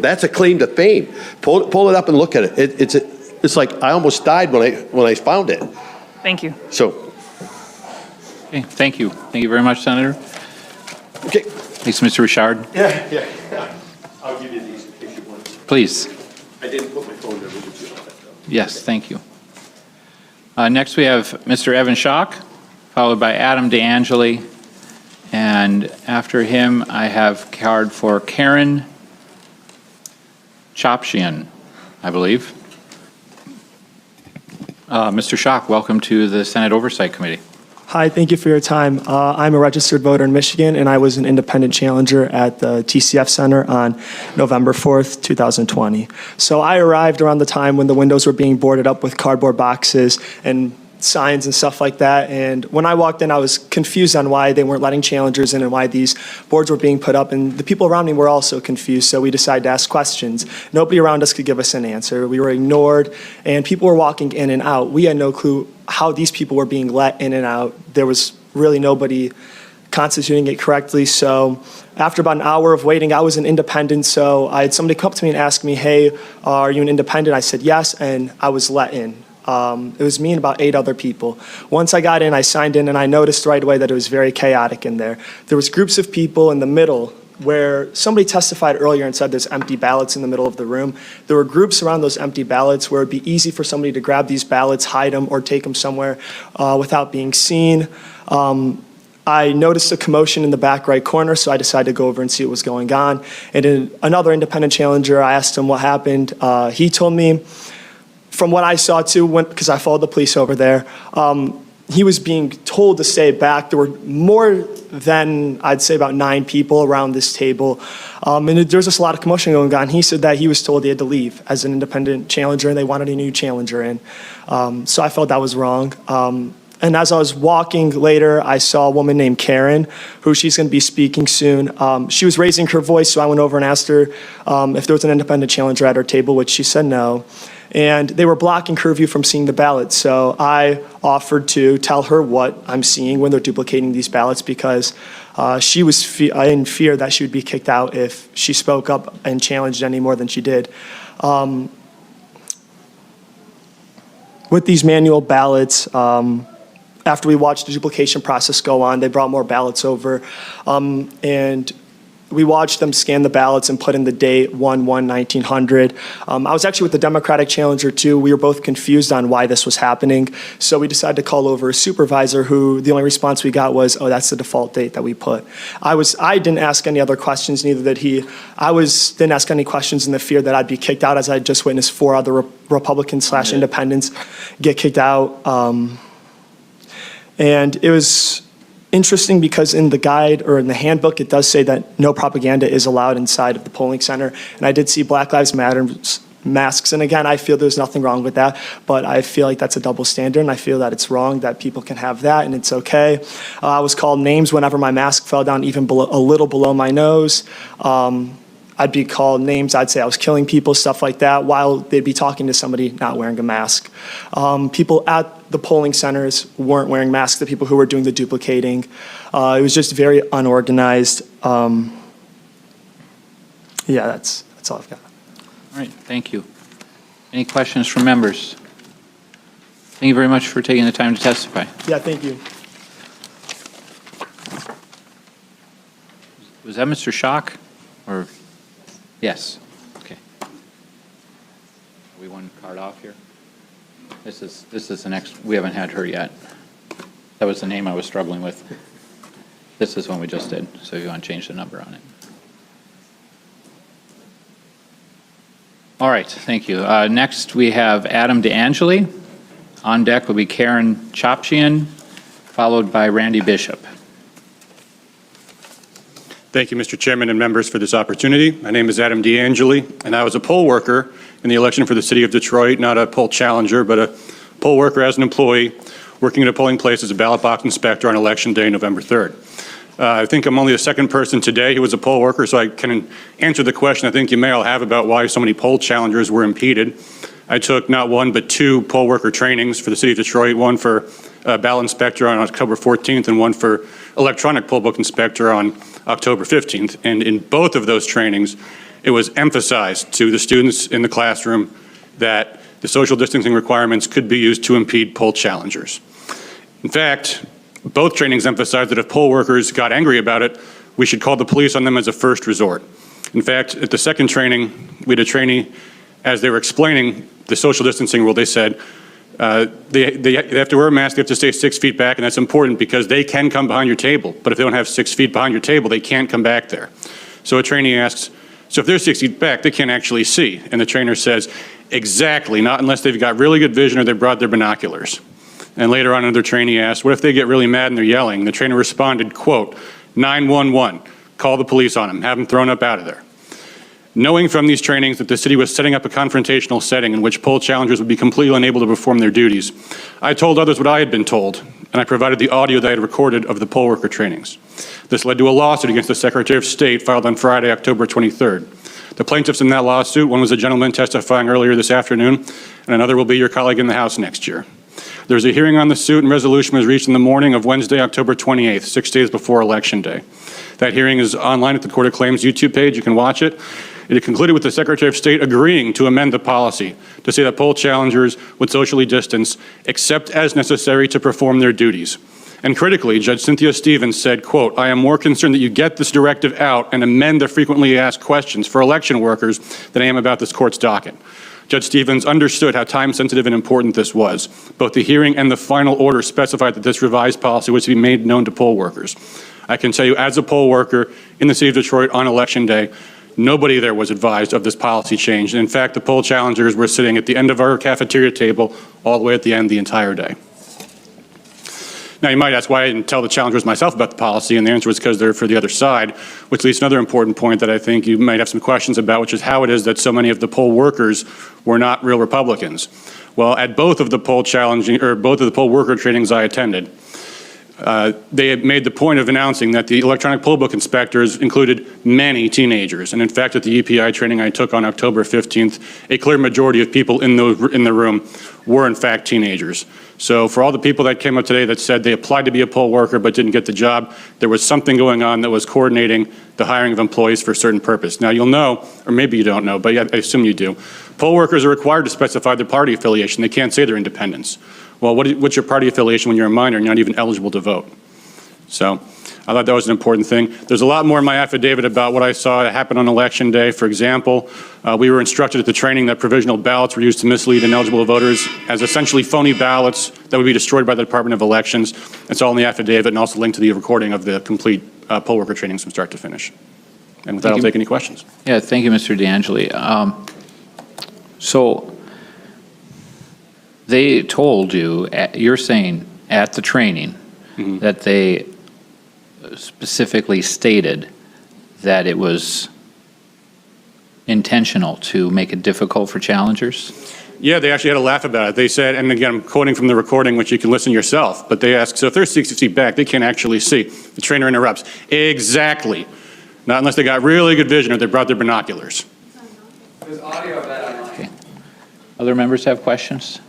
that's a claim to fame. Pull it up and look at it. It's like I almost died when I found it. Thank you. So. Okay, thank you. Thank you very much, Senator. Okay. Thanks, Mr. Richard. Yeah. I'll give you these if you want. Please. I didn't put my phone there. Yes, thank you. Next, we have Mr. Evan Schock, followed by Adam DeAngeli. And after him, I have card for Karen Chopshian, I believe. Mr. Schock, welcome to the Senate Oversight Committee. Hi, thank you for your time. I'm a registered voter in Michigan, and I was an independent challenger at the TCF Center on November 4th, 2020. So I arrived around the time when the windows were being boarded up with cardboard boxes and signs and stuff like that. And when I walked in, I was confused on why they weren't letting challengers in and why these boards were being put up. And the people around me were also confused, so we decided to ask questions. Nobody around us could give us an answer. We were ignored, and people were walking in and out. We had no clue how these people were being let in and out. There was really nobody constituting it correctly. So after about an hour of waiting, I was an independent, so I had somebody come up to me and ask me, hey, are you an independent? I said yes, and I was let in. It was me and about 8 other people. Once I got in, I signed in, and I noticed right away that it was very chaotic in there. There was groups of people in the middle where somebody testified earlier and said there's empty ballots in the middle of the room. There were groups around those empty ballots where it'd be easy for somebody to grab these ballots, hide them, or take them somewhere without being seen. I noticed a commotion in the back right corner, so I decided to go over and see what was going on. And another independent challenger, I asked him what happened. He told me, from what I saw too, because I followed the police over there, he was being told to stay back. There were more than, I'd say, about 9 people around this table. And there was just a lot of commotion going on. He said that he was told he had to leave as an independent challenger, and they wanted a new challenger in. So I felt that was wrong. And as I was walking later, I saw a woman named Karen, who she's going to be speaking soon. She was raising her voice, so I went over and asked her if there was an independent challenger at her table, which she said no. And they were blocking her view from seeing the ballots. So I offered to tell her what I'm seeing when they're duplicating these ballots, because she was in fear that she would be kicked out if she spoke up and challenged any more than she did. With these manual ballots, after we watched the duplication process go on, they brought more ballots over. And we watched them scan the ballots and put in the date 1/1/1900. I was actually with the Democratic challenger too. We were both confused on why this was happening. So we decided to call over a supervisor who the only response we got was, oh, that's the default date that we put. I didn't ask any other questions, neither did he. Didn't ask any questions in the fear that I'd be kicked out, as I just witnessed 4 other Republicans/independents get kicked out. And it was interesting because in the guide or in the handbook, it does say that no propaganda is allowed inside of the polling center. And I did see Black Lives Matter masks. And again, I feel there's nothing wrong with that, but I feel like that's a double standard. And I feel that it's wrong that people can have that and it's okay. I was called names whenever my mask fell down even a little below my nose. I'd be called names. I'd say I was killing people, stuff like that, while they'd be talking to somebody not wearing a mask. People at the polling centers weren't wearing masks, the people who were doing the duplicating. It was just very unorganized. Yeah, that's all I've got. All right, thank you. Any questions from members? Thank you very much for taking the time to testify. Yeah, thank you. Was that Mr. Schock? Or yes. Okay. Are we one card off here? This is the next. We haven't had her yet. That was the name I was struggling with. This is one we just did. So if you want to change the number on it. All right. Thank you. Next we have Adam DeAngeli. On deck will be Karen Chopchian, followed by Randy Bishop. Thank you, Mr. Chairman and members, for this opportunity. My name is Adam DeAngeli, and I was a poll worker in the election for the city of Detroit, not a poll challenger, but a poll worker as an employee working at a polling place as a ballot box inspector on Election Day, November 3rd. I think I'm only the second person today who was a poll worker, so I can answer the question I think you may all have about why so many poll challengers were impeded. I took not one but 2 poll worker trainings for the city of Detroit, one for ballot inspector on October 14th and one for electronic poll book inspector on October 15th. And in both of those trainings, it was emphasized to the students in the classroom that the social distancing requirements could be used to impede poll challengers. In fact, both trainings emphasized that if poll workers got angry about it, we should call the police on them as a first resort. In fact, at the second training, we had a trainee, as they were explaining the social distancing rule, they said they have to wear a mask, they have to stay 6 feet back, and that's important because they can come behind your table. But if they don't have 6 feet behind your table, they can't come back there. So a trainee asks, so if they're 6 feet back, they can't actually see. And the trainer says, exactly, not unless they've got really good vision or they brought their binoculars. And later on, another trainee asked, what if they get really mad and they're yelling? The trainer responded, quote, 911, call the police on them, have them thrown up out of there. Knowing from these trainings that the city was setting up a confrontational setting in which poll challengers would be completely unable to perform their duties, I told others what I had been told, and I provided the audio that I had recorded of the poll worker trainings. This led to a lawsuit against the Secretary of State filed on Friday, October 23rd. The plaintiffs in that lawsuit, one was a gentleman testifying earlier this afternoon, and another will be your colleague in the House next year. There's a hearing on the suit, and resolution was reached in the morning of Wednesday, October 28th, 6 days before Election Day. That hearing is online at the Court of Claims YouTube page. You can watch it. It concluded with the Secretary of State agreeing to amend the policy to say that poll challengers would socially distance except as necessary to perform their duties. And critically, Judge Cynthia Stevens said, quote, I am more concerned that you get this directive out and amend the frequently asked questions for election workers than I am about this court's docket. Judge Stevens understood how time-sensitive and important this was. Both the hearing and the final order specified that this revised policy was to be made known to poll workers. I can tell you, as a poll worker in the city of Detroit on Election Day, nobody there was advised of this policy change. And in fact, the poll challengers were sitting at the end of our cafeteria table all the way at the end the entire day. Now, you might ask why I didn't tell the challengers myself about the policy, and the answer was because they're for the other side, which leads to another important point that I think you might have some questions about, which is how it is that so many of the poll workers were not real Republicans. Well, at both of the poll worker trainings I attended, they had made the point of announcing that the electronic poll book inspectors included many teenagers. And in fact, at the EPI training I took on October 15th, a clear majority of people in the room were in fact teenagers. So for all the people that came up today that said they applied to be a poll worker but didn't get the job, there was something going on that was coordinating the hiring of employees for a certain purpose. Now you'll know, or maybe you don't know, but I assume you do, poll workers are required to specify their party affiliation. They can't say they're independents. Well, what's your party affiliation when you're a minor and you're not even eligible to vote? So I thought that was an important thing. There's a lot more in my affidavit about what I saw happen on Election Day. For example, we were instructed at the training that provisional ballots were used to mislead ineligible voters as essentially phony ballots that would be destroyed by the Department of Elections. It's all in the affidavit and also linked to the recording of the complete poll worker trainings from start to finish. And with that, I'll take any questions. Yeah, thank you, Mr. DeAngeli. So they told you, you're saying at the training, that they specifically stated that it was intentional to make it difficult for challengers? Yeah, they actually had a laugh about it. They said, and again, I'm quoting from the recording, which you can listen yourself, but they asked, so if they're 60 feet back, they can't actually see. The trainer interrupts. Exactly. Not unless they got really good vision or they brought their binoculars. There's audio of that online. Okay. Other members have questions?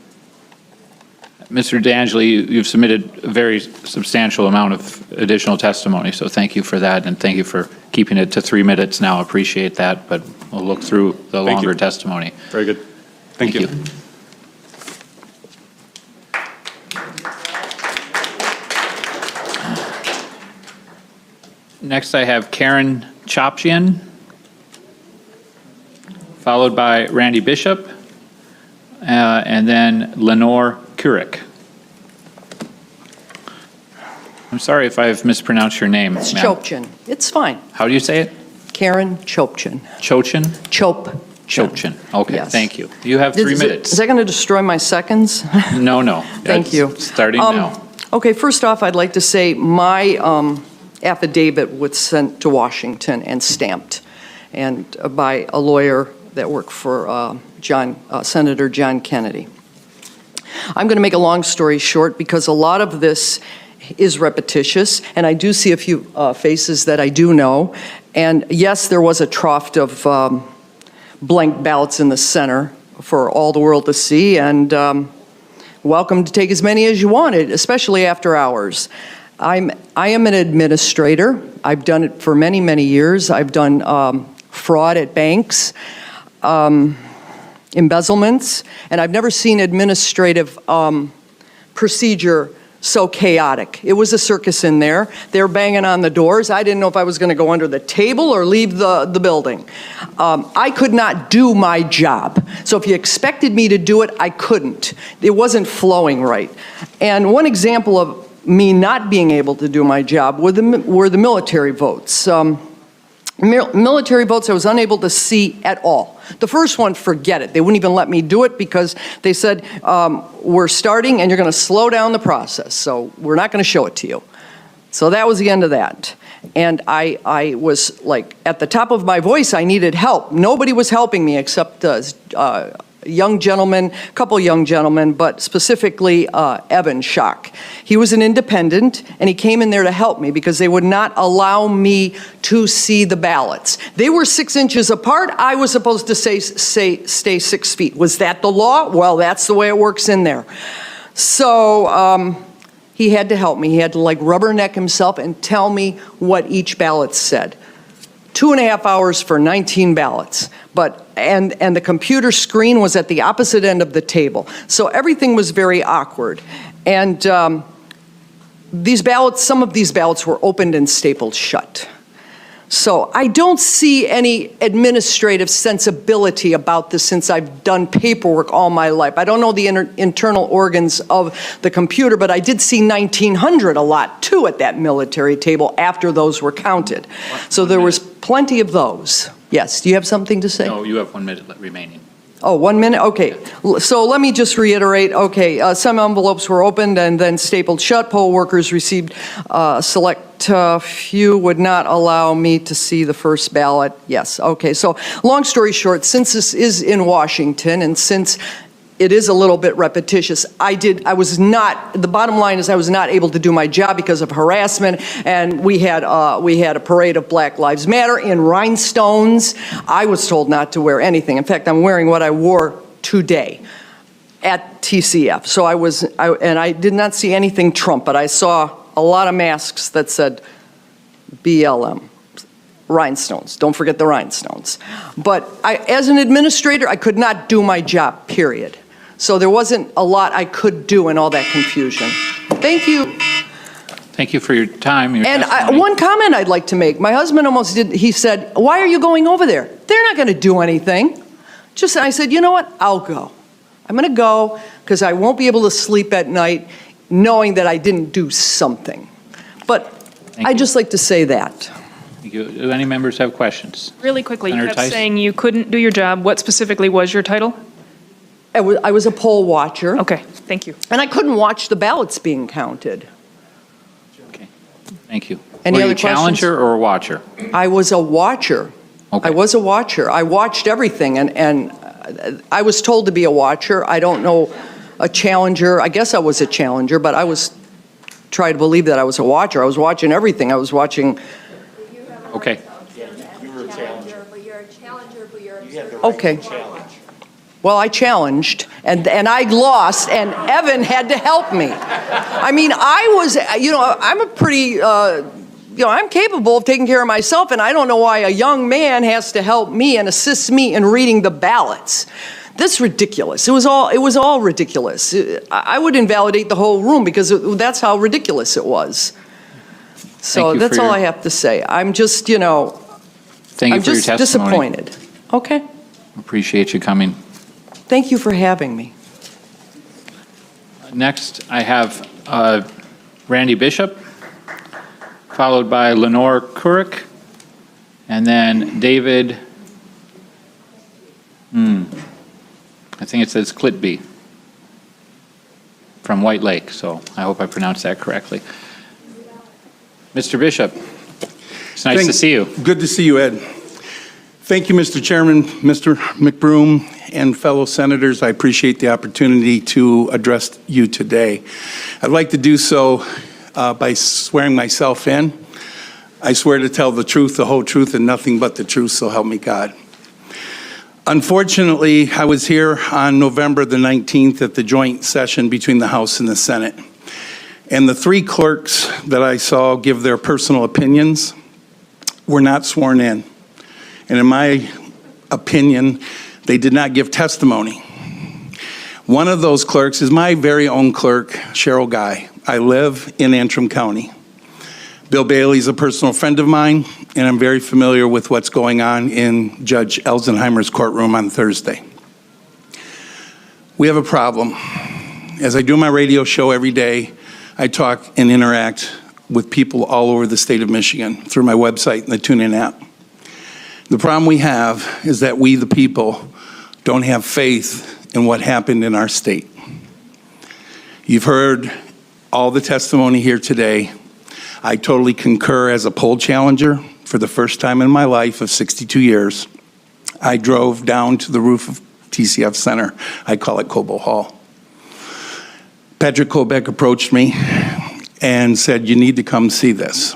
Mr. DeAngeli, you've submitted a very substantial amount of additional testimony, so thank you for that, and thank you for keeping it to 3 minutes now. Appreciate that, but we'll look through the longer testimony. Very good. Thank you. Next, I have Karen Chopchian, followed by Randy Bishop, and then Lenore Kurik. I'm sorry if I've mispronounced your name. It's Chopchin. It's fine. How do you say it? Karen Chopchin. Chochin? Chopchin. Okay, Yes. Thank you. You have 3 minutes. Is that going to destroy my seconds? No. Thank you. Starting now. Okay, first off, I'd like to say my affidavit was sent to Washington and stamped, and by a lawyer that worked for Senator John Kennedy. I'm going to make a long story short because a lot of this is repetitious, and I do see a few faces that I do know. And yes, there was a trough of blank ballots in the center for all the world to see, and welcome to take as many as you wanted, especially after hours. I am an administrator. I've done it for many, many years. I've done fraud at banks, embezzlements, and I've never seen administrative procedure so chaotic. It was a circus in there. They were banging on the doors. I didn't know if I was going to go under the table or leave the building. I could not do my job. So if you expected me to do it, I couldn't. It wasn't flowing right. And one example of me not being able to do my job were the military votes. Military votes I was unable to see at all. The first one, forget it. They wouldn't even let me do it because they said, we're starting and you're going to slow down the process, so we're not going to show it to you. So that was the end of that. And I was like, at the top of my voice, I needed help. Nobody was helping me except young gentleman, a couple young gentlemen, but specifically Evan Schock. He was an independent, and he came in there to help me because they would not allow me to see the ballots. They were 6 inches apart. I was supposed to stay 6 feet. Was that the law? Well, that's the way it works in there. So he had to help me. He had to like rubberneck himself and tell me what each ballot said. 2.5 hours for 19 ballots. And the computer screen was at the opposite end of the table. So everything was very awkward. And these ballots, some of these ballots were opened and stapled shut. So I don't see any administrative sensibility about this since I've done paperwork all my life. I don't know the internal organs of the computer, but I did see 1900 a lot too at that military table after those were counted. So there was plenty of those. Yes, do you have something to say? No, you have 1 minute remaining. Oh, 1 minute? Okay. So let me just reiterate. Okay, some envelopes were opened and then stapled shut. Poll workers received select few would not allow me to see the first ballot. Yes, okay. So long story short, since this is in Washington and since it is a little bit repetitious, the bottom line is I was not able to do my job because of harassment, and we had a parade of Black Lives Matter in rhinestones. I was told not to wear anything. In fact, I'm wearing what I wore today at TCF. So I did not see anything Trump, but I saw a lot of masks that said BLM. Rhinestones. Don't forget the rhinestones. But as an administrator, I could not do my job, period. So there wasn't a lot I could do in all that confusion. Thank you. Thank you for your time. Your And testimony. one comment I'd like to make. My husband almost did, he said, why are you going over there? They're not going to do anything. I said, you know what? I'll go. I'm going to go because I won't be able to sleep at night knowing that I didn't do something. But I'd just like to say that. Thank you. Do any members have questions? Really quickly, you Senator kept Tice? saying you couldn't do your job. What specifically was your title? I was a poll watcher. Okay, thank you. And I couldn't watch the ballots being counted. Thank you. Any Were you other a challenger questions? or a watcher? I was a watcher. Okay. I was a watcher. I watched everything, and I was told to be a watcher. I don't know a challenger. I guess I was a challenger, but I was trying to believe that I was a watcher. I was watching everything. I was watching. Okay. Okay. Well, I challenged, and I lost, and Evan had to help me. I mean, I'm a pretty, I'm capable of taking care of myself, and I don't know why a young man has to help me and assist me in reading the ballots. That's ridiculous. It was all ridiculous. I would invalidate the whole room because that's how ridiculous it was. So that's all I have to say. I'm just, Thank you I'm for your just testimony. disappointed. Okay. Appreciate you coming. Thank you for having me. Next, I have Randy Bishop, followed by Lenore Couric, and then David, I think it says Clitby from White Lake, so I hope I pronounced that correctly. Mr. Bishop, it's nice to see you. Good to see you, Ed. Thank you, Mr. Chairman, Mr. McBroom, and fellow senators. I appreciate the opportunity to address you today. I'd like to do so by swearing myself in. I swear to tell the truth, the whole truth, and nothing but the truth, so help me God. Unfortunately, I was here on November the 19th at the joint session between the House and the Senate. And the three clerks that I saw give their personal opinions were not sworn in. And in my opinion, they did not give testimony. One of those clerks is my very own clerk, Cheryl Guy. I live in Antrim County. Bill Bailey's a personal friend of mine, and I'm very familiar with what's going on in Judge Elsenheimer's courtroom on Thursday. We have a problem. As I do my radio show every day, I talk and interact with people all over the state of Michigan through my website and the TuneIn app. The problem we have is that we, the people, don't have faith in what happened in our state. You've heard all the testimony here today. I totally concur as a poll challenger for the first time in my life of 62 years. I drove down to the roof of TCF Center. I call it Cobo Hall. Patrick Kobeck approached me and said, you need to come see this.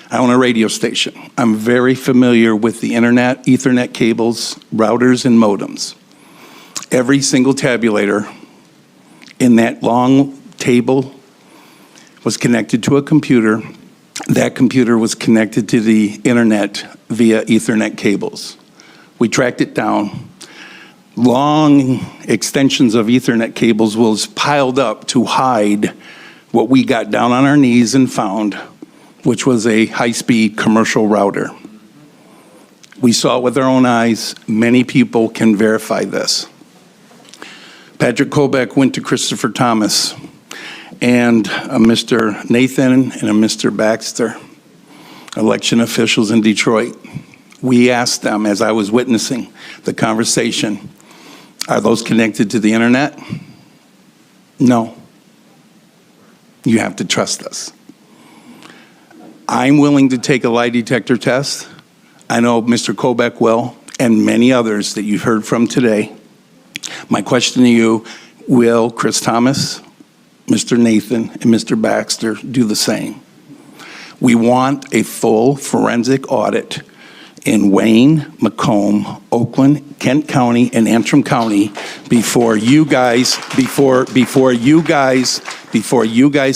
I own a radio station. I'm very familiar with the internet, Ethernet cables, routers, and modems. Every single tabulator in that long table was connected to a computer. That computer was connected to the internet via Ethernet cables. We tracked it down. Long extensions of Ethernet cables was piled up to hide what we got down on our knees and found, which was a high-speed commercial router. We saw it with our own eyes. Many people can verify this. Patrick Kobeck went to Christopher Thomas and Mr. Nathan and a Mr. Baxter, election officials in Detroit. We asked them, as I was witnessing the conversation, are those connected to the internet? No. You have to trust us. I'm willing to take a lie detector test. I know Mr. Kobeck will, and many others that you've heard from today. My question to you, will Chris Thomas, Mr. Nathan, and Mr. Baxter do the same? We want a full forensic audit in Wayne, Macomb, Oakland, Kent County, and Antrim County before you guys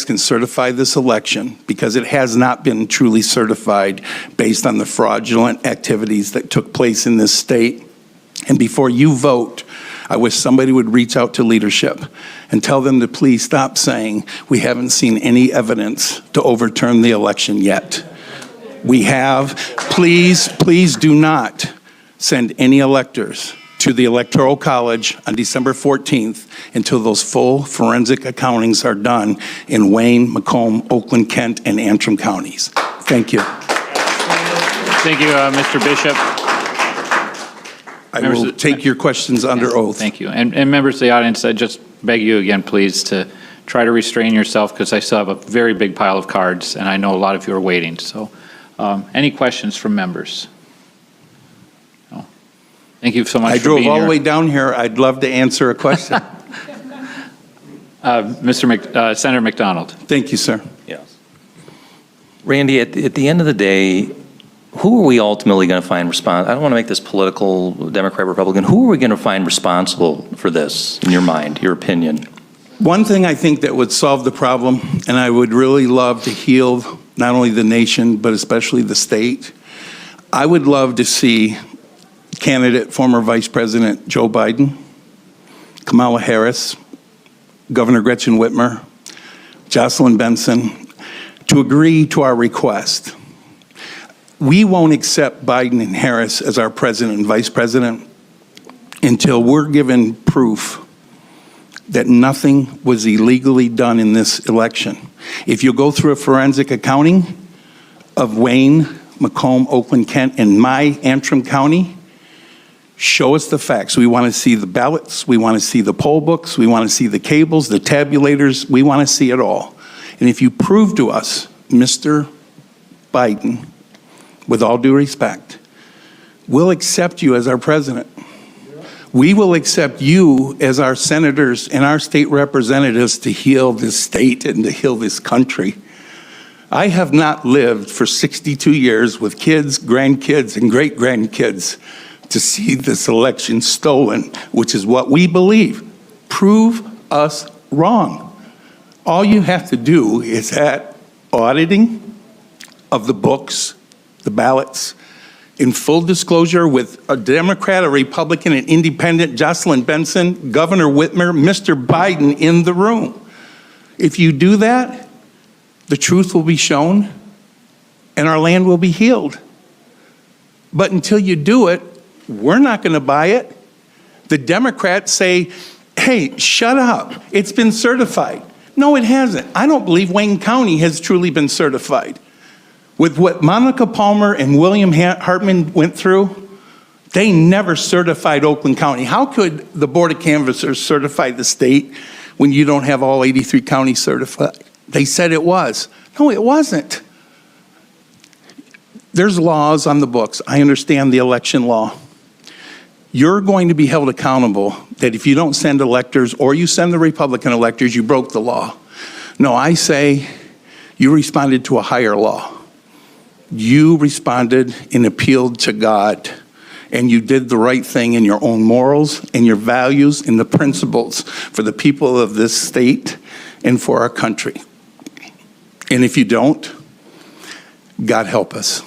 can certify this election, because it has not been truly certified based on the fraudulent activities that took place in this state. And before you vote, I wish somebody would reach out to leadership and tell them to please stop saying we haven't seen any evidence to overturn the election yet. We have. Please do not send any electors to the Electoral College on December 14th until those full forensic accountings are done in Wayne, Macomb, Oakland, Kent, and Antrim counties. Thank you. Thank you, Mr. Bishop. I will take your questions under oath. Thank you. And members of the audience, I just beg you again, please, to try to restrain yourself because I still have a very big pile of cards, and I know a lot of you are waiting. So any questions from members? No. Thank you so much for being here. I drove all the way down here. I'd love to answer a question. Senator McDonald. Thank you, sir. Yes. Randy, at the end of the day, who are we ultimately going to find responsible? I don't want to make this political, Democrat, Republican. Who are we going to find responsible for this, in your mind, your opinion? One thing I think that would solve the problem, and I would really love to heal not only the nation, but especially the state, I would love to see candidate, former Vice President Joe Biden, Kamala Harris, Governor Gretchen Whitmer, Jocelyn Benson, to agree to our request. We won't accept Biden and Harris as our president and vice president until we're given proof that nothing was illegally done in this election. If you go through a forensic accounting of Wayne, Macomb, Oakland, Kent, and my Antrim County, show us the facts. We want to see the ballots. We want to see the poll books. We want to see the cables, the tabulators. We want to see it all. And if you prove to us, Mr. Biden, with all due respect, we'll accept you as our president. We will accept you as our senators and our state representatives to heal this state and to heal this country. I have not lived for 62 years with kids, grandkids, and great-grandkids to see this election stolen, which is what we believe. Prove us wrong. All you have to do is that auditing of the books, the ballots, in full disclosure with a Democrat, a Republican, an independent, Jocelyn Benson, Governor Whitmer, Mr. Biden in the room. If you do that, the truth will be shown and our land will be healed. But until you do it, we're not going to buy it. The Democrats say, hey, shut up. It's been certified. No, it hasn't. I don't believe Wayne County has truly been certified. With what Monica Palmer and William Hartman went through, they never certified Oakland County. How could the Board of Canvassers certify the state when you don't have all 83 counties certified? They said it was. No, it wasn't. There's laws on the books. I understand the election law. You're going to be held accountable that if you don't send electors or you send the Republican electors, you broke the law. No, I say you responded to a higher law. You responded and appealed to God, and you did the right thing in your own morals and your values and the principles for the people of this state and for our country. And if you don't, God help us.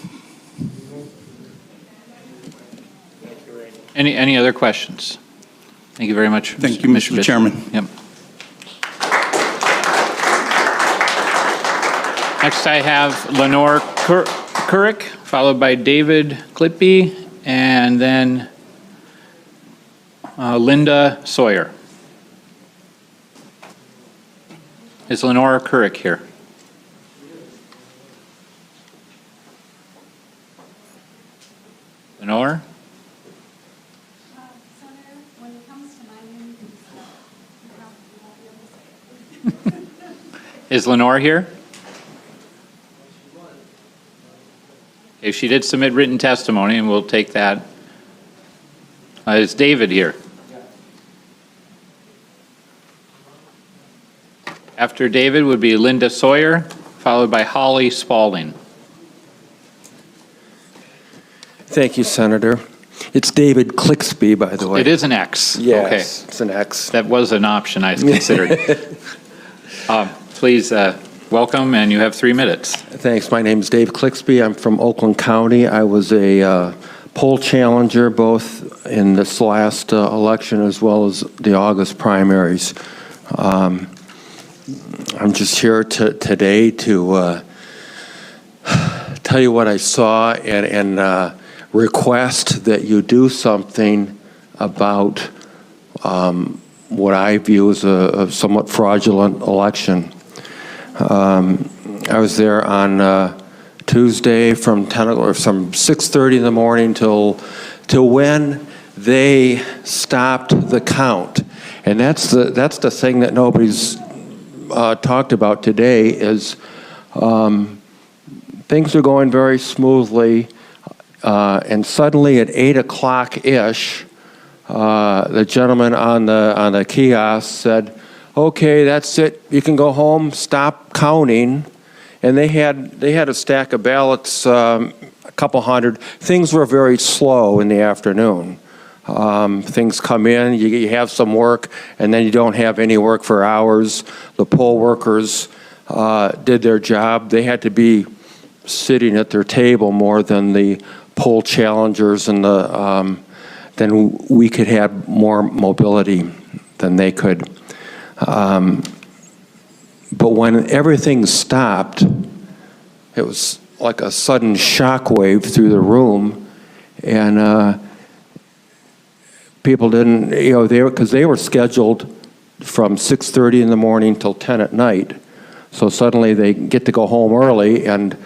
Any other questions? Thank you very much. Thank you, Mr. Chairman. Yep. Next, I have Lenore Couric, followed by David Clippy, and then Linda Sawyer. Is Lenore Couric here? Lenore? Is Lenore here? Okay, she did submit written testimony, and we'll take that. Is David here? After David would be Linda Sawyer, followed by Holly Spalding. Thank you, Senator. It's David Clixby, by the way. It is an X. Yes, okay. It's an X. That was an option I considered. Please welcome, and you have 3 minutes. Thanks. My name is Dave Clixby. I'm from Oakland County. I was a poll challenger both in this last election as well as the August primaries. I'm just here today to tell you what I saw and request that you do something about what I view as a somewhat fraudulent election. I was there on Tuesday from 6:30 in the morning till when they stopped the count, and that's the thing that nobody's talked about today. Is things are going very smoothly, and suddenly at 8 o'clock ish, the gentleman on the kiosk said, "Okay, that's it. You can go home. Stop counting." And they had a stack of ballots, a couple hundred. Things were very slow in the afternoon. Things come in, you have some work, and then you don't have any work for hours. The poll workers did their job. They had to be sitting at their table more than the poll challengers, and then we could have more mobility than they could. But when everything stopped, it was like a sudden shockwave through the room, and people didn't, because they were scheduled from 6:30 in the morning till 10 at night. So suddenly they get to go home early, and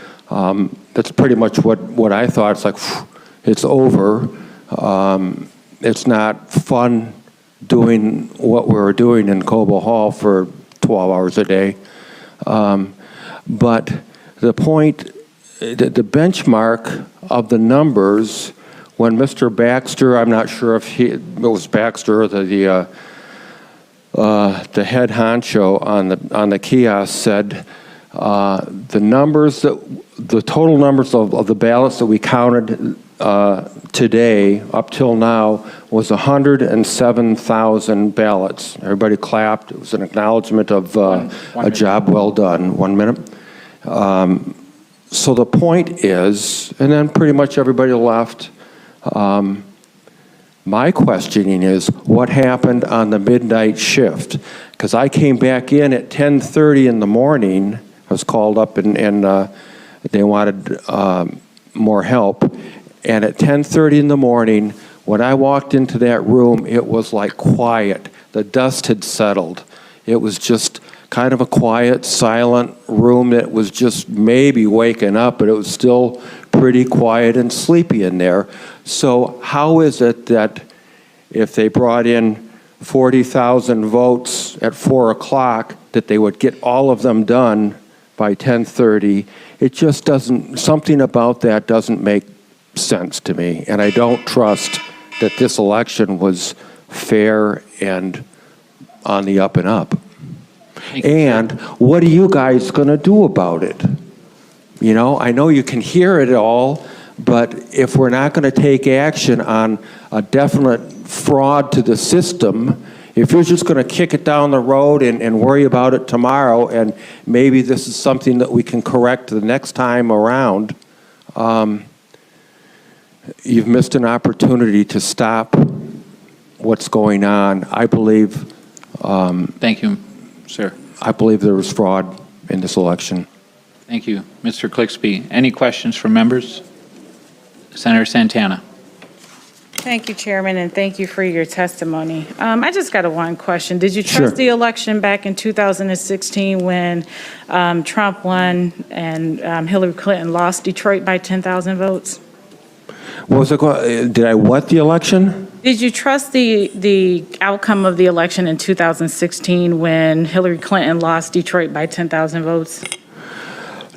that's pretty much what I thought. It's like, it's over. It's not fun doing what we were doing in Cobo Hall for 12 hours a day. But the point, the benchmark of the numbers, when Mr. Baxter, I'm not sure if it was Baxter or the head honcho on the kiosk said the total numbers of the ballots that we counted today up till now was 107,000 ballots. Everybody clapped. It was an acknowledgement of a job well done. 1 minute. So the point is, and then pretty much everybody left. My questioning is, what happened on the midnight shift? Because I came back in at 10:30 in the morning. I was called up and they wanted more help. And at 10:30 in the morning, when I walked into that room, it was like quiet. The dust had settled. It was just kind of a quiet, silent room that was just maybe waking up, but it was still pretty quiet and sleepy in there. So how is it that if they brought in 40,000 votes at 4 o'clock, that they would get all of them done by 10:30? It just doesn't, something about that doesn't make sense to me, and I don't trust that this election was fair and on the up and up. And what are you guys going to do about it? I know you can hear it all, but if we're not going to take action on a definite fraud to the system, if you're just going to kick it down the road and worry about it tomorrow, and maybe this is something that we can correct the next time around, you've missed an opportunity to stop what's going on. I believe. Thank you, sir. I believe there was fraud in this election. Thank you. Mr. Clixby, any questions from members? Senator Santana. Thank you, Chairman, and thank you for your testimony. I just got one question. Did you trust the election back in 2016 when Trump won and Hillary Clinton lost Detroit by 10,000 votes? What was it? Did I what the election? Did you trust the outcome of the election in 2016 when Hillary Clinton lost Detroit by 10,000 votes?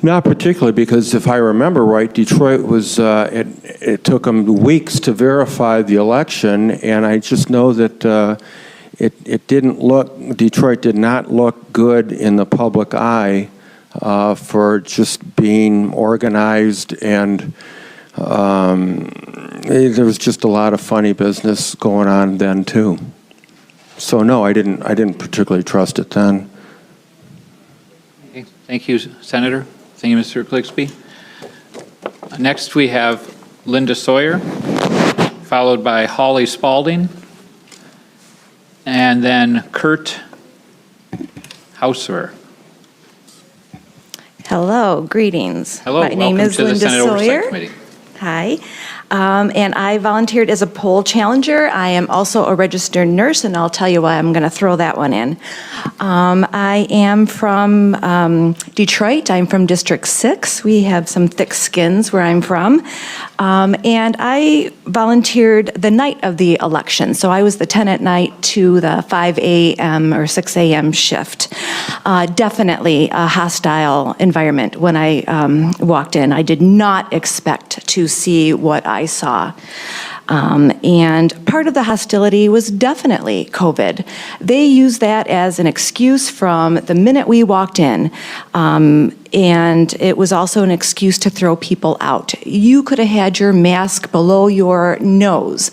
Not particularly, because if I remember right, Detroit was, it took them weeks to verify the election, and I just know that it didn't look, Detroit did not look good in the public eye for just being organized, and there was just a lot of funny business going on then too. So no, I didn't particularly trust it then. Okay. Thank you, Senator. Thank you, Mr. Clixby. Next, we have Linda Sawyer, followed by Holly Spalding, and then Kurt Hauser. Hello, greetings. Hello, My name welcome is to the Linda Senate Oversight Sawyer. Committee. Hi. And I volunteered as a poll challenger. I am also a registered nurse, and I'll tell you why I'm going to throw that one in. I am from Detroit. I'm from District 6. We have some thick skins where I'm from. And I volunteered the night of the election. So I was the 10 at night to the 5 a.m. or 6 a.m. shift. Definitely a hostile environment when I walked in. I did not expect to see what I saw. And part of the hostility was definitely COVID. They used that as an excuse from the minute we walked in. And it was also an excuse to throw people out. You could have had your mask below your nose,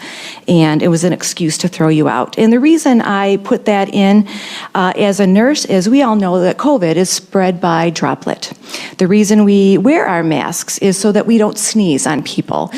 and it was an excuse to throw you out. And the reason I put that in as a nurse is we all know that COVID is spread by droplet. The reason we wear our masks is so that we don't sneeze on people.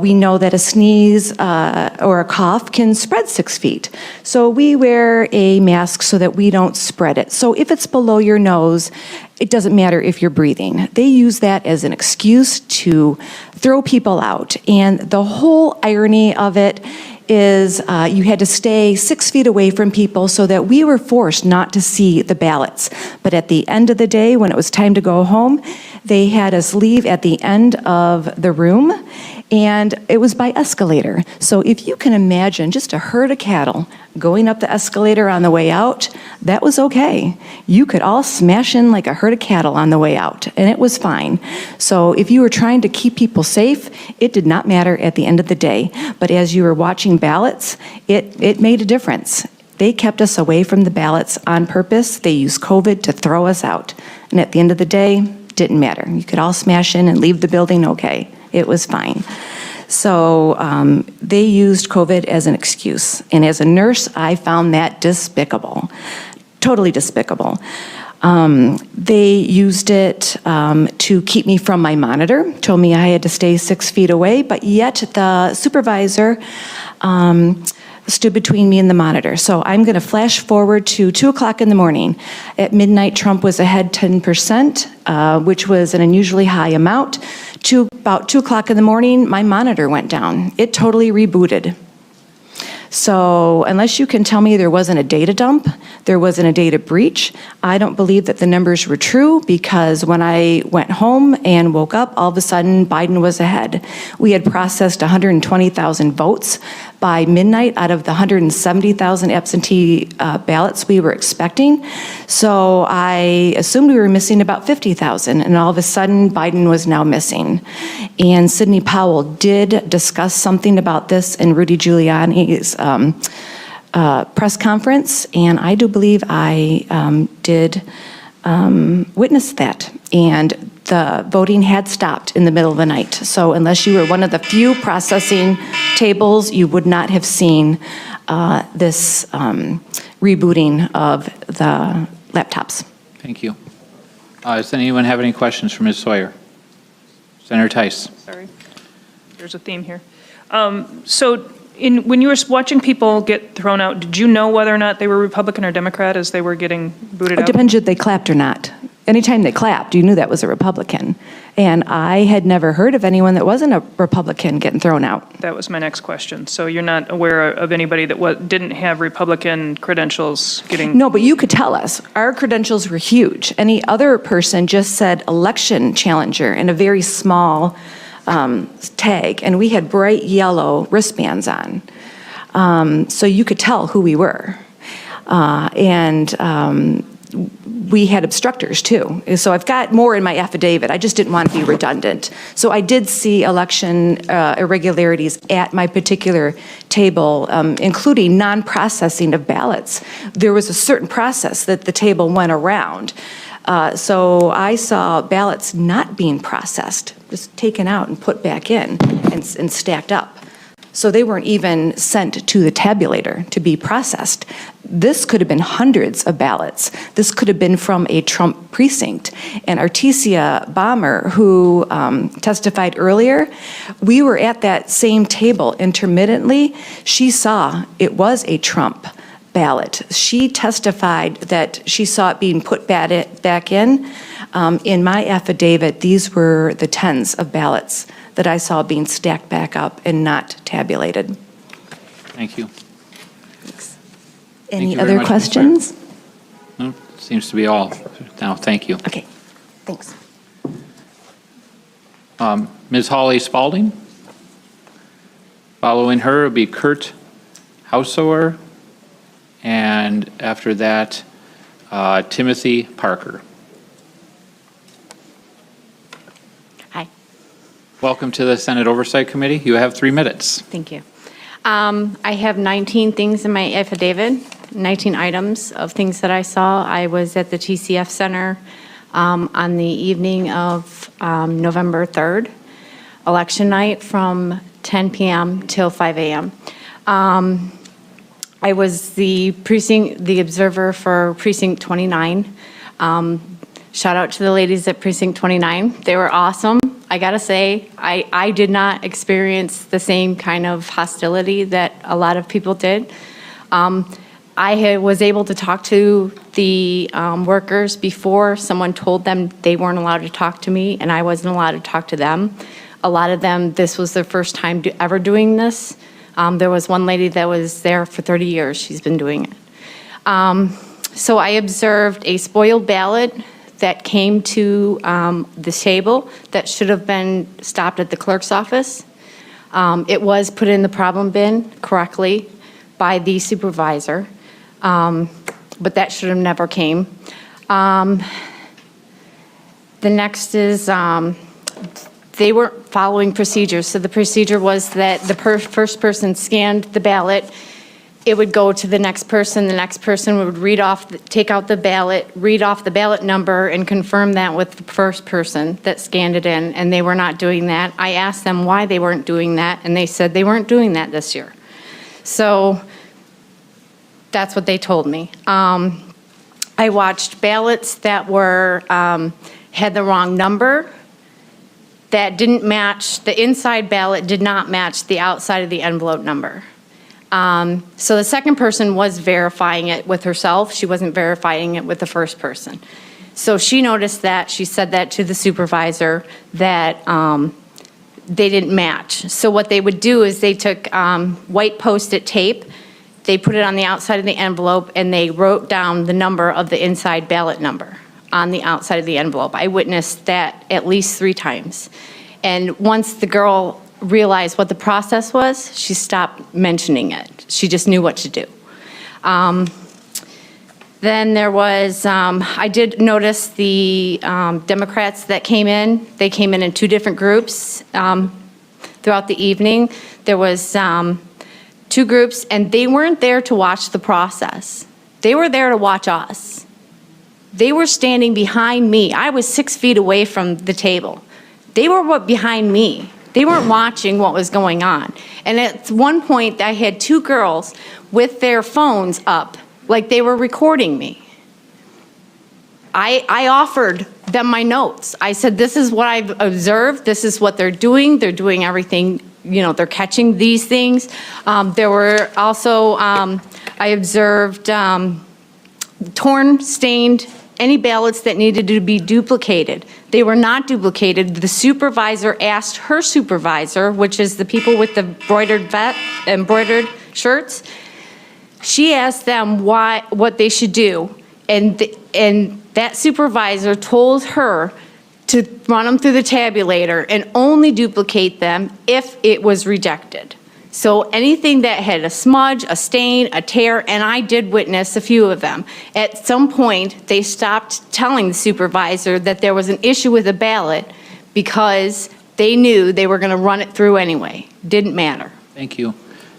We know that a sneeze or a cough can spread 6 feet. So we wear a mask so that we don't spread it. So if it's below your nose, it doesn't matter if you're breathing. They use that as an excuse to throw people out. And the whole irony of it is you had to stay 6 feet away from people so that we were forced not to see the ballots. But at the end of the day, when it was time to go home, they had us leave at the end of the room, and it was by escalator. So if you can imagine just a herd of cattle going up the escalator on the way out, that was okay. You could all smash in like a herd of cattle on the way out, and it was fine. So if you were trying to keep people safe, it did not matter at the end of the day. But as you were watching ballots, it made a difference. They kept us away from the ballots on purpose. They used COVID to throw us out. And at the end of the day, didn't matter. You could all smash in and leave the building okay. It was fine. So they used COVID as an excuse. And as a nurse, I found that despicable, totally despicable. They used it to keep me from my monitor, told me I had to stay 6 feet away, but yet the supervisor stood between me and the monitor. So I'm going to flash forward to 2 o'clock in the morning. At midnight, Trump was ahead 10%, which was an unusually high amount. To about 2 o'clock in the morning, my monitor went down. It totally rebooted. So unless you can tell me there wasn't a data dump, there wasn't a data breach, I don't believe that the numbers were true, because when I went home and woke up, all of a sudden Biden was ahead. We had processed 120,000 votes by midnight out of the 170,000 absentee ballots we were expecting. So I assumed we were missing about 50,000, and all of a sudden Biden was now missing. And Sidney Powell did discuss something about this in Rudy Giuliani's press conference, and I do believe I did witness that. And the voting had stopped in the middle of the night. So unless you were one of the few processing tables, you would not have seen this rebooting of the laptops. Thank you. Does anyone have any questions for Ms. Sawyer? Senator Tice. Sorry, there's a theme here. So when you were watching people get thrown out, did you know whether or not they were Republican or Democrat as they were getting booted out? It depends if they clapped or not. Anytime they clapped, you knew that was a Republican. And I had never heard of anyone that wasn't a Republican getting thrown out. That was my next question. So you're not aware of anybody that didn't have Republican credentials getting... No, but you could tell us. Our credentials were huge. Any other person just said election challenger in a very small tag, and we had bright yellow wristbands on. So you could tell who we were. We had obstructors too. So I've got more in my affidavit. I just didn't want to be redundant. So I did see election irregularities at my particular table, including non-processing of ballots. There was a certain process that the table went around. So I saw ballots not being processed, just taken out and put back in and stacked up. So they weren't even sent to the tabulator to be processed. This could have been hundreds of ballots. This could have been from a Trump precinct. And Artesia Bomber, who testified earlier, we were at that same table intermittently. She saw it was a Trump ballot. She testified that she saw it being put back in. In my affidavit, these were the tens of ballots that I saw being stacked back up and not tabulated. Thank you. Any other questions? No, seems to be all. Now, thank you. Okay, thanks. Ms. Holly Spalding. Following her would be Kurt Hausower, and after that, Timothy Parker. Hi. Welcome to the Senate Oversight Committee. You have 3 minutes. Thank you. I have 19 things in my affidavit, 19 items of things that I saw. I was at the TCF Center on the evening of November 3rd, election night from 10 p.m. till 5 a.m. I was the observer for Precinct 29. Shout out to the ladies at Precinct 29. They were awesome. I gotta say, I did not experience the same kind of hostility that a lot of people did. I was able to talk to the workers before someone told them they weren't allowed to talk to me, and I wasn't allowed to talk to them. A lot of them, this was their first time ever doing this. There was one lady that was there for 30 years. She's been doing it. So I observed a spoiled ballot that came to the table that should have been stopped at the clerk's office. It was put in the problem bin correctly by the supervisor, but that should have never came. The next is they weren't following procedures. So the procedure was that the first person scanned the ballot, it would go to the next person would read off, take out the ballot, read off the ballot number, and confirm that with the first person that scanned it in, and they were not doing that. I asked them why they weren't doing that, and they said they weren't doing that this year. So that's what they told me. I watched ballots that were had the wrong number, that didn't match, the inside ballot did not match the outside of the envelope number. So the second person was verifying it with herself. She wasn't verifying it with the first person. So she noticed that, she said that to the supervisor, that they didn't match. So what they would do is they took white Post-it tape, they put it on the outside of the envelope, and they wrote down the number of the inside ballot number on the outside of the envelope. I witnessed that at least 3 times. And once the girl realized what the process was, she stopped mentioning it. She just knew what to do. Then there was, I did notice the Democrats that came in. They came in 2 different groups throughout the evening. There was 2 groups, and they weren't there to watch the process. They were there to watch us. They were standing behind me. I was 6 feet away from the table. They were behind me. They weren't watching what was going on. And at one point, I had 2 girls with their phones up, like they were recording me. I offered them my notes. I said, this is what I've observed. This is what they're doing. They're doing everything, you know, they're catching these things. There were also, I observed torn, stained, any ballots that needed to be duplicated. They were not duplicated. The supervisor asked her supervisor, which is the people with the embroidered shirts, she asked them what they should do. And that supervisor told her to run them through the tabulator and only duplicate them if it was rejected. So anything that had a smudge, a stain, a tear, and I did witness a few of them. At some point, they stopped telling the supervisor that there was an issue with the ballot because they knew they were going to run it through anyway. Didn't matter. Thank you.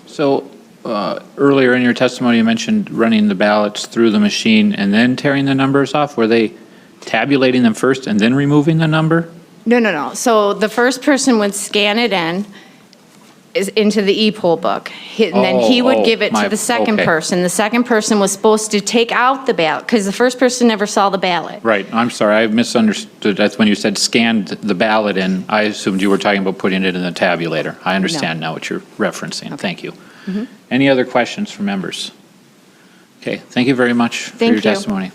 So earlier in your testimony, you mentioned running the ballots through the machine and then tearing the numbers off. Were they tabulating them first and then removing the number? No. So the first person would scan it into the e-poll book. And then he would give it to the second person. The second person was supposed to take out the ballot because the first person never saw the ballot. Right. I'm sorry. I misunderstood. That's when you said scanned the ballot in. I assumed you were talking about putting it in the tabulator. I understand now what you're referencing. Thank you. Any other questions from members? Okay, thank you very much for Thank your you. testimony.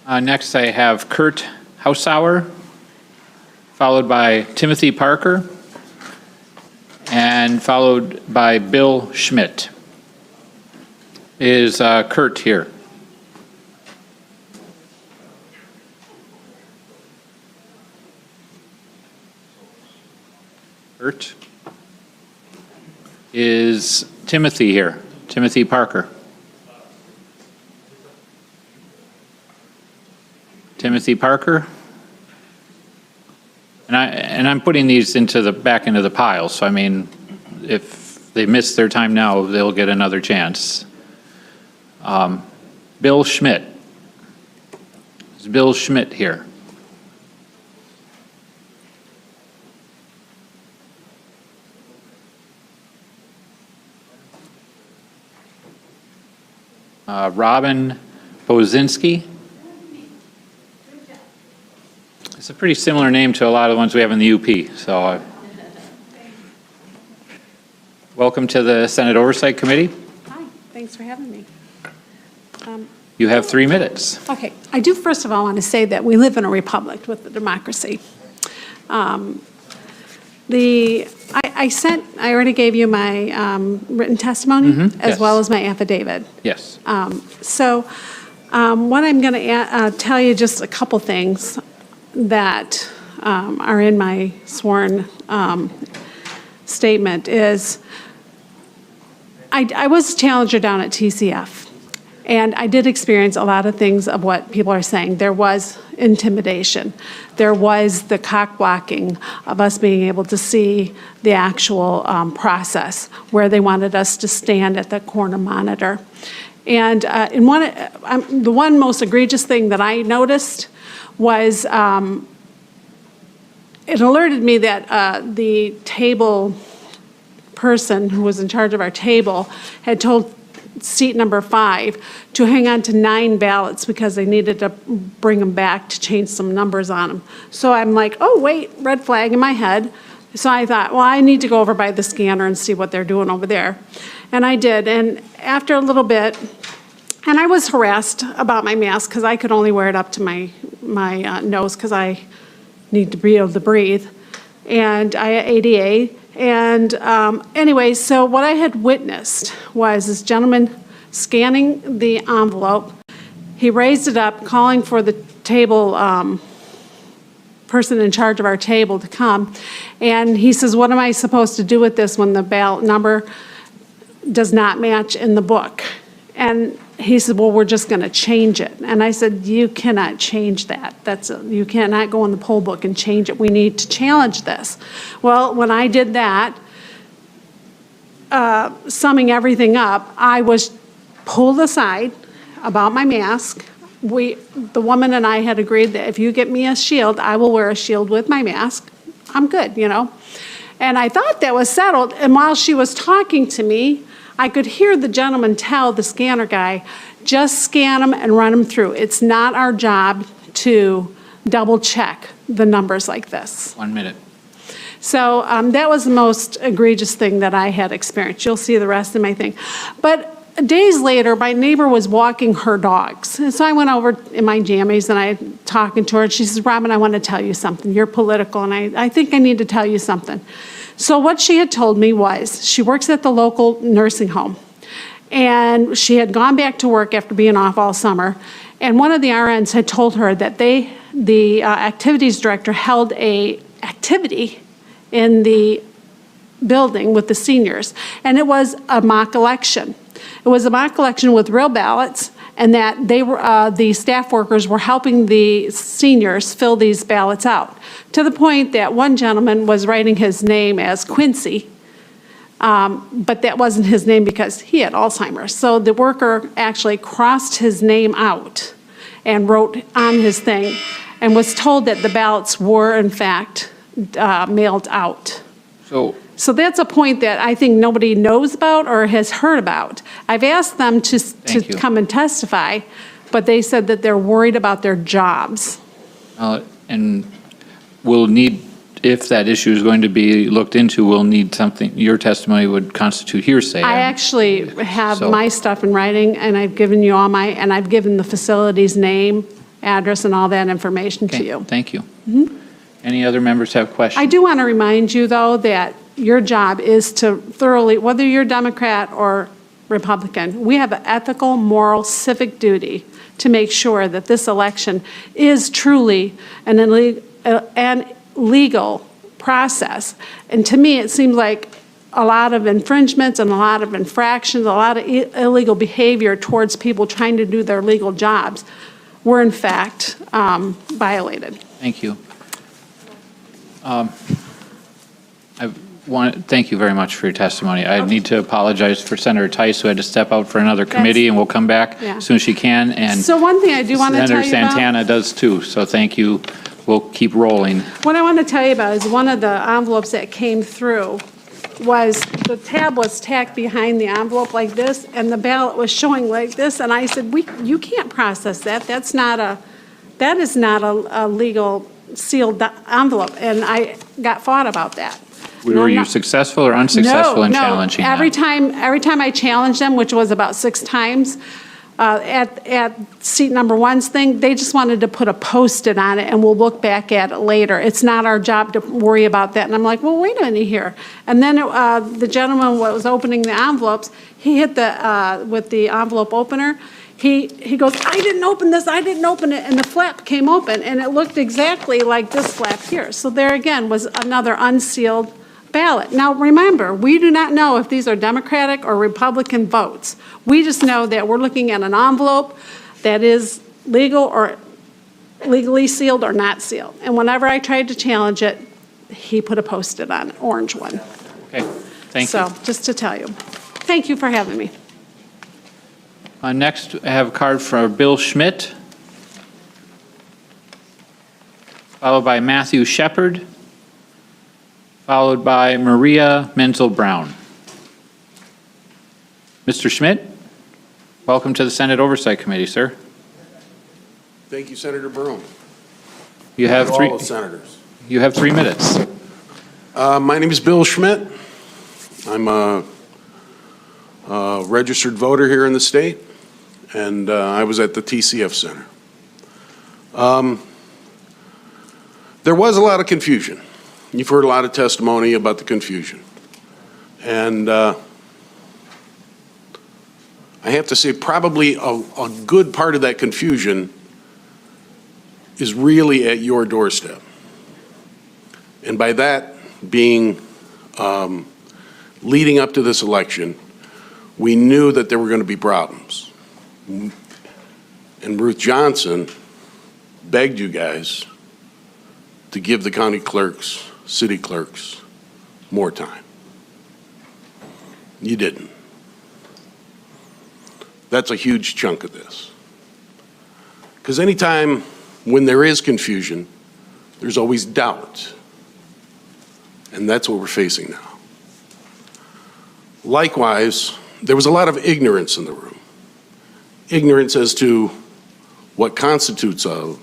Next, I have Kurt Hausauer, followed by Timothy Parker, and followed by Bill Schmidt. Is Kurt here? Kurt? Is Timothy here? Timothy Parker? Timothy Parker? And I'm putting these back into the pile, so I mean, if they miss their time now, they'll get another chance. Bill Schmidt. Is Bill Schmidt here? Robin Bozinski. It's a pretty similar name to a lot of the ones we have in the UP. So, welcome to the Senate Oversight Committee. Hi, thanks for having me. You have 3 minutes. Okay, I do first of all want to say that we live in a republic with a democracy. I already gave you my written testimony as yes. well as my affidavit. Yes. What I'm going to tell you just a couple things that are in my sworn statement is I was a challenger down at TCF. And I did experience a lot of things of what people are saying. There was intimidation. There was the cock blocking of us being able to see the actual process where they wanted us to stand at the corner monitor. And the one most egregious thing that I noticed was it alerted me that the table person who was in charge of our table had told seat number 5 to hang on to 9 ballots because they needed to bring them back to change some numbers on them. So I'm like, oh, wait, red flag in my head. So I thought, well, I need to go over by the scanner and see what they're doing over there. And I did. And after a little bit, and I was harassed about my mask because I could only wear it up to my nose because I need to be able to breathe. And I had ADA. And anyway, so what I had witnessed was this gentleman scanning the envelope. He raised it up, calling for the table person in charge of our table to come. And he says, what am I supposed to do with this when the ballot number does not match in the book? And he said, well, we're just going to change it. And I said, you cannot change that. You cannot go in the poll book and change it. We need to challenge this. Well, when I did that, summing everything up, I was pulled aside about my mask. The woman and I had agreed that if you get me a shield, I will wear a shield with my mask. I'm good, you know. And I thought that was settled. And while she was talking to me, I could hear the gentleman tell the scanner guy, just scan them and run them through. It's not our job to double check the numbers like this. 1 minute. So that was the most egregious thing that I had experienced. You'll see the rest of my thing. But days later, my neighbor was walking her dogs. And so I went over in my jammies and I talking to her. And she says, Robin, I want to tell you something. You're political and I think I need to tell you something. So what she had told me was she works at the local nursing home. And she had gone back to work after being off all summer. And one of the RNs had told her that the activities director held a activity in the building with the seniors. And it was a mock election. It was a mock election with real ballots, and that the staff workers were helping the seniors fill these ballots out, to the point that one gentleman was writing his name as Quincy, but that wasn't his name because he had Alzheimer's. So the worker actually crossed his name out and wrote on his thing and was told that the ballots were, in fact, mailed out. So that's a point that I think nobody knows about or has heard about. I've asked them to come and testify, but they said that they're worried about their jobs. And we'll need if that issue is going to be looked into, we'll need something, your testimony would constitute hearsay. I actually have So- my stuff in writing, and I've given you all and I've given the facility's name, address, and all that information to Okay, you. thank you. Mhm. Any other members have questions? I do want to remind you, though, that your job is to thoroughly, whether you're Democrat or Republican, we have an ethical, moral, civic duty to make sure that this election is truly an legal process. And to me, it seems like a lot of infringements and a lot of infractions, a lot of illegal behavior towards people trying to do their legal jobs were in fact violated. Thank you. Thank you very much for your testimony. I need to apologize for Senator Tice, who had to step out for another committee, and will come back Yeah. as soon as she can. And So one thing I do want to tell Senator you about. Santana does too, so thank you. We'll keep rolling. What I want to tell you about is one of the envelopes that came through was, the tab was tacked behind the envelope like this, and the ballot was showing like this, and I said, you can't process that. That is not a legal sealed envelope, and I got fought about that. Were you successful or unsuccessful in challenging that? Every time I challenged them, which was about 6 times, at seat number 1's thing, they just wanted to put a Post-it on it, and we'll look back at it later. It's not our job to worry about that. And I'm like, well, wait a minute here. And then the gentleman was opening the envelopes. He hit with the envelope opener. He goes, I didn't open this, I didn't open it, and the flap came open, and it looked exactly like this flap here. So there again was another unsealed ballot. Now remember, we do not know if these are Democratic or Republican votes. We just know that we're looking at an envelope that is legal or legally sealed or not sealed. And whenever I tried to challenge it, he put a Post-it on, orange one. Okay, thank you. So just to tell you. Thank you for having me. Next, I have a card for Bill Schmidt, followed by Matthew Shepard, followed by Maria Menzel-Brown. Mr. Schmidt, welcome to the Senate Oversight Committee, sir. Thank you, Senator Broom. You have All the senators. You have 3 minutes. My name is Bill Schmidt. I'm a registered voter here in the state, and I was at the TCF Center. There was a lot of confusion. You've heard a lot of testimony about the confusion. And I have to say probably a good part of that confusion is really at your doorstep. And by that being leading up to this election, we knew that there were going to be problems. And Ruth Johnson begged you guys to give the county clerks, city clerks, more time. You didn't. That's a huge chunk of this. Because anytime when there is confusion, there's always doubt. And that's what we're facing now. Likewise, there was a lot of ignorance in the room. Ignorance as to what constitutes a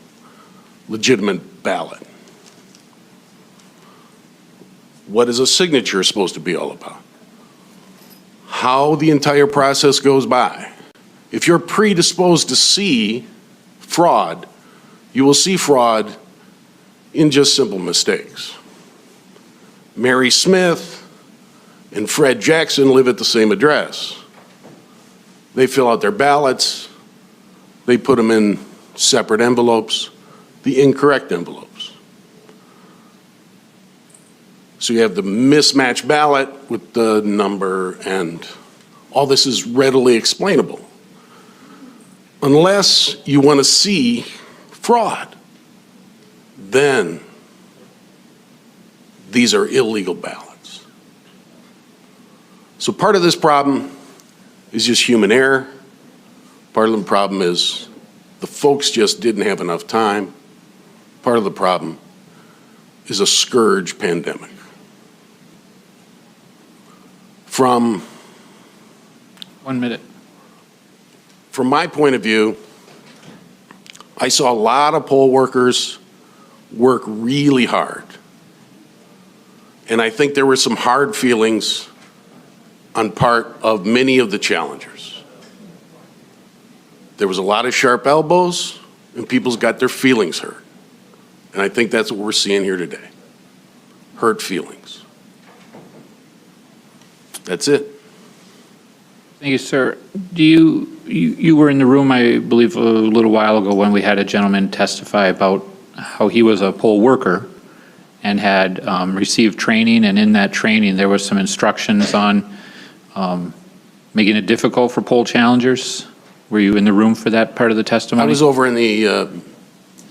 legitimate ballot. What is a signature supposed to be all about? How the entire process goes by. If you're predisposed to see fraud, you will see fraud in just simple mistakes. Mary Smith and Fred Jackson live at the same address. They fill out their ballots, they put them in separate envelopes, the incorrect envelopes. So you have the mismatched ballot with the number, and all this is readily explainable. Unless you want to see fraud, then these are illegal ballots. So part of this problem is just human error. Part of the problem is the folks just didn't have enough time. Part of the problem is a scourge pandemic. From 1 minute. From my point of view, I saw a lot of poll workers work really hard And I think there were some hard feelings on part of many of the challengers. There was a lot of sharp elbows, and people's got their feelings hurt. And I think that's what we're seeing here today. Hurt feelings. That's it. Thank you, sir. You were in the room, I believe, a little while ago when we had a gentleman testify about how he was a poll worker and had received training, and in that training there was some instructions on making it difficult for poll challengers. Were you in the room for that part of the testimony? I was over in the...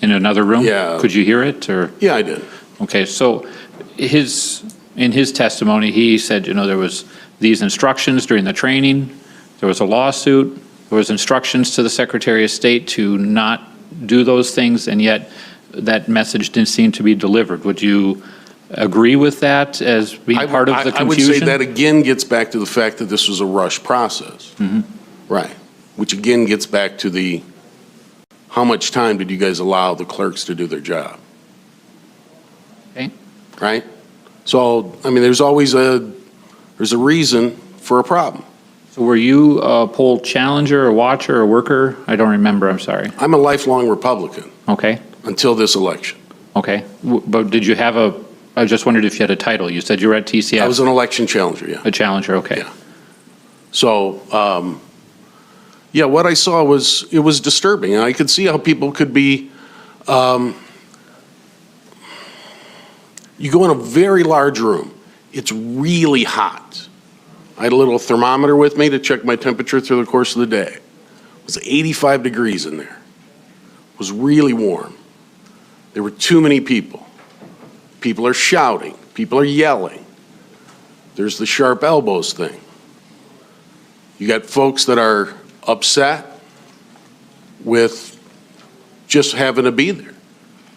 in another room? Yeah. Could you hear it? Or? Yeah, I did. Okay, so in his testimony, he said, there was these instructions during the training, there was a lawsuit, there was instructions to the Secretary of State to not do those things, and yet that message didn't seem to be delivered. Would you agree with that as being part of the confusion? I would say that again gets back to the fact that this was a rush process. Mm-hmm. Right. Which again gets back to the, how much time did you guys allow the clerks to do their job? Okay. Right? So, I mean, there's a reason for a problem. So were you a poll challenger, a watcher, a worker? I don't remember, I'm sorry. I'm a lifelong Republican. Okay. Until this election. Okay. But did you have I just wondered if you had a title. You said you were at TCF. I was an election challenger, yeah. A challenger, okay. Yeah. So, yeah, what I saw it was disturbing. And I could see how people could be, you go in a very large room. It's really hot. I had a little thermometer with me to check my temperature through the course of the day. It was 85 degrees in there. It was really warm. There were too many people. People are shouting. People are yelling. There's the sharp elbows thing. You got folks that are upset with just having to be there.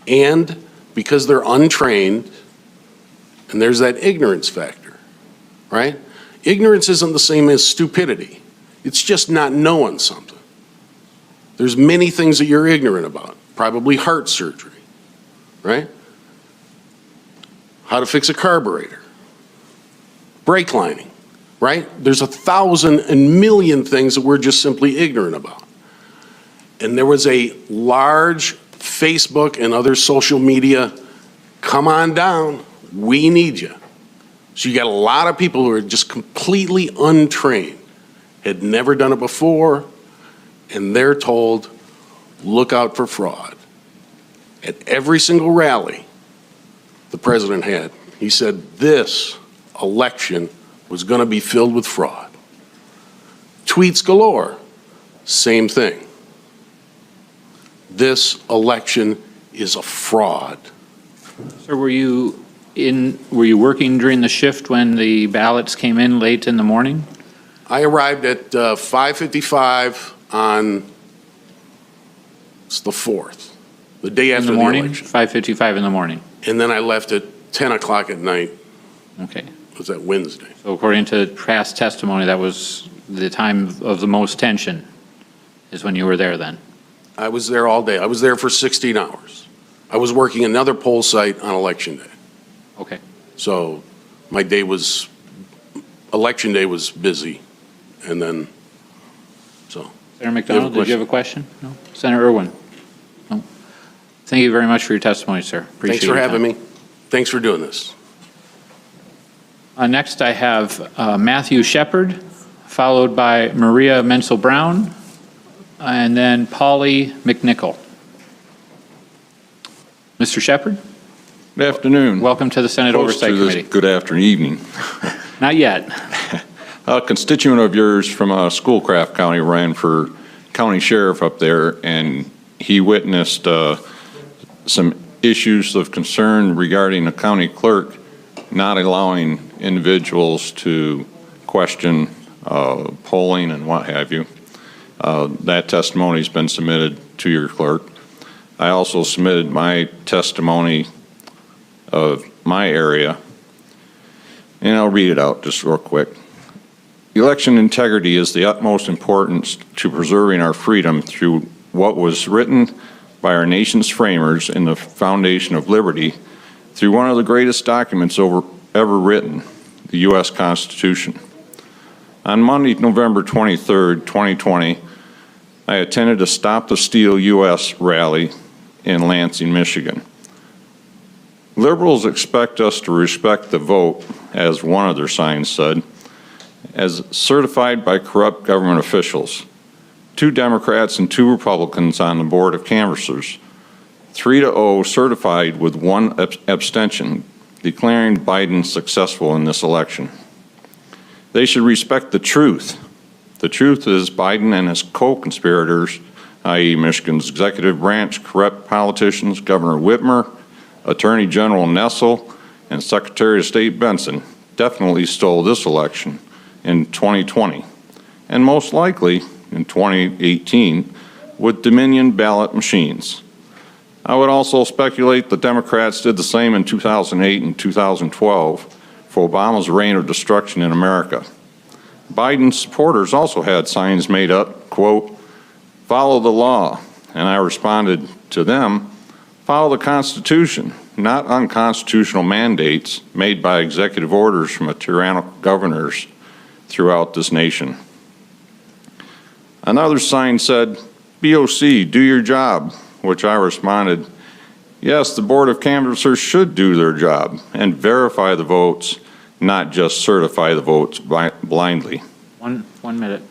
And because they're untrained, and there's that ignorance factor, right? Ignorance isn't the same as stupidity. It's just not knowing something. There's many things that you're ignorant about, probably heart surgery, right? How to fix a carburetor, brake lining, right? There's 1,000 and million things that we're just simply ignorant about. And there was a large Facebook and other social media, come on down, we need you. So you got a lot of people who are just completely untrained, had never done it before, and they're told, look out for fraud. At every single rally the president had, he said this election was going to be filled with fraud. Tweets galore, same thing. This election is a fraud. Sir, were you working during the shift when the ballots came in late in the morning? I arrived at 5:55 on the 4th, the day after the election. 5:55 in the morning. And then I left at 10 o'clock at night. Okay. Was that Wednesday? So according to past testimony, that was the time of the most tension, is when you were there then? I was there all day. I was there for 16 hours. I was working another poll site on election day. Okay. So my day was, election day was busy. And then, so. Senator McDonald, did you have a question? No? Senator Irwin? No? Thank you very much for your testimony, sir. Appreciate it. Thanks for having me. Thanks for doing this. Next, I have Matthew Shepard, followed by Maria Menzel-Brown, and then Polly McNichol. Mr. Shepard? Good afternoon. Welcome to the Senate Oversight Committee. Good afternoon, evening. Not yet. A constituent of yours from Schoolcraft County ran for county sheriff up there, and he witnessed some issues of concern regarding the county clerk not allowing individuals to question polling and what have you. That testimony has been submitted to your clerk. I also submitted my testimony of my area, and I'll read it out just real quick. Election integrity is the utmost importance to preserving our freedom through what was written by our nation's framers in the Foundation of Liberty, through one of the greatest documents ever written, the U.S. Constitution. On Monday, November 23rd, 2020, I attended a Stop the Steal U.S. rally in Lansing, Michigan. Liberals expect us to respect the vote, as one of their signs said, as certified by corrupt government officials. 2 Democrats and 2 Republicans on the board of canvassers, 3-0 certified with 1 abstention, declaring Biden successful in this election. They should respect the truth. The truth is Biden and his co-conspirators, i.e. Michigan's executive branch, corrupt politicians, Governor Whitmer, Attorney General Nessel, and Secretary of State Benson, definitely stole this election in 2020, and most likely in 2018 with Dominion ballot machines. I would also speculate the Democrats did the same in 2008 and 2012 for Obama's reign of destruction in America. Biden's supporters also had signs made up, quote, "Follow the law," and I responded to them, "Follow the Constitution, not unconstitutional mandates made by executive orders from tyrannical governors throughout this nation." Another sign said, "BOC, do your job," which I responded, "Yes, the Board of Canvassers should do their job and verify the votes, not just certify the votes blindly." One minute.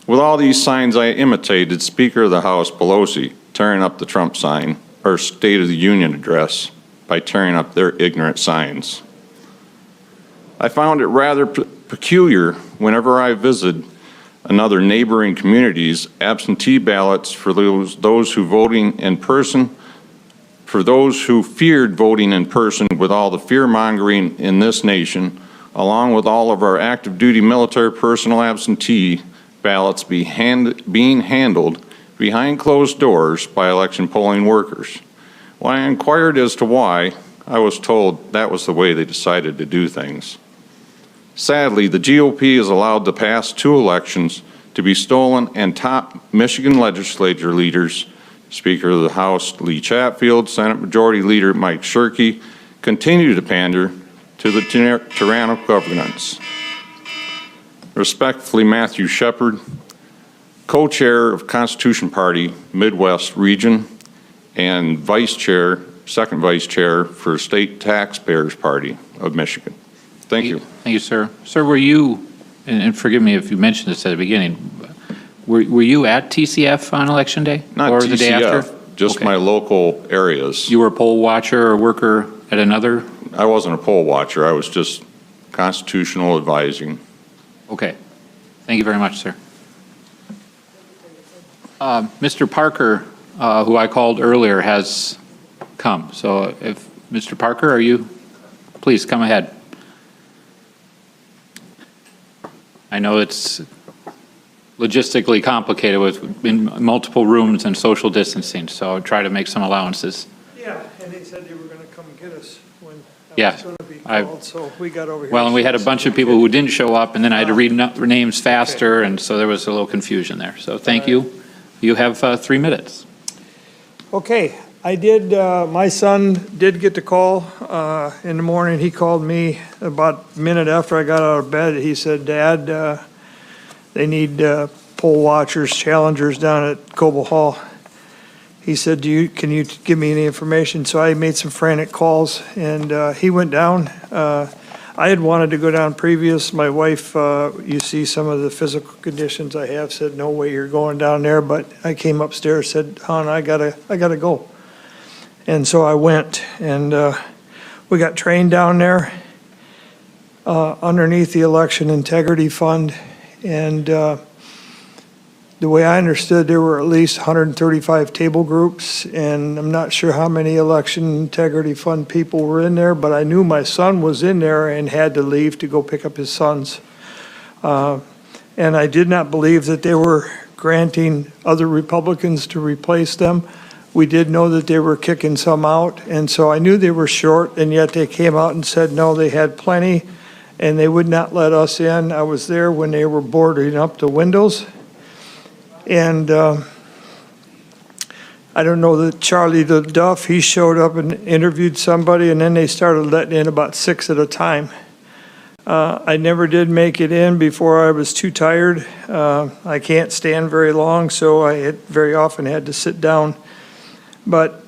With all these signs, I imitated Speaker of the House Pelosi tearing up the Trump sign, or State of the Union address, by tearing up their ignorant signs. I found it rather peculiar whenever I visited another neighboring communities, absentee ballots for those who voting in person, for those who feared voting in person with all the fear-mongering in this nation, along with all of our active duty military personnel absentee ballots being handled behind closed doors by election polling workers. When I inquired as to why, I was told that was the way they decided to do things. Sadly, the GOP has allowed the past 2 elections to be stolen, and top Michigan legislature leaders, Speaker of the House Lee Chatfield, Senate Majority Leader Mike Shirkey, continue to pander to the tyrannical governance. Respectfully, Matthew Shepard, co-chair of Constitution Party Midwest Region and vice chair, second vice chair for State Taxpayers Party of Michigan. Thank you. Thank you, sir. Sir, were you, and forgive me if you mentioned this at the beginning, were you at TCF on Election Day? Not or TCF, the day after? just Okay. my local areas. You were a poll watcher or worker at another? I wasn't a poll watcher. I was just constitutional advising. Okay. Thank you very much, sir. Mr. Parker, who I called earlier, has come. So if Mr. Parker, are you, please come ahead. I know it's logistically complicated with in multiple rooms and social distancing, so I'll try to make some allowances. Yeah, and they said they were going to come get us when Yeah, I was going to be called, so we got over here. well, and we had a bunch of people who didn't show up, and then I had to read names faster, and so there was a little confusion there. So thank you. You have 3 minutes. Okay, I did, my son did get the call in the morning. He called me about a minute after I got out of bed. He said, "Dad, they need poll watchers, challengers down at Coble Hall." He said, can you give me any information? So I made some frantic calls, and he went down. I had wanted to go down previous. My wife, you see some of the physical conditions I have, said, "No way you're going down there." But I came upstairs, said, "Hon, I gotta go." And so I went, and we got trained down there underneath the Election Integrity Fund. And the way I understood, there were at least 135 table groups, and I'm not sure how many Election Integrity Fund people were in there, but I knew my son was in there and had to leave to go pick up his sons. And I did not believe that they were granting other Republicans to replace them. We did know that they were kicking some out, and so I knew they were short, and yet they came out and said, no, they had plenty, and they would not let us in. I was there when they were boarding up the windows. And I don't know that Charlie the Duff, he showed up and interviewed somebody, and then they started letting in about 6 at a time. I never did make it in before I was too tired. I can't stand very long, so I very often had to sit down. But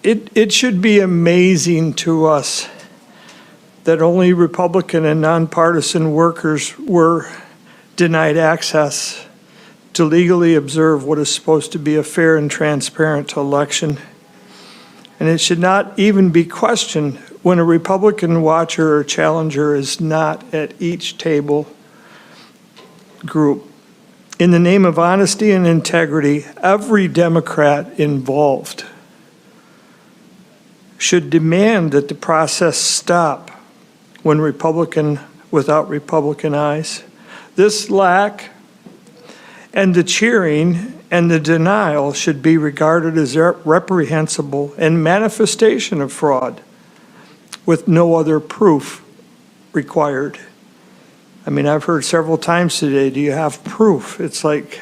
it should be amazing to us that only Republican and nonpartisan workers were denied access to legally observe what is supposed to be a fair and transparent election. And it should not even be questioned when a Republican watcher or challenger is not at each table group. In the name of honesty and integrity, every Democrat involved should demand that the process stop when without Republican eyes. This lack and the cheering and the denial should be regarded as reprehensible and manifestation of fraud with no other proof required. I mean, I've heard several times today, do you have proof? It's like,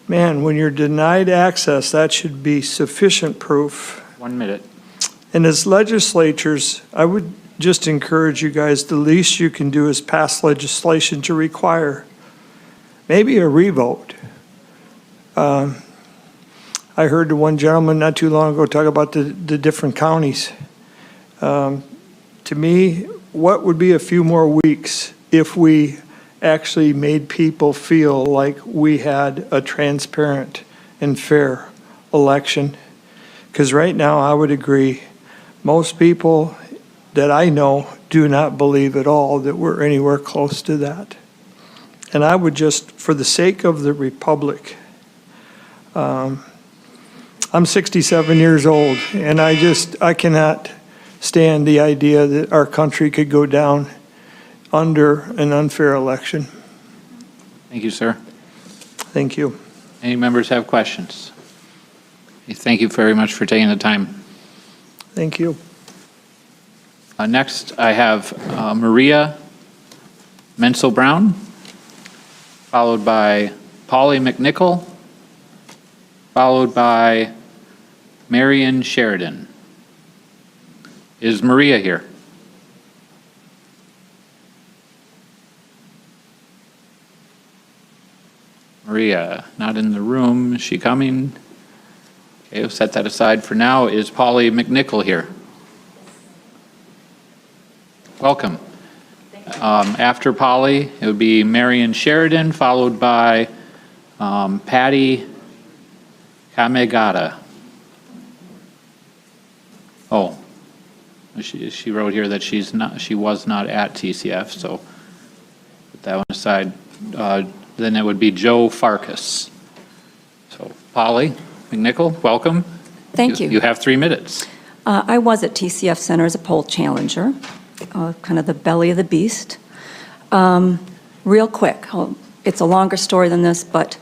man, when you're denied access, that should be sufficient proof. 1 minute. And as legislatures, I would just encourage you guys, the least you can do is pass legislation to require maybe a revote. I heard the one gentleman not too long ago talk about the different counties. To me, what would be a few more weeks if we actually made people feel like we had a transparent and fair election? Because right now, I would agree, most people that I know do not believe at all that we're anywhere close to that. And I would just, for the sake of the republic, I'm 67 years old, and I cannot stand the idea that our country could go down under an unfair election. Thank you, sir. Thank you. Any members have questions? Thank you very much for taking the time. Thank you. Next, I have Maria Menzel-Brown, followed by Polly McNichol, followed by Marion Sheridan. Is Maria here? Maria, not in the room. Is she coming? Okay, we'll set that aside for now. Is Polly McNichol here? Welcome. After Polly, it would be Marion Sheridan, followed by Patty Kamegata. Oh, she wrote here that she was not at TCF, so put that one aside. Then it would be Joe Farkas. So Polly McNichol, welcome. Thank you. You have 3 minutes. I was at TCF Center as a poll challenger, kind of the belly of the beast. Real quick, it's a longer story than this, but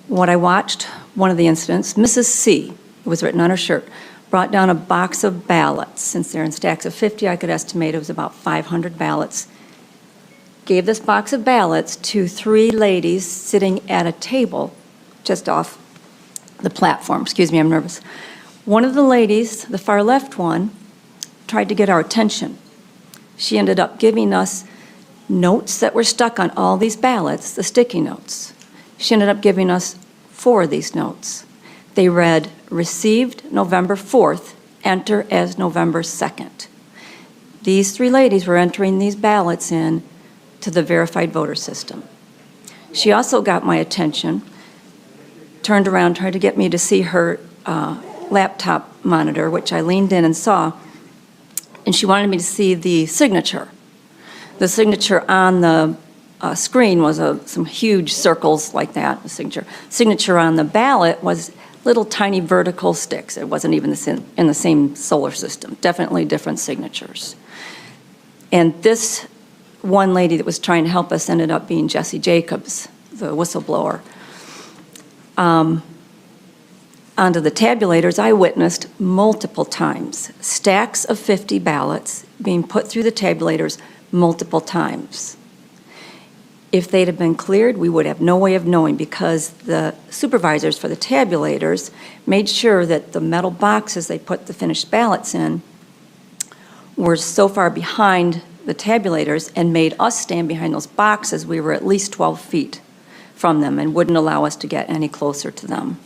what I watched, one of the incidents, Mrs. C, it was written on her shirt, brought down a box of ballots. Since they're in stacks of 50, I could estimate it was about 500 ballots. Gave this box of ballots to 3 ladies sitting at a table just off the platform. Excuse me, I'm nervous. One of the ladies, the far left one, tried to get our attention. She ended up giving us notes that were stuck on all these ballots, the sticky notes. She ended up giving us 4 of these notes. They read, received November 4th, enter as November 2nd. These 3 ladies were entering these ballots in to the verified voter system. She also got my attention, turned around, tried to get me to see her laptop monitor, which I leaned in and saw, and she wanted me to see the signature. The signature on the screen was some huge circles like that, the signature. Signature on the ballot was little tiny vertical sticks. It wasn't even in the same solar system, definitely different signatures. And this one lady that was trying to help us ended up being Jesse Jacobs, the whistleblower. Onto the tabulators, I witnessed multiple times stacks of 50 ballots being put through the tabulators multiple times. If they'd have been cleared, we would have no way of knowing, because the supervisors for the tabulators made sure that the metal boxes they put the finished ballots in were so far behind the tabulators and made us stand behind those boxes. We were at least 12 feet from them and wouldn't allow us to get any closer to them.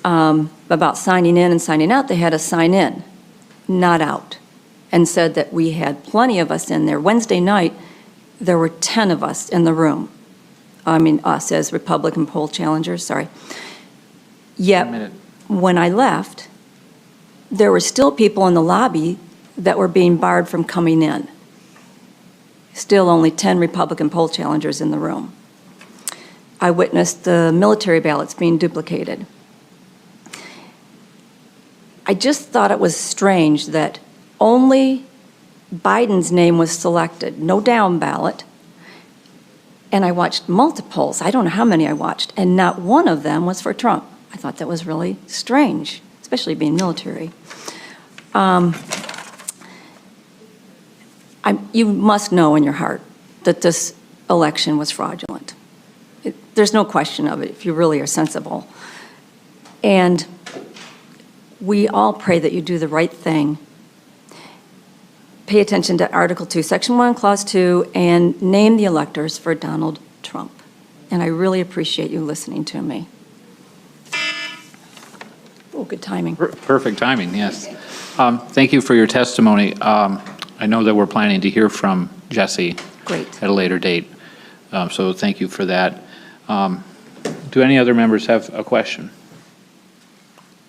About signing in and signing out, they had us sign in, not out, and said that we had plenty of us in there. Wednesday night, there were 10 of us in the room. I mean, us as Republican poll challengers, sorry. Yet, when I left, there were still people in the lobby that were being barred from coming in. Still only 10 Republican poll challengers in the room. I witnessed the military ballots being duplicated. I just thought it was strange that only Biden's name was selected, no down ballot. And I watched multiples, I don't know how many I watched, and not one of them was for Trump. I thought that was really strange, especially being military. You must know in your heart that this election was fraudulent. There's no question of it if you really are sensible. And we all pray that you do the right thing. Pay attention to Article 2, Section 1, Clause 2, and name the electors for Donald Trump. And I really appreciate you listening to me. Oh, good timing. Perfect timing, yes. Thank you for your testimony. I know that we're planning to hear from JESSY Great. At a later date, so thank you for that. Do any other members have a question?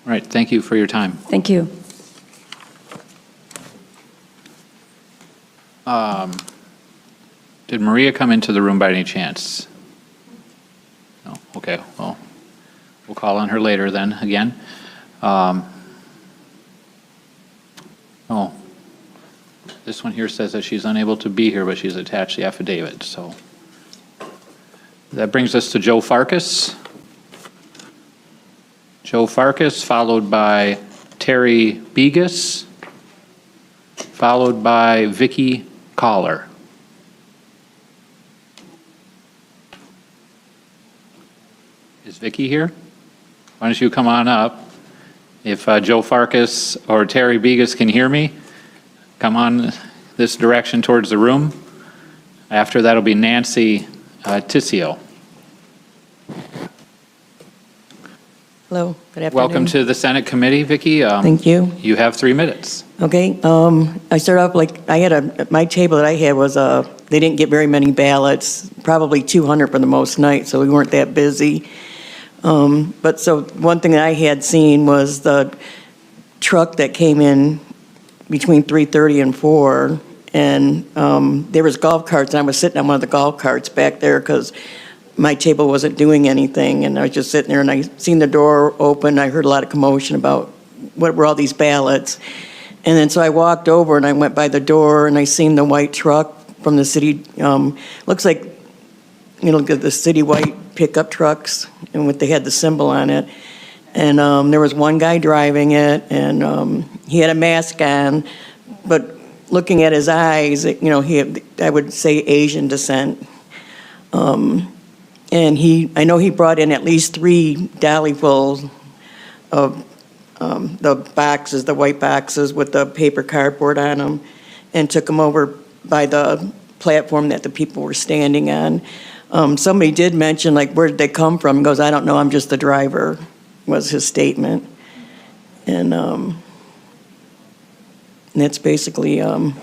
All right, thank you for your time. Thank you. Did Maria come into the room by any chance? No, okay, well, we'll call on her later then, again. Oh, this one here says that she's unable to be here, but she's attached the affidavit, so. That brings us to Joe Farkas. Joe Farkas, followed by Terry Begas, followed by Vicki Collar. Is Vicki here? Why don't you come on up? If Joe Farkas or Terry Begas can hear me, come on this direction towards the room. After that'll be Nancy Tissio. Hello, good afternoon. Welcome to the Senate committee, Vicki. Thank you. You have 3 minutes. Okay, I started off like, I had my table that I had was, they didn't get very many ballots, probably 200 for the most nights, so we weren't that busy. But so one thing that I had seen was the truck that came in between 3:30 and 4, and there was golf carts, and I was sitting on one of the golf carts back there because my table wasn't doing anything, and I was just sitting there, and I seen the door open. I heard a lot of commotion about what were all these ballots. And then so I walked over, and I went by the door, and I seen the white truck from the city. Looks like, you know, the city white pickup trucks, and they had the symbol on it. And there was one guy driving it, and he had a mask on, but looking at his eyes, you know, I would say Asian descent. And I know he brought in at least 3 dollyfuls of the boxes, the white boxes with the paper cardboard on them, and took them over by the platform that the people were standing on. Somebody did mention, like, where did they come from? He goes, I don't know, I'm just the driver, was his statement. And that's basically, you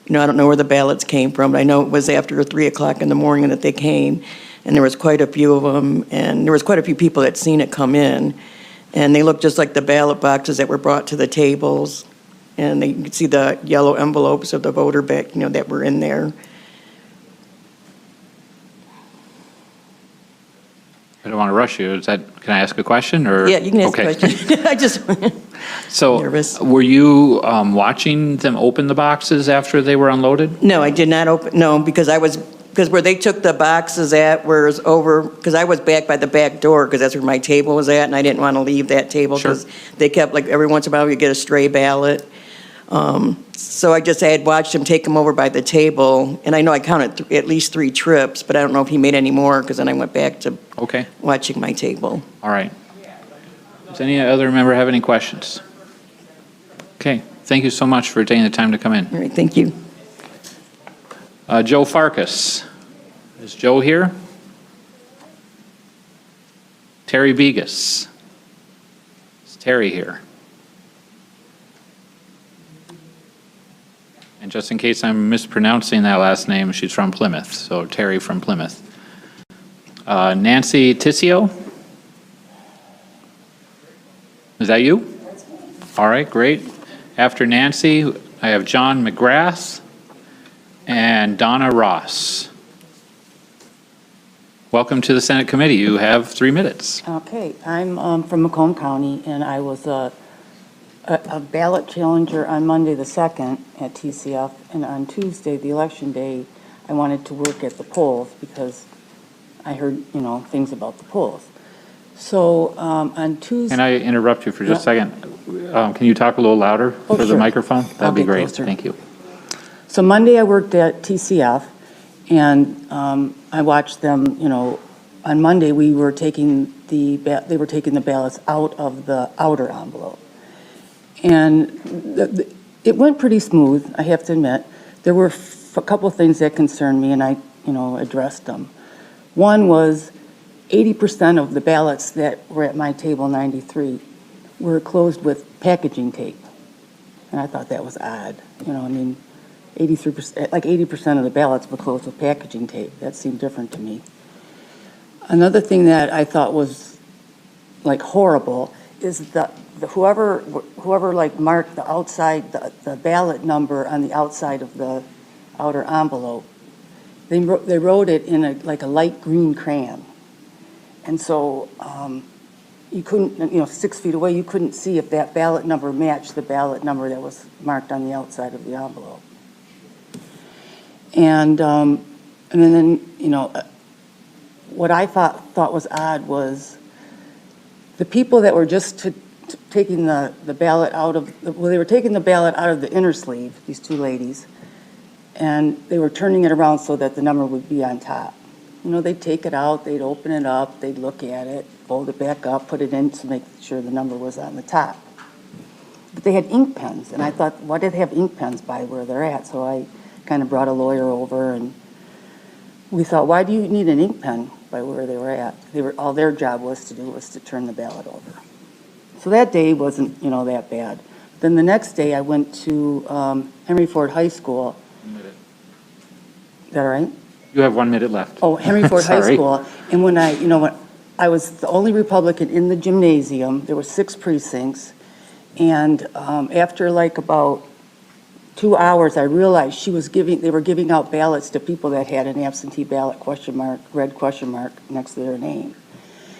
know, I don't know where the ballots came from, but I know it was after 3 o'clock in the morning that they came. And there was quite a few of them, and there was quite a few people that seen it come in. And they looked just like the ballot boxes that were brought to the tables. And you could see the yellow envelopes of the voter bag, you know, that were in there. I don't want to rush you. Can I ask a question? Or? Yeah, you can ask a question. I just So, nervous. Were you watching them open the boxes after they were unloaded? No, I did not open, no, because where they took the boxes at was over, because I was back by the back door, because that's where my table was at, and I didn't want to leave that table, because they kept, like, every once in a while you get a stray ballot. So I had watched him take them over by the table, and I know I counted at least 3 trips, but I don't know if he made any more, because then I went back to watching my table. All right. Does any other member have any questions? Okay. Thank you so much for taking the time to come in. All right, thank you. Joe Farkas. Is Joe here? Terry Begas. Is Terry here? And just in case I'm mispronouncing that last name, she's from Plymouth, so Terry from Plymouth. Nancy Tissio? Is that you? All right, great. After Nancy, I have John McGrath and Donna Ross. Welcome to the Senate Committee. You have 3 minutes. Okay, I'm from Macomb County, and I was a ballot challenger on Monday the 2nd at TCF, and on Tuesday, the election day, I wanted to work at the polls because I heard, things about the polls. So on Tuesday... Can I interrupt you for just a second? Can you talk a little louder for the sure. microphone? I'll That'd be get great. closer. Thank you. So Monday I worked at TCF, and I watched them, on Monday they were taking the ballots out of the outer envelope. And it went pretty smooth, I have to admit. There were a couple of things that concerned me, and I, addressed them. One was 80% of the ballots that were at my table 93 were closed with packaging tape. And I thought that was odd. 83%, like 80% of the ballots were closed with packaging tape. That seemed different to me. Another thing that I thought was like horrible is that whoever like marked the outside, the ballot number on the outside of the outer envelope, they wrote it in a light green crayon. And so you couldn't, 6 feet away, you couldn't see if that ballot number matched the ballot number that was marked on the outside of the envelope. And then, what I thought was odd was the people that were just taking the ballot out of, they were taking the ballot out of the inner sleeve, these two ladies, and they were turning it around so that the number would be on top. They'd take it out, they'd open it up, they'd look at it, fold it back up, put it in to make sure the number was on the top. But they had ink pens, and I thought, why did they have ink pens by where they're at? So I kind of brought a lawyer over, and we thought, why do you need an ink pen by where they were at? All their job was to turn the ballot over. So that day wasn't, that bad. Then the next day I went to Henry Ford High School. Is that all right? You have 1 minute left. Oh, Henry Ford High Sorry. School. And when I was the only Republican in the gymnasium, there were 6 precincts. And after like about 2 hours, I realized they were giving out ballots to people that had an absentee ballot red question mark next to their name.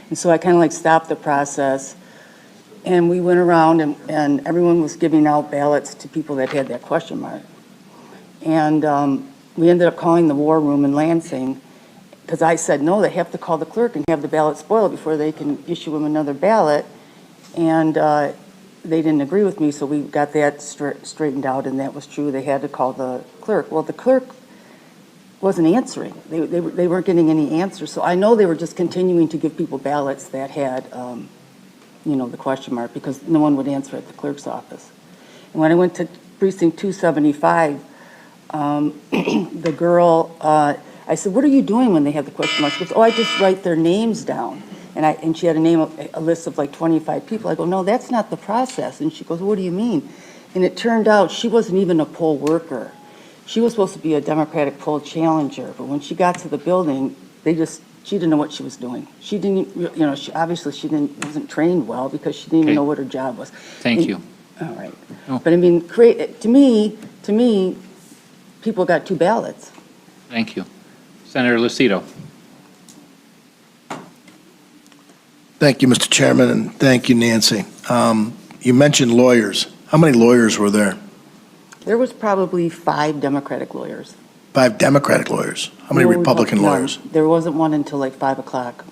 And so I kind of like stopped the process, and we went around and everyone was giving out ballots to people that had that question mark. And we ended up calling the war room in Lansing, because I said, no, they have to call the clerk and have the ballot spoiled before they can issue them another ballot. And they didn't agree with me, so we got that straightened out, and that was true. They had to call the clerk. Well, the clerk wasn't answering. They weren't getting any answers. So I know they were just continuing to give people ballots that had, the question mark, because no one would answer at the clerk's office. And when I went to precinct 275, the girl, I said, what are you doing when they have the question mark? She goes, oh, I just write their names down. And she had a list of like 25 people. I go, no, that's not the process. And she goes, what do you mean? And it turned out she wasn't even a poll worker. She was supposed to be a Democratic poll challenger. But when she got to the building, she didn't know what she was doing. She didn't, she wasn't trained well, because she didn't even know what her job was. Thank you. All right. Oh. But I mean, to me, people got 2 ballots. Thank you. Senator Lucido. Thank you, Mr. Chairman, and thank you, Nancy. You mentioned lawyers. How many lawyers were there? There was probably 5 Democratic lawyers. 5 Democratic lawyers. How many Republican lawyers? There wasn't one until like 5 o'clock.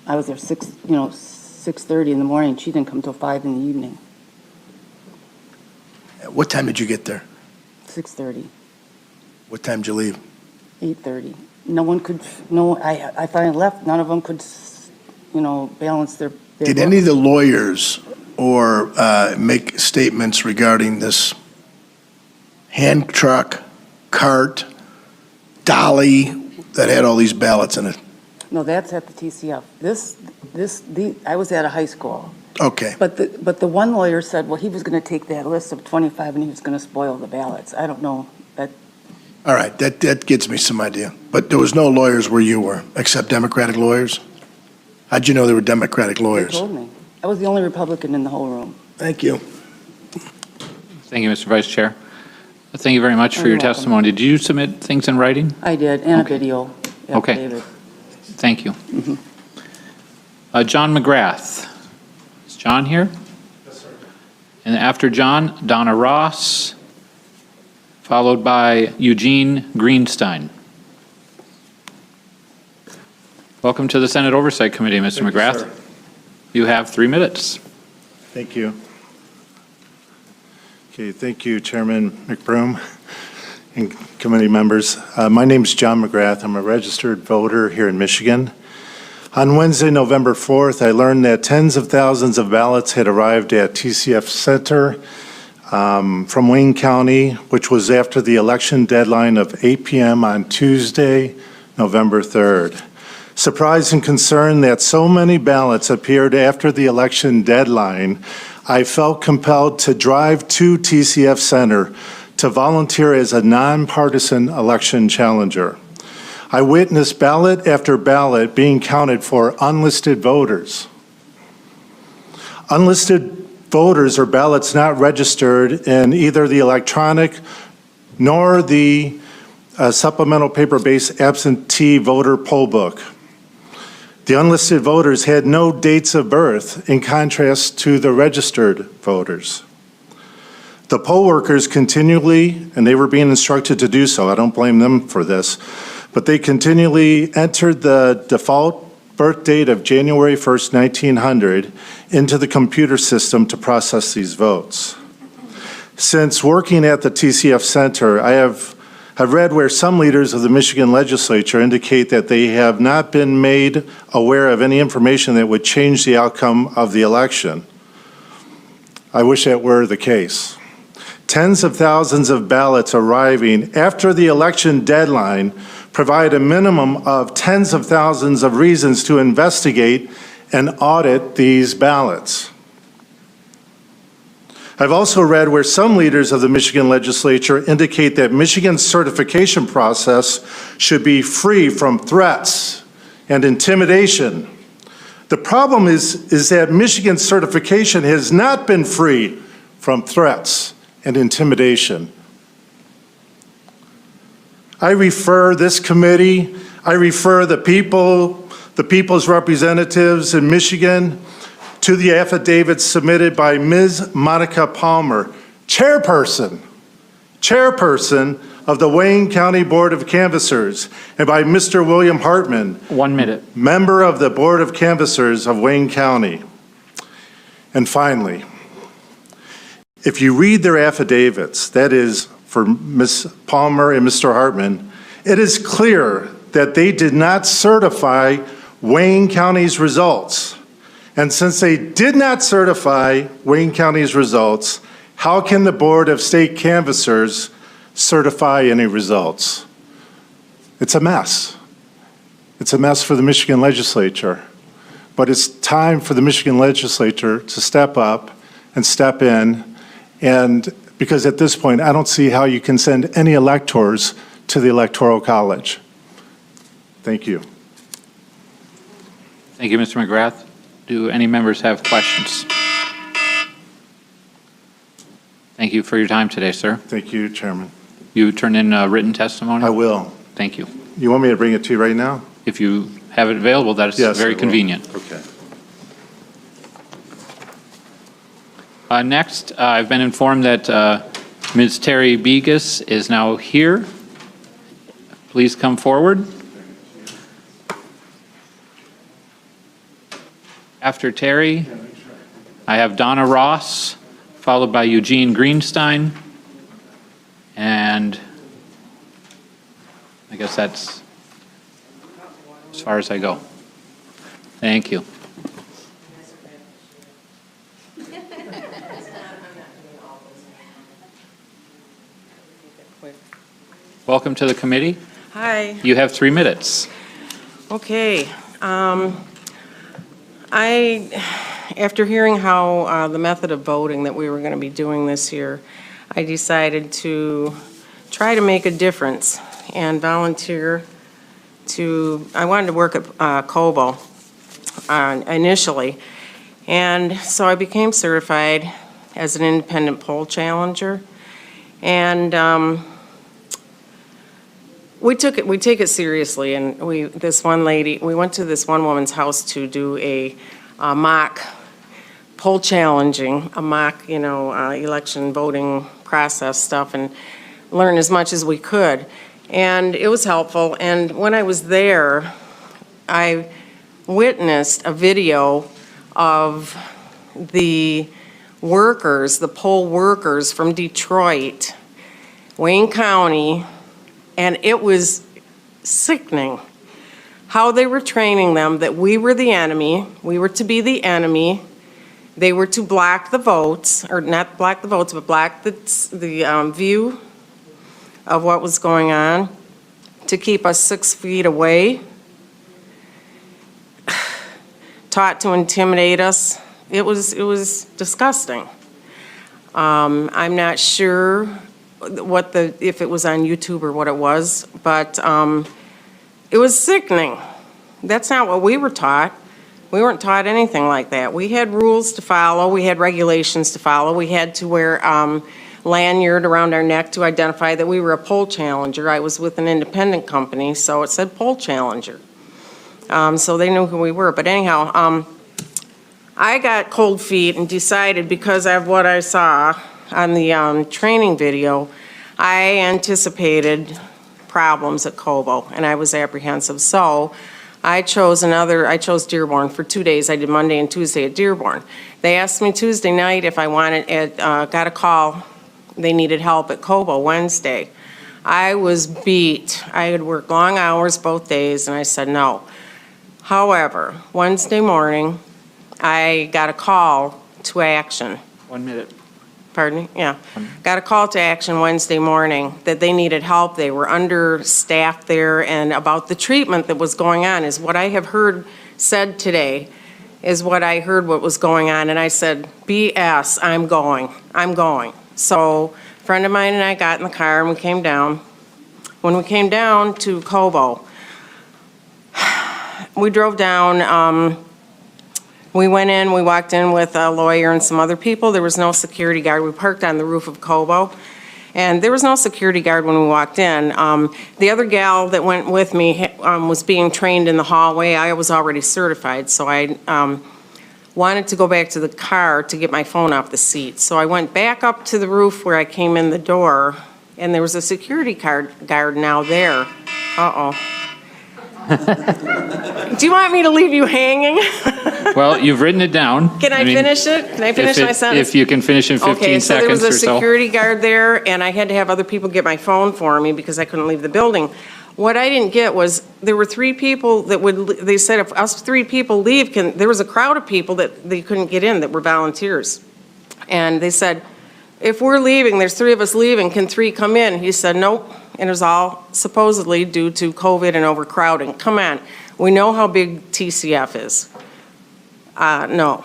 I was there 6:30 in the morning. She didn't come till 5 in the evening. What time did you get there? 6:30. What time did you leave? 8:30. No one could. No, I finally left. None of them could, balance their Did any of the lawyers or make statements regarding this hand truck, cart, dolly that had all these ballots in it? No, that's at the TCF. I was at a high school. Okay. But the one lawyer said, well, he was going to take that list of 25 and he was going to spoil the ballots. I don't know. All right, that gets me some idea. But there was no lawyers where you were, except Democratic lawyers? How'd you know there were Democratic They lawyers? told me. I was the only Republican in the whole room. Thank you. Thank you, Mr. Vice Chair. Thank you very much for You're your welcome. testimony. Did you submit things in writing? I did, and a video Okay. affidavit. Thank you. John McGrath. Is John here? Yes, sir. And after John, Donna Ross, followed by Eugene Greenstein. Welcome to the Senate Oversight Committee, Mr. Thank you, McGrath. sir. You have 3 minutes. Thank you. Okay, thank you, Chairman McBroom and committee members. My name is John McGrath. I'm a registered voter here in Michigan. On Wednesday, November 4th, I learned that tens of thousands of ballots had arrived at TCF Center from Wayne County, which was after the election deadline of 8 p.m. on Tuesday, November 3rd. Surprised and concerned that so many ballots appeared after the election deadline, I felt compelled to drive to TCF Center to volunteer as a nonpartisan election challenger. I witnessed ballot after ballot being counted for unlisted voters. Unlisted voters are ballots not registered in either the electronic nor the supplemental paper-based absentee voter poll book. The unlisted voters had no dates of birth in contrast to the registered voters. The poll workers continually, and they were being instructed to do so, I don't blame them for this, but they continually entered the default birth date of January 1st, 1900 into the computer system to process these votes. Since working at the TCF Center, I've read where some leaders of the Michigan legislature indicate that they have not been made aware of any information that would change the outcome of the election. I wish that were the case. Tens of thousands of ballots arriving after the election deadline provide a minimum of tens of thousands of reasons to investigate and audit these ballots. I've also read where some leaders of the Michigan legislature indicate that Michigan's certification process should be free from threats and intimidation. The problem is that Michigan's certification has not been free from threats and intimidation. I refer this committee, I refer the people's representatives in Michigan to the affidavit submitted by Ms. Monica Palmer, chairperson of the Wayne County Board of Canvassers, and by Mr. William Hartman, 1 minute, member of the Board of Canvassers of Wayne County. And finally, if you read their affidavits, that is for Ms. Palmer and Mr. Hartman, it is clear that they did not certify Wayne County's results. And since they did not certify Wayne County's results, how can the Board of State Canvassers certify any results? It's a mess. It's a mess for the Michigan legislature. But it's time for the Michigan legislature to step up and step in, and because at this point, I don't see how you can send any electors to the Electoral College. Thank you. Thank you, Mr. McGrath. Do any members have questions? Thank you for your time today, sir. Thank you, Chairman. You turn in written testimony? I will. Thank you. You want me to bring it to you right now? If you have it available, that is Yes, I very will. convenient. Okay. Next, I've been informed that Ms. Terry Begas is now here. Please come forward. After Terry, I have Donna Ross, followed by Eugene Greenstein, and I guess that's as far as I go. Thank you. Welcome to the committee. Hi. You have 3 minutes. Okay. After hearing how the method of voting that we were going to be doing this year, I decided to try to make a difference and volunteer I wanted to work at Cobo initially. And so I became certified as an independent poll challenger. And we take it seriously. And we went to this one woman's house to do a mock poll challenging, a mock, election voting process stuff, and learn as much as we could. And it was helpful. And when I was there, I witnessed a video of the workers, the poll workers from Detroit, Wayne County, and it was sickening how they were training them that we were the enemy, we were to be the enemy, they were to block the votes, or not block the votes, but block the view of what was going on, to keep us 6 feet away, taught to intimidate us. It was disgusting. I'm not sure if it was on YouTube or what it was, but it was sickening. That's not what we were taught. We weren't taught anything like that. We had rules to follow. We had regulations to follow. We had to wear lanyard around our neck to identify that we were a poll challenger. I was with an independent company, so it said poll challenger. So they knew who we were. But anyhow, I got cold feet and decided, because of what I saw on the training video, I anticipated problems at Cobo, and I was apprehensive. So I chose Dearborn for 2 days. I did Monday and Tuesday at Dearborn. They asked me Tuesday night if I got a call. They needed help at Cobo Wednesday. I was beat. I had worked long hours both days, and I said no. However, Wednesday morning, I got a call to action. 1 minute. Pardon me? Yeah. Got a call to action Wednesday morning that they needed help. They were understaffed there, and about the treatment that was going on is what I have heard said today, is what I heard what was going on. And I said, BS, I'm going. So a friend of mine and I got in the car and we came down. When we came down to Cobo, we drove down, we went in, we walked in with a lawyer and some other people. There was no security guard. We parked on the roof of Cobo, and there was no security guard when we walked in. The other gal that went with me was being trained in the hallway. I was already certified, so I wanted to go back to the car to get my phone off the seat. So I went back up to the roof where I came in the door, and there was a security guard now there. Uh-oh. Do you want me to leave you hanging? Well, you've written it down. Can I finish it? Can I finish my sentence? If you can finish in 15 Okay, so there seconds was or a so. security guard there, and I had to have other people get my phone for me because I couldn't leave the building. What I didn't get was, there were 3 people they said if us 3 people leave, there was a crowd of people that they couldn't get in that were volunteers. And they said, if we're leaving, there's 3 of us leaving, can 3 come in? He said, nope, and it was all supposedly due to COVID and overcrowding. Come on, we know how big TCF is. No,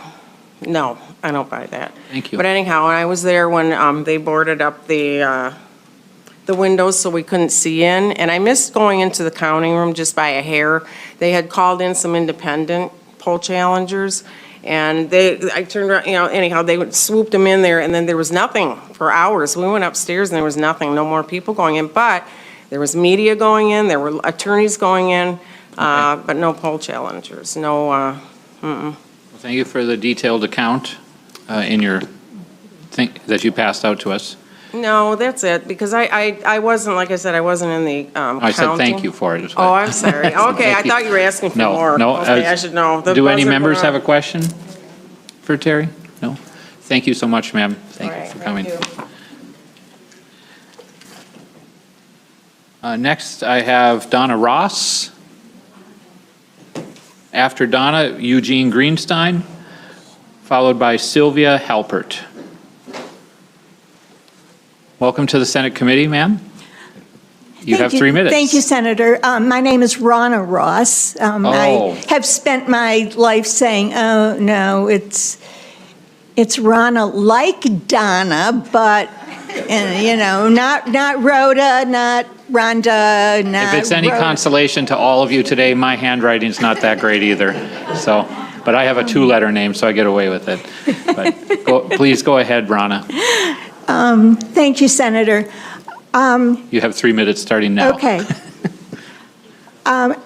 I don't buy that. Thank you. But anyhow, I was there when they boarded up the windows so we couldn't see in, and I missed going into the counting room just by a hair. They had called in some independent poll challengers, and I turned around, anyhow, they swooped them in there, and then there was nothing for hours. We went upstairs and there was nothing, no more people going in, but there was media going in, there were attorneys going in, but no poll challengers, no, Well, thank you for the detailed account in your thing that you passed out to us. No, that's it, because I wasn't, like I said, I wasn't in the counting. I said thank you for it. Oh, I'm sorry. Okay, I thought you were asking for more. No. Okay, I should know. The Do any buzzer members went have a off. question for Terry? No? Thank you so much, ma'am. Thank All you right, for coming. thank you. Next, I have Donna Ross. After Donna, Eugene Greenstein, followed by Sylvia Halpert. Welcome to the Senate Committee, ma'am. You have 3 minutes. Thank you, Senator. My name is Ronna Ross. I have spent my life saying, oh, no, it's Ronna like Donna, but, not Rhoda, not Rhonda, not If it's any Rhoda. consolation to all of you today, my handwriting's not that great either. So, but I have a 2-letter name, so I get away with it. But please go ahead, Ronna. Thank you, Senator. You have 3 minutes starting now. Okay. I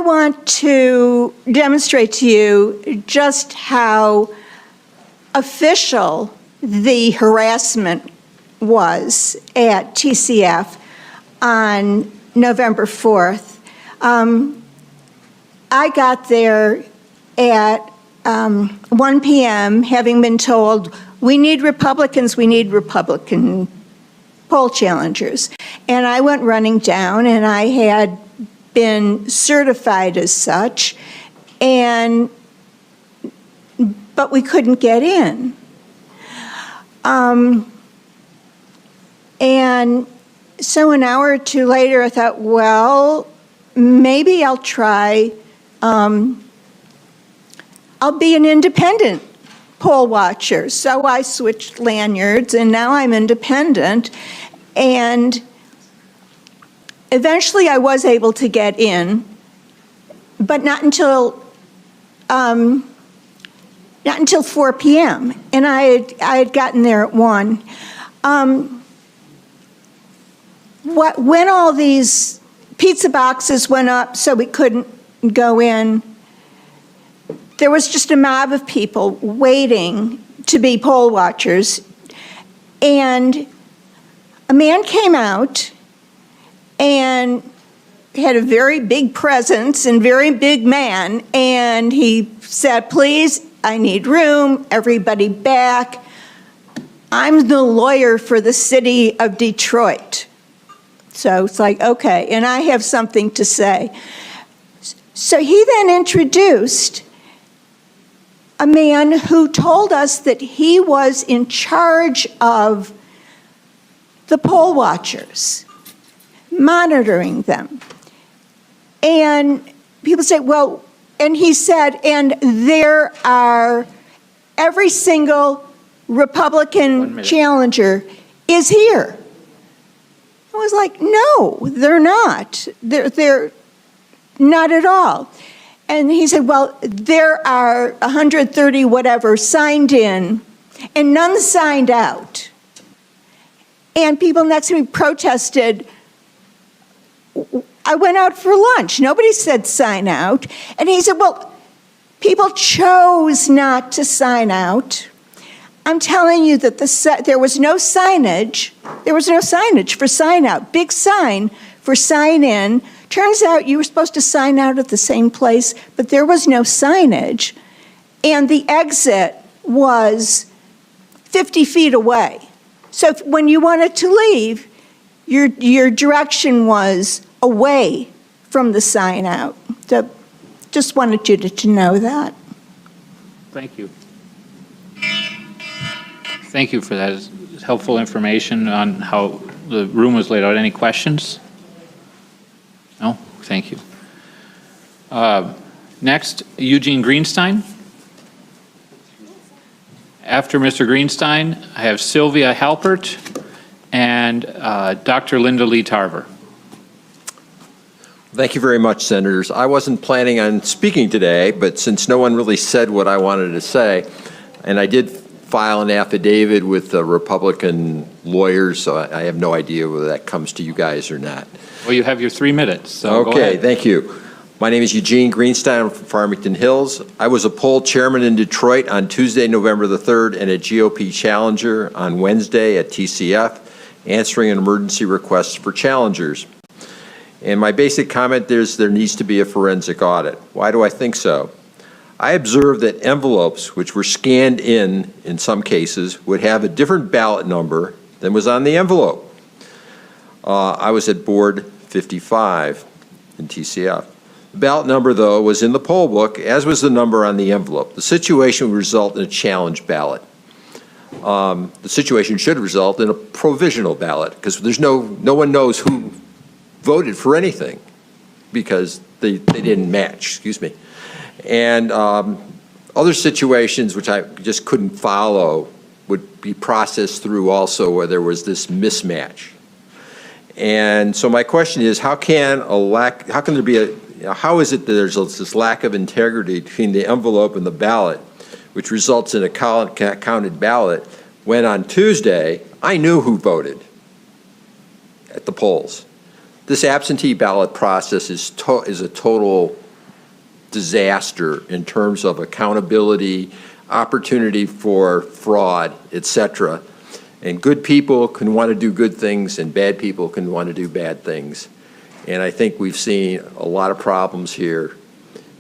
want to demonstrate to you just how official the harassment was at TCF on November 4th. I got there at 1 p.m. having been told, we need Republican poll challengers. And I went running down, and I had been certified as such, but we couldn't get in. And so an hour or two later, I thought, well, maybe I'll try, I'll be an independent poll watcher. So I switched lanyards, and now I'm independent. And eventually I was able to get in, but not until 4 p.m. And I had gotten there at 1. When all these pizza boxes went up so we couldn't go in, there was just a mob of people waiting to be poll watchers. And a man came out and had a very big presence and very big man, and he said, please, I need room, everybody back. I'm the lawyer for the city of Detroit. So it's like, okay, and I have something to say. So he then introduced a man who told us that he was in charge of the poll watchers, monitoring them. And people say, well, and he said, and there are every single Republican challenger is here. I was like, no, they're not. They're not at all. And he said, well, there are 130 whatever signed in, and none signed out. And people next to me protested. I went out for lunch. Nobody said sign out. And he said, well, people chose not to sign out. I'm telling you that there was no signage. There was no signage for sign out. Big sign for sign in. Turns out you were supposed to sign out at the same place, but there was no signage. And the exit was 50 feet away. So when you wanted to leave, your direction was away from the sign out. So just wanted you to know that. Thank you. Thank you for that. It's helpful information on how the room was laid out. Any questions? No? Thank you. Next, Eugene Greenstein. After Mr. Greenstein, I have Sylvia Halpert and Dr. Linda Lee Tarver. Thank you very much, Senators. I wasn't planning on speaking today, but since no one really said what I wanted to say, and I did file an affidavit with the Republican lawyers, so I have no idea whether that comes to you guys or not. Well, you have your 3 minutes, so go Okay, ahead. thank you. My name is Eugene Greenstein. I'm from Farmington Hills. I was a poll chairman in Detroit on Tuesday, November the 3rd, and a GOP challenger on Wednesday at TCF, answering an emergency request for challengers. And my basic comment is there needs to be a forensic audit. Why do I think so? I observed that envelopes, which were scanned in some cases, would have a different ballot number than was on the envelope. I was at board 55 in TCF. The ballot number, though, was in the poll book, as was the number on the envelope. The situation would result in a challenge ballot. the situation should result in a provisional ballot, because there's no one knows who voted for anything because they didn't match, excuse me. And other situations which I just couldn't follow would be processed through also where there was this mismatch. And so my question is, how can there be how is it that there's this lack of integrity between the envelope and the ballot, which results in a counted ballot, when on Tuesday, I knew who voted at the polls? This absentee ballot process is a total disaster in terms of accountability, opportunity for fraud, et cetera. And good people can want to do good things, and bad people can want to do bad things. And I think we've seen a lot of problems here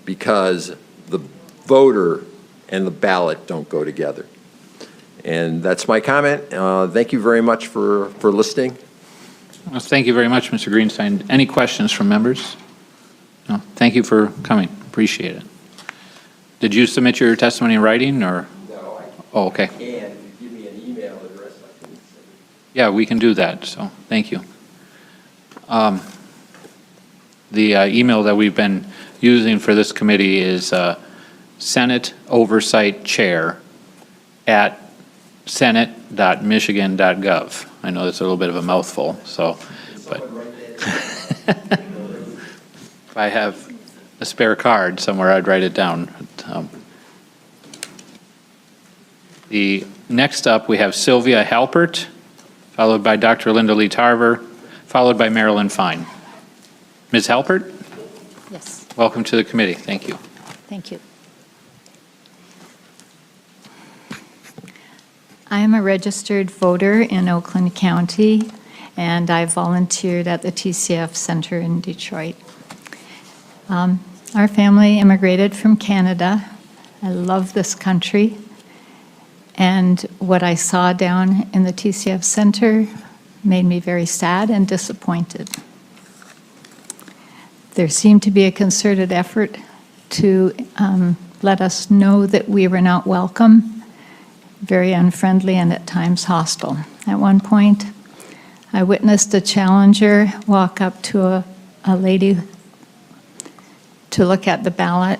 because the voter and the ballot don't go together. And that's my comment. Thank you very much for listening. Well, thank you very much, Mr. Greenstein. Any questions from members? No. Thank you for coming. Appreciate it. Did you submit your testimony in writing, or? No, Oh, okay. If you give me an email address, I can send it. Yeah, we can do that, so thank you. The email that we've been using for this committee is Senate Oversight Chair @ senate.michigan.gov. I know that's a little bit of a mouthful, so, but if I have a spare card somewhere, I'd write it down. The next up, we have Sylvia Halpert, followed by Dr. Linda Lee Tarver, followed by Marilyn Fine. Ms. Halpert? Yes, Welcome to the committee. Thank you. thank you. I am a registered voter in Oakland County, and I volunteered at the TCF Center in Detroit. Our family immigrated from Canada. I love this country. And what I saw down in the TCF Center made me very sad and disappointed. There seemed to be a concerted effort to let us know that we were not welcome, very unfriendly and at times hostile. At one point, I witnessed a challenger walk up to a lady to look at the ballot.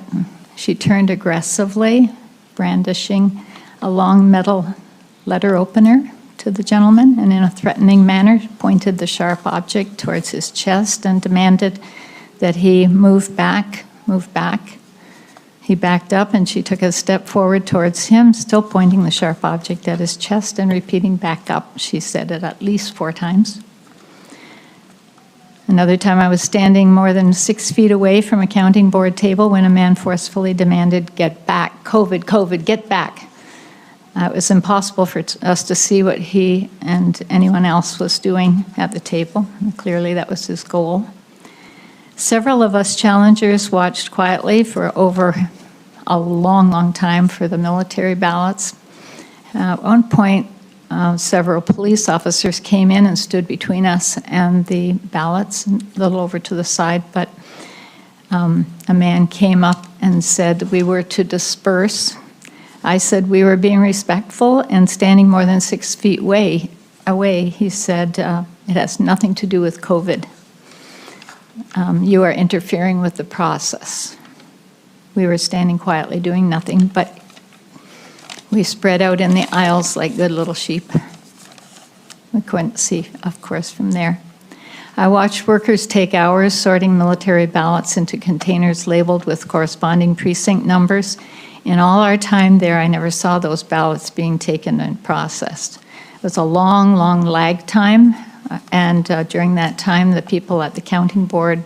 She turned aggressively, brandishing a long metal letter opener to the gentleman, and in a threatening manner pointed the sharp object towards his chest and demanded that he move back, move back. He backed up, and she took a step forward towards him, still pointing the sharp object at his chest and repeating back up. She said it at least 4 times. Another time I was standing more than 6 feet away from a counting board table when a man forcefully demanded, "Get back, COVID, COVID, get back." It was impossible for us to see what he and anyone else was doing at the table. And clearly that was his goal. Several of us challengers watched quietly for over a long, long time for the military ballots. At one point, several police officers came in and stood between us and the ballots, a little over to the side, but a man came up and said we were to disperse. I said we were being respectful and standing more than 6 feet away. He said, it has nothing to do with COVID. You are interfering with the process. We were standing quietly doing nothing, but we spread out in the aisles like good little sheep. We couldn't see, of course, from there. I watched workers take hours sorting military ballots into containers labeled with corresponding precinct numbers. In all our time there, I never saw those ballots being taken and processed. It was a long, long lag time, and during that time, the people at the counting board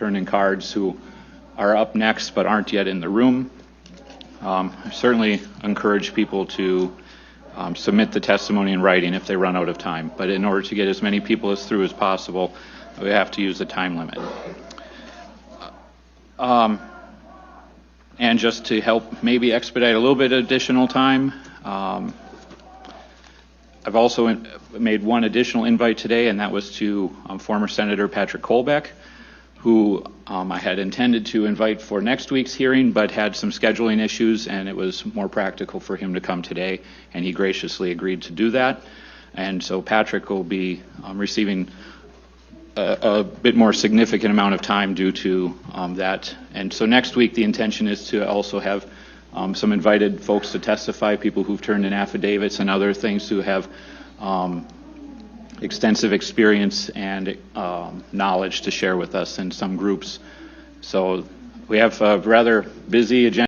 turn in cards who are up next but aren't yet in the room. I certainly encourage people to submit the testimony in writing if they run out of time. But in order to get as many people through as possible, we have to use the time limit. And just to help maybe expedite a little bit of additional time, I've also made one additional invite today, and that was to former Senator Patrick Colbeck, who I had intended to invite for next week's hearing, but had some scheduling issues, and it was more practical for him to come today, and he graciously agreed to do that. And so Patrick will be receiving a bit more significant amount of time due to that. And so next week, the intention is to also have some invited folks to testify, people who've turned in affidavits and other things who have extensive experience and knowledge to share with us in some groups. So we have a rather busy agenda.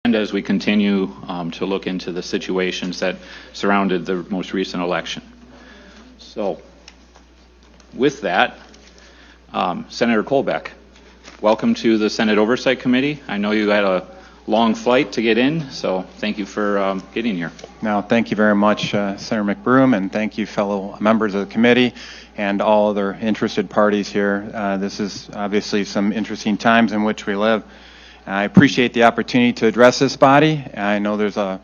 And as we continue to look into the situations that surrounded the most recent election. So, with that, Senator Colbeck, welcome to the Senate Oversight Committee. I know you had a long flight to get in, so thank you for getting here. No, thank you very much, Senator McBroom, and thank you, fellow members of the committee and all other interested parties here. This is obviously some interesting times in which we live. I appreciate the opportunity to address this body. I know there's a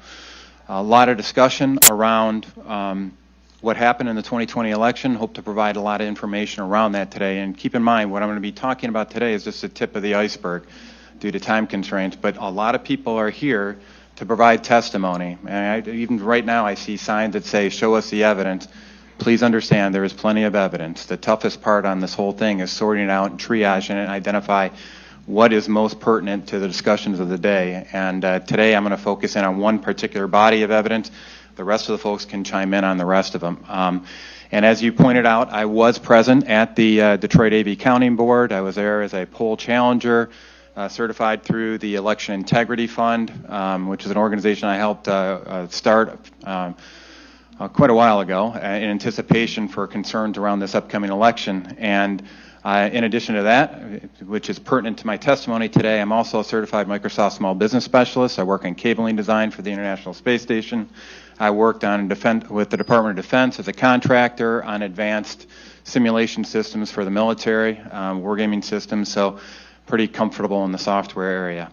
lot of discussion around what happened in the 2020 election. Hope to provide a lot of information around that today. And keep in mind, what I'm going to be talking about today is just the tip of the iceberg due to time constraints. But a lot of people are here to provide testimony. And even right now, I see signs that say, show us the evidence. Please understand there is plenty of evidence. The toughest part on this whole thing is sorting it out and triaging it and identify what is most pertinent to the discussions of the day. And today I'm going to focus in on one particular body of evidence. The rest of the folks can chime in on the rest of them. And as you pointed out, I was present at the Detroit AV Counting Board. I was there as a poll challenger, certified through the Election Integrity Fund, which is an organization I helped start quite a while ago in anticipation for concerns around this upcoming election. And in addition to that, which is pertinent to my testimony today, I'm also a certified Microsoft Small Business Specialist. I work in cabling design for the International Space Station. I worked on with the Department of Defense as a contractor on advanced simulation systems for the military, wargaming systems, so pretty comfortable in the software area.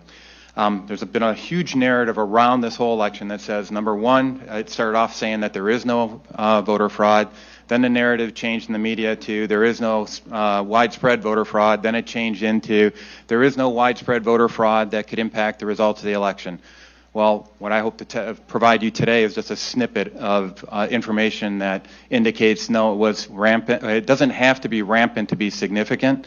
There's been a huge narrative around this whole election that says, number one, it started off saying that there is no voter fraud. Then the narrative changed in the media to there is no widespread voter fraud. Then it changed into there is no widespread voter fraud that could impact the results of the election. Well, what I hope to provide you today is just a snippet of information that indicates no, it was rampant. It doesn't have to be rampant to be significant.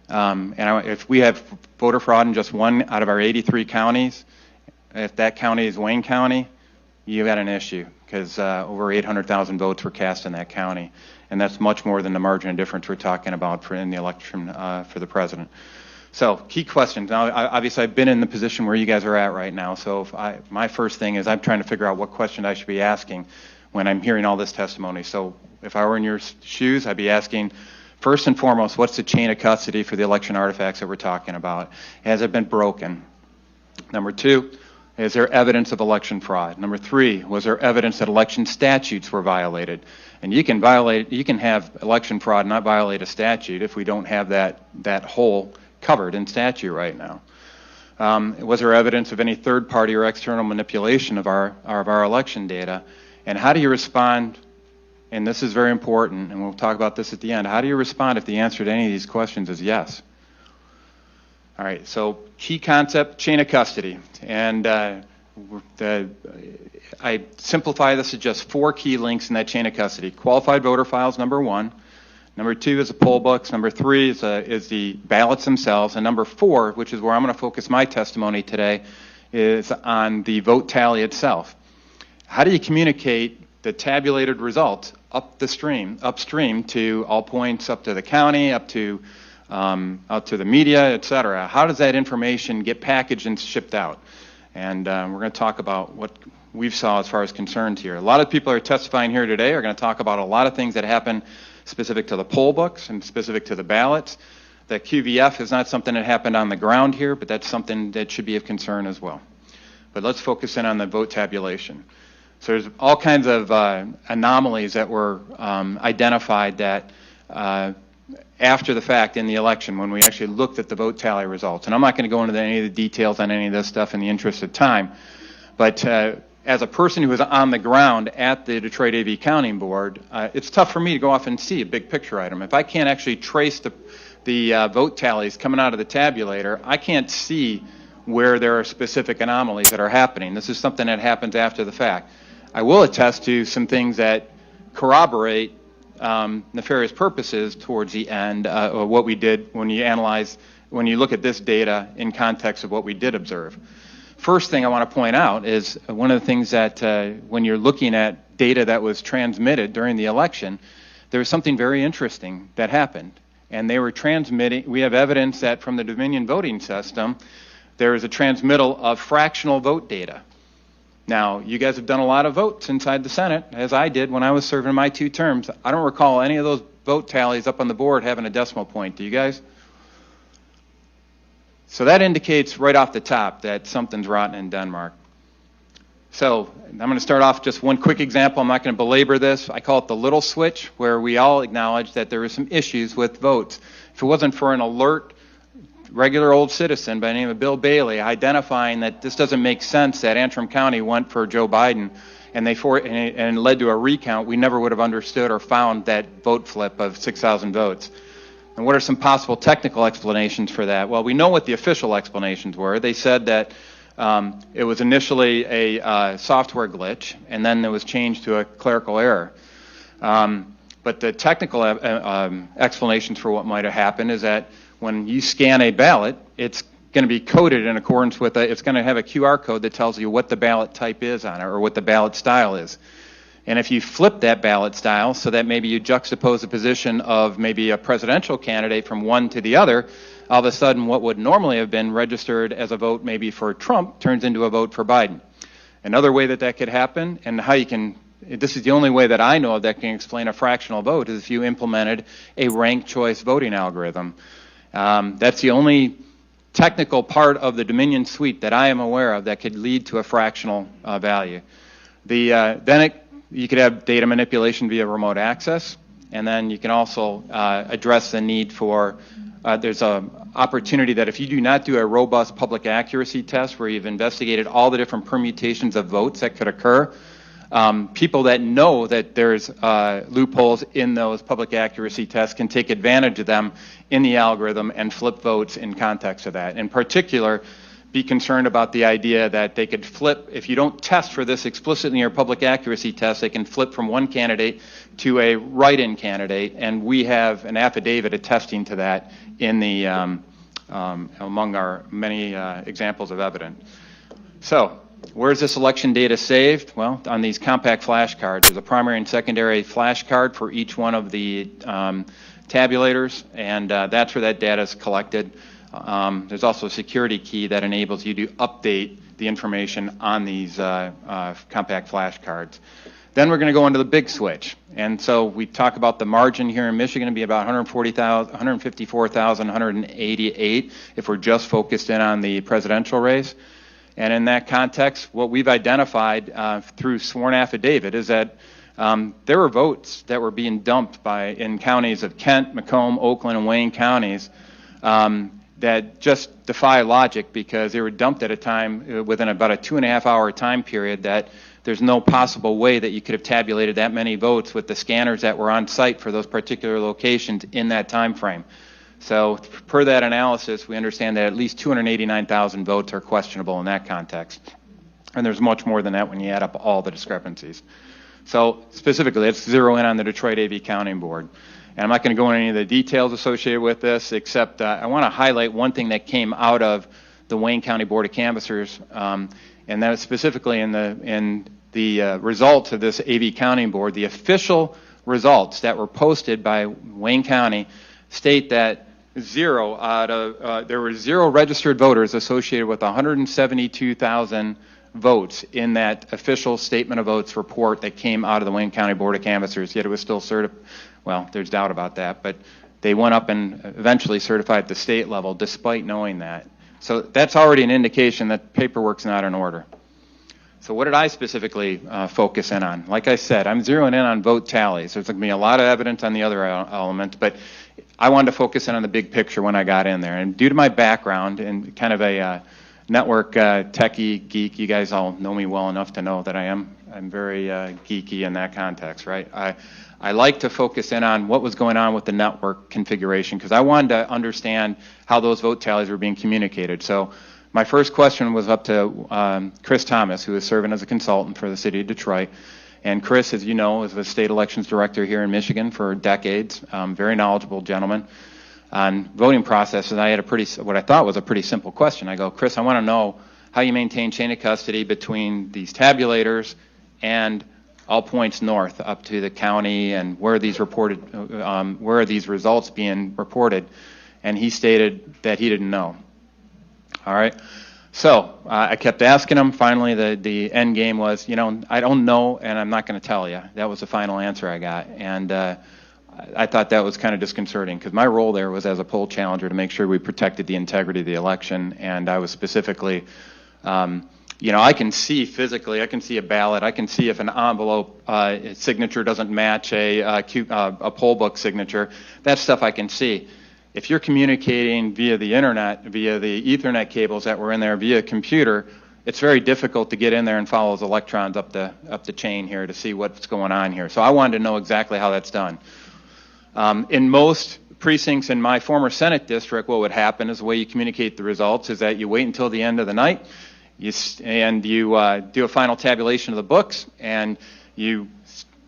If we have voter fraud in just one out of our 83 counties, if that county is Wayne County, you got an issue because over 800,000 votes were cast in that county. And that's much more than the margin of difference we're talking about in the election for the president. So key questions. Now, obviously, I've been in the position where you guys are at right now. So my first thing is I'm trying to figure out what question I should be asking when I'm hearing all this testimony. So if I were in your shoes, I'd be asking, first and foremost, what's the chain of custody for the election artifacts that we're talking about? Has it been broken? Number two, is there evidence of election fraud? Number three, was there evidence that election statutes were violated? And you can have election fraud and not violate a statute if we don't have that hole covered in statute right now. Was there evidence of any third party or external manipulation of our election data? And how do you respond? And this is very important, and we'll talk about this at the end. How do you respond if the answer to any of these questions is yes? All right, so key concept, chain of custody. And I simplify this to just 4 key links in that chain of custody. Qualified voter files, number 1. Number 2 is the poll books. Number 3 is the ballots themselves. And number 4, which is where I'm going to focus my testimony today, is on the vote tally itself. How do you communicate the tabulated results upstream to all points, up to the county, up to the media, et cetera? How does that information get packaged and shipped out? And we're going to talk about what we've saw as far as concerns here. A lot of people are testifying here today are going to talk about a lot of things that happen specific to the poll books and specific to the ballots. The QVF is not something that happened on the ground here, but that's something that should be of concern as well. But let's focus in on the vote tabulation. So there's all kinds of anomalies that were identified that after the fact in the election when we actually looked at the vote tally results. And I'm not going to go into any of the details on any of this stuff in the interest of time. But as a person who was on the ground at the Detroit AV Counting Board, it's tough for me to go off and see a big picture item. If I can't actually trace the vote tallies coming out of the tabulator, I can't see where there are specific anomalies that are happening. This is something that happens after the fact. I will attest to some things that corroborate nefarious purposes towards the end of what we did when you look at this data in context of what we did observe. First thing I want to point out is one of the things that when you're looking at data that was transmitted during the election, there was something very interesting that happened. And they were transmitting, we have evidence that from the Dominion voting system, there is a transmittal of fractional vote data. Now, you guys have done a lot of votes inside the Senate, as I did when I was serving my 2 terms. I don't recall any of those vote tallies up on the board having a decimal point. Do you guys? So that indicates right off the top that something's rotten in Denmark. So I'm going to start off just one quick example. I'm not going to belabor this. I call it the little switch, where we all acknowledge that there are some issues with votes. If it wasn't for an alert, regular old citizen by the name of Bill Bailey identifying that this doesn't make sense, that Antrim County went for Joe Biden and and led to a recount, we never would have understood or found that vote flip of 6,000 votes. And what are some possible technical explanations for that? Well, we know what the official explanations were. They said that it was initially a software glitch, and then it was changed to a clerical error. But the technical explanations for what might have happened is that when you scan a ballot, it's going to be coded in accordance with it's going to have a QR code that tells you what the ballot type is on it or what the ballot style is. And if you flip that ballot style so that maybe you juxtapose the position of maybe a presidential candidate from one to the other, all of a sudden what would normally have been registered as a vote maybe for Trump turns into a vote for Biden. Another way that could happen, and how you can, this is the only way that I know of that can explain a fractional vote, is if you implemented a ranked choice voting algorithm. That's the only technical part of the Dominion suite that I am aware of that could lead to a fractional value. You could have data manipulation via remote access, and then you can also address the need for, there's an opportunity that if you do not do a robust public accuracy test where you've investigated all the different permutations of votes that could occur, people that know that there's loopholes in those public accuracy tests can take advantage of them in the algorithm and flip votes in context of that. In particular, be concerned about the idea that they could flip, if you don't test for this explicitly in your public accuracy test, they can flip from one candidate to a write-in candidate, and we have an affidavit attesting to that in the, among our many examples of evidence. So, where is this election data saved? Well, on these compact flashcards. There's a primary and secondary flashcard for each one of the tabulators, and that's where that data is collected. There's also a security key that enables you to update the information on these compact flashcards. Then we're going to go into the big switch. And so we talk about the margin here in Michigan to be about 154,188 if we're just focused in on the presidential race. And in that context, what we've identified through sworn affidavit is that there were votes that were being dumped in counties of Kent, Macomb, Oakland, and Wayne counties that just defy logic because they were dumped at a time within about a 2.5-hour time period that there's no possible way that you could have tabulated that many votes with the scanners that were on site for those particular locations in that time frame. So per that analysis, we understand that at least 289,000 votes are questionable in that context. And there's much more than that when you add up all the discrepancies. So specifically, let's zero in on the Detroit AV Counting Board. And I'm not going to go into any of the details associated with this, except I want to highlight one thing that came out of the Wayne County Board of Canvassers, and that is specifically in the results of this AV Counting Board. The official results that were posted by Wayne County state that there were 0 registered voters associated with 172,000 votes in that official statement of votes report that came out of the Wayne County Board of Canvassers, yet it was still certified. Well, there's doubt about that, but they went up and eventually certified at the state level despite knowing that. So that's already an indication that paperwork's not in order. So what did I specifically focus in on? Like I said, I'm zeroing in on vote tallies. There's going to be a lot of evidence on the other elements, but I wanted to focus in on the big picture when I got in there. And due to my background and kind of a network techie geek, you guys all know me well enough to know that I'm very geeky in that context, right? I like to focus in on what was going on with the network configuration because I wanted to understand how those vote tallies were being communicated. So my first question was up to Chris Thomas, who is serving as a consultant for the city of Detroit. And Chris, as you know, is the state elections director here in Michigan for decades, very knowledgeable gentleman on voting process. And I had what I thought was a pretty simple question. I go, Chris, I want to know how you maintain chain of custody between these tabulators and all points north up to the county, and where are these results being reported? And he stated that he didn't know. All right. So I kept asking him. Finally, the end game was, I don't know, and I'm not going to tell you. That was the final answer I got. And I thought that was kind of disconcerting because my role there was as a poll challenger to make sure we protected the integrity of the election. And I was specifically, I can see physically, I can see a ballot, I can see if an envelope signature doesn't match a poll book signature. That stuff I can see. If you're communicating via the internet, via the Ethernet cables that were in there, via computer, it's very difficult to get in there and follow those electrons up the chain here to see what's going on here. So I wanted to know exactly how that's done. In most precincts in my former Senate district, what would happen is the way you communicate the results is that you wait until the end of the night, you do a final tabulation of the books, and you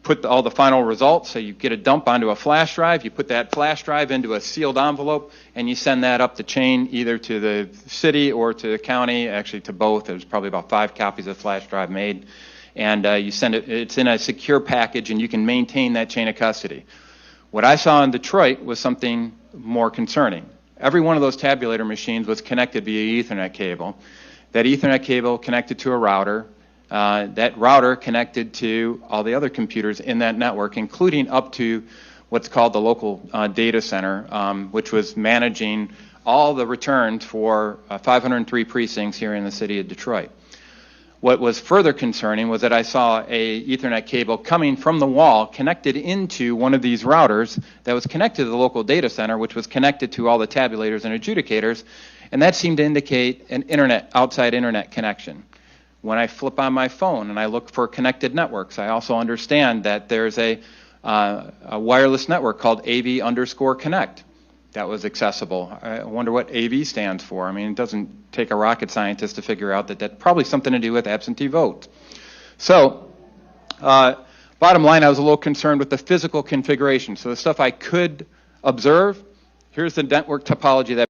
put all the final results, so you get a dump onto a flash drive, you put that flash drive into a sealed envelope, and you send that up the chain either to the city or to the county, actually to both. There's probably about 5 copies of the flash drive made, and you send it, it's in a secure package, and you can maintain that chain of custody. What I saw in Detroit was something more concerning. Every one of those tabulator machines was connected via Ethernet cable. That Ethernet cable connected to a router. That router connected to all the other computers in that network, including up to what's called the local data center, which was managing all the returns for 503 precincts here in the city of Detroit. What was further concerning was that I saw a Ethernet cable coming from the wall connected into one of these routers that was connected to the local data center, which was connected to all the tabulators and adjudicators, and that seemed to indicate an outside internet connection. When I flip on my phone and I look for connected networks, I also understand that there's a wireless network called AV_connect that was accessible. I wonder what AV stands for. I mean, it doesn't take a rocket scientist to figure out that that's probably something to do with absentee vote. So, bottom line, I was a little concerned with the physical configuration. So the stuff I could observe, here's the network topology that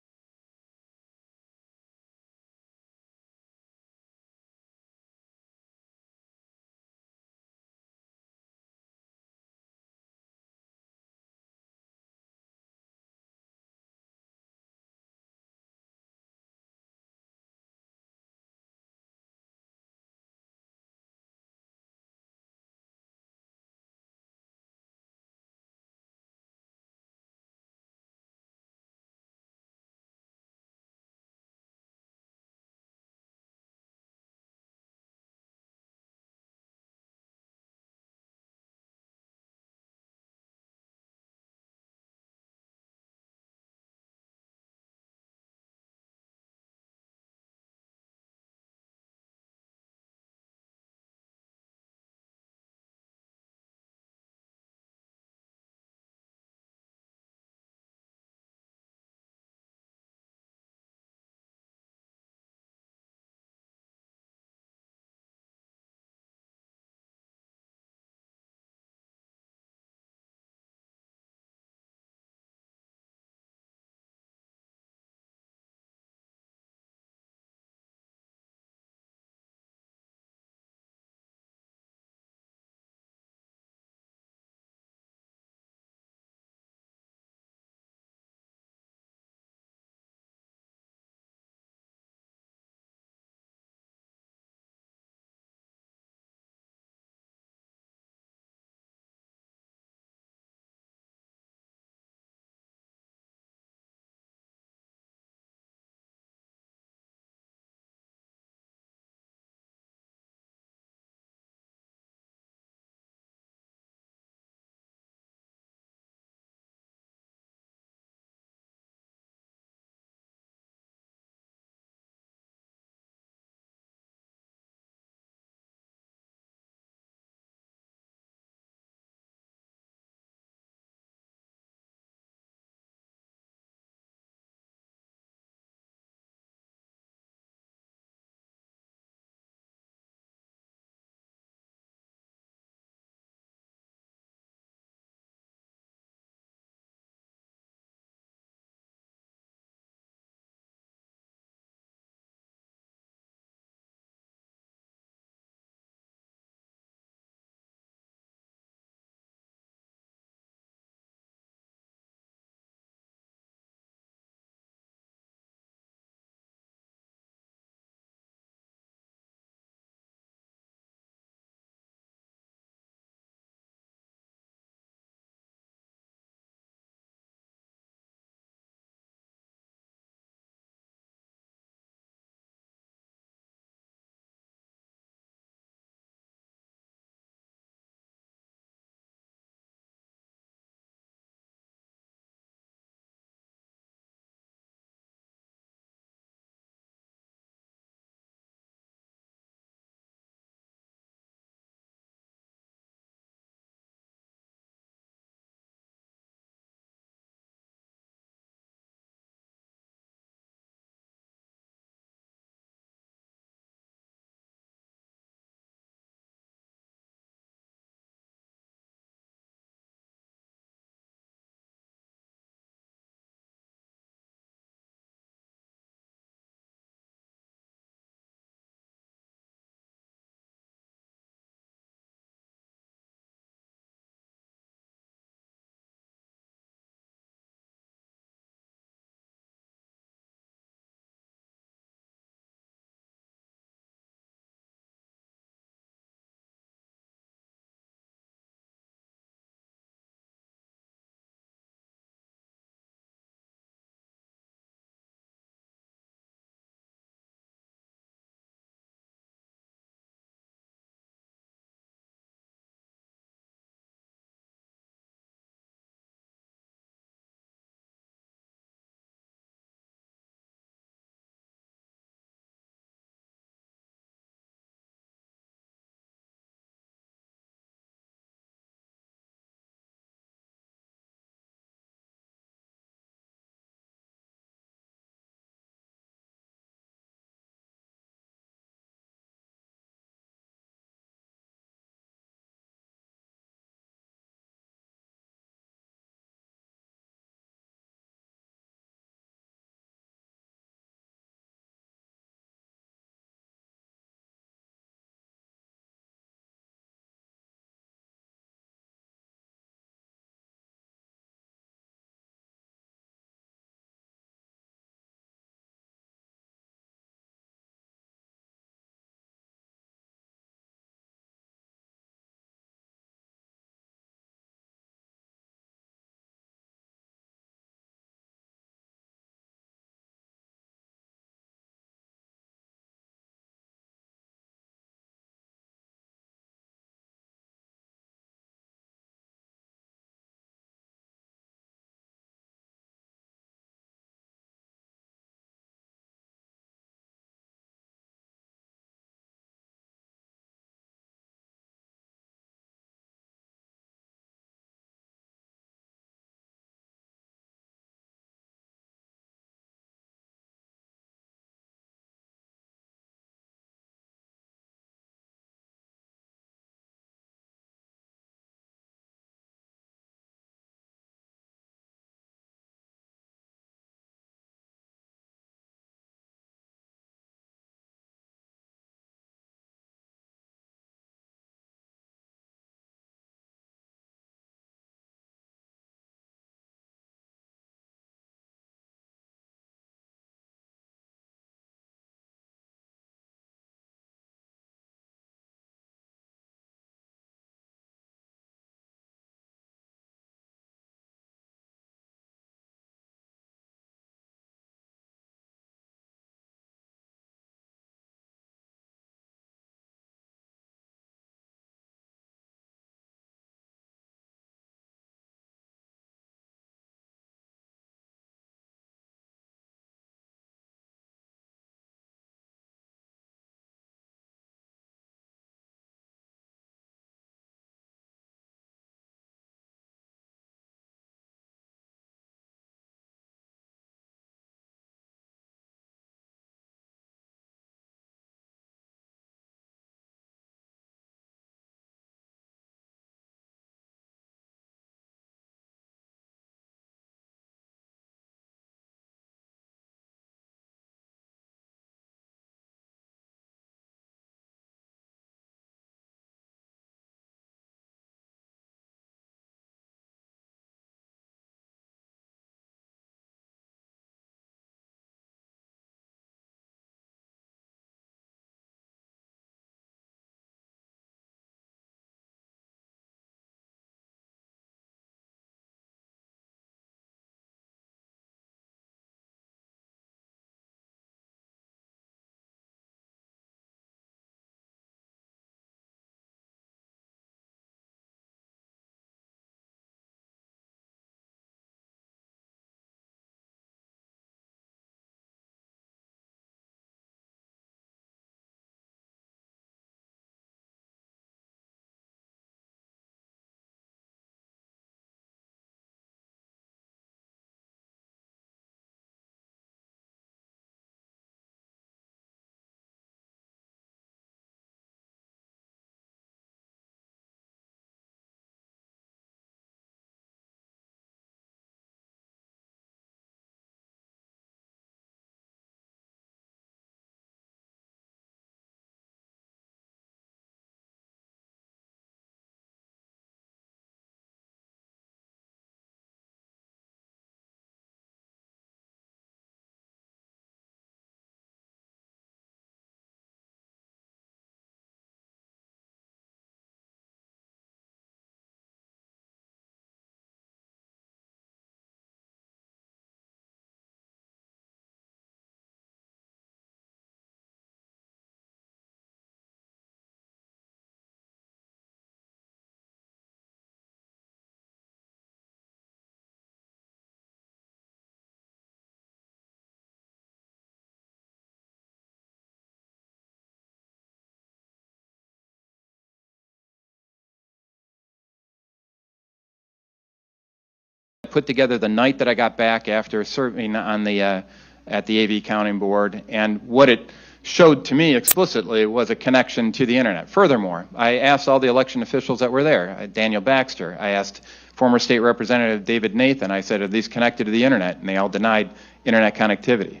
put together the night that I got back after serving on the at the AV Counting Board, and what it showed to me explicitly was a connection to the internet. Furthermore, I asked all the election officials that were there, Daniel Baxter, I asked former state representative David Nathan, I said, are these connected to the internet? And they all denied internet connectivity.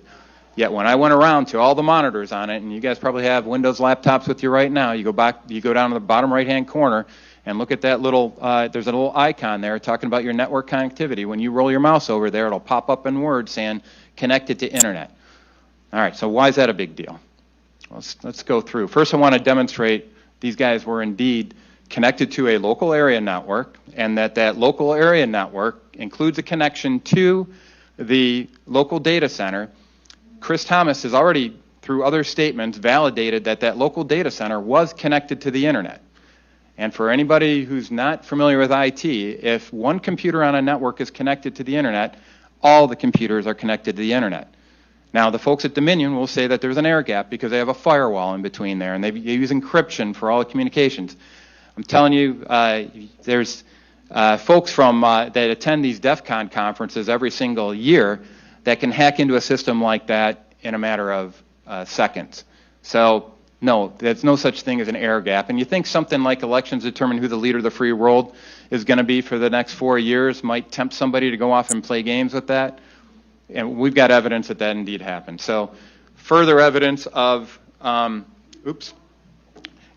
Yet when I went around to all the monitors on it, and you guys probably have Windows laptops with you right now, you go down to the bottom right-hand corner and look at that little, there's a little icon there talking about your network connectivity. When you roll your mouse over there, it'll pop up in Word saying connected to internet. All right, so why is that a big deal? Let's go through. First, I want to demonstrate these guys were indeed connected to a local area network, and that local area network includes a connection to the local data center. Chris Thomas has already, through other statements, validated that local data center was connected to the internet. And for anybody who's not familiar with IT, if one computer on a network is connected to the internet, all the computers are connected to the internet. Now, the folks at Dominion will say that there's an air gap because they have a firewall in between there, and they use encryption for all the communications. I'm telling you, there's folks from that attend these DEF CON conferences every single year that can hack into a system like that in a matter of seconds. So, no, there's no such thing as an air gap. And you think something like elections determine who the leader of the free world is going to be for the next 4 years might tempt somebody to go off and play games with that? And we've got evidence that indeed happened. So further evidence of,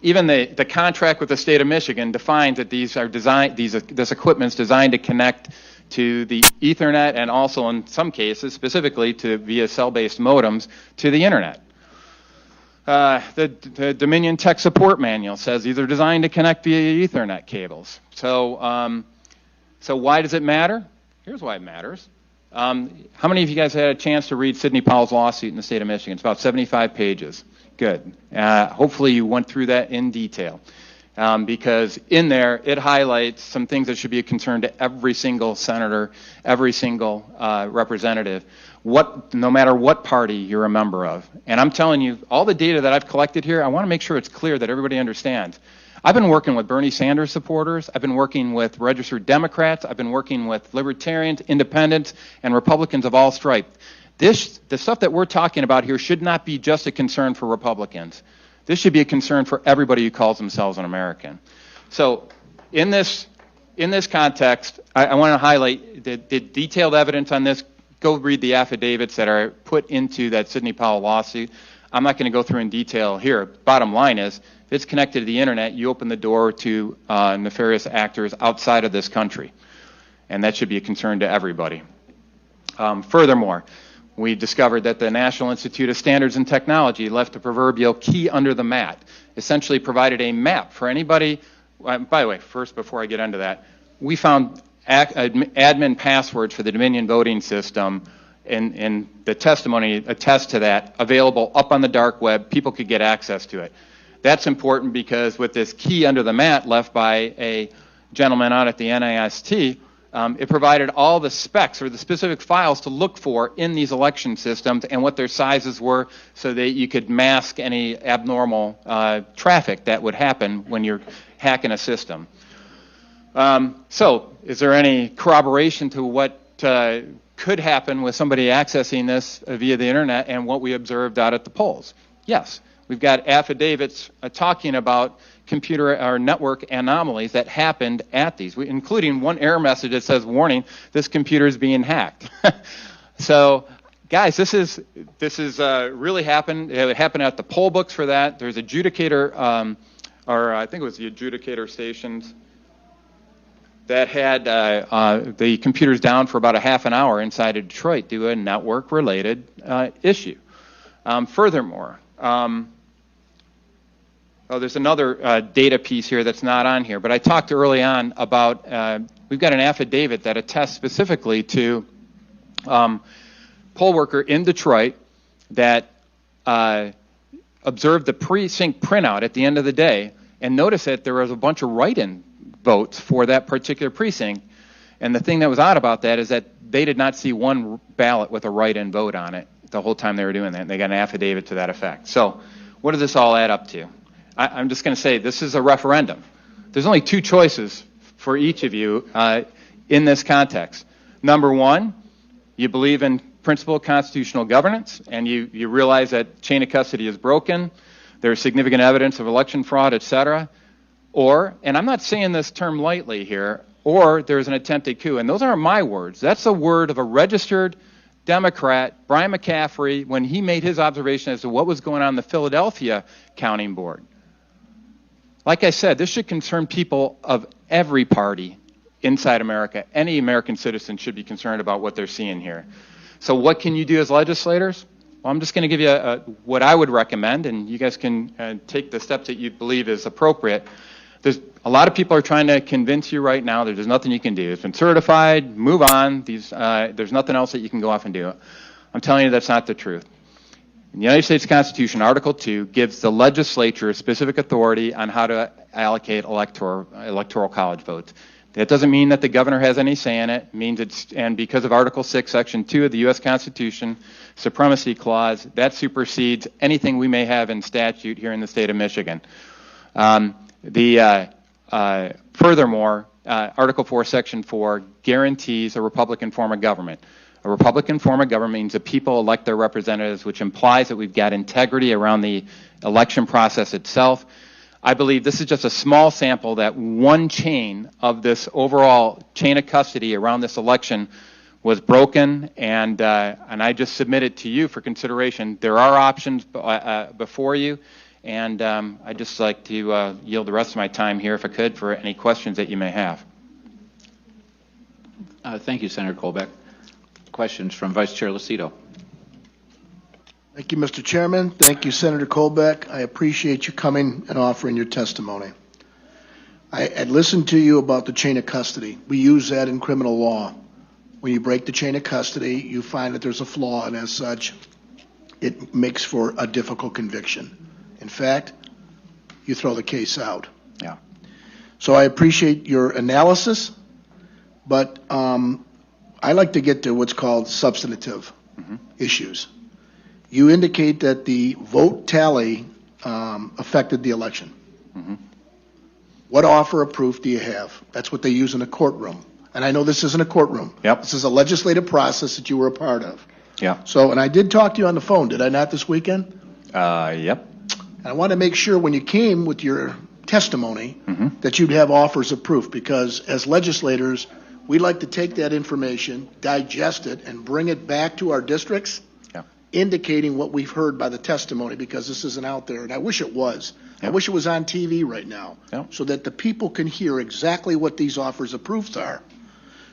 even the contract with the state of Michigan defines that these are designed, this equipment's designed to connect to the Ethernet and also in some cases specifically to via cell-based modems to the internet. The Dominion Tech Support Manual says these are designed to connect via Ethernet cables. So, so why does it matter? Here's why it matters. How many of you guys had a chance to read Sidney Powell's lawsuit in the state of Michigan? It's about 75 pages. Good. Hopefully you went through that in detail. Because in there, it highlights some things that should be a concern to every single senator, every single representative, no matter what party you're a member of. And I'm telling you, all the data that I've collected here, I want to make sure it's clear that everybody understands. I've been working with Bernie Sanders supporters, I've been working with registered Democrats, I've been working with libertarians, independents, and Republicans of all stripes. The stuff that we're talking about here should not be just a concern for Republicans. This should be a concern for everybody who calls themselves an American. So in this context, I want to highlight the detailed evidence on this. Go read the affidavits that are put into that Sidney Powell lawsuit. I'm not going to go through in detail here. Bottom line is, if it's connected to the internet, you open the door to nefarious actors outside of this country. And that should be a concern to everybody. Furthermore, we discovered that the National Institute of Standards and Technology left a proverbial key under the mat, essentially provided a map for anybody. By the way, first, before I get into that, we found admin passwords for the Dominion voting system, and the testimony attests to that, available up on the dark web. People could get access to it. That's important because with this key under the mat left by a gentleman out at the NIST, it provided all the specs or the specific files to look for in these election systems and what their sizes were so that you could mask any abnormal traffic that would happen when you're hacking a system. So is there any corroboration to what could happen with somebody accessing this via the internet and what we observed out at the polls? Yes. We've got affidavits talking about computer or network anomalies that happened at these, including one error message that says, warning, this computer is being hacked. So, guys, this is really happened. It happened at the poll books for that. There's adjudicator, or I think it was the adjudicator stations that had the computers down for about a half an hour inside of Detroit due to a network-related issue. Furthermore, there's another data piece here that's not on here, but I talked early on about, we've got an affidavit that attests specifically to poll worker in Detroit that observed the precinct printout at the end of the day and noticed that there was a bunch of write-in votes for that particular precinct. And the thing that was odd about that is that they did not see one ballot with a write-in vote on it the whole time they were doing that. And they got an affidavit to that effect. So what does this all add up to? I'm just going to say this is a referendum. There's only two choices for each of you in this context. Number one, you believe in principle of constitutional governance, and you realize that chain of custody is broken, there's significant evidence of election fraud, et cetera, or, and I'm not saying this term lightly here, or there's an attempted coup. And those aren't my words. That's the word of a registered Democrat, Brian McCaffrey, when he made his observation as to what was going on in the Philadelphia Counting Board. Like I said, this should concern people of every party inside America. Any American citizen should be concerned about what they're seeing here. So what can you do as legislators? Well, I'm just going to give you what I would recommend, and you guys can take the steps that you believe is appropriate. There's a lot of people are trying to convince you right now that there's nothing you can do. It's been certified, move on. There's nothing else that you can go off and do. I'm telling you that's not the truth. In the United States Constitution, Article 2 gives the legislature specific authority on how to allocate electoral college votes. That doesn't mean that the governor has any say in it. It means it's, and because of Article 6, Section 2 of the U.S. Constitution, Supremacy Clause, that supersedes anything we may have in statute here in the state of Michigan. Furthermore, Article 4, Section 4 guarantees a Republican form of government. A Republican form of government means that people elect their representatives, which implies that we've got integrity around the election process itself. I believe this is just a small sample that one chain of this overall chain of custody around this election was broken, and I just submit it to you for consideration. There are options before you, and I'd just like to yield the rest of my time here, if I could, for any questions that you may have. Thank you, Senator Colbeck. Questions from Vice Chair Lucido. Thank you, Mr. Chairman. Thank you, Senator Colbeck. I appreciate you coming and offering your testimony. I listened to you about the chain of custody. We use that in criminal law. When you break the chain of custody, you find that there's a flaw, and as such, it makes for a difficult conviction. In fact, you throw the case out. Yeah. So I appreciate your analysis, but I like to get to what's called substantive issues. You indicate that the vote tally affected the election. What offer of proof do you have? That's what they use in a courtroom. And I know this isn't a courtroom. Yep. This is a legislative process that you were a part of. Yeah. So, and I did talk to you on the phone, did I not, this weekend? Yep. And I want to make sure when you came with your testimony that you'd have offers of proof, because as legislators, we like to take that information, digest it, and bring it back to our districts, indicating what we've heard by the testimony, because this isn't out there, and I wish it was. I wish it was on TV right now, so that the people can hear exactly what these offers of proofs are.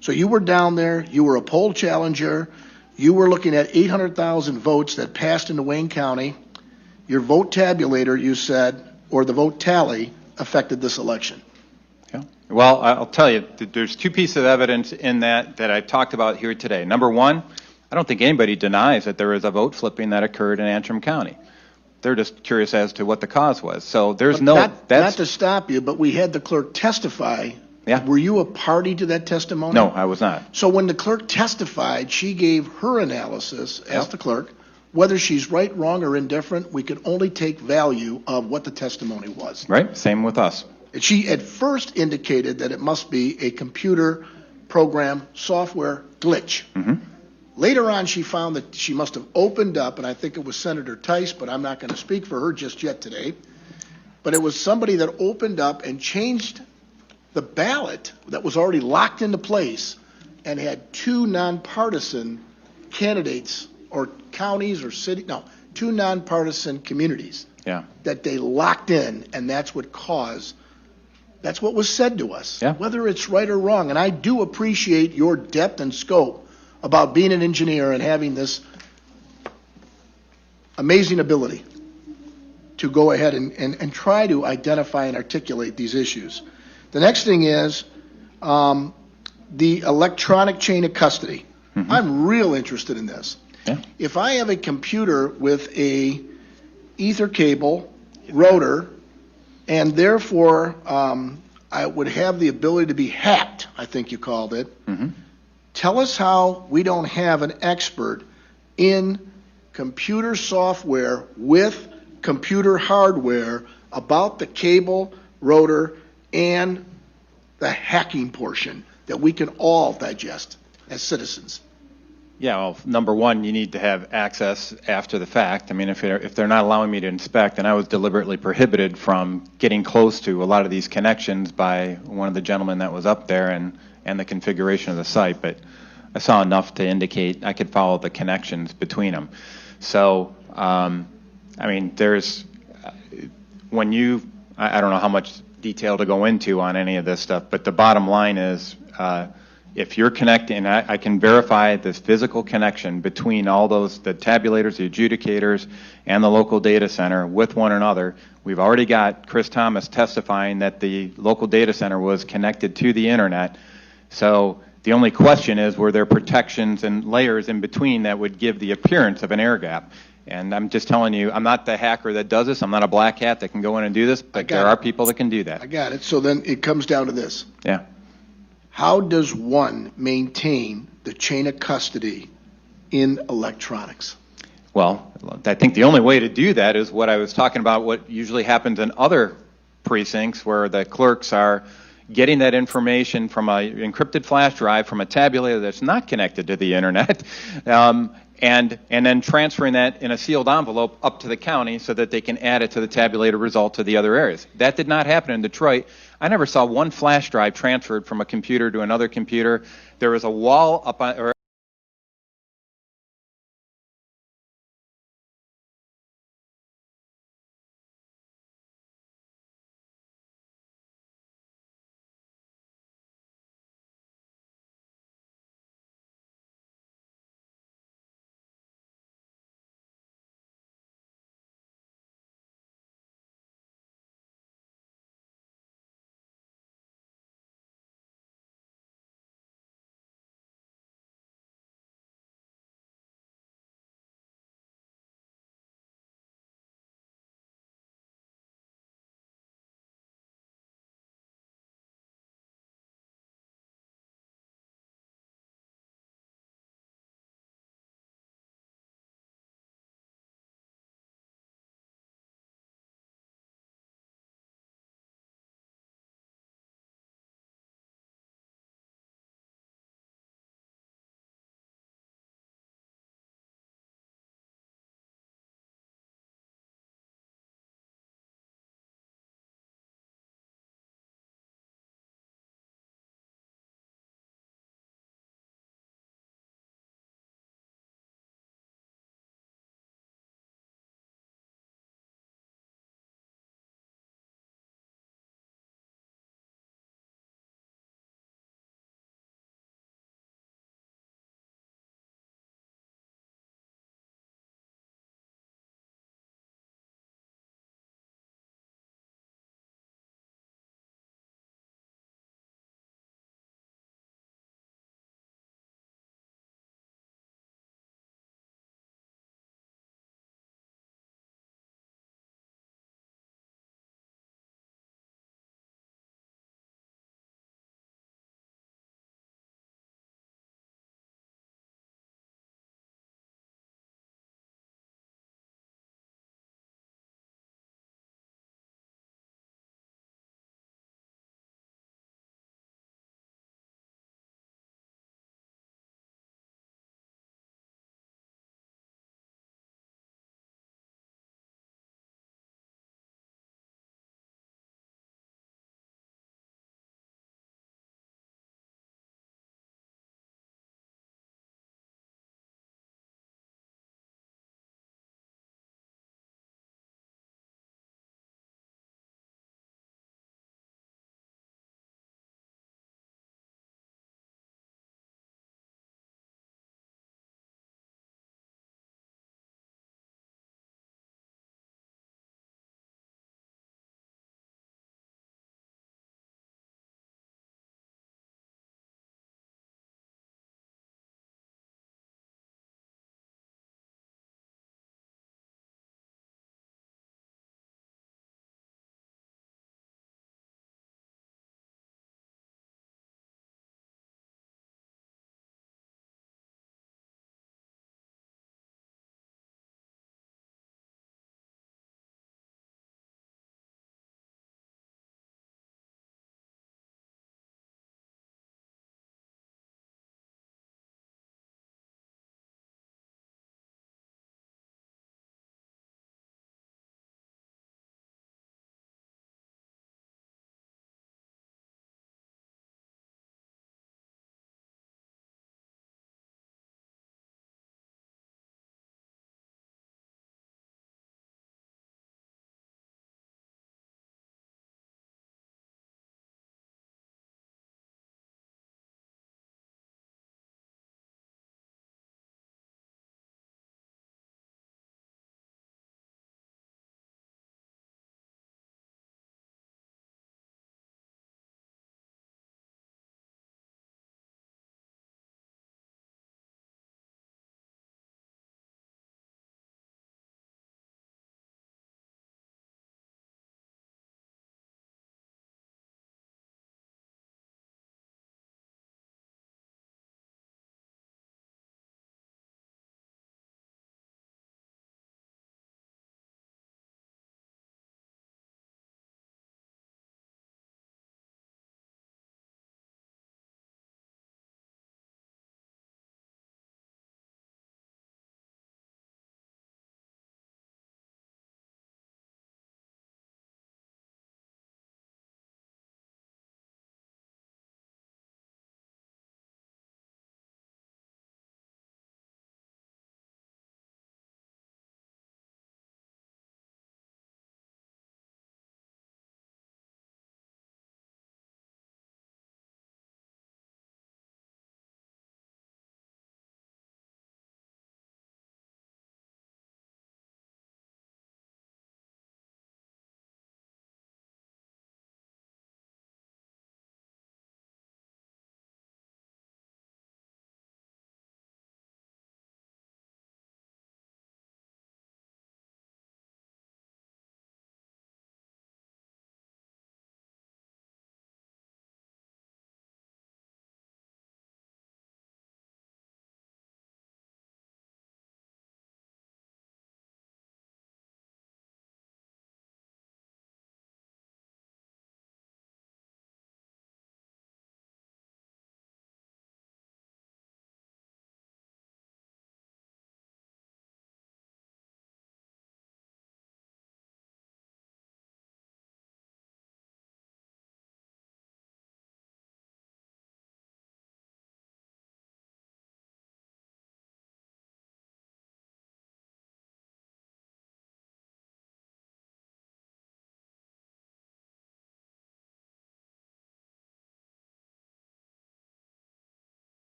So you were down there, you were a poll challenger, you were looking at 800,000 votes that passed into Wayne County. Your vote tabulator, you said, or the vote tally, affected this election. Yeah. Well, I'll tell you, there's two pieces of evidence in that I talked about here today. Number one, I don't think anybody denies that there was a vote flipping that occurred in Antrim County. They're just curious as to what the cause was. So there's Not to stop you, but we had the clerk testify. Yeah. Were you a party to that testimony? No, I was not. So when the clerk testified, she gave her analysis as the clerk. Whether she's right, wrong, or indifferent, we could only take value of what the testimony was. Right. Same with us. She at first indicated that it must be a computer program software glitch. Later on, she found that she must have opened up, and I think it was Senator Tice, but I'm not going to speak for her just yet today, but it was somebody that opened up and changed the ballot that was already locked into place and had two nonpartisan candidates or counties or two nonpartisan communities that they locked in, and that's what caused, that's what was said to us, whether it's right or wrong. And I do appreciate your depth and scope about being an engineer and having this amazing ability to go ahead and try to identify and articulate these issues. The next thing is the electronic chain of custody. I'm real interested in this. If I have a computer with a ether cable, rotor, and therefore I would have the ability to be hacked, I think you called it, tell us how we don't have an expert in computer software with computer hardware about the cable, rotor, and the hacking portion that we can all digest. as citizens? Yeah, well, number one, you need to have access after the fact. I mean, if they're not allowing me to inspect, and I was deliberately prohibited from getting close to a lot of these connections by one of the gentlemen that was up there and the configuration of the site, but I saw enough to indicate I could follow the connections between them. So, I mean, there's, when you, I don't know how much detail to go into on any of this stuff, but the bottom line is, if you're connecting, I can verify this physical connection between all those, the tabulators, the adjudicators, and the local data center with one another. We've already got Chris Thomas testifying that the local data center was connected to the internet. So the only question is, were there protections and layers in between that would give the appearance of an air gap? And I'm just telling you, I'm not the hacker that does this. I'm not a black hat that can go in and do this, but there are people that can do that. I got it. So then it comes down to this. Yeah. How does one maintain the chain of custody in electronics? Well, I think the only way to do that is what I was talking about, what usually happens in other precincts where the clerks are getting that information from an encrypted flash drive from a tabulator that's not connected to the internet, and then transferring that in a sealed envelope up to the county so that they can add it to the tabulator result to the other areas. That did not happen in Detroit. I never saw one flash drive transferred from a computer to another computer. There was a wall up on, or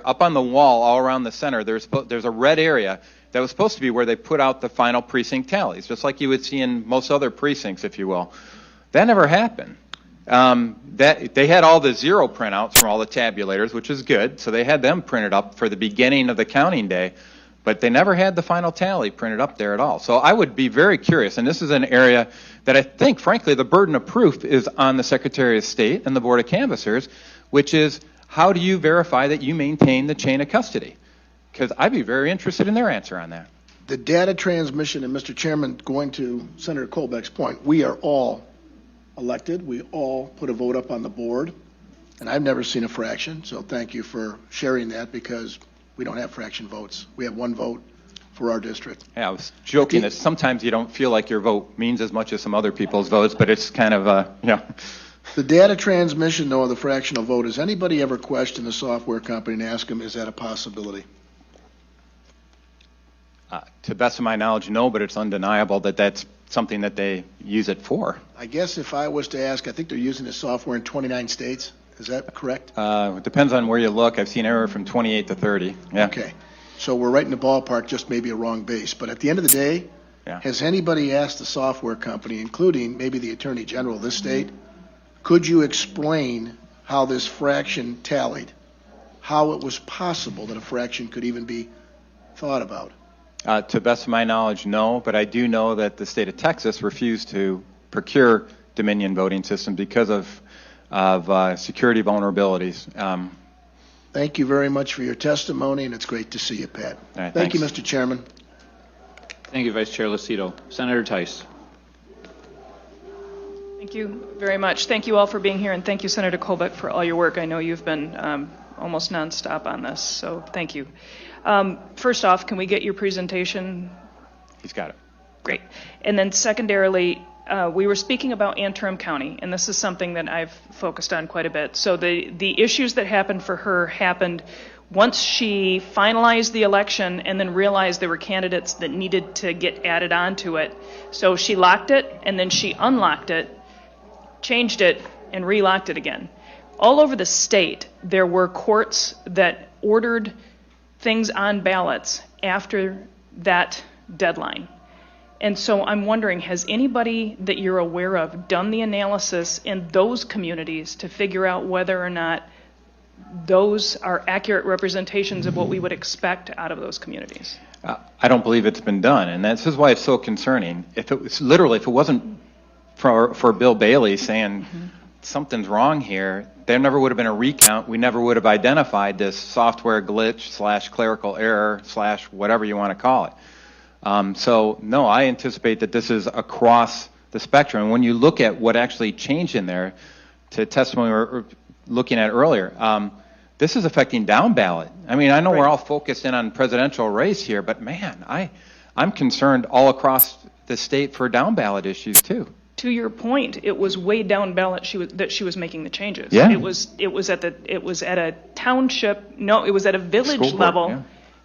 up on the wall all around the center, there's a red area that was supposed to be where they put out the final precinct tallies, just like you would see in most other precincts, if you will. That never happened. They had all the zero printouts from all the tabulators, which is good, so they had them printed up for the beginning of the counting day, but they never had the final tally printed up there at all. So I would be very curious, and this is an area that I think, frankly, the burden of proof is on the Secretary of State and the Board of Canvassers, which is, how do you verify that you maintain the chain of custody? Because I'd be very interested in their answer on that. The data transmission, and Mr. Chairman, going to Senator Colbeck's point, we are all elected. We all put a vote up on the board, and I've never seen a fraction, so thank you for sharing that, because we don't have fraction votes. We have one vote for our district. Yeah, I was joking that sometimes you don't feel like your vote means as much as some other people's votes, but it's kind of, The data transmission, though, of the fractional vote, has anybody ever questioned the software company and asked them, is that a possibility? to the best of my knowledge, no, but it's undeniable that that's something that they use it for. I guess if I was to ask, I think they're using this software in 29 states. Is that correct? It depends on where you look. I've seen anywhere from 28 to 30. Yeah. Okay. So we're right in the ballpark, just maybe a wrong base. But at the end of the day, has anybody asked the software company, including maybe the Attorney General of this state, could you explain how this fraction tallied, how it was possible that a fraction could even be thought about? To the best of my knowledge, no, but I do know that the state of Texas refused to procure Dominion voting systems because of security vulnerabilities. Thank you very much for your testimony, and it's great to see you, Pat. right, Thank you, thanks. Mr. Chairman. Thank you, Vice Chair Lucido. Senator Tice. Thank you very much. Thank you all for being here, and thank you, Senator Colbeck, for all your work. I know you've been almost nonstop on this, so thank you. First off, can we get your presentation? He's got it. Great. And then secondarily, we were speaking about Antrim County, and this is something that I've focused on quite a bit. So the issues that happened for her happened once she finalized the election and then realized there were candidates that needed to get added onto it. So she locked it, and then she unlocked it, changed it, and relocked it again. All over the state, there were courts that ordered things on ballots after that deadline. And so I'm wondering, has anybody that you're aware of done the analysis in those communities to figure out whether or not those are accurate representations of what we would expect out of those communities? I don't believe it's been done, and this is why it's so concerning. If it was literally, if it wasn't for Bill Bailey saying something's wrong here, there never would have been a recount. We never would have identified this software glitch / clerical error / whatever you want to call it. So no, I anticipate that this is across the spectrum. And when you look at what actually changed in there, to testimony we were looking at earlier, this is affecting down ballot. I mean, I know we're all focused in on presidential race here, but man, I'm concerned all across the state for down ballot issues too. To your point, it was way down ballot that she was making the changes. Yeah. It was at a township, no, it was at a village School board, level. yeah.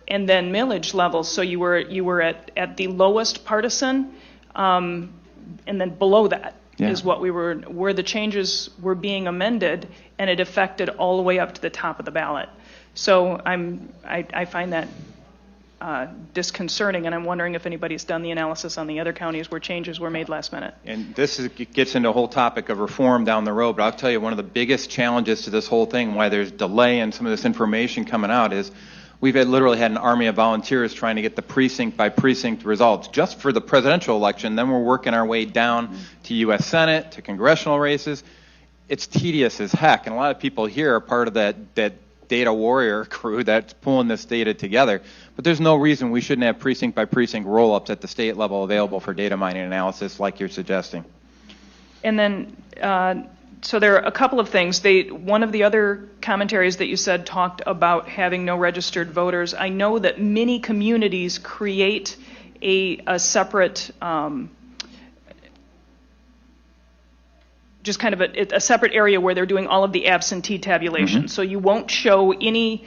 And then millage level, so you were at the lowest partisan, and then below that is what where the changes were being amended, and it affected all the way up to the top of the ballot. So I find that disconcerting, and I'm wondering if anybody's done the analysis on the other counties where changes were made last minute. And this gets into a whole topic of reform down the road, but I'll tell you one of the biggest challenges to this whole thing, why there's delay in some of this information coming out, is we've literally had an army of volunteers trying to get the precinct by precinct results just for the presidential election. Then we're working our way down to U.S. Senate, to congressional races. It's tedious as heck, and a lot of people here are part of that data warrior crew that's pulling this data together. But there's no reason we shouldn't have precinct by precinct roll-ups at the state level available for data mining analysis like you're suggesting. And then, so there are a couple of things. One of the other commentaries that you said talked about having no registered voters. I know that many communities create a separate, just kind of a separate area where they're doing all of the absentee tabulation. So you won't show any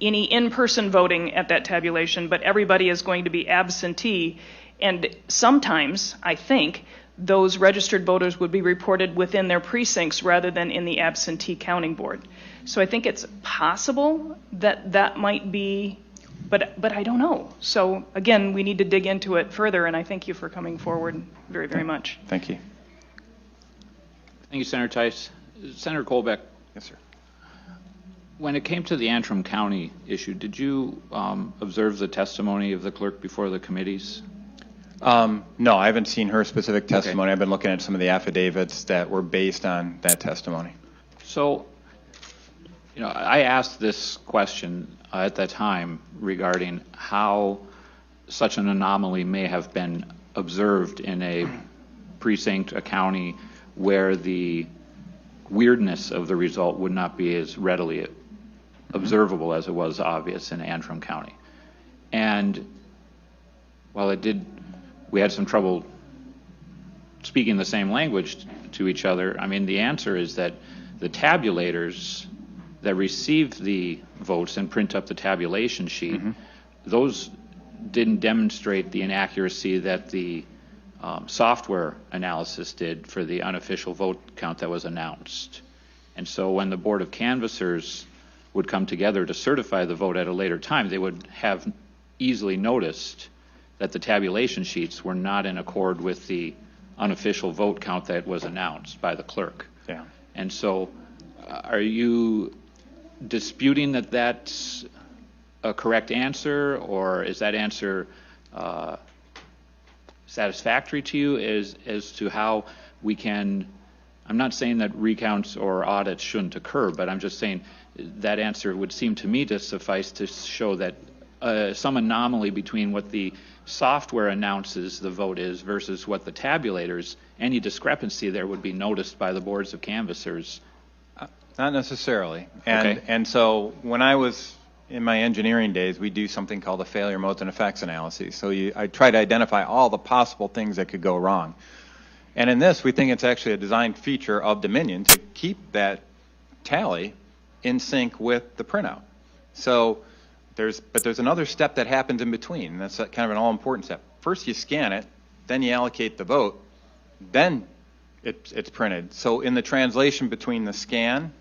in-person voting at that tabulation, but everybody is going to be absentee. And sometimes, I think, those registered voters would be reported within their precincts rather than in the absentee counting board. So I think it's possible that that might be, but I don't know. So again, we need to dig into it further, and I thank you for coming forward very, very much. Thank you. Thank you, Senator Tice. Senator Colbeck. Yes, sir. When it came to the Antrim County issue, did you observe the testimony of the clerk before the committees? No, I haven't seen her specific testimony. I've been looking at some of the affidavits that were based on that testimony. So, you know, I asked this question at that time regarding how such an anomaly may have been observed in a precinct, a county, where the weirdness of the result would not be as readily observable as it was obvious in Antrim County. And while we had some trouble speaking the same language to each other, I mean, the answer is that the tabulators that receive the votes and print up the tabulation sheet, those didn't demonstrate the inaccuracy that the software analysis did for the unofficial vote count that was announced. And so when the Board of Canvassers would come together to certify the vote at a later time, they would have easily noticed that the tabulation sheets were not in accord with the unofficial vote count that was announced by the clerk. Yeah. And so are you disputing that that's a correct answer, or is that answer satisfactory to you as to how we can, I'm not saying that recounts or audits shouldn't occur, but I'm just saying that answer would seem to me to suffice to show that some anomaly between what the software announces the vote is versus what the tabulators, any discrepancy there would be noticed by the boards of canvassers. Not necessarily. And so when I was in my engineering days, we do something called a failure modes and effects analysis. So I try to identify all the possible things that could go wrong. And in this, we think it's actually a design feature of Dominion to keep that tally in sync with the printout. So there's another step that happens in between. And that's kind of an all-important step. First you scan it, then you allocate the vote, then it's printed. So in the translation between the scan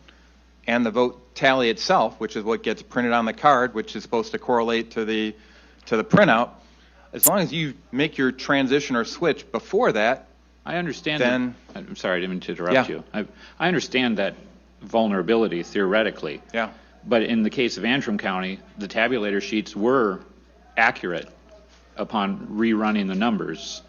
and the vote tally itself, which is what gets printed on the card, which is supposed to correlate to the printout, as long as you make your transition or switch before that, I understand then, that. I'm sorry, I didn't mean to interrupt you. I understand that vulnerability theoretically. Yeah. But in the case of Antrim County, the tabulator sheets were accurate upon rerunning the numbers.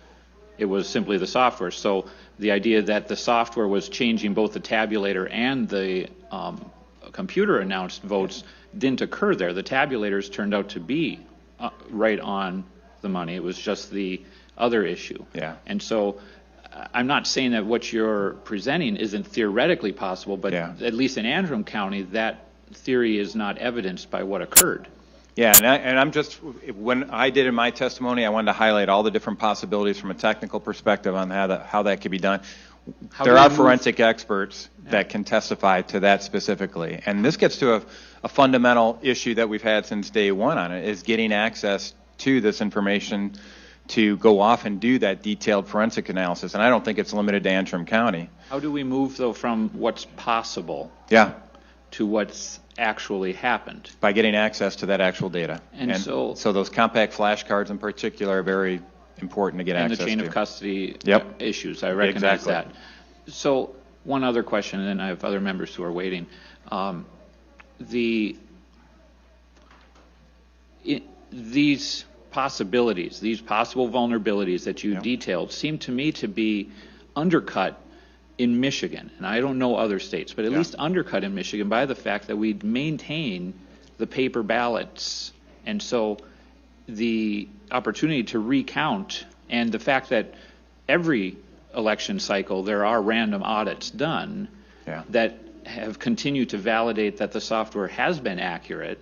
It was simply the software. So the idea that the software was changing both the tabulator and the computer announced votes didn't occur there. The tabulators turned out to be right on the money. It was just the other issue. Yeah. And so I'm not saying that what you're presenting isn't theoretically possible, but at least in Antrim County, that theory is not evidenced by what occurred. Yeah, and I'm just, when I did in my testimony, I wanted to highlight all the different possibilities from a technical perspective on how that could be done. There are forensic experts that can testify to that specifically. And this gets to a fundamental issue that we've had since day one on it, is getting access to this information to go off and do that detailed forensic analysis. And I don't think it's limited to Antrim County. How do we move, though, from what's possible to what's actually happened? By getting access to that actual data. And so those compact flashcards in particular are very important to get access to. And the chain of custody issues, I recognize that. So one other question, and then I have other members who are waiting. These possibilities, these possible vulnerabilities that you detailed seem to me to be undercut in Michigan, and I don't know other states, but at least undercut in Michigan by the fact that we maintain the paper ballots. And so the opportunity to recount and the fact that every election cycle there are random audits done that have continued to validate that the software has been accurate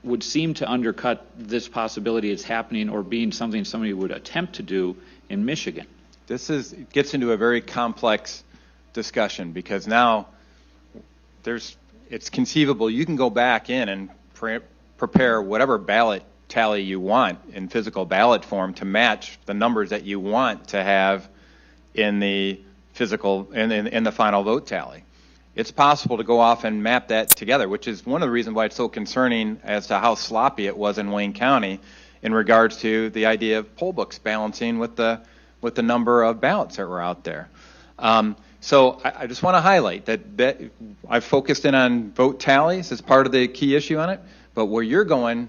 would seem to undercut this possibility it's happening or being something somebody would attempt to do in Michigan. This gets into a very complex discussion because now it's conceivable you can go back in and prepare whatever ballot tally you want in physical ballot form to match the numbers that you want to have in the physical, in the final vote tally. It's possible to go off and map that together, which is one of the reasons why it's so concerning as to how sloppy it was in Wayne County in regards to the idea of poll books balancing with the number of ballots that were out there. So I just want to highlight that I've focused in on vote tallies as part of the key issue on it, but where you're going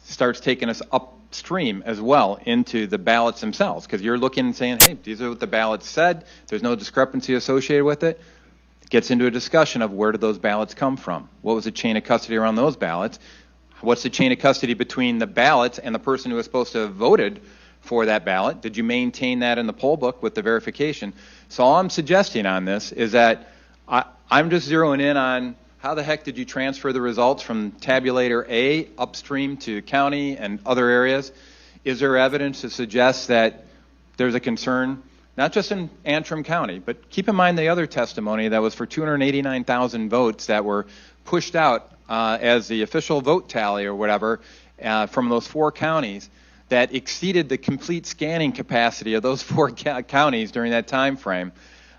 starts taking us upstream as well into the ballots themselves, because you're looking and saying, hey, these are what the ballots said, there's no discrepancy associated with it. It gets into a discussion of where did those ballots come from? What was the chain of custody around those ballots? What's the chain of custody between the ballots and the person who was supposed to have voted for that ballot? Did you maintain that in the poll book with the verification? So all I'm suggesting on this is that I'm just zeroing in on how the heck did you transfer the results from tabulator A upstream to county and other areas? Is there evidence to suggest that there's a concern, not just in Antrim County, but keep in mind the other testimony that was for 289,000 votes that were pushed out as the official vote tally or whatever from those 4 counties that exceeded the complete scanning capacity of those 4 counties during that time frame.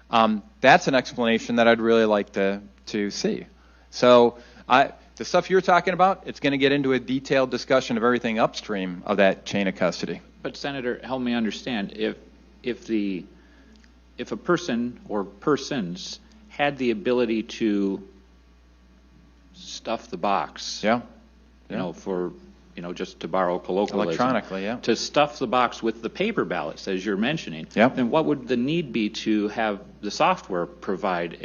That's an explanation that I'd really like to see. So the stuff you're talking about, it's going to get into a detailed discussion of everything upstream of that chain of custody. But Senator, help me understand, if a person or persons had the ability to stuff the box, you know, for, you know, just to borrow colloquialism, electronically, yeah, to stuff the box with the paper ballots, as you're mentioning, then what would the need be to have the software provide